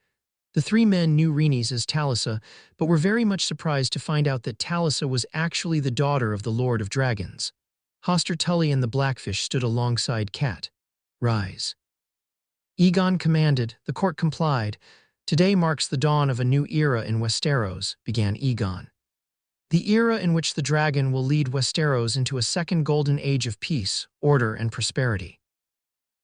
S2: The three men knew Rhaenys as Talisa, but were very much surprised to find out that Talisa was actually the daughter of the Lord of Dragons. Hoster Tully and the Blackfish stood alongside Cat. "Rise." Aegon commanded, the court complied. "Today marks the dawn of a new era in Westeros," began Aegon. "The era in which the dragon will lead Westeros into a second golden age of peace, order, and prosperity.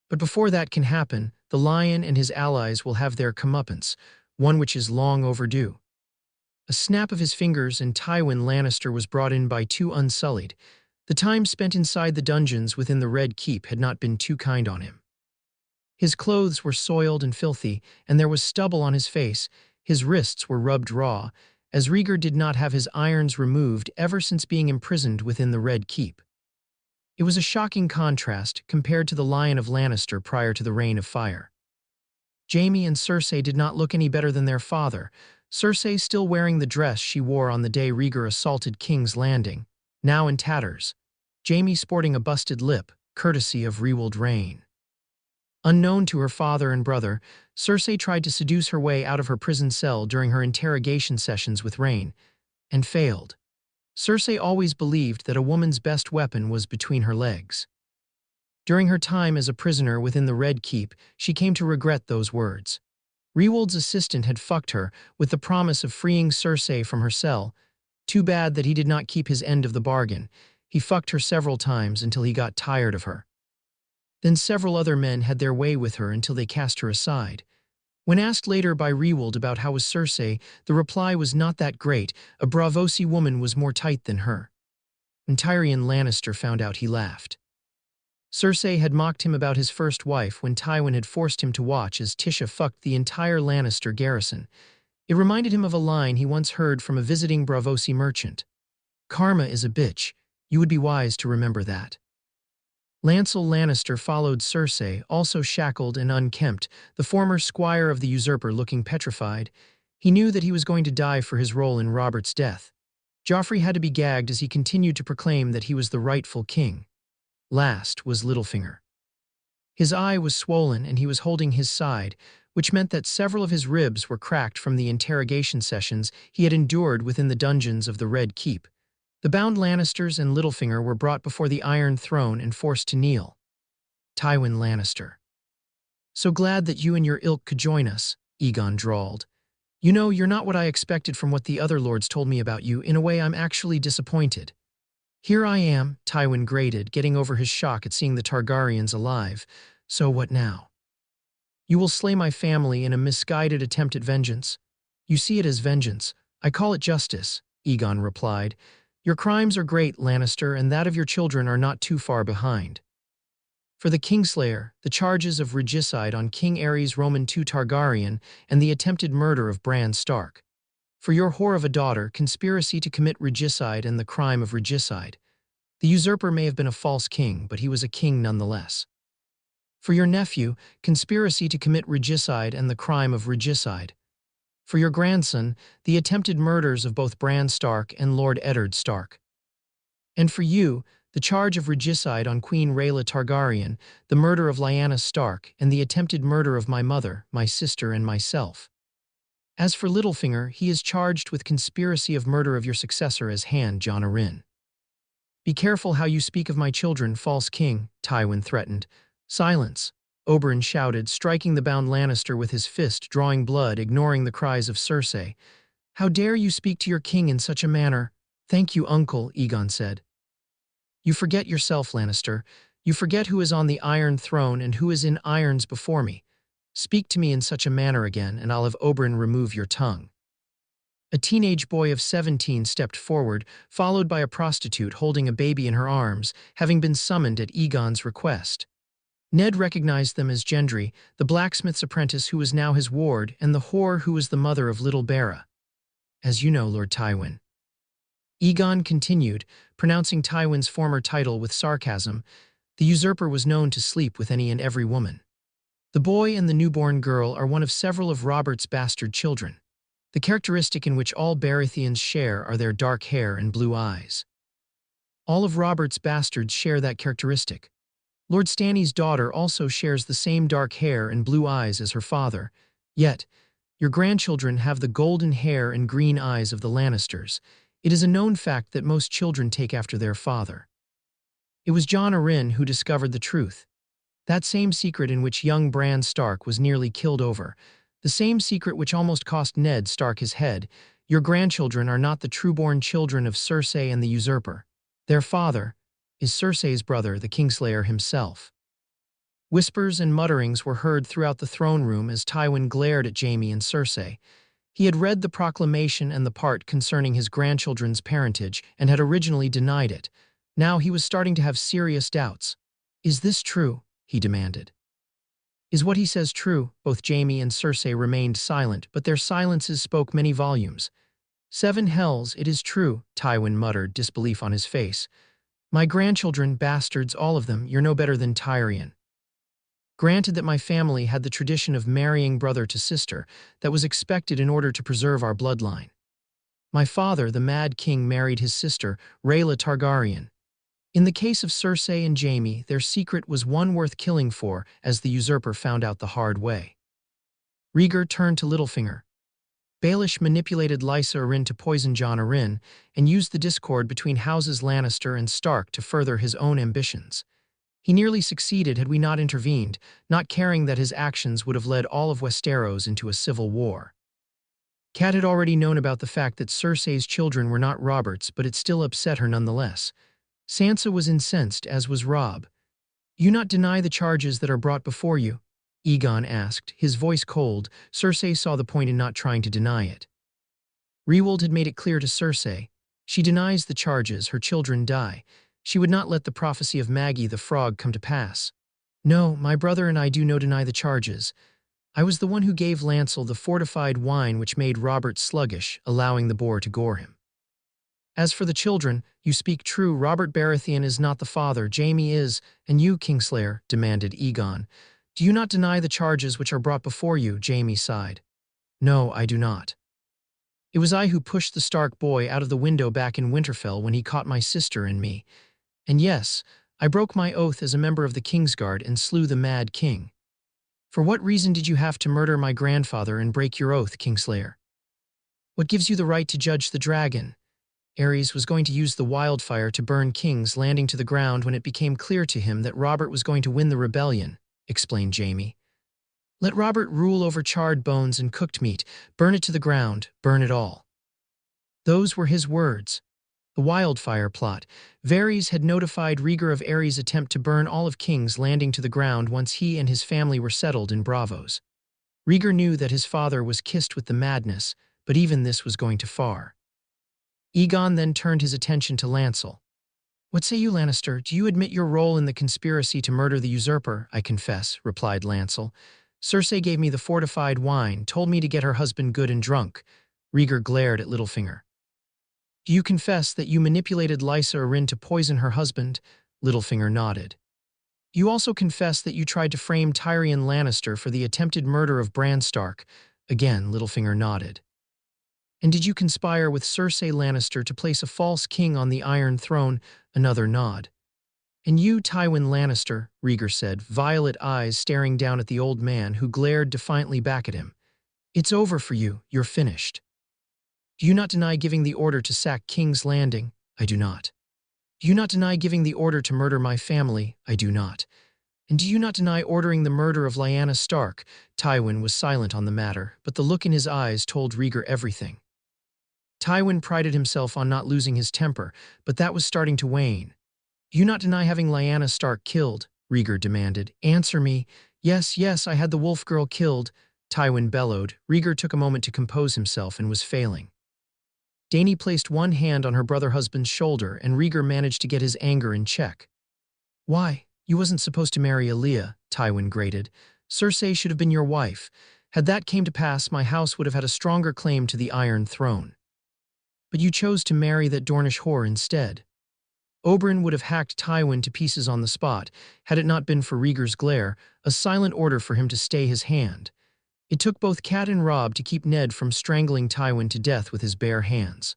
S2: But before that can happen, the lion and his allies will have their comeuppance, one which is long overdue." A snap of his fingers and Tywin Lannister was brought in by two Unsullied. The time spent inside the dungeons within the Red Keep had not been too kind on him. His clothes were soiled and filthy, and there was stubble on his face. His wrists were rubbed raw, as Rhaegar did not have his irons removed ever since being imprisoned within the Red Keep. It was a shocking contrast compared to the Lion of Lannister prior to the Reign of Fire. Jaime and Cersei did not look any better than their father, Cersei still wearing the dress she wore on the day Rhaegar assaulted King's Landing, now in tatters. Jaime sporting a busted lip, courtesy of Rewald Rain. Unknown to her father and brother, Cersei tried to seduce her way out of her prison cell during her interrogation sessions with Rain, and failed. Cersei always believed that a woman's best weapon was between her legs. During her time as a prisoner within the Red Keep, she came to regret those words. Rewald's assistant had fucked her with the promise of freeing Cersei from her cell. Too bad that he did not keep his end of the bargain. He fucked her several times until he got tired of her. Then several other men had their way with her until they cast her aside. When asked later by Rewald about how was Cersei, the reply was not that great. A Braavosi woman was more tight than her. When Tyrion Lannister found out, he laughed. Cersei had mocked him about his first wife when Tywin had forced him to watch as Tisha fucked the entire Lannister garrison. It reminded him of a line he once heard from a visiting Braavosi merchant. "Karma is a bitch. You would be wise to remember that." Lancel Lannister followed Cersei, also shackled and unkempt, the former squire of the usurper looking petrified. He knew that he was going to die for his role in Robert's death. Joffrey had to be gagged as he continued to proclaim that he was the rightful king. Last was Littlefinger. His eye was swollen and he was holding his side, which meant that several of his ribs were cracked from the interrogation sessions he had endured within the dungeons of the Red Keep. The bound Lannisters and Littlefinger were brought before the Iron Throne and forced to kneel. Tywin Lannister. "So glad that you and your ilk could join us," Aegon drawled. "You know, you're not what I expected from what the other lords told me about you. In a way, I'm actually disappointed." "Here I am," Tywin grated, getting over his shock at seeing the Targaryens alive. "So what now?" "You will slay my family in a misguided attempt at vengeance." "You see it as vengeance. I call it justice," Aegon replied. "Your crimes are great, Lannister, and that of your children are not too far behind. For the Kingslayer, the charges of regicide on King Aerys Roman II Targaryen and the attempted murder of Bran Stark. For your whore of a daughter, conspiracy to commit regicide and the crime of regicide. The usurper may have been a false king, but he was a king nonetheless. For your nephew, conspiracy to commit regicide and the crime of regicide. For your grandson, the attempted murders of both Bran Stark and Lord Eddard Stark. And for you, the charge of regicide on Queen Rhaegar Targaryen, the murder of Lyanna Stark, and the attempted murder of my mother, my sister, and myself. As for Littlefinger, he is charged with conspiracy of murder of your successor as Hand Jon Arryn." "Be careful how you speak of my children, false king," Tywin threatened. "Silence," Oberyn shouted, striking the bound Lannister with his fist, drawing blood, ignoring the cries of Cersei. "How dare you speak to your king in such a manner?" "Thank you, uncle," Aegon said. "You forget yourself, Lannister. You forget who is on the Iron Throne and who is in irons before me. Speak to me in such a manner again, and I'll have Oberyn remove your tongue." A teenage boy of 17 stepped forward, followed by a prostitute holding a baby in her arms, having been summoned at Aegon's request. Ned recognized them as Gendry, the blacksmith's apprentice who was now his ward, and the whore who was the mother of little Bera. "As you know, Lord Tywin." Aegon continued, pronouncing Tywin's former title with sarcasm. "The usurper was known to sleep with any and every woman. The boy and the newborn girl are one of several of Robert's bastard children. The characteristic in which all Baratheons share are their dark hair and blue eyes. All of Robert's bastards share that characteristic. Lord Stanny's daughter also shares the same dark hair and blue eyes as her father. Yet, your grandchildren have the golden hair and green eyes of the Lannisters. It is a known fact that most children take after their father. It was Jon Arryn who discovered the truth. That same secret in which young Bran Stark was nearly killed over. The same secret which almost cost Ned Stark his head. Your grandchildren are not the true-born children of Cersei and the usurper. Their father is Cersei's brother, the Kingslayer himself." Whispers and mutterings were heard throughout the throne room as Tywin glared at Jaime and Cersei. He had read the proclamation and the part concerning his grandchildren's parentage and had originally denied it. Now he was starting to have serious doubts. "Is this true?" he demanded. "Is what he says true?" Both Jaime and Cersei remained silent, but their silences spoke many volumes. "Seven hells, it is true," Tywin muttered, disbelief on his face. "My grandchildren, bastards, all of them, you're no better than Tyrion. Granted that my family had the tradition of marrying brother to sister, that was expected in order to preserve our bloodline. My father, the Mad King, married his sister, Rhaegar Targaryen. In the case of Cersei and Jaime, their secret was one worth killing for, as the usurper found out the hard way." Rhaegar turned to Littlefinger. "Baelish manipulated Lysa Arryn to poison Jon Arryn and used the discord between houses Lannister and Stark to further his own ambitions. He nearly succeeded had we not intervened, not caring that his actions would have led all of Westeros into a civil war." Kat had already known about the fact that Cersei's children were not Robert's, but it still upset her nonetheless. Sansa was incensed, as was Robb. "You not deny the charges that are brought before you?" Aegon asked, his voice cold. Cersei saw the point in not trying to deny it. Rhaewold had made it clear to Cersei. She denies the charges, her children die. She would not let the prophecy of Maggie the Frog come to pass. "No, my brother and I do no deny the charges. I was the one who gave Lancel the fortified wine which made Robert sluggish, allowing the boar to gore him. As for the children, you speak true. Robert Baratheon is not the father, Jaime is, and you, Kingslayer," demanded Aegon. "Do you not deny the charges which are brought before you?" Jaime sighed. "No, I do not. It was I who pushed the Stark boy out of the window back in Winterfell when he caught my sister and me. And yes, I broke my oath as a member of the Kingsguard and slew the Mad King. For what reason did you have to murder my grandfather and break your oath, Kingslayer? What gives you the right to judge the dragon? Ares was going to use the wildfire to burn King's Landing to the ground when it became clear to him that Robert was going to win the rebellion, explained Jaime. Let Robert rule over charred bones and cooked meat. Burn it to the ground, burn it all. Those were his words. The wildfire plot. Varys had notified Rhaegar of Ares' attempt to burn all of King's Landing to the ground once he and his family were settled in Braavos. Rhaegar knew that his father was kissed with the madness, but even this was going too far. Aegon then turned his attention to Lancel. What say you, Lannister? Do you admit your role in the conspiracy to murder the usurper? I confess, replied Lancel. Cersei gave me the fortified wine, told me to get her husband good and drunk. Rhaegar glared at Littlefinger. Do you confess that you manipulated Lysa Arryn to poison her husband? Littlefinger nodded. You also confess that you tried to frame Tyrion Lannister for the attempted murder of Bran Stark. Again, Littlefinger nodded. And did you conspire with Cersei Lannister to place a false king on the Iron Throne? Another nod. And you, Tywin Lannister, Rhaegar said, violet eyes staring down at the old man who glared defiantly back at him. It's over for you, you're finished. Do you not deny giving the order to sack King's Landing? I do not. Do you not deny giving the order to murder my family? I do not. And do you not deny ordering the murder of Lyanna Stark? Tywin was silent on the matter, but the look in his eyes told Rhaegar everything. Tywin prided himself on not losing his temper, but that was starting to wane. Do you not deny having Lyanna Stark killed? Rhaegar demanded. Answer me. Yes, yes, I had the wolf girl killed, Tywin bellowed. Rhaegar took a moment to compose himself and was failing. Dany placed one hand on her brother-husband's shoulder, and Rhaegar managed to get his anger in check. Why? You wasn't supposed to marry Aaliyah, Tywin grated. Cersei should have been your wife. Had that came to pass, my house would have had a stronger claim to the Iron Throne. But you chose to marry that Dornish whore instead. Oberyn would have hacked Tywin to pieces on the spot, had it not been for Rhaegar's glare, a silent order for him to stay his hand. It took both Cat and Robb to keep Ned from strangling Tywin to death with his bare hands.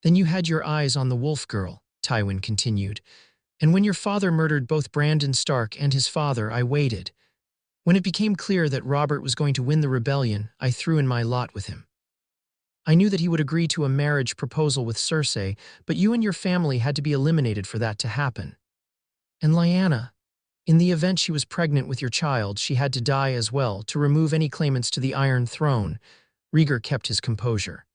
S2: Then you had your eyes on the wolf girl, Tywin continued. And when your father murdered both Brandon Stark and his father, I waited. When it became clear that Robert was going to win the rebellion, I threw in my lot with him. I knew that he would agree to a marriage proposal with Cersei, but you and your family had to be eliminated for that to happen. And Lyanna, in the event she was pregnant with your child, she had to die as well to remove any claimants to the Iron Throne. Rhaegar kept his composure.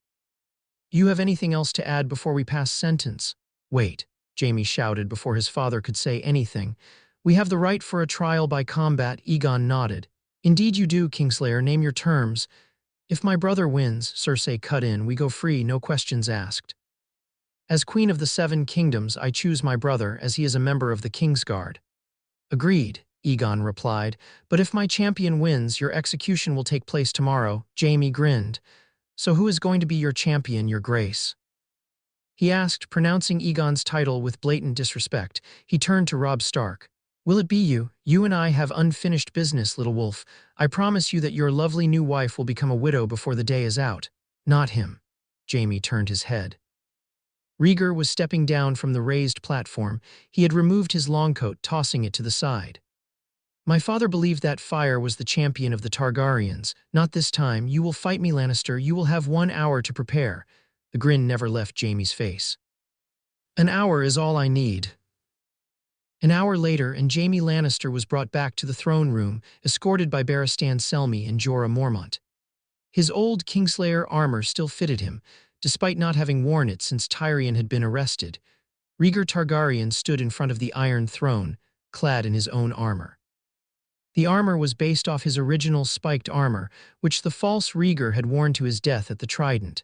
S2: You have anything else to add before we pass sentence? Wait, Jaime shouted before his father could say anything. We have the right for a trial by combat, Aegon nodded. Indeed you do, Kingslayer, name your terms. If my brother wins, Cersei cut in, we go free, no questions asked. As Queen of the Seven Kingdoms, I choose my brother, as he is a member of the Kingsguard. Agreed, Aegon replied, but if my champion wins, your execution will take place tomorrow. Jaime grinned. So who is going to be your champion, your grace? He asked, pronouncing Aegon's title with blatant disrespect. He turned to Robb Stark. Will it be you? You and I have unfinished business, little wolf. I promise you that your lovely new wife will become a widow before the day is out. Not him. Jaime turned his head. Rhaegar was stepping down from the raised platform. He had removed his longcoat, tossing it to the side. My father believed that fire was the champion of the Targaryens. Not this time. You will fight me, Lannister. You will have 1 hour to prepare. The grin never left Jaime's face. An hour is all I need. An hour later, and Jaime Lannister was brought back to the throne room, escorted by Barristan Selmy and Jorah Mormont. His old Kingslayer armor still fitted him, despite not having worn it since Tyrion had been arrested. Rhaegar Targaryen stood in front of the Iron Throne, clad in his own armor. The armor was based off his original spiked armor, which the false Rhaegar had worn to his death at the Trident.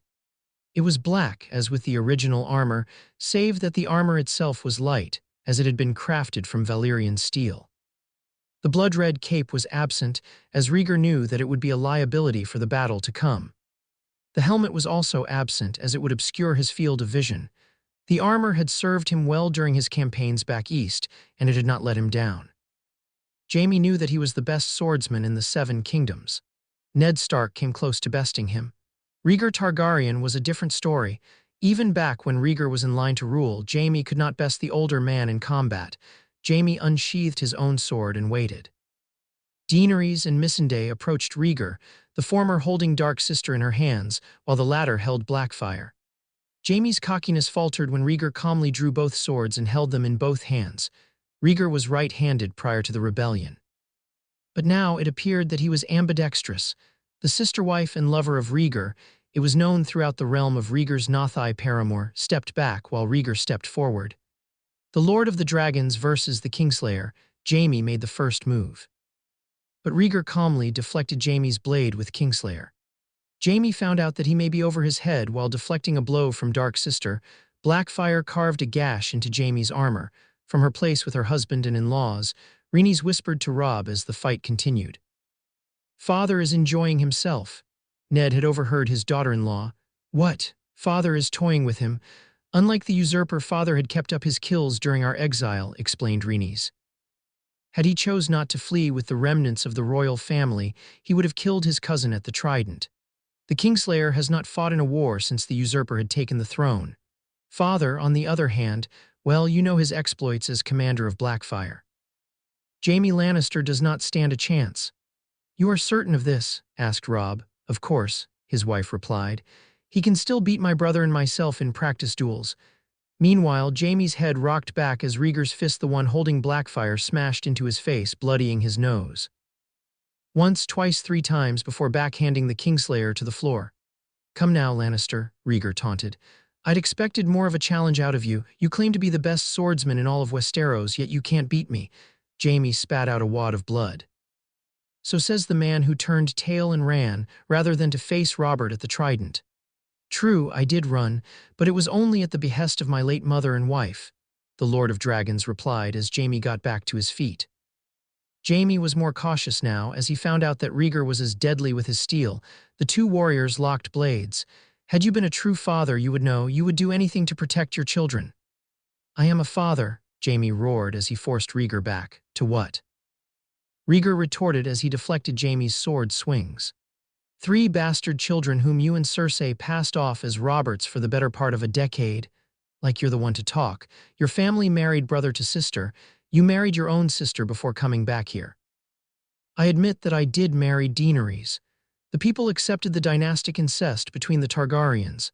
S2: It was black, as with the original armor, save that the armor itself was light, as it had been crafted from Valyrian steel. The blood-red cape was absent, as Rhaegar knew that it would be a liability for the battle to come. The helmet was also absent, as it would obscure his field of vision. The armor had served him well during his campaigns back east, and it had not let him down. Jaime knew that he was the best swordsman in the Seven Kingdoms. Ned Stark came close to besting him. Rhaegar Targaryen was a different story. Even back when Rhaegar was in line to rule, Jaime could not best the older man in combat. Jaime unsheathed his own sword and waited. Daenerys and Missandei approached Rhaegar, the former holding Dark Sister in her hands, while the latter held Blackfire. Jaime's cockiness faltered when Rhaegar calmly drew both swords and held them in both hands. Rhaegar was right-handed prior to the rebellion. But now it appeared that he was ambidextrous. The sister-wife and lover of Rhaegar, it was known throughout the realm of Rhaegar's Nothai paramour, stepped back while Rhaegar stepped forward. The Lord of the Dragons versus the Kingslayer, Jaime made the first move. But Rhaegar calmly deflected Jaime's blade with Kingslayer. Jaime found out that he may be over his head while deflecting a blow from Dark Sister. Blackfire carved a gash into Jaime's armor. From her place with her husband and in-laws, Rhaenys whispered to Robb as the fight continued. "Father is enjoying himself." Ned had overheard his daughter-in-law. "What? Father is toying with him. Unlike the usurper, father had kept up his kills during our exile," explained Rhaenys. Had he chose not to flee with the remnants of the royal family, he would have killed his cousin at the Trident. The Kingslayer has not fought in a war since the usurper had taken the throne. Father, on the other hand, well, you know his exploits as commander of Blackfire. Jaime Lannister does not stand a chance. "You are certain of this?" asked Robb. "Of course," his wife replied. "He can still beat my brother and myself in practice duels." Meanwhile, Jaime's head rocked back as Rhaegar's fist, the one holding Blackfire, smashed into his face, bloodying his nose. Once, twice, 3 times before backhanding the Kingslayer to the floor. "Come now, Lannister," Rhaegar taunted. "I'd expected more of a challenge out of you. You claim to be the best swordsman in all of Westeros, yet you can't beat me." Jaime spat out a wad of blood. "So says the man who turned tail and ran, rather than to face Robert at the Trident." "True, I did run, but it was only at the behest of my late mother and wife," the Lord of Dragons replied as Jaime got back to his feet. Jaime was more cautious now as he found out that Rhaegar was as deadly with his steel. The two warriors locked blades. "Had you been a true father, you would know. You would do anything to protect your children." "I am a father," Jaime roared as he forced Rhaegar back. "To what?" Rhaegar retorted as he deflected Jaime's sword swings. "3 bastard children whom you and Cersei passed off as Roberts for the better part of a decade. Like you're the one to talk. Your family married brother to sister. You married your own sister before coming back here." "I admit that I did marry Daenerys. The people accepted the dynastic incest between the Targaryens.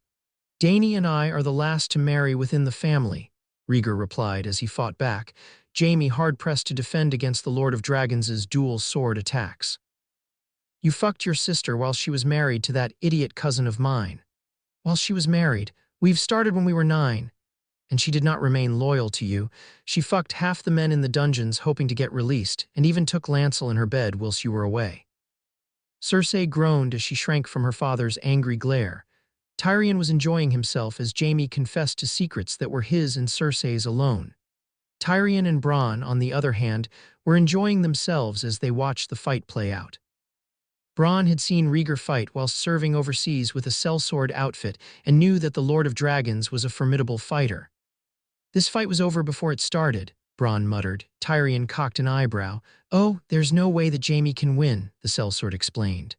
S2: Dany and I are the last to marry within the family," Rhaegar replied as he fought back, Jaime hard-pressed to defend against the Lord of Dragons' dual sword attacks. "You fucked your sister while she was married to that idiot cousin of mine." "While she was married? We've started when we were 9. And she did not remain loyal to you. She fucked half the men in the dungeons hoping to get released, and even took Lancel in her bed whilst you were away." Cersei groaned as she shrank from her father's angry glare. Tyrion was enjoying himself as Jaime confessed to secrets that were his and Cersei's alone. Tyrion and Bronn, on the other hand, were enjoying themselves as they watched the fight play out. Bronn had seen Rhaegar fight whilst serving overseas with a sellsword outfit and knew that the Lord of Dragons was a formidable fighter. "This fight was over before it started," Bronn muttered. Tyrion cocked an eyebrow. "Oh, there's no way that Jaime can win," the sellsword explained.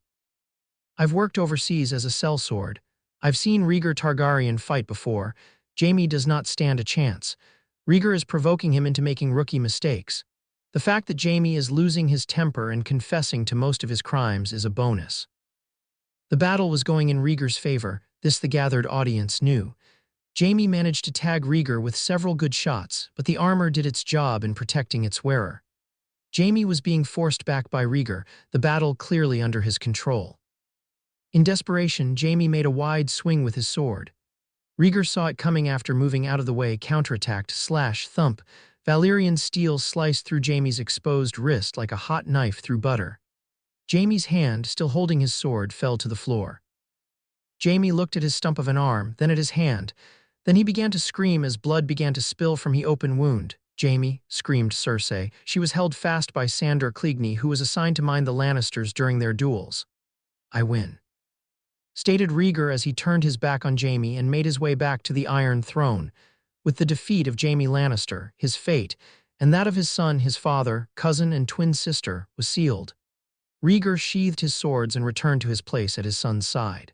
S2: "I've worked overseas as a sellsword. I've seen Rhaegar Targaryen fight before. Jaime does not stand a chance. Rhaegar is provoking him into making rookie mistakes. The fact that Jaime is losing his temper and confessing to most of his crimes is a bonus." The battle was going in Rhaegar's favor, this the gathered audience knew. Jaime managed to tag Rhaegar with several good shots, but the armor did its job in protecting its wearer. Jaime was being forced back by Rhaegar, the battle clearly under his control. In desperation, Jaime made a wide swing with his sword. Rhaegar saw it coming after moving out of the way, counterattacked, slash, thump. Valyrian steel sliced through Jaime's exposed wrist like a hot knife through butter. Jaime's hand, still holding his sword, fell to the floor. Jaime looked at his stump of an arm, then at his hand. Then he began to scream as blood began to spill from the open wound. "Jaime," screamed Cersei. She was held fast by Sandor Clegane, who was assigned to mind the Lannisters during their duels. "I win," stated Rhaegar as he turned his back on Jaime and made his way back to the Iron Throne. With the defeat of Jaime Lannister, his fate, and that of his son, his father, cousin, and twin sister, was sealed. Rhaegar sheathed his swords and returned to his place at his son's side.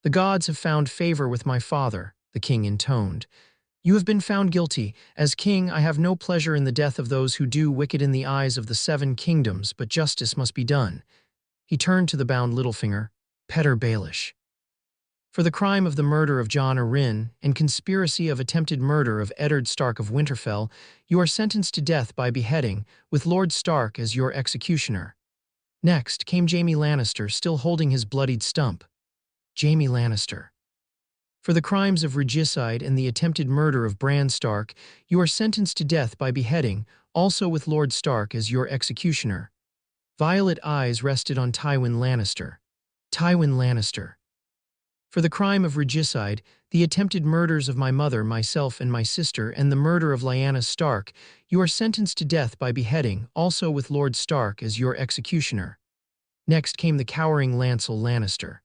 S2: "The gods have found favor with my father," the king intoned. "You have been found guilty. As king, I have no pleasure in the death of those who do wicked in the eyes of the 7 kingdoms, but justice must be done." He turned to the bound Littlefinger, Petter Baelish. "For the crime of the murder of Jon Arryn and conspiracy of attempted murder of Eddard Stark of Winterfell, you are sentenced to death by beheading, with Lord Stark as your executioner." Next came Jaime Lannister, still holding his bloodied stump. Jaime Lannister. "For the crimes of regicide and the attempted murder of Bran Stark, you are sentenced to death by beheading, also with Lord Stark as your executioner." Violet eyes rested on Tywin Lannister. Tywin Lannister. "For the crime of regicide, the attempted murders of my mother, myself, and my sister, and the murder of Lyanna Stark, you are sentenced to death by beheading, also with Lord Stark as your executioner." Next came the cowering Lancel Lannister.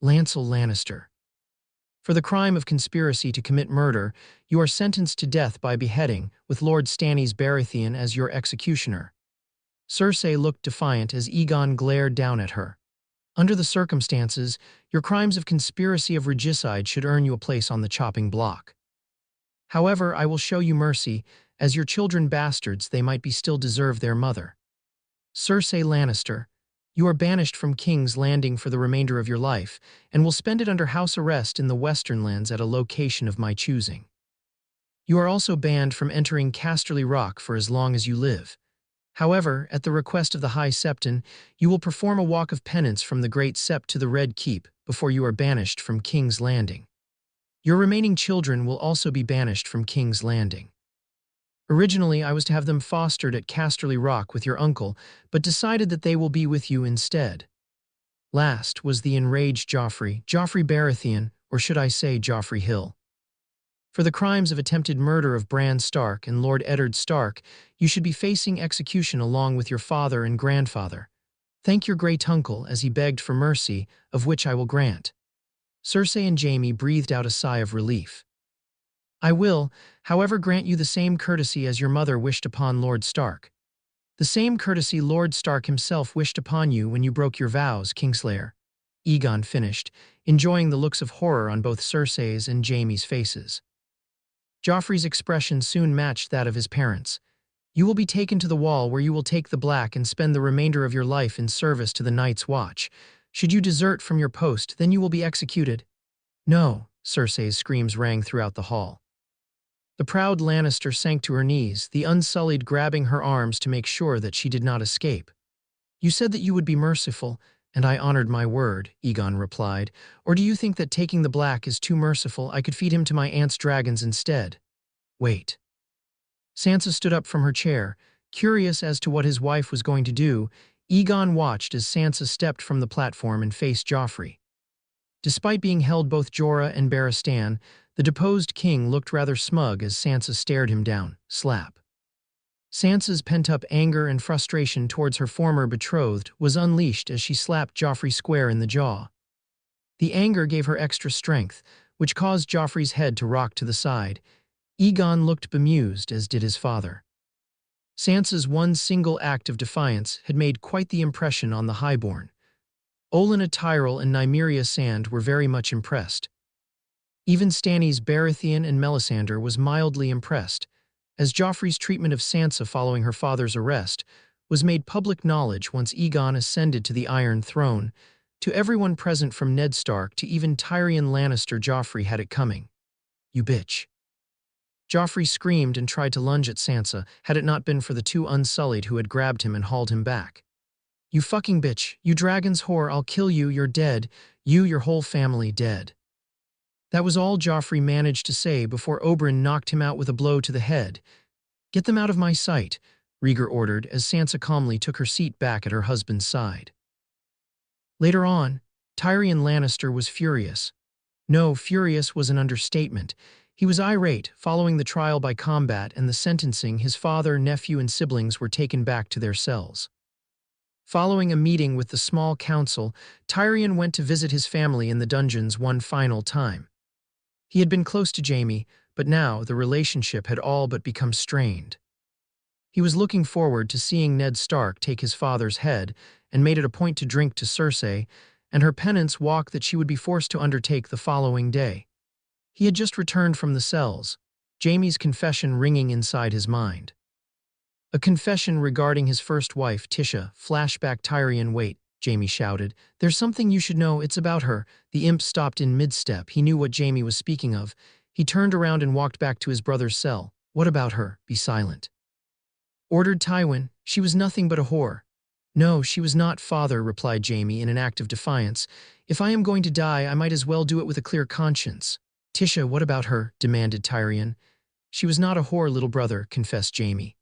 S2: Lancel Lannister. "For the crime of conspiracy to commit murder, you are sentenced to death by beheading, with Lord Stannis Baratheon as your executioner." Cersei looked defiant as Aegon glared down at her. "Under the circumstances, your crimes of conspiracy of regicide should earn you a place on the chopping block. However, I will show you mercy, as your children bastards they might be still deserve their mother." Cersei Lannister, "You are banished from King's Landing for the remainder of your life, and will spend it under house arrest in the Western Lands at a location of my choosing. You are also banned from entering Casterly Rock for as long as you live. However, at the request of the High Septon, you will perform a walk of penance from the Great Sept to the Red Keep before you are banished from King's Landing. Your remaining children will also be banished from King's Landing. Originally, I was to have them fostered at Casterly Rock with your uncle, but decided that they will be with you instead." Last was the enraged Joffrey Baratheon, or should I say Joffrey Hill. "For the crimes of attempted murder of Bran Stark and Lord Eddard Stark, you should be facing execution along with your father and grandfather. Thank your great uncle as he begged for mercy, of which I will grant." Cersei and Jaime breathed out a sigh of relief. "I will, however, grant you the same courtesy as your mother wished upon Lord Stark. The same courtesy Lord Stark himself wished upon you when you broke your vows, Kingslayer." Aegon finished, enjoying the looks of horror on both Cersei's and Jaime's faces. Joffrey's expression soon matched that of his parents. "You will be taken to the Wall, where you will take the black and spend the remainder of your life in service to the Night's Watch. Should you desert from your post, then you will be executed." "No," Cersei's screams rang throughout the hall. The proud Lannister sank to her knees, the Unsullied grabbing her arms to make sure that she did not escape. "You said that you would be merciful, and I honored my word," Aegon replied. "Or do you think that taking the black is too merciful? I could feed him to my aunt's dragons instead." "Wait." Sansa stood up from her chair. Curious as to what his wife was going to do, Aegon watched as Sansa stepped from the platform and faced Joffrey. Despite being held both Jorah and Barristan, the deposed king looked rather smug as Sansa stared him down. Slap. Sansa's pent-up anger and frustration towards her former betrothed was unleashed as she slapped Joffrey square in the jaw. The anger gave her extra strength, which caused Joffrey's head to rock to the side. Aegon looked bemused, as did his father. Sansa's one single act of defiance had made quite the impression on the highborn. Olenna Tyrell and Nymeria Sand were very much impressed. Even Stannis Baratheon and Melisandre was mildly impressed, as Joffrey's treatment of Sansa following her father's arrest was made public knowledge once Aegon ascended to the Iron Throne. To everyone present from Ned Stark to even Tyrion Lannister, Joffrey had it coming. "You bitch." Joffrey screamed and tried to lunge at Sansa, had it not been for the 2 Unsullied who had grabbed him and hauled him back. "You fucking bitch, you dragon's whore, I'll kill you, you're dead, you, your whole family dead." That was all Joffrey managed to say before Oberyn knocked him out with a blow to the head. "Get them out of my sight," Rhaegar ordered as Sansa calmly took her seat back at her husband's side. Later on, Tyrion Lannister was furious. No, furious was an understatement. He was irate following the trial by combat and the sentencing. His father, nephew, and siblings were taken back to their cells. Following a meeting with the small council, Tyrion went to visit his family in the dungeons one final time. He had been close to Jaime, but now the relationship had all but become strained. He was looking forward to seeing Ned Stark take his father's head and made it a point to drink to Cersei, and her penance walk that she would be forced to undertake the following day. He had just returned from the cells, Jaime's confession ringing inside his mind. A confession regarding his first wife, Tisha. Flashback Tyrion. Wait, Jaime shouted. There's something you should know, it's about her. The imp stopped in mid-step. He knew what Jaime was speaking of. He turned around and walked back to his brother's cell. What about her? Be silent, ordered Tywin. She was nothing but a whore. No, she was not, father, replied Jaime in an act of defiance. If I am going to die, I might as well do it with a clear conscience. Tisha, what about her? Demanded Tyrion. She was not a whore, little brother, confessed Jaime.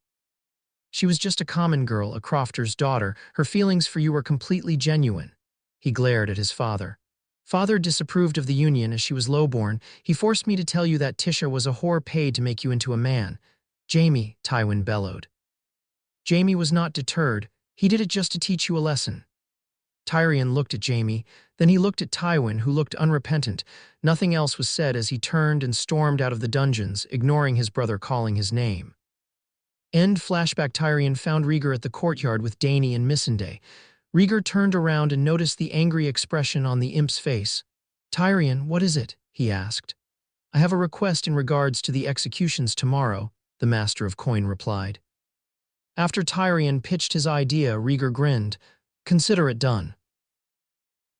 S2: She was just a common girl, a crofter's daughter. Her feelings for you were completely genuine. He glared at his father. Father disapproved of the union as she was lowborn. He forced me to tell you that Tisha was a whore paid to make you into a man. Jaime, Tywin bellowed. Jaime was not deterred. He did it just to teach you a lesson. Tyrion looked at Jaime, then he looked at Tywin, who looked unrepentant. Nothing else was said as he turned and stormed out of the dungeons, ignoring his brother calling his name. End flashback. Tyrion found Rhaegar at the courtyard with Dany and Missandei. Rhaegar turned around and noticed the angry expression on the imp's face. Tyrion, what is it? He asked. I have a request in regards to the executions tomorrow, the Master of Coin replied. After Tyrion pitched his idea, Rhaegar grinned. Consider it done.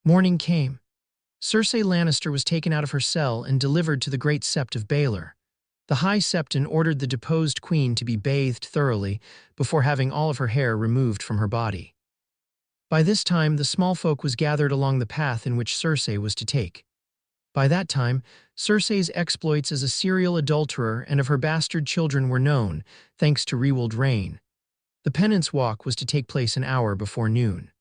S2: Morning came. Cersei Lannister was taken out of her cell and delivered to the Great Sept of Baelor. The High Septon ordered the deposed queen to be bathed thoroughly before having all of her hair removed from her body. By this time, the small folk was gathered along the path in which Cersei was to take. By that time, Cersei's exploits as a serial adulterer and of her bastard children were known, thanks to Rewald reign. The penance walk was to take place an hour before noon.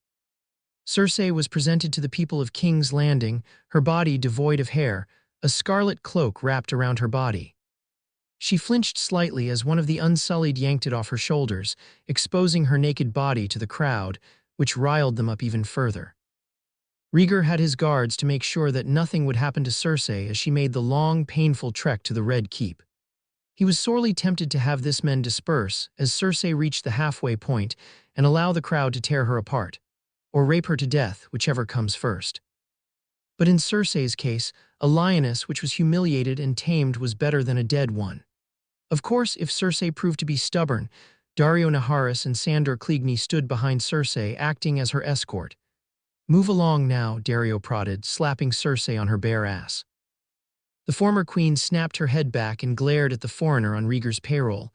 S2: Cersei was presented to the people of King's Landing, her body devoid of hair, a scarlet cloak wrapped around her body. She flinched slightly as one of the Unsullied yanked it off her shoulders, exposing her naked body to the crowd, which riled them up even further. Rhaegar had his guards to make sure that nothing would happen to Cersei as she made the long, painful trek to the Red Keep. He was sorely tempted to have this men disperse as Cersei reached the halfway point and allow the crowd to tear her apart, or rape her to death, whichever comes first. But in Cersei's case, a lioness which was humiliated and tamed was better than a dead one. Of course, if Cersei proved to be stubborn, Daario Naharis and Sandor Clegane stood behind Cersei, acting as her escort. Move along now, Daario prodded, slapping Cersei on her bare ass. The former queen snapped her head back and glared at the foreigner on Rhaegar's payroll.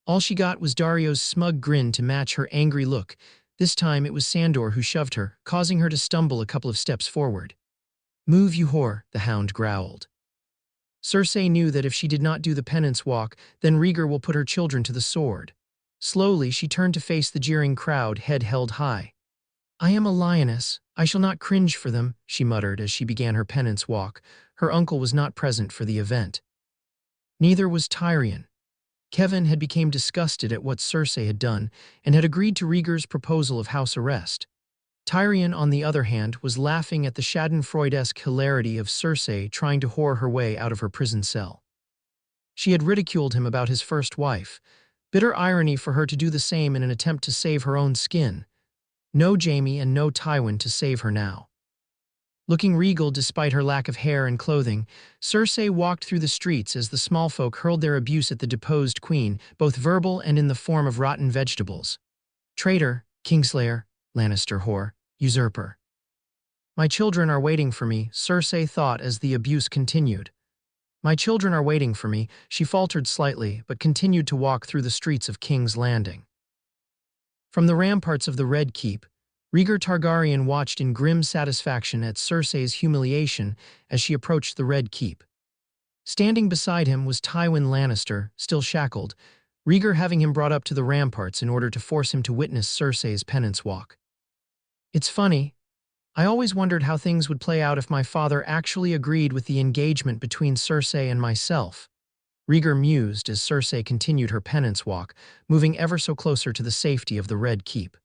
S2: All she got was Dario's smug grin to match her angry look. This time it was Sandor who shoved her, causing her to stumble a couple of steps forward. Move, you whore, the hound growled. Cersei knew that if she did not do the penance walk, then Rhaegar will put her children to the sword. Slowly, she turned to face the jeering crowd, head held high. I am a lioness. I shall not cringe for them, she muttered as she began her penance walk. Her uncle was not present for the event. Neither was Tyrion. Kevin had become disgusted at what Cersei had done and had agreed to Rhaegar's proposal of house arrest. Tyrion, on the other hand, was laughing at the schadenfreude-esque hilarity of Cersei trying to whore her way out of her prison cell. She had ridiculed him about his first wife. Bitter irony for her to do the same in an attempt to save her own skin. No Jaime and no Tywin to save her now. Looking regal despite her lack of hair and clothing, Cersei walked through the streets as the small folk hurled their abuse at the deposed queen, both verbal and in the form of rotten vegetables. Traitor, Kingslayer, Lannister whore, usurper. My children are waiting for me, Cersei thought as the abuse continued. My children are waiting for me, she faltered slightly, but continued to walk through the streets of King's Landing. From the ramparts of the Red Keep, Rhaegar Targaryen watched in grim satisfaction at Cersei's humiliation as she approached the Red Keep. Standing beside him was Tywin Lannister, still shackled, Rhaegar having him brought up to the ramparts in order to force him to witness Cersei's penance walk. It's funny. I always wondered how things would play out if my father actually agreed with the engagement between Cersei and myself. Rhaegar mused as Cersei continued her penance walk, moving ever so closer to the safety of the Red Keep.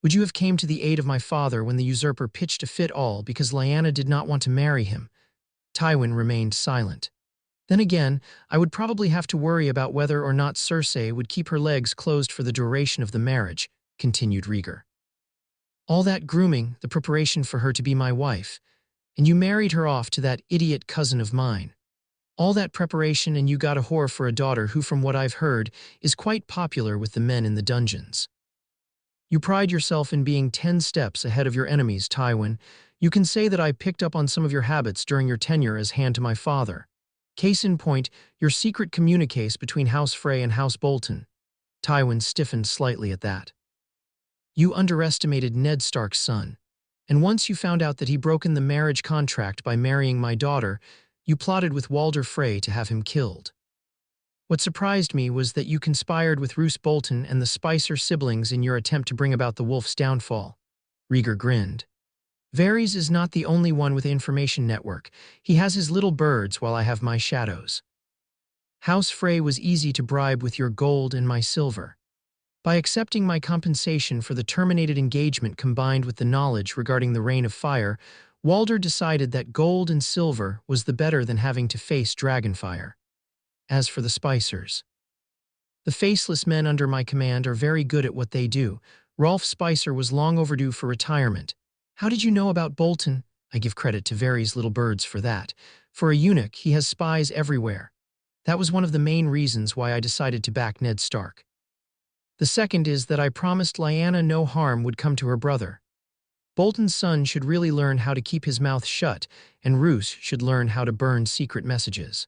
S2: Would you have came to the aid of my father when the usurper pitched a fit all because Lyanna did not want to marry him? Tywin remained silent. Then again, I would probably have to worry about whether or not Cersei would keep her legs closed for the duration of the marriage, continued Rhaegar. All that grooming, the preparation for her to be my wife, and you married her off to that idiot cousin of mine. All that preparation and you got a whore for a daughter who, from what I've heard, is quite popular with the men in the dungeons. You pride yourself in being 10 steps ahead of your enemies, Tywin. You can say that I picked up on some of your habits during your tenure as hand to my father. Case in point, your secret communiques between House Frey and House Bolton. Tywin stiffened slightly at that. You underestimated Ned Stark's son, and once you found out that he broken the marriage contract by marrying my daughter, you plotted with Walder Frey to have him killed. What surprised me was that you conspired with Roose Bolton and the Spicer siblings in your attempt to bring about the wolf's downfall. Rhaegar grinned. Varys is not the only one with information network. He has his little birds while I have my shadows. House Frey was easy to bribe with your gold and my silver. By accepting my compensation for the terminated engagement combined with the knowledge regarding the Reign of Fire, Walder decided that gold and silver was the better than having to face Dragonfire. As for the Spicers, the faceless men under my command are very good at what they do. Rolf Spicer was long overdue for retirement. How did you know about Bolton? I give credit to Varys' little birds for that. For a eunuch, he has spies everywhere. That was one of the main reasons why I decided to back Ned Stark. The second is that I promised Lyanna no harm would come to her brother. Bolton's son should really learn how to keep his mouth shut, and Roose should learn how to burn secret messages.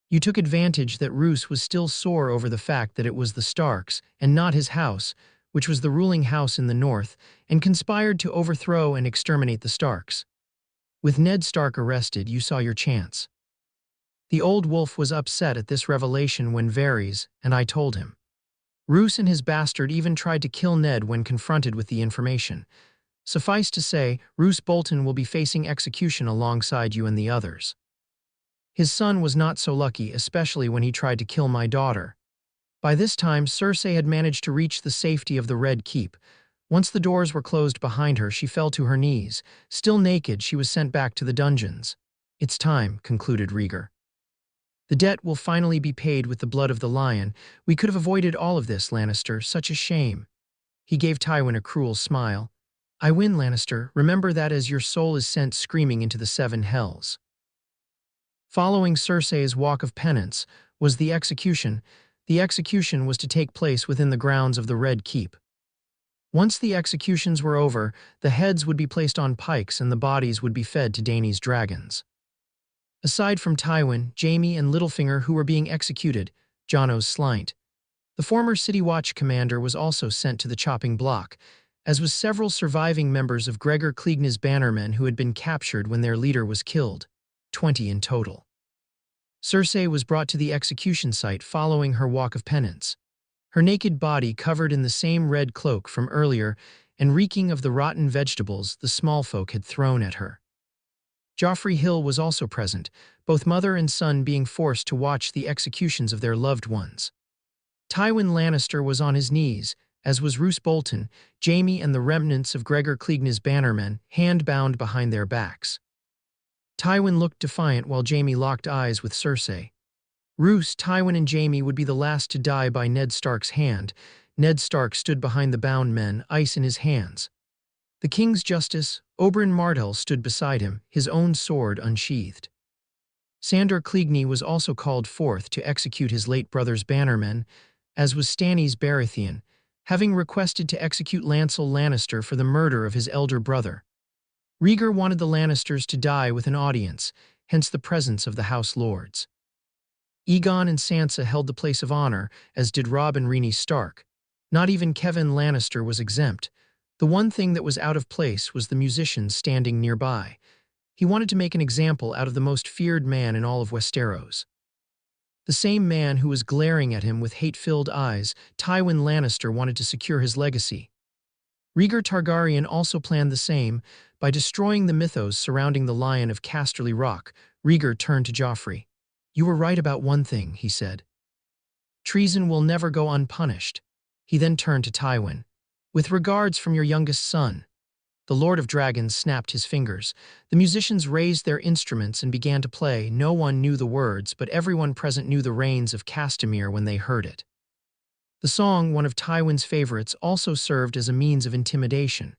S2: You took advantage that Roose was still sore over the fact that it was the Starks, and not his house, which was the ruling house in the north, and conspired to overthrow and exterminate the Starks. With Ned Stark arrested, you saw your chance. The old wolf was upset at this revelation when Varys, and I told him. Roose and his bastard even tried to kill Ned when confronted with the information. Suffice to say, Roose Bolton will be facing execution alongside you and the others. His son was not so lucky, especially when he tried to kill my daughter. By this time, Cersei had managed to reach the safety of the Red Keep. Once the doors were closed behind her, she fell to her knees. Still naked, she was sent back to the dungeons. It's time, concluded Rhaegar. The debt will finally be paid with the blood of the lion. We could have avoided all of this, Lannister. Such a shame. He gave Tywin a cruel smile. I win, Lannister. Remember that as your soul is sent screaming into the seven hells. Following Cersei's walk of penance was the execution. The execution was to take place within the grounds of the Red Keep. Once the executions were over, the heads would be placed on pikes and the bodies would be fed to Dany's dragons. Aside from Tywin, Jaime, and Littlefinger who were being executed, Jonos Slynt, the former City Watch commander, was also sent to the chopping block, as was several surviving members of Gregor Clegnas's bannermen who had been captured when their leader was killed, 20 in total. Cersei was brought to the execution site following her walk of penance, her naked body covered in the same red cloak from earlier and reeking of the rotten vegetables the small folk had thrown at her. Joffrey Hill was also present, both mother and son being forced to watch the executions of their loved ones. Tywin Lannister was on his knees, as was Roose Bolton, Jaime, and the remnants of Gregor Clegnas's bannermen, hand-bound behind their backs. Tywin looked defiant while Jaime locked eyes with Cersei. Roose, Tywin, and Jaime would be the last to die by Ned Stark's hand. Ned Stark stood behind the bound men, ice in his hands. The King's Justice, Oberyn Martell, stood beside him, his own sword unsheathed. Sandor Clegane was also called forth to execute his late brother's bannermen, as was Stannis Baratheon, having requested to execute Lancel Lannister for the murder of his elder brother. Rhaegar wanted the Lannisters to die with an audience, hence the presence of the House Lords. Aegon and Sansa held the place of honor, as did Robb and Rhaenys Stark. Not even Kevan Lannister was exempt. The one thing that was out of place was the musician standing nearby. He wanted to make an example out of the most feared man in all of Westeros. The same man who was glaring at him with hate-filled eyes, Tywin Lannister wanted to secure his legacy. Rhaegar Targaryen also planned the same. By destroying the mythos surrounding the Lion of Casterly Rock, Rhaegar turned to Joffrey. You were right about one thing, he said. Treason will never go unpunished. He then turned to Tywin. With regards from your youngest son. The Lord of Dragons snapped his fingers. The musicians raised their instruments and began to play. No one knew the words, but everyone present knew the Rains of Castamere when they heard it. The song, one of Tywin's favorites, also served as a means of intimidation.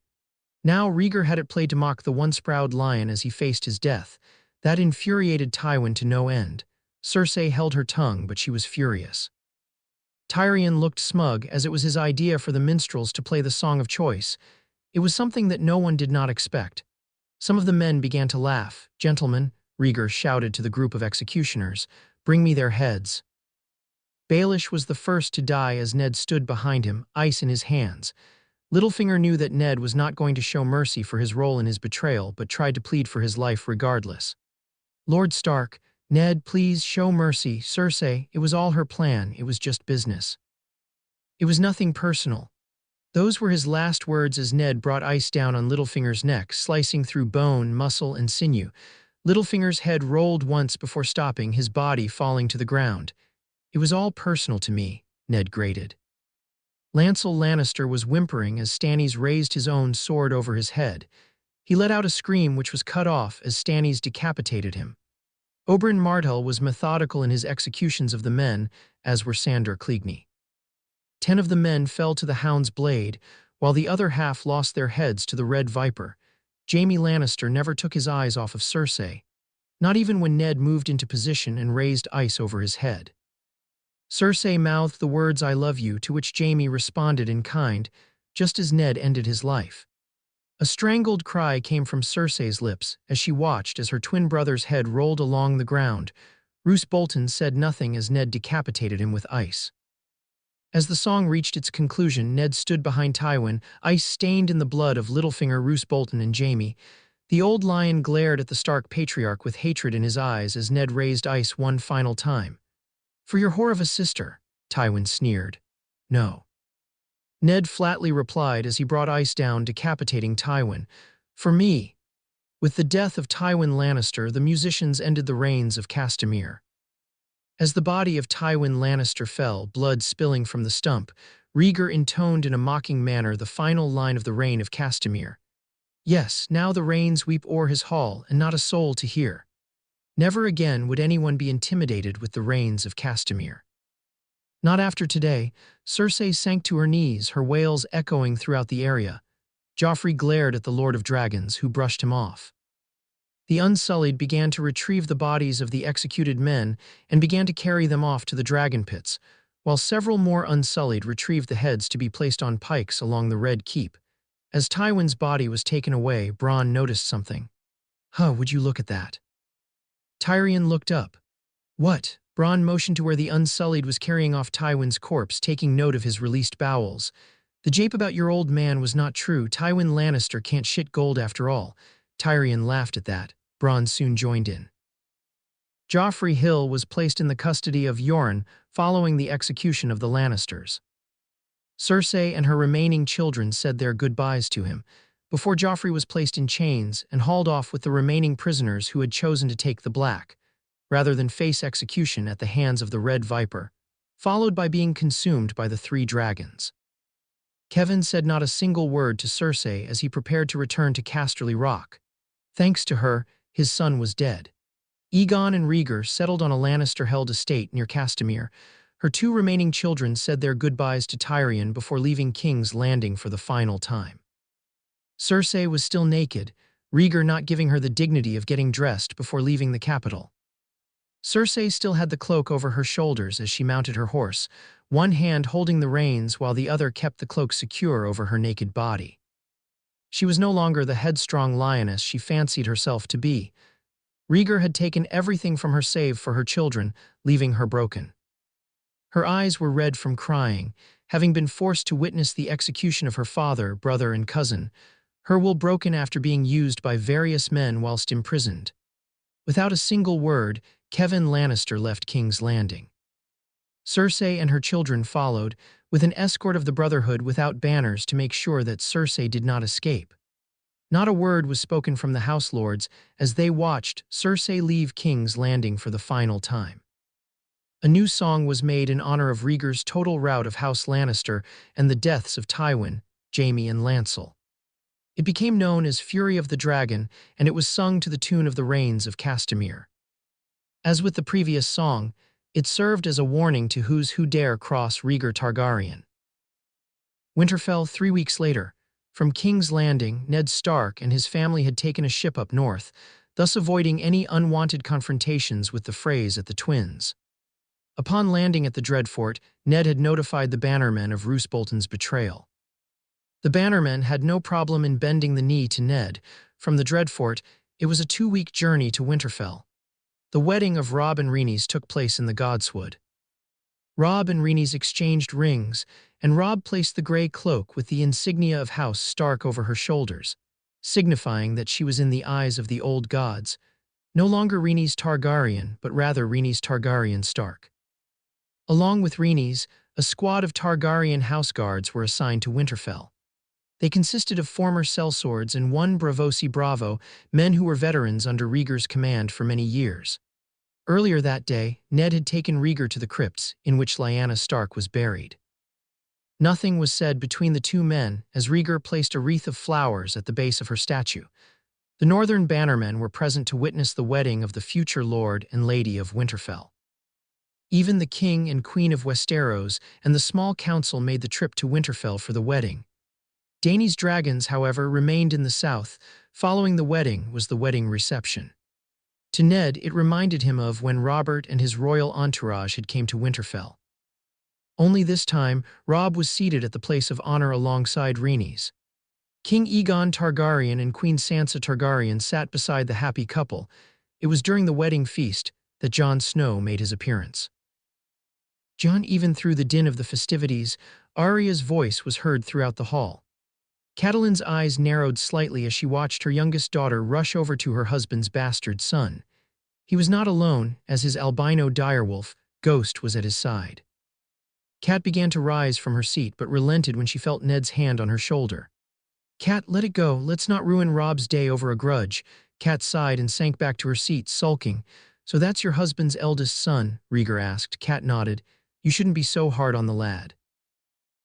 S2: Now Rhaegar had it played to mock the once proud lion as he faced his death. That infuriated Tywin to no end. Cersei held her tongue, but she was furious. Tyrion looked smug, as it was his idea for the minstrels to play the song of choice. It was something that no one did not expect. Some of the men began to laugh. "Gentlemen," Rhaegar shouted to the group of executioners, "bring me their heads." Baelish was the first to die as Ned stood behind him, ice in his hands. Littlefinger knew that Ned was not going to show mercy for his role in his betrayal, but tried to plead for his life regardless. "Lord Stark, Ned, please show mercy. Cersei, it was all her plan, it was just business." It was nothing personal. Those were his last words as Ned brought ice down on Littlefinger's neck, slicing through bone, muscle, and sinew. Littlefinger's head rolled once before stopping, his body falling to the ground. "It was all personal to me," Ned grated. Lancel Lannister was whimpering as Stannis raised his own sword over his head. He let out a scream which was cut off as Stannis decapitated him. Oberyn Martell was methodical in his executions of the men, as were Sandor Clegane. 10 of the men fell to the Hound's blade, while the other half lost their heads to the Red Viper. Jaime Lannister never took his eyes off of Cersei, not even when Ned moved into position and raised ice over his head. Cersei mouthed the words "I love you," to which Jaime responded in kind, just as Ned ended his life. A strangled cry came from Cersei's lips as she watched as her twin brother's head rolled along the ground. Roose Bolton said nothing as Ned decapitated him with ice. As the song reached its conclusion, Ned stood behind Tywin, ice stained in the blood of Littlefinger, Roose Bolton, and Jaime. The old lion glared at the Stark patriarch with hatred in his eyes as Ned raised ice one final time. "For your whore of a sister," Tywin sneered. "No." Ned flatly replied as he brought ice down, decapitating Tywin. "For me." With the death of Tywin Lannister, the musicians ended the reigns of Castamere. As the body of Tywin Lannister fell, blood spilling from the stump, Rhaegar intoned in a mocking manner the final line of the reign of Castamere. "Yes, now the rains weep o'er his hall, and not a soul to hear." Never again would anyone be intimidated with the reigns of Castamere. Not after today. Cersei sank to her knees, her wails echoing throughout the area. Joffrey glared at the Lord of Dragons, who brushed him off. The Unsullied began to retrieve the bodies of the executed men and began to carry them off to the dragon pits, while several more Unsullied retrieved the heads to be placed on pikes along the Red Keep. As Tywin's body was taken away, Bronn noticed something. "Huh, would you look at that?" Tyrion looked up. "What?" Bronn motioned to where the Unsullied was carrying off Tywin's corpse, taking note of his released bowels. "The jape about your old man was not true. Tywin Lannister can't shit gold after all." Tyrion laughed at that. Bronn soon joined in. Joffrey Hill was placed in the custody of Yoren following the execution of the Lannisters. Cersei and her remaining children said their goodbyes to him, before Joffrey was placed in chains and hauled off with the remaining prisoners who had chosen to take the black, rather than face execution at the hands of the Red Viper, followed by being consumed by the 3 dragons. Kevan said not a single word to Cersei as he prepared to return to Casterly Rock. Thanks to her, his son was dead. Aegon and Rhaegar settled on a Lannister-held estate near Castamere. Her 2 remaining children said their goodbyes to Tyrion before leaving King's Landing for the final time. Cersei was still naked, Rhaegar not giving her the dignity of getting dressed before leaving the capital. Cersei still had the cloak over her shoulders as she mounted her horse, one hand holding the reins while the other kept the cloak secure over her naked body. She was no longer the headstrong lioness she fancied herself to be. Rhaegar had taken everything from her save for her children, leaving her broken. Her eyes were red from crying, having been forced to witness the execution of her father, brother, and cousin, her will broken after being used by various men whilst imprisoned. Without a single word, Kevan Lannister left King's Landing. Cersei and her children followed, with an escort of the Brotherhood without banners to make sure that Cersei did not escape. Not a word was spoken from the House Lords as they watched Cersei leave King's Landing for the final time. A new song was made in honor of Rhaegar's total rout of House Lannister and the deaths of Tywin, Jaime, and Lancel. It became known as Fury of the Dragon, and it was sung to the tune of the Rains of Castamere. As with the previous song, it served as a warning to who dare cross Rhaegar Targaryen. Winter fell 3 weeks later. From King's Landing, Ned Stark and his family had taken a ship up north, thus avoiding any unwanted confrontations with the Freys at the Twins. Upon landing at the Dreadfort, Ned had notified the Bannermen of Roose Bolton's betrayal. The Bannermen had no problem in bending the knee to Ned. From the Dreadfort, it was a 2-week journey to Winterfell. The wedding of Robb and Rhaenys took place in the Godswood. Robb and Rhaenys exchanged rings, and Robb placed the grey cloak with the insignia of House Stark over her shoulders, signifying that she was in the eyes of the old gods, no longer Rhaenys Targaryen, but rather Rhaenys Targaryen Stark. Along with Rhaenys, a squad of Targaryen house guards were assigned to Winterfell. They consisted of former sellswords and one Bravosi Bravo, men who were veterans under Rhaegar's command for many years. Earlier that day, Ned had taken Rhaegar to the crypts in which Lyanna Stark was buried. Nothing was said between the two men as Rhaegar placed a wreath of flowers at the base of her statue. The Northern Bannermen were present to witness the wedding of the future Lord and Lady of Winterfell. Even the King and Queen of Westeros and the small council made the trip to Winterfell for the wedding. Dany's dragons, however, remained in the south. Following the wedding was the wedding reception. To Ned, it reminded him of when Robert and his royal entourage had came to Winterfell. Only this time, Robb was seated at the place of honor alongside Rhaenys. King Aegon Targaryen and Queen Sansa Targaryen sat beside the happy couple. It was during the wedding feast that Jon Snow made his appearance. Even through the din of the festivities, Arya's voice was heard throughout the hall. Catelyn's eyes narrowed slightly as she watched her youngest daughter rush over to her husband's bastard son. He was not alone, as his albino direwolf, Ghost, was at his side. Cat began to rise from her seat but relented when she felt Ned's hand on her shoulder. "Cat, let it go. Let's not ruin Robb's day over a grudge." Cat sighed and sank back to her seat, sulking. "So that's your husband's eldest son?" Rhaegar asked. Cat nodded. "You shouldn't be so hard on the lad."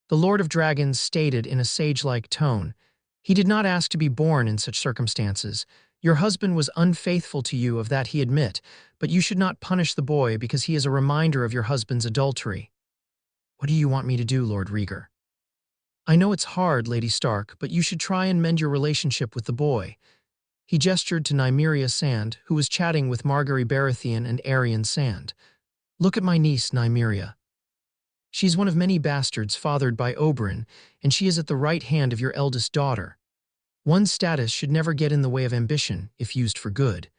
S2: The Lord of Dragons stated in a sage-like tone, "He did not ask to be born in such circumstances. Your husband was unfaithful to you, of that he admit, but you should not punish the boy because he is a reminder of your husband's adultery." "What do you want me to do, Lord Rhaegar?" "I know it's hard, Lady Stark, but you should try and mend your relationship with the boy." He gestured to Nymeria Sand, who was chatting with Margaery Baratheon and Arianne Sand. "Look at my niece, Nymeria. She's one of many bastards fathered by Oberyn, and she is at the right hand of your eldest daughter. One's status should never get in the way of ambition, if used for good.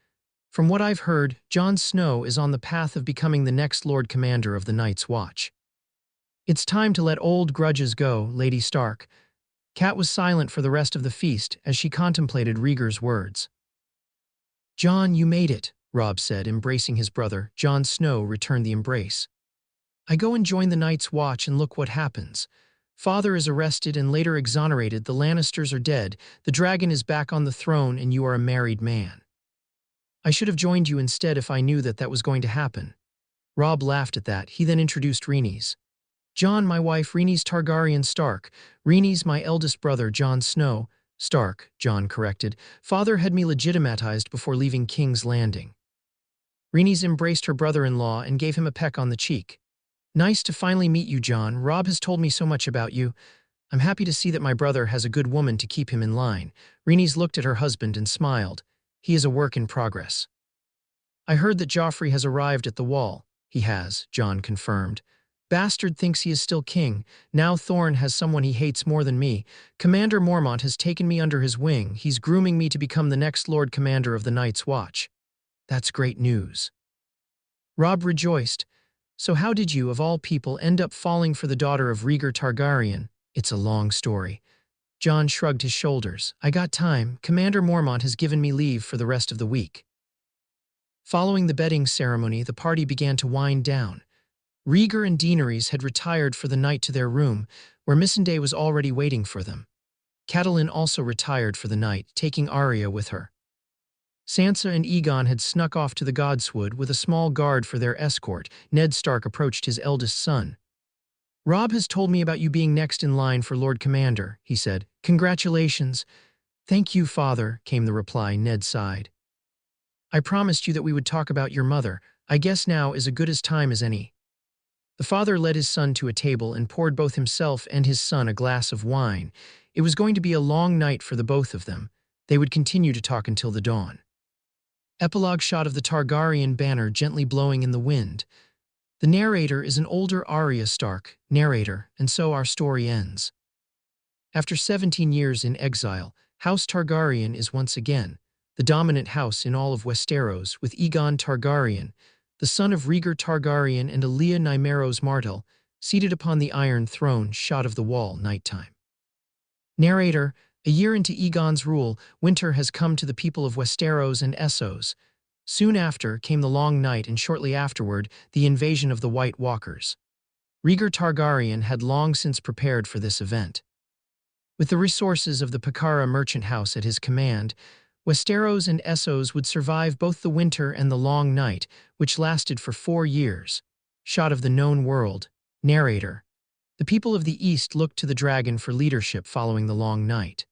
S2: From what I've heard, Jon Snow is on the path of becoming the next Lord Commander of the Night's Watch. It's time to let old grudges go, Lady Stark." Cat was silent for the rest of the feast as she contemplated Rhaegar's words. "Jon, you made it," Robb said, embracing his brother. Jon Snow returned the embrace. "I go and join the Night's Watch and look what happens. Father is arrested and later exonerated, the Lannisters are dead, the dragon is back on the throne, and you are a married man. I should have joined you instead if I knew that that was going to happen." Robb laughed at that. He then introduced Rhaenys. "Jon, my wife, Rhaenys Targaryen Stark. Rhaenys, my eldest brother, Jon Snow." "Stark," Jon corrected. "Father had me legitimatized before leaving King's Landing." Rhaenys embraced her brother-in-law and gave him a peck on the cheek. "Nice to finally meet you, Jon. Robb has told me so much about you. I'm happy to see that my brother has a good woman to keep him in line." Rhaenys looked at her husband and smiled. "He is a work in progress." "I heard that Joffrey has arrived at the Wall." "He has," Jon confirmed. "Bastard thinks he is still king. Now Thorne has someone he hates more than me. Commander Mormont has taken me under his wing. He's grooming me to become the next Lord Commander of the Night's Watch." "That's great news." Robb rejoiced. "So how did you, of all people, end up falling for the daughter of Rhaegar Targaryen?" "It's a long story." Jon shrugged his shoulders. "I got time. Commander Mormont has given me leave for the rest of the week." Following the bedding ceremony, the party began to wind down. Rhaegar and Daenerys had retired for the night to their room, where Missandei was already waiting for them. Catelyn also retired for the night, taking Arya with her. Sansa and Aegon had snuck off to the Godswood with a small guard for their escort. Ned Stark approached his eldest son. "Robb has told me about you being next in line for Lord Commander," he said. "Congratulations." "Thank you, Father," came the reply. Ned sighed. "I promised you that we would talk about your mother. I guess now is as good a time as any." The father led his son to a table and poured both himself and his son a glass of wine. It was going to be a long night for the both of them. They would continue to talk until the dawn. Epilogue shot of the Targaryen banner gently blowing in the wind. The narrator is an older Arya Stark, narrator, and so our story ends. After 17 years in exile, House Targaryen is once again the dominant house in all of Westeros, with Aegon Targaryen, the son of Rhaegar Targaryen and Aelia Nymeros Martell, seated upon the Iron Throne, shot of the wall, nighttime. Narrator: a year into Aegon's rule, winter has come to the people of Westeros and Essos. Soon after came the long night, and shortly afterward, the invasion of the White Walkers. Rhaegar Targaryen had long since prepared for this event. With the resources of the Pakara merchant house at his command, Westeros and Essos would survive both the winter and the long night, which lasted for 4 years. Shot of the known world. Narrator: the people of the East looked to the dragon for leadership following the long night.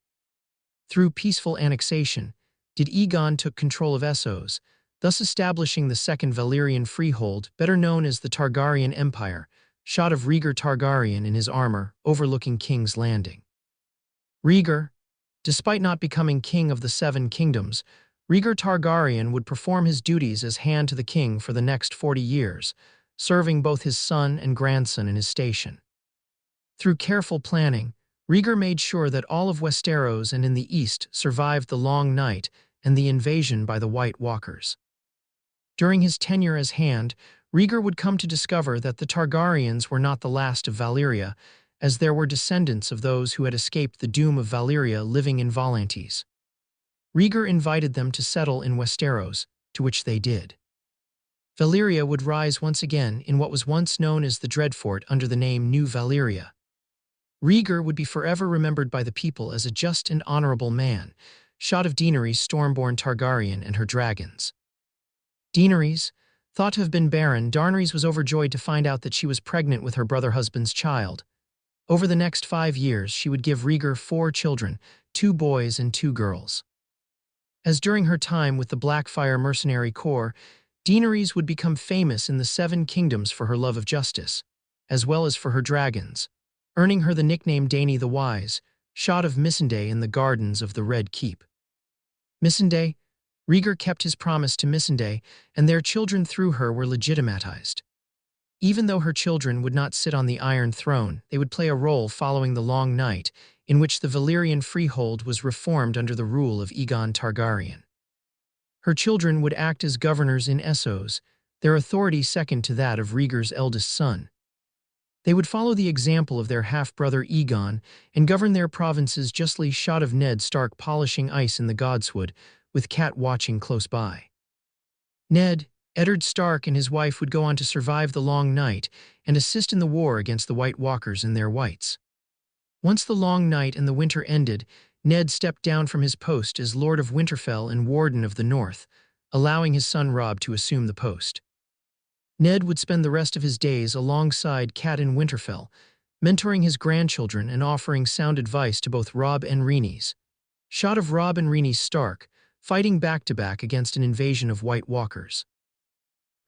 S2: Through peaceful annexation, did Aegon took control of Essos, thus establishing the Second Valyrian freehold, better known as the Targaryen Empire. Shot of Rhaegar Targaryen in his armor, overlooking King's Landing. Rhaegar: despite not becoming king of the Seven Kingdoms, Rhaegar Targaryen would perform his duties as hand to the king for the next 40 years, serving both his son and grandson in his station. Through careful planning, Rhaegar made sure that all of Westeros and in the east survived the long night and the invasion by the White Walkers. During his tenure as Hand, Rhaegar would come to discover that the Targaryens were not the last of Valyria, as there were descendants of those who had escaped the doom of Valyria living in Volantis. Rhaegar invited them to settle in Westeros, to which they did. Valyria would rise once again in what was once known as the Dreadfort under the name New Valyria. Rhaegar would be forever remembered by the people as a just and honorable man. Shot of Daenerys Stormborn Targaryen and her dragons. Daenerys, thought to have been barren, Daenerys was overjoyed to find out that she was pregnant with her brother-husband's child. Over the next 5 years, she would give Rhaegar 4 children, 2 boys and 2 girls. As during her time with the Blackfyre Mercenary Corps, Daenerys would become famous in the Seven Kingdoms for her love of justice, as well as for her dragons, earning her the nickname Dany the Wise. Shot of Missandei in the gardens of the Red Keep. Missandei: Rhaegar kept his promise to Missandei, and their children through her were legitimatized. Even though her children would not sit on the Iron Throne, they would play a role following the long night, in which the Valyrian freehold was reformed under the rule of Aegon Targaryen. Her children would act as governors in Essos, their authority second to that of Rhaegar's eldest son. They would follow the example of their half-brother Aegon and govern their provinces justly. Shot of Ned Stark polishing ice in the Godswood, with Cat watching close by. Ned, Eddard Stark, and his wife would go on to survive the long night and assist in the war against the White Walkers and their whites. Once the long night and the winter ended, Ned stepped down from his post as Lord of Winterfell and Warden of the North, allowing his son Robb to assume the post. Ned would spend the rest of his days alongside Cat in Winterfell, mentoring his grandchildren and offering sound advice to both Robb and Rhaenys. Shot of Robb and Rhaenys Stark, fighting back-to-back against an invasion of White Walkers.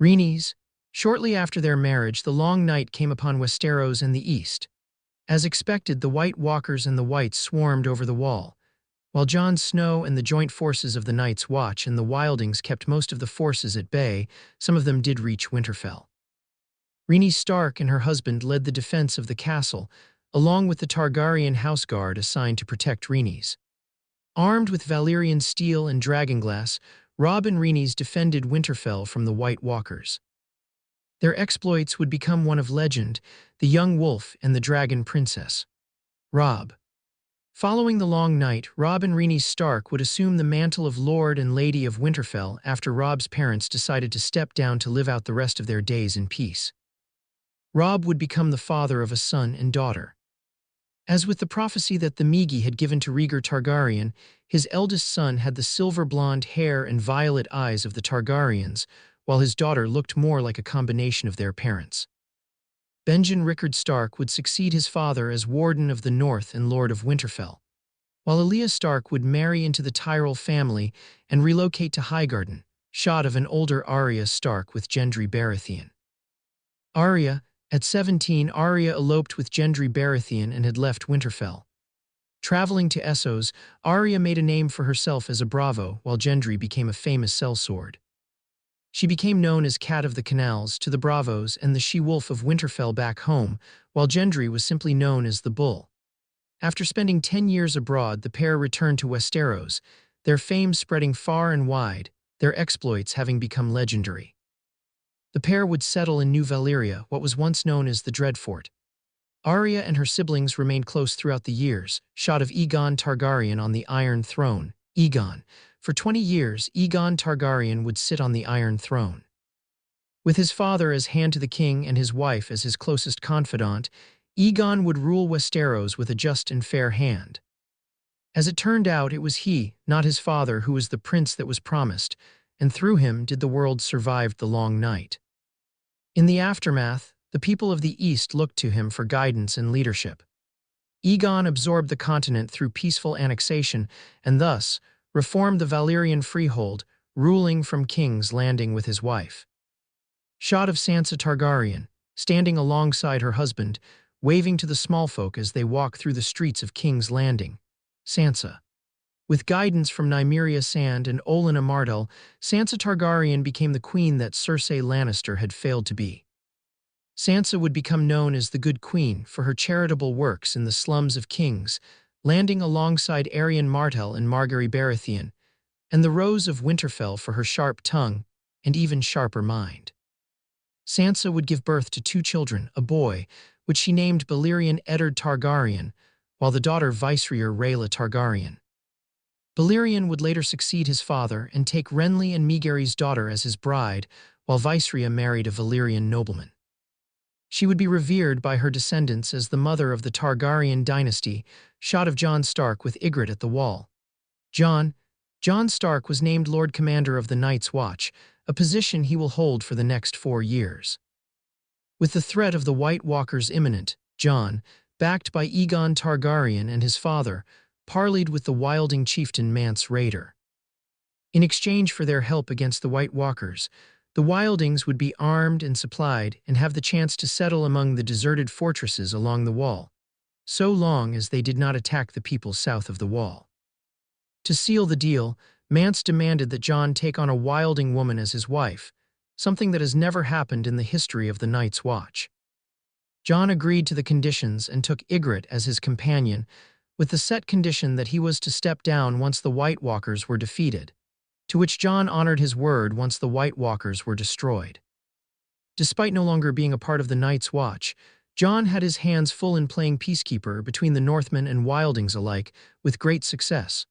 S2: Rhaenys: shortly after their marriage, the long night came upon Westeros and the east. As expected, the White Walkers and the Whites swarmed over the wall, while Jon Snow and the joint forces of the Night's Watch and the Wildings kept most of the forces at bay. Some of them did reach Winterfell. Rhaenys Stark and her husband led the defense of the castle, along with the Targaryen house guard assigned to protect Rhaenys. Armed with Valyrian steel and dragonglass, Robb and Rhaenys defended Winterfell from the White Walkers. Their exploits would become one of legend: the young wolf and the dragon princess. Robb. Following the long night, Robb and Rhaenys Stark would assume the mantle of Lord and Lady of Winterfell after Robb's parents decided to step down to live out the rest of their days in peace. Robb would become the father of a son and daughter. As with the prophecy that the Migi had given to Rhaegar Targaryen, his eldest son had the silver-blonde hair and violet eyes of the Targaryens, while his daughter looked more like a combination of their parents. Benjen Rickard Stark would succeed his father as Warden of the North and Lord of Winterfell, while Aelia Stark would marry into the Tyrell family and relocate to Highgarden. Shot of an older Arya Stark with Gendry Baratheon. Arya, At 17, Arya eloped with Gendry Baratheon and had left Winterfell. Traveling to Essos, Arya made a name for herself as a bravo, while Gendry became a famous sellsword. She became known as Cat of the Canals to the Bravos and the She-Wolf of Winterfell back home, while Gendry was simply known as the Bull. After spending 10 years abroad, the pair returned to Westeros, their fame spreading far and wide, their exploits having become legendary. The pair would settle in New Valyria, what was once known as the Dreadfort. Arya and her siblings remained close throughout the years. Shot of Aegon Targaryen on the Iron Throne. Aegon. For 20 years, Aegon Targaryen would sit on the Iron Throne. With his father as hand to the king and his wife as his closest confidant, Aegon would rule Westeros with a just and fair hand. As it turned out, it was he, not his father, who was the prince that was promised, and through him did the world survive the long night. In the aftermath, the people of the East looked to him for guidance and leadership. Aegon absorbed the continent through peaceful annexation and thus reformed the Valyrian freehold, ruling from King's Landing with his wife. Shot of Sansa Targaryen, standing alongside her husband, waving to the small folk as they walk through the streets of King's Landing. Sansa. With guidance from Nymeria Sand and Olenna Martell, Sansa Targaryen became the queen that Cersei Lannister had failed to be. Sansa would become known as the Good Queen for her charitable works in the slums of King's, Landing alongside Arianne Martell and Margaery Baratheon, and the Rose of Winterfell for her sharp tongue and even sharper mind. Sansa would give birth to 2 children, a boy, which she named Balerion Eddard Targaryen, while the daughter Vicerear Rhaela Targaryen. Balerion would later succeed his father and take Renly and Megary's daughter as his bride, while Vicerear married a Valyrian nobleman. She would be revered by her descendants as the mother of the Targaryen dynasty. Shot of Jon Stark with Ygritte at the wall. Jon Stark was named Lord Commander of the Night's Watch, a position he will hold for the next 4 years. With the threat of the White Walkers imminent, Jon, backed by Aegon Targaryen and his father, parleyed with the wilding chieftain Mance Rayder. In exchange for their help against the White Walkers, the Wildings would be armed and supplied and have the chance to settle among the deserted fortresses along the wall, so long as they did not attack the people south of the wall. To seal the deal, Mance demanded that Jon take on a Wilding woman as his wife, something that has never happened in the history of the Night's Watch. Jon agreed to the conditions and took Ygritte as his companion, with the set condition that he was to step down once the White Walkers were defeated, to which Jon honored his word once the White Walkers were destroyed. Despite no longer being a part of the Night's Watch, Jon had his hands full in playing peacekeeper between the Northmen and Wildings alike, with great success.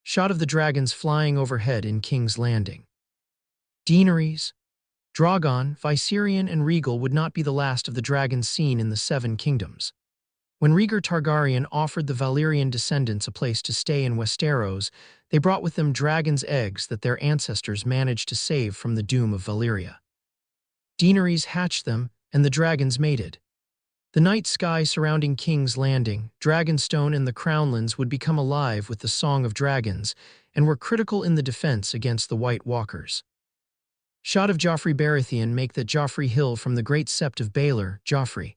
S2: Shot of the dragons flying overhead in King's Landing. Daenerys, Drogon, Viserion, and Rhaegal would not be the last of the dragons seen in the 7 kingdoms. When Rhaegar Targaryen offered the Valyrian descendants a place to stay in Westeros, they brought with them dragon's eggs that their ancestors managed to save from the doom of Valyria. Daenerys hatched them, and the dragons mated. The night sky surrounding King's Landing, Dragonstone, and the Crownlands would become alive with the Song of Dragons, and were critical in the defense against the White Walkers. Shot of Joffrey Baratheon make that Joffrey Hill from the Great Sept of Baelor, Joffrey.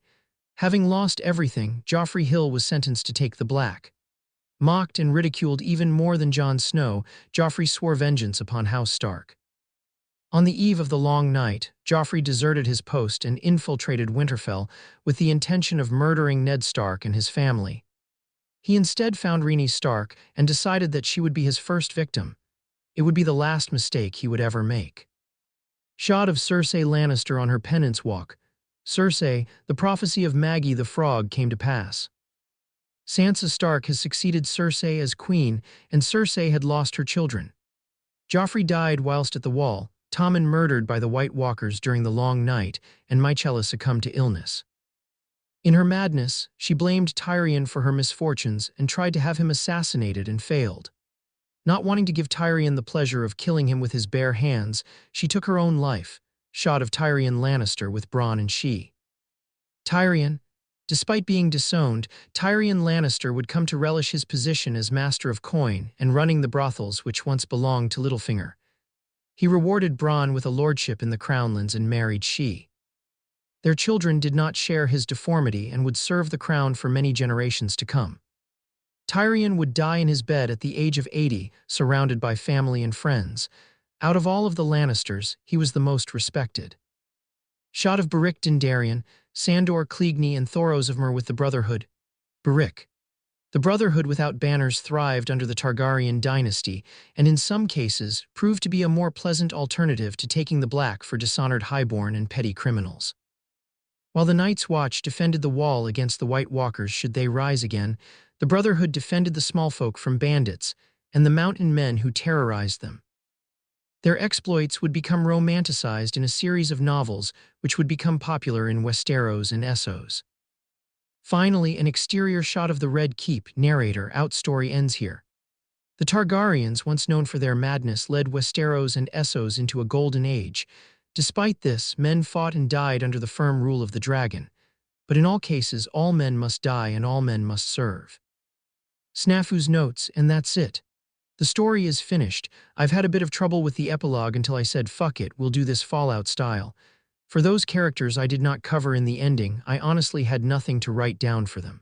S2: Having lost everything, Joffrey Hill was sentenced to take the black. Mocked and ridiculed even more than Jon Snow, Joffrey swore vengeance upon House Stark. On the eve of the Long Night, Joffrey deserted his post and infiltrated Winterfell with the intention of murdering Ned Stark and his family. He instead found Rhaenys Stark and decided that she would be his first victim. It would be the last mistake he would ever make. Shot of Cersei Lannister on her penance walk. Cersei, the prophecy of Maggie the Frog came to pass. Sansa Stark has succeeded Cersei as queen, and Cersei had lost her children. Joffrey died whilst at the wall, Tommen murdered by the White Walkers during the Long Night, and Mycella succumbed to illness. In her madness, she blamed Tyrion for her misfortunes and tried to have him assassinated and failed. Not wanting to give Tyrion the pleasure of killing him with his bare hands, she took her own life. Shot of Tyrion Lannister with Bronn and she. Tyrion. Despite being disowned, Tyrion Lannister would come to relish his position as Master of Coin and running the brothels which once belonged to Littlefinger. He rewarded Bronn with a lordship in the Crownlands and married she. Their children did not share his deformity and would serve the crown for many generations to come. Tyrion would die in his bed at the age of 80, surrounded by family and friends. Out of all of the Lannisters, he was the most respected. Shot of Beric Dondarrion, Sandor Clegane and Thoros of Myr with the Brotherhood. Beric. The Brotherhood without banners thrived under the Targaryen dynasty, and in some cases proved to be a more pleasant alternative to taking the black for dishonored highborn and petty criminals. While the Night's Watch defended the wall against the White Walkers should they rise again, the Brotherhood defended the small folk from bandits and the mountain men who terrorized them. Their exploits would become romanticized in a series of novels which would become popular in Westeros and Essos. Finally, an exterior shot of the Red Keep, narrator, outstory ends here. The Targaryens, once known for their madness, led Westeros and Essos into a golden age. Despite this, men fought and died under the firm rule of the dragon. But in all cases, all men must die and all men must serve. Snafu's notes, and that's it. The story is finished. I've had a bit of trouble with the epilogue until I said, fuck it, we'll do this Fallout style. For those characters I did not cover in the ending, I honestly had nothing to write down for them.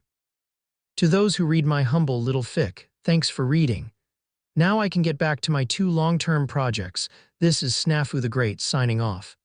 S2: To those who read my humble little fic, thanks for reading. Now I can get back to my 2 long-term projects. This is Snafu the Great signing off.